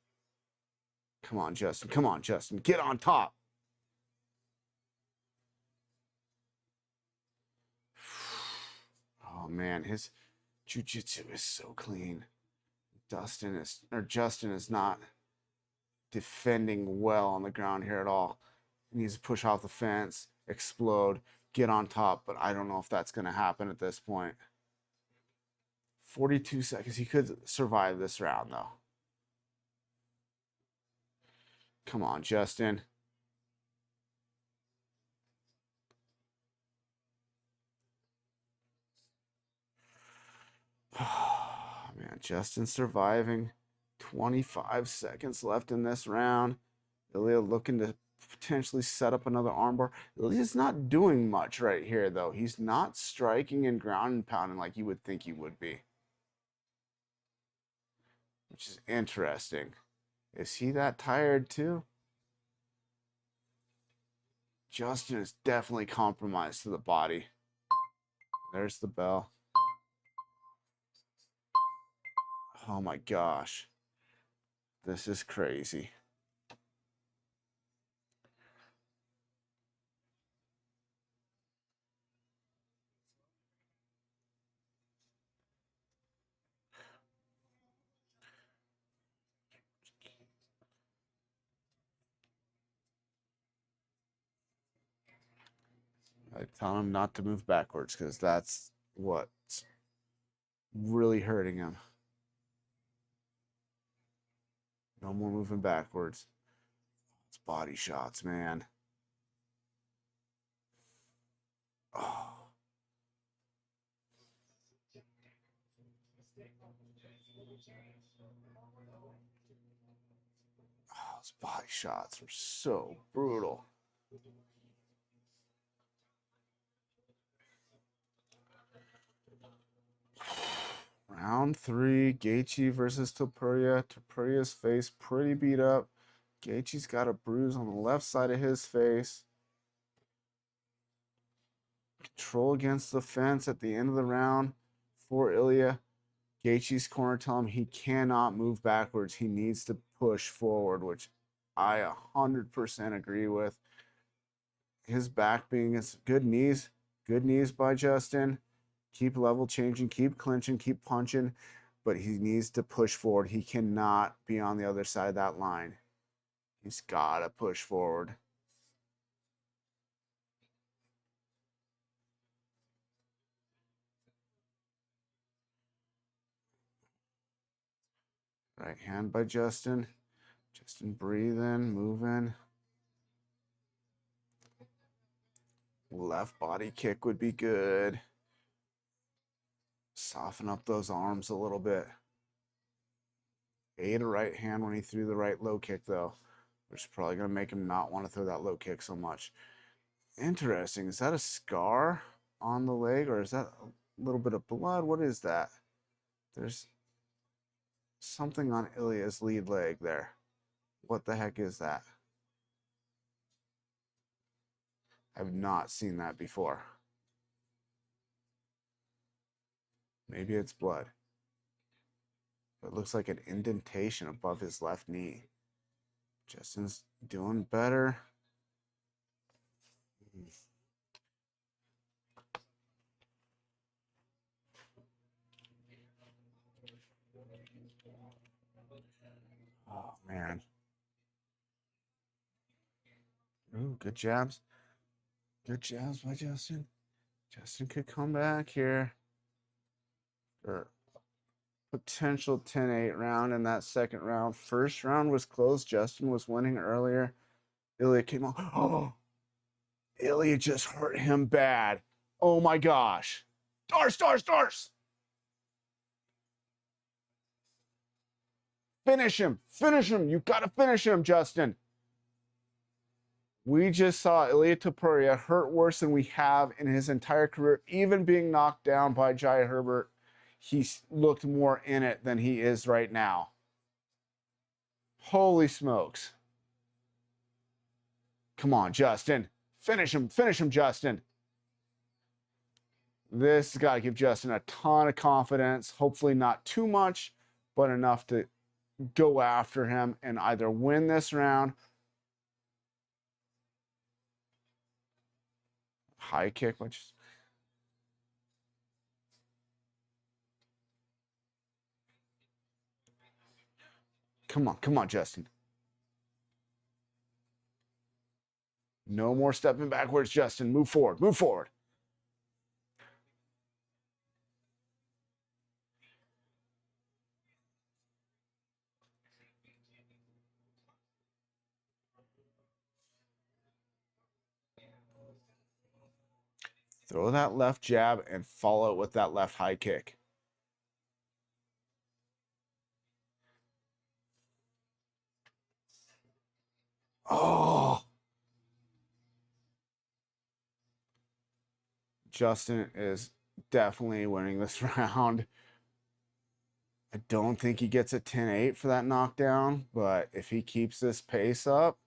[SPEAKER 1] Come on, Justin. Come on, Justin. Get on top. Oh, man. His jiu-jitsu is so clean. Justin is not defending well on the ground here at all. He needs to push off the fence, explode, get on top, but I don't know if that's going to happen at this point. 42 seconds. He could survive this round, though. Come on, Justin. Man, Justin's surviving. 25 seconds left in this round. Ilya looking to potentially set up another armbar. Ilya's not doing much right here, though. He's not striking and ground and pounding like you would think he would be, which is interesting. Is he that tired too? Justin is definitely compromised to the body. There's the bell. Oh my gosh. This is crazy. I tell him not to move backwards because that's what's really hurting him. No more moving backwards. It's body shots, man. Oh. Those body shots were so brutal. Round 3, Gaethje versus Topuria. Topuria's face pretty beat up. Gaethje's got a bruise on the left side of his face. Control against the fence at the end of the round for Ilya. Gaethje's corner tell him he cannot move backwards. He needs to push forward, which I 100% agree with. His back being good knees by Justin. Keep level changing, keep clinching, keep punching, but he needs to push forward. He cannot be on the other side of that line. He's got to push forward. Right hand by Justin. Justin breathing, moving. Left body kick would be good. Soften up those arms a little bit. Ate a right hand when he threw the right low kick, though, which is probably going to make him not want to throw that low kick so much. Interesting. Is that a scar on the leg, or is that a little bit of blood? What is that? There's something on Ilya's lead leg there. What the heck is that? I've not seen that before. Maybe it's blood. It looks like an indentation above his left knee. Justin's doing better. Oh, man. Ooh, good jabs. Good jabs by Justin. Justin could come back here. Or potential 10-8 round in that second round. First round was close. Justin was winning earlier. Ilya came on. Oh! Ilya just hurt him bad. Oh my gosh. Darce. Finish him. You got to finish him, Justin. We just saw Ilya Topuria hurt worse than we have in his entire career. Even being knocked down by Jai Herbert, he looked more in it than he is right now. Holy smokes. Come on, Justin. Finish him, Justin. This has got to give Justin a ton of confidence. Hopefully not too much, but enough to go after him and either win this round. High kick, which come on, Justin. No more stepping backwards, Justin. Move forward. Throw that left jab and follow it with that left high kick. Oh! Justin is definitely winning this round. I don't think he gets a 10-8 for that knockdown, but if he keeps this pace up,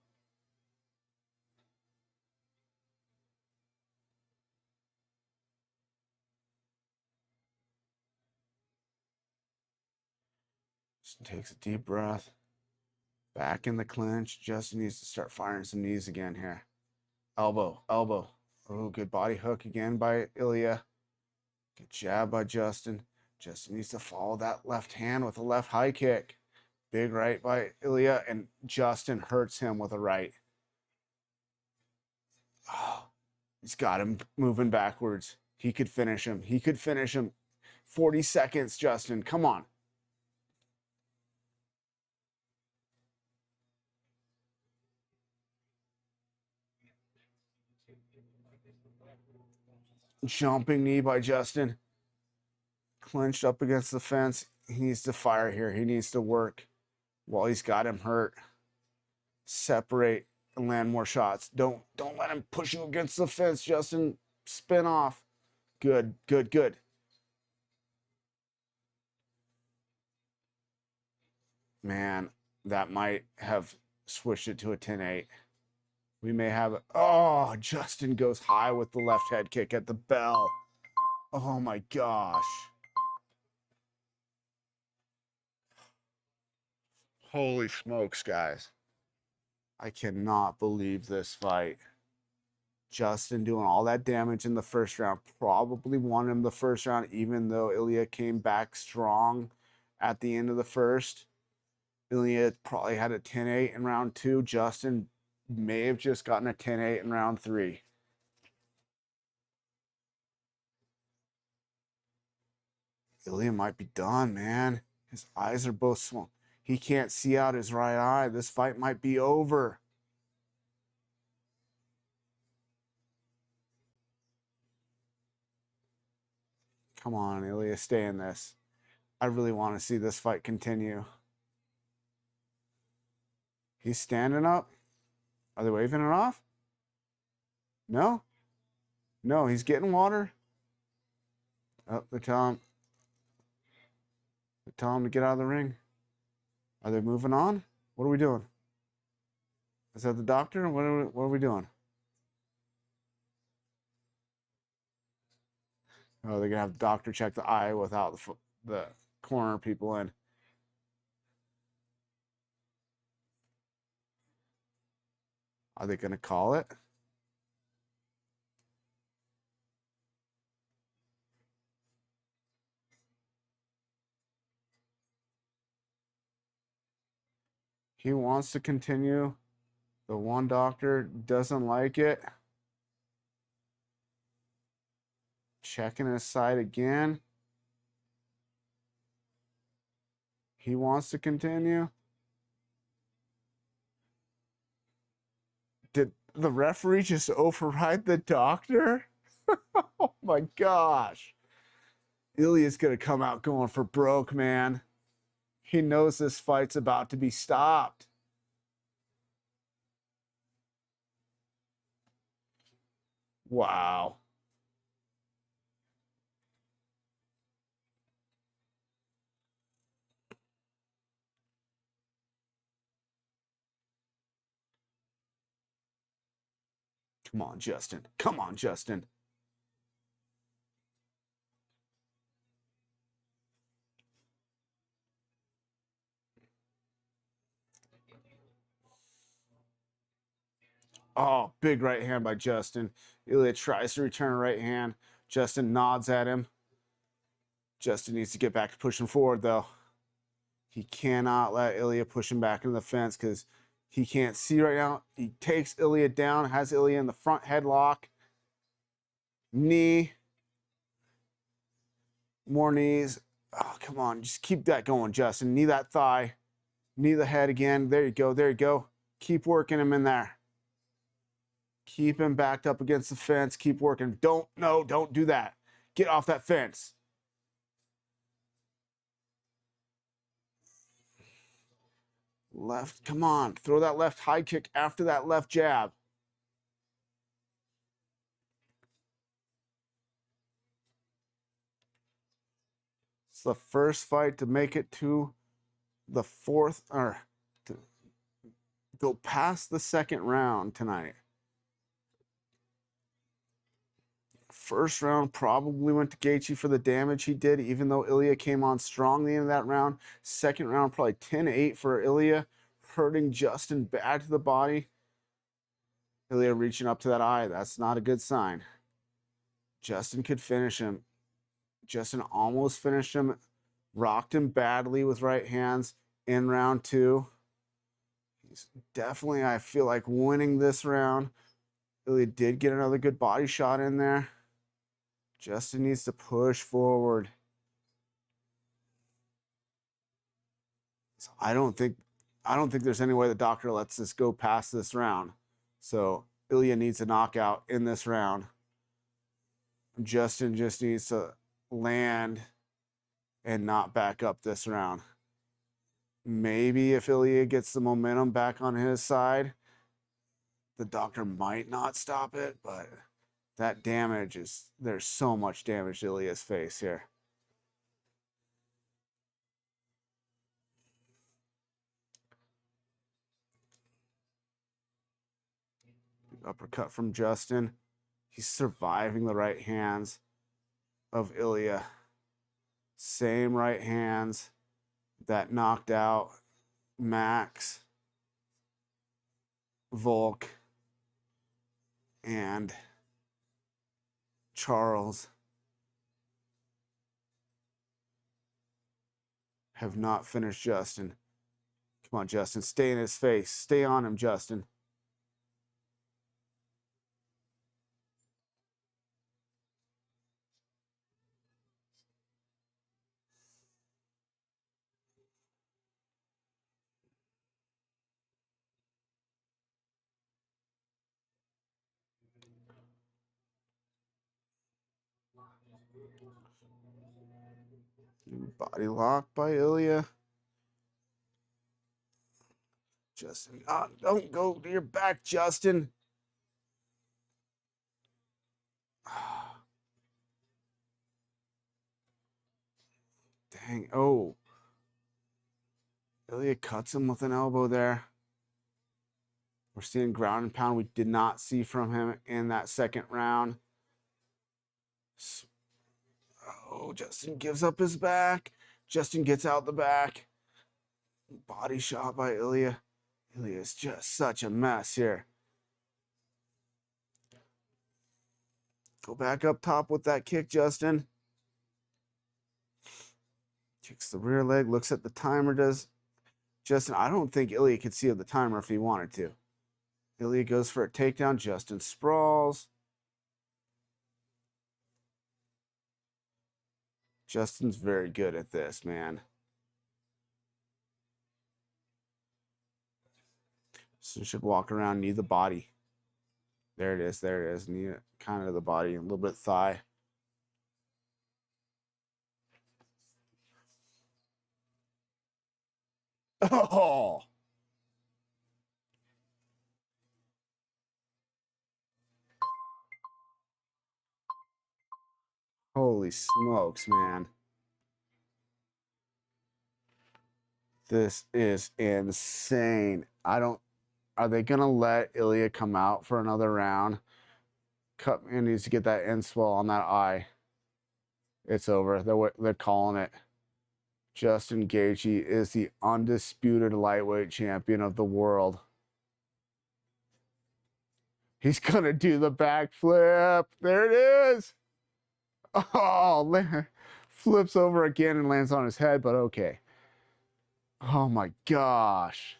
[SPEAKER 1] just takes a deep breath. Back in the clinch. Justin needs to start firing some knees again here. Elbow. Oh, good body hook again by Ilya. Good jab by Justin. Justin needs to follow that left hand with a left high kick. Big right by Ilya, and Justin hurts him with a right. Oh, he's got him moving backwards. He could finish him. 40 seconds, Justin. Come on. Jumping knee by Justin. Clinched up against the fence. He needs to fire here. He needs to work while he's got him hurt. Separate and land more shots. Don't let him push you against the fence, Justin. Spin off. Good. Man, that might have switched it to a 10-8. We may have. Oh, Justin goes high with the left head kick at the bell. Oh my gosh. Holy smokes, guys. I cannot believe this fight. Justin doing all that damage in the first round. Probably won him the first round, even though Ilya came back strong at the end of the first. Ilya probably had a 10-8 in round 2. Justin may have just gotten a 10-8 in round 3. Ilya might be done, man. His eyes are both swollen. He can't see out his right eye. This fight might be over. Come on, Ilya, stay in this. I really want to see this fight continue. He's standing up. Are they waving it off? No? No, he's getting water. Oh, they're telling him to get out of the ring. Are they moving on? What are we doing? Is that the doctor? What are we doing? Oh, they're going to have the doctor check the eye without the corner people in. Are they going to call it? He wants to continue. The one doctor doesn't like it. Checking his side again. He wants to continue. the referee just override the doctor? Oh my gosh. Ilya's gonna come out going for broke, man. He knows this fight's about to be stopped. Wow. Come on, Justin. Come on, Justin. Oh, big right hand by Justin. Ilya tries to return a right hand. Justin nods at him. Justin needs to get back to pushing forward, though. He cannot let Ilya push him back into the fence because he can't see right now. He takes Ilya down, has Ilya in the front headlock. Knee. More knees. Oh, come on. Just keep that going, Justin. Knee that thigh. Knee the head again. There you go. There you go. Keep working him in there. Keep him backed up against the fence. Keep working. Don't do that. Get off that fence. Left. Come on. Throw that left high kick after that left jab. It's the first fight to make it to the fourth, or to go past the second round tonight. First round probably went to Gaethje for the damage he did, even though Ilya came on strong the end of that round. Second round, probably 10-8 for Ilya, hurting Justin bad to the body. Ilya reaching up to that eye. That's not a good sign. Justin could finish him. Justin almost finished him. Rocked him badly with right hands in round 2. He's definitely, I feel like, winning this round. Ilya did get another good body shot in there. Justin needs to push forward. So I don't think there's any way the doctor lets this go past this round. So Ilya needs a knockout in this round. Justin just needs to land and not back up this round. Maybe if Ilya gets the momentum back on his side, the doctor might not stop it, but that damage is, there's so much damage to Ilya's face here. Uppercut from Justin. He's surviving the right hands of Ilya. Same right hands that knocked out Max, Volk, and Charles have not finished Justin. Come on, Justin. Stay in his face. Stay on him, Justin. Body lock by Ilya. Justin, don't go to your back, Justin. Dang. Oh. Ilya cuts him with an elbow there. We're seeing ground and pound we did not see from him in that second round. Oh, Justin gives up his back. Justin gets out the back. Body shot by Ilya. Ilya is just such a mess here. Go back up top with that kick, Justin. Kicks the rear leg, looks at the timer, does Justin. I don't think Ilya could see the timer if he wanted to. Ilya goes for a takedown. Justin sprawls. Justin's very good at this, man. So should walk around, knee the body. There it is. There it is. Knee, kind of the body, a little bit thigh. Oh, holy smokes, man. This is insane. I don't. Are they gonna let Ilya come out for another round? He needs to get that end swell on that eye. It's over. They're calling it. Justin Gaethje is the undisputed lightweight champion of the world. He's gonna do the backflip. There it is. Oh, flips over again and lands on his head, but okay. Oh my gosh.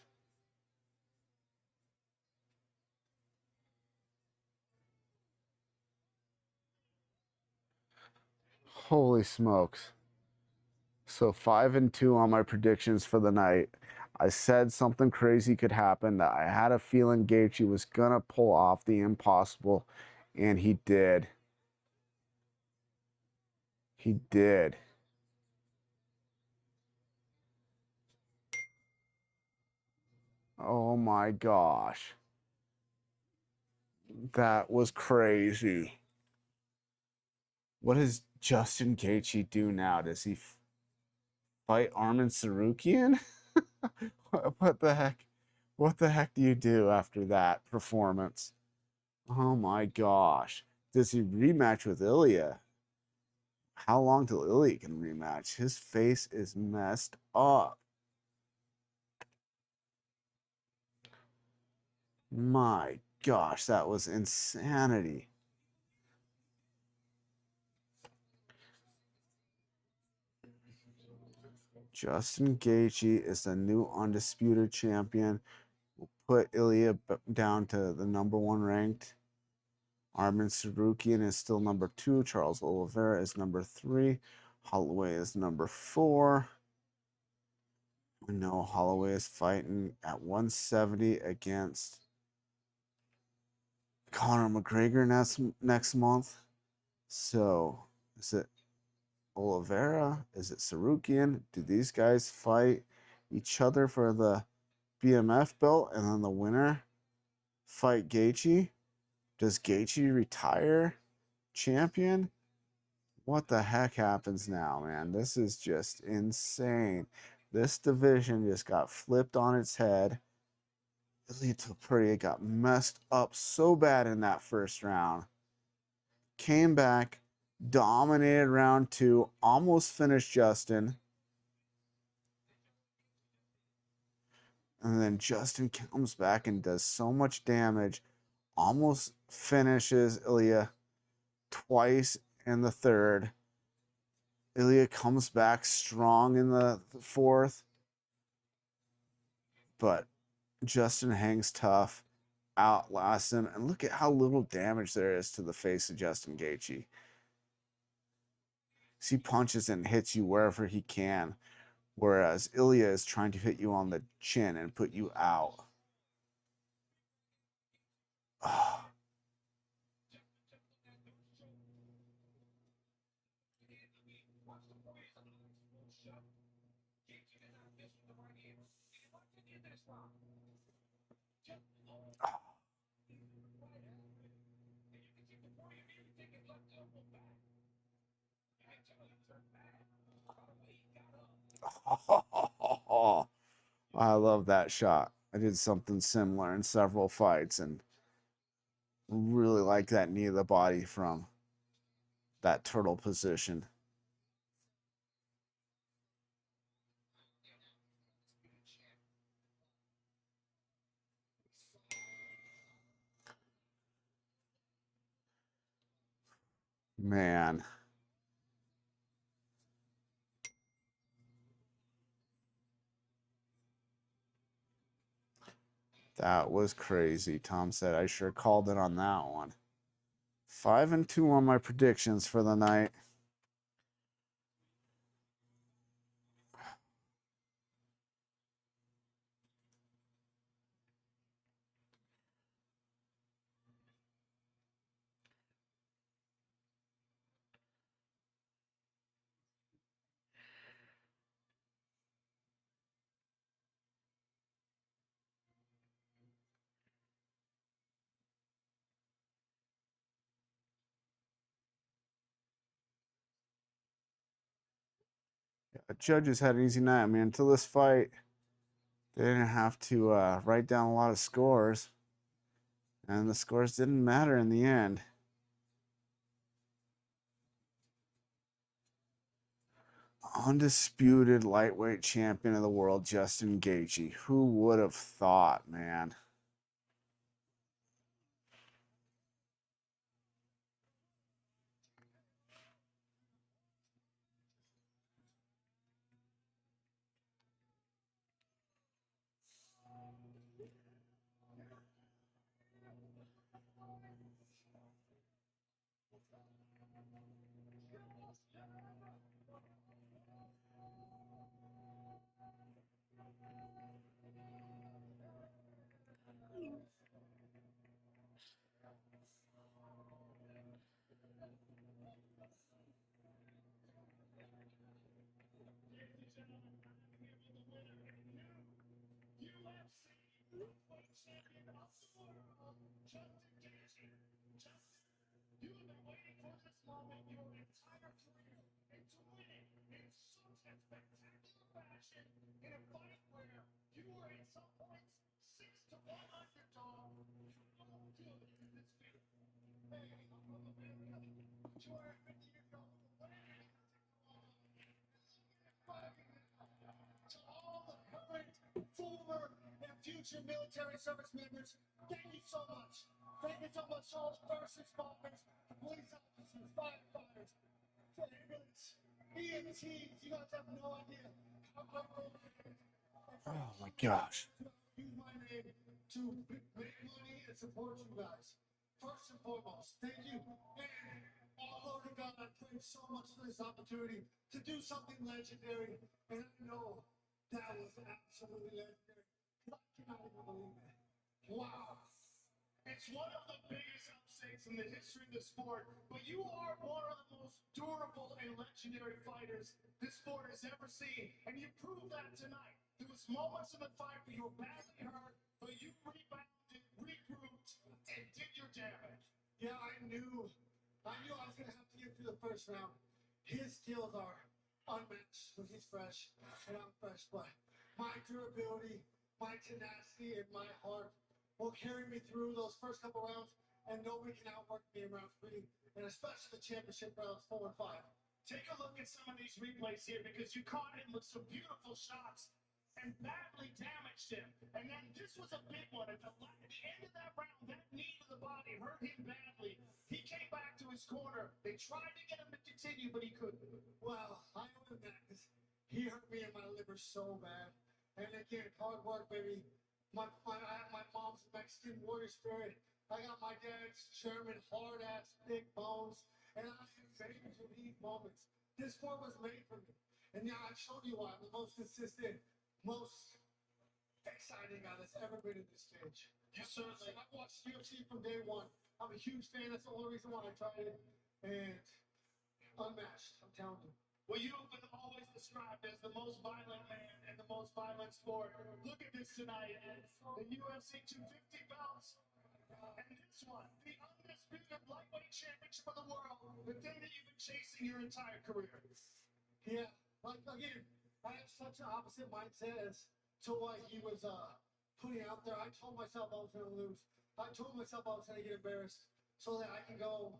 [SPEAKER 1] Holy smokes. So 5-2 on my predictions for the night. I said something crazy could happen, that I had a feeling Gaethje was gonna pull off the impossible, and he did. He did. Oh my gosh. That was crazy. What does Justin Gaethje do now? Does he fight Arman Sarukian? What the heck? What the heck do you do after that performance? Oh my gosh. Does he rematch with Ilya? How long till Ilya can rematch? His face is messed up. My gosh, that was insanity. Justin Gaethje is the new undisputed champion. We'll put Ilya down to the #1 ranked. Arman Sarukian is still #2. Charles Oliveira is #3. Holloway is #4. We know Holloway is fighting at 170 against Conor McGregor next month. So is it Oliveira? Is it Sarukian? Do these guys fight each other for the BMF belt, and then the winner fight Gaethje? Does Gaethje retire champion? What the heck happens now, man? This is just insane. This division just got flipped on its head. Ilya Topuria got messed up so bad in that first round. Came back, dominated round 2, almost finished Justin. And then Justin comes back and does so much damage, almost finishes Ilya twice in the third. Ilya comes back strong in the fourth, but Justin hangs tough, outlasts him, and look at how little damage there is to the face of Justin Gaethje. He punches and hits you wherever he can, whereas Ilya is trying to hit you on the chin and put you out. Oh. I love that shot. I did something similar in several fights and really like that knee of the body from that turtle position. Man, that was crazy. Tom said I sure called it on that one. 5-2 on my predictions for the night. judges had an easy night. I mean, until this fight, they didn't have to write down a lot of scores, and the scores didn't matter in the end. Undisputed lightweight champion of the world, Justin Gaethje. Who would have thought, man?
[SPEAKER 3] To all the current, former, and future military service members, thank you so much. Thank you so much to all the first responders, police officers, firefighters, ambulance, EMTs. You guys have no idea how grateful I am.
[SPEAKER 1] Oh my gosh.
[SPEAKER 3] Use my name to make money and support you guys. First and foremost, thank you. And all Lord of God, I pray so much for this opportunity to do something legendary. And I know that was absolutely legendary. I cannot even believe it. Wow.
[SPEAKER 4] It's one of the biggest upsets in the history of the sport, but you are one of the most durable and legendary fighters this sport has ever seen, and you proved that tonight. There was moments in the fight where you were badly hurt, but you rebounded, regrouped, and did your damage.
[SPEAKER 3] Yeah, I knew I was gonna have to get through the first round. His skills are unmatched when he's fresh, and I'm fresh. But my durability, my tenacity, and my heart will carry me through those first couple rounds, and nobody can outwork me in round 3, and especially the championship rounds 4 and 5.
[SPEAKER 4] Take a look at some of these replays here because you caught him with some beautiful shots and badly damaged him. And then this was a big one. At the end of that round, that knee to the body hurt him badly. He came back to his corner. They tried to get him to continue, but he couldn't.
[SPEAKER 3] Well, I owe him that because he hurt me in my liver so bad. And again, hard work, baby. I have my mom's Mexican warrior spirit. I got my dad's German hard ass big bones. And I am made for these moments. This sport was made for me. And now I've shown you why I'm the most consistent, most exciting guy that's ever been in this stage.
[SPEAKER 4] You certainly.
[SPEAKER 3] I watched UFC from day one. I'm a huge fan. That's the only reason why I tried it. And unmatched, I'm telling you.
[SPEAKER 4] Well, you've been always described as the most violent man in the most violent sport. Look at this tonight. The UFC 250 belts. And this one, the undisputed lightweight championship of the world. The thing that you've been chasing your entire career.
[SPEAKER 3] Yeah, like again, I have such an opposite mindset as to what he was putting out there. I told myself I was going to lose. I told myself I was going to get embarrassed so that I can go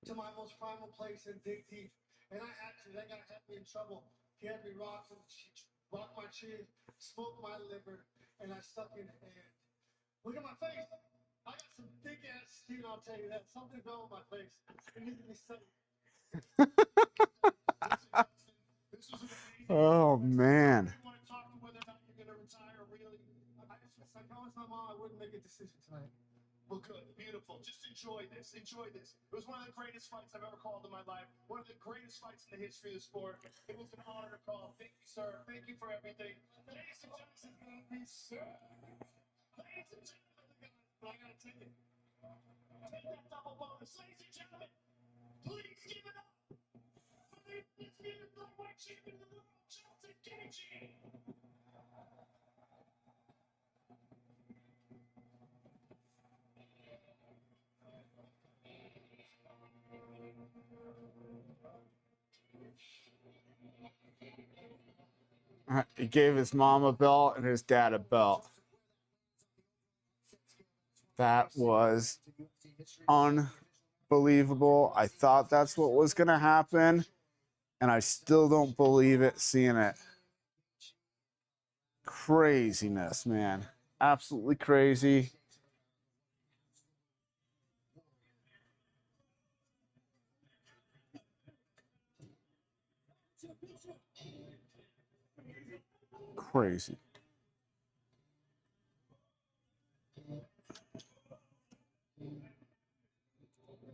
[SPEAKER 3] to my most primal place and dig deep. And I had to. That guy had me in trouble. He had me rock my chin, smoke my liver, and I stuck in it. And look at my face. I got some thick ass skin, I'll tell you that. Something's wrong with my face. It needs to be studied.
[SPEAKER 4] This was an amazing.
[SPEAKER 1] Oh man.
[SPEAKER 4] I want to talk to whether or not you're going to retire, really.
[SPEAKER 3] I promised my mom I wouldn't make a decision tonight.
[SPEAKER 4] Well, good, beautiful. Just enjoy this. Enjoy this. It was one of the greatest fights I've ever called in my life. One of the greatest fights in the history of the sport. It was an honor to call. Thank you, sir. Thank you for everything. Ladies and gentlemen, ladies and gentlemen, I gotta take it. Take that double bonus. Ladies and gentlemen, please give it up for the undisputed lightweight champion of the world, Justin Gaethje.
[SPEAKER 1] He gave his mom a belt and his dad a belt. That was unbelievable. I thought that's what was going to happen, and I still don't believe it seeing it. Craziness, man. Absolutely crazy. Crazy.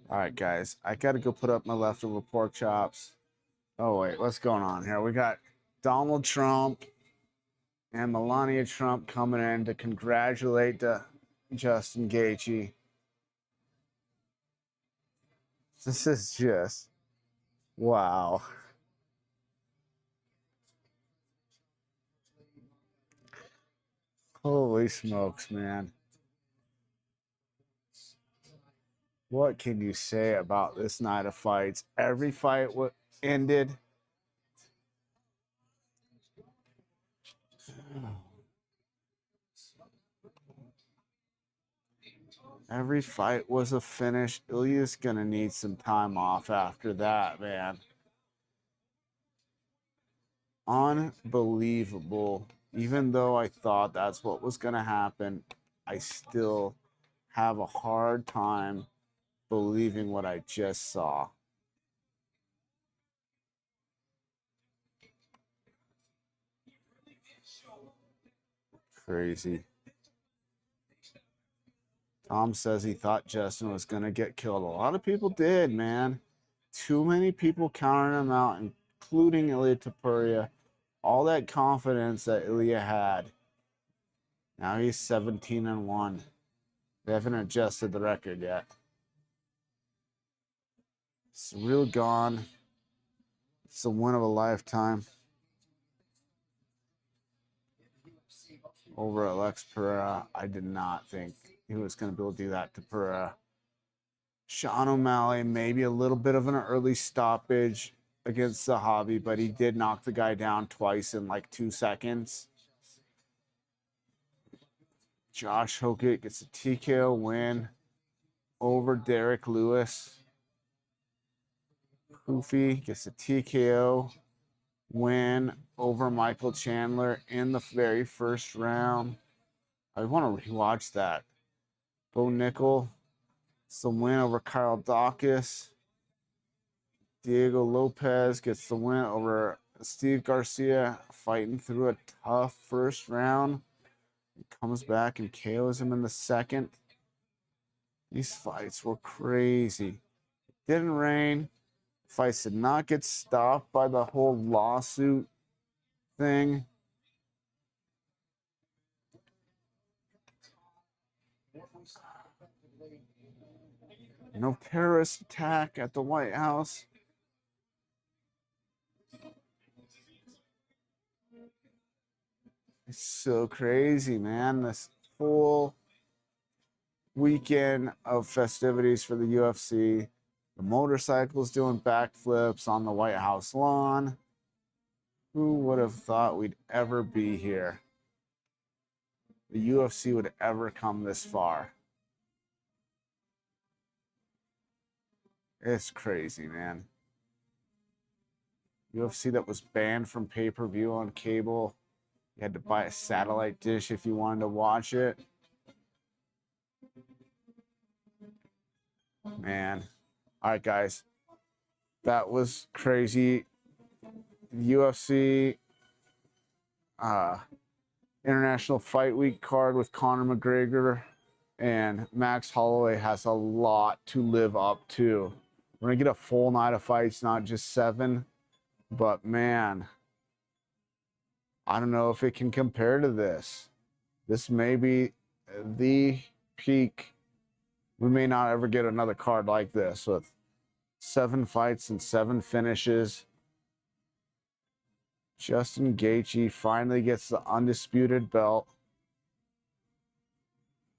[SPEAKER 1] All right, guys. I got to go put up my leftover pork chops. Oh, wait. What's going on here? We got Donald Trump and Melania Trump coming in to congratulate Justin Gaethje. This is just, wow. Holy smokes, man. What can you say about this night of fights? Every fight ended. Every fight was a finish. Ilya's going to need some time off after that, man. Unbelievable. Even though I thought that's what was going to happen, I still have a hard time believing what I just saw. Crazy. Tom says he thought Justin was going to get killed. A lot of people did, man. Too many people counting him out, including Ilya Topuria. All that confidence that Ilya had. Now he's 17-1. They haven't adjusted the record yet. It's real gone. It's a win of a lifetime. Over Alex Pereira, I did not think he was going to be able to do that to Pereira. Sean O'Malley, maybe a little bit of an early stoppage against Zahabi, but he did knock the guy down twice in like 2 seconds. Josh Hokett gets a TKO win over Derek Lewis. Kofi gets a TKO win over Michael Chandler in the very first round. I want to rewatch that. Bo Nickel, it's the win over Kyle Dawkins. Diego Lopez gets the win over Steve Garcia, fighting through a tough first round. He comes back and KOs him in the second. These fights were crazy. It didn't rain. Fights did not get stopped by the whole lawsuit thing. No terrorist attack at the White House. It's so crazy, man. This whole weekend of festivities for the UFC. The motorcycles doing backflips on the White House lawn. Who would have thought we'd ever be here? The UFC would ever come this far. It's crazy, man. UFC that was banned from pay-per-view on cable. You had to buy a satellite dish if you wanted to watch it. Man. All right, guys. That was crazy. UFC International Fight Week card with Conor McGregor and Max Holloway has a lot to live up to. We're going to get a full night of fights, not just 7. But, man, I don't know if it can compare to this. This may be the peak. We may not ever get another card like this with 7 fights and 7 finishes. Justin Gaethje finally gets the undisputed belt.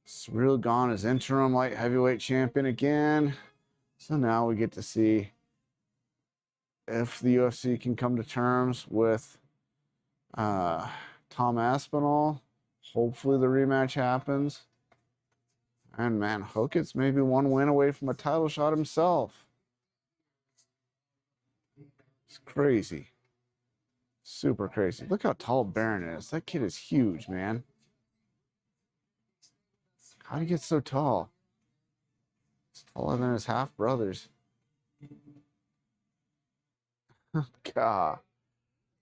[SPEAKER 1] Ciryl Gane is interim light heavyweight champion again. So now we get to see if the UFC can come to terms with Tom Aspinall. Hopefully the rematch happens. And man, Hookett's maybe one win away from a title shot himself. It's crazy. Super crazy. Look how tall Baron is. That kid is huge, man. How did he get so tall? He's taller than his half brothers. God.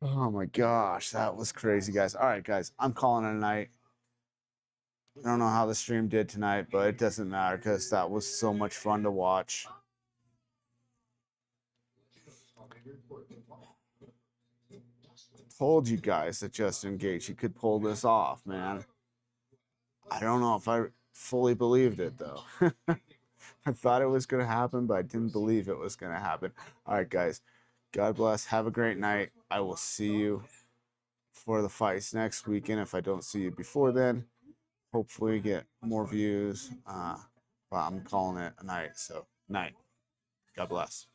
[SPEAKER 1] Oh my gosh, that was crazy, guys. All right, guys, I'm calling it a night. I don't know how the stream did tonight, but it doesn't matter because that was so much fun to watch. Told you guys that Justin Gaethje could pull this off, man. I don't know if I fully believed it, though. I thought it was going to happen, but I didn't believe it was going to happen. All right, guys. God bless. Have a great night. I will see you for the fights next weekend. If I don't see you before then, hopefully get more views. But I'm calling it a night. So, night. God bless.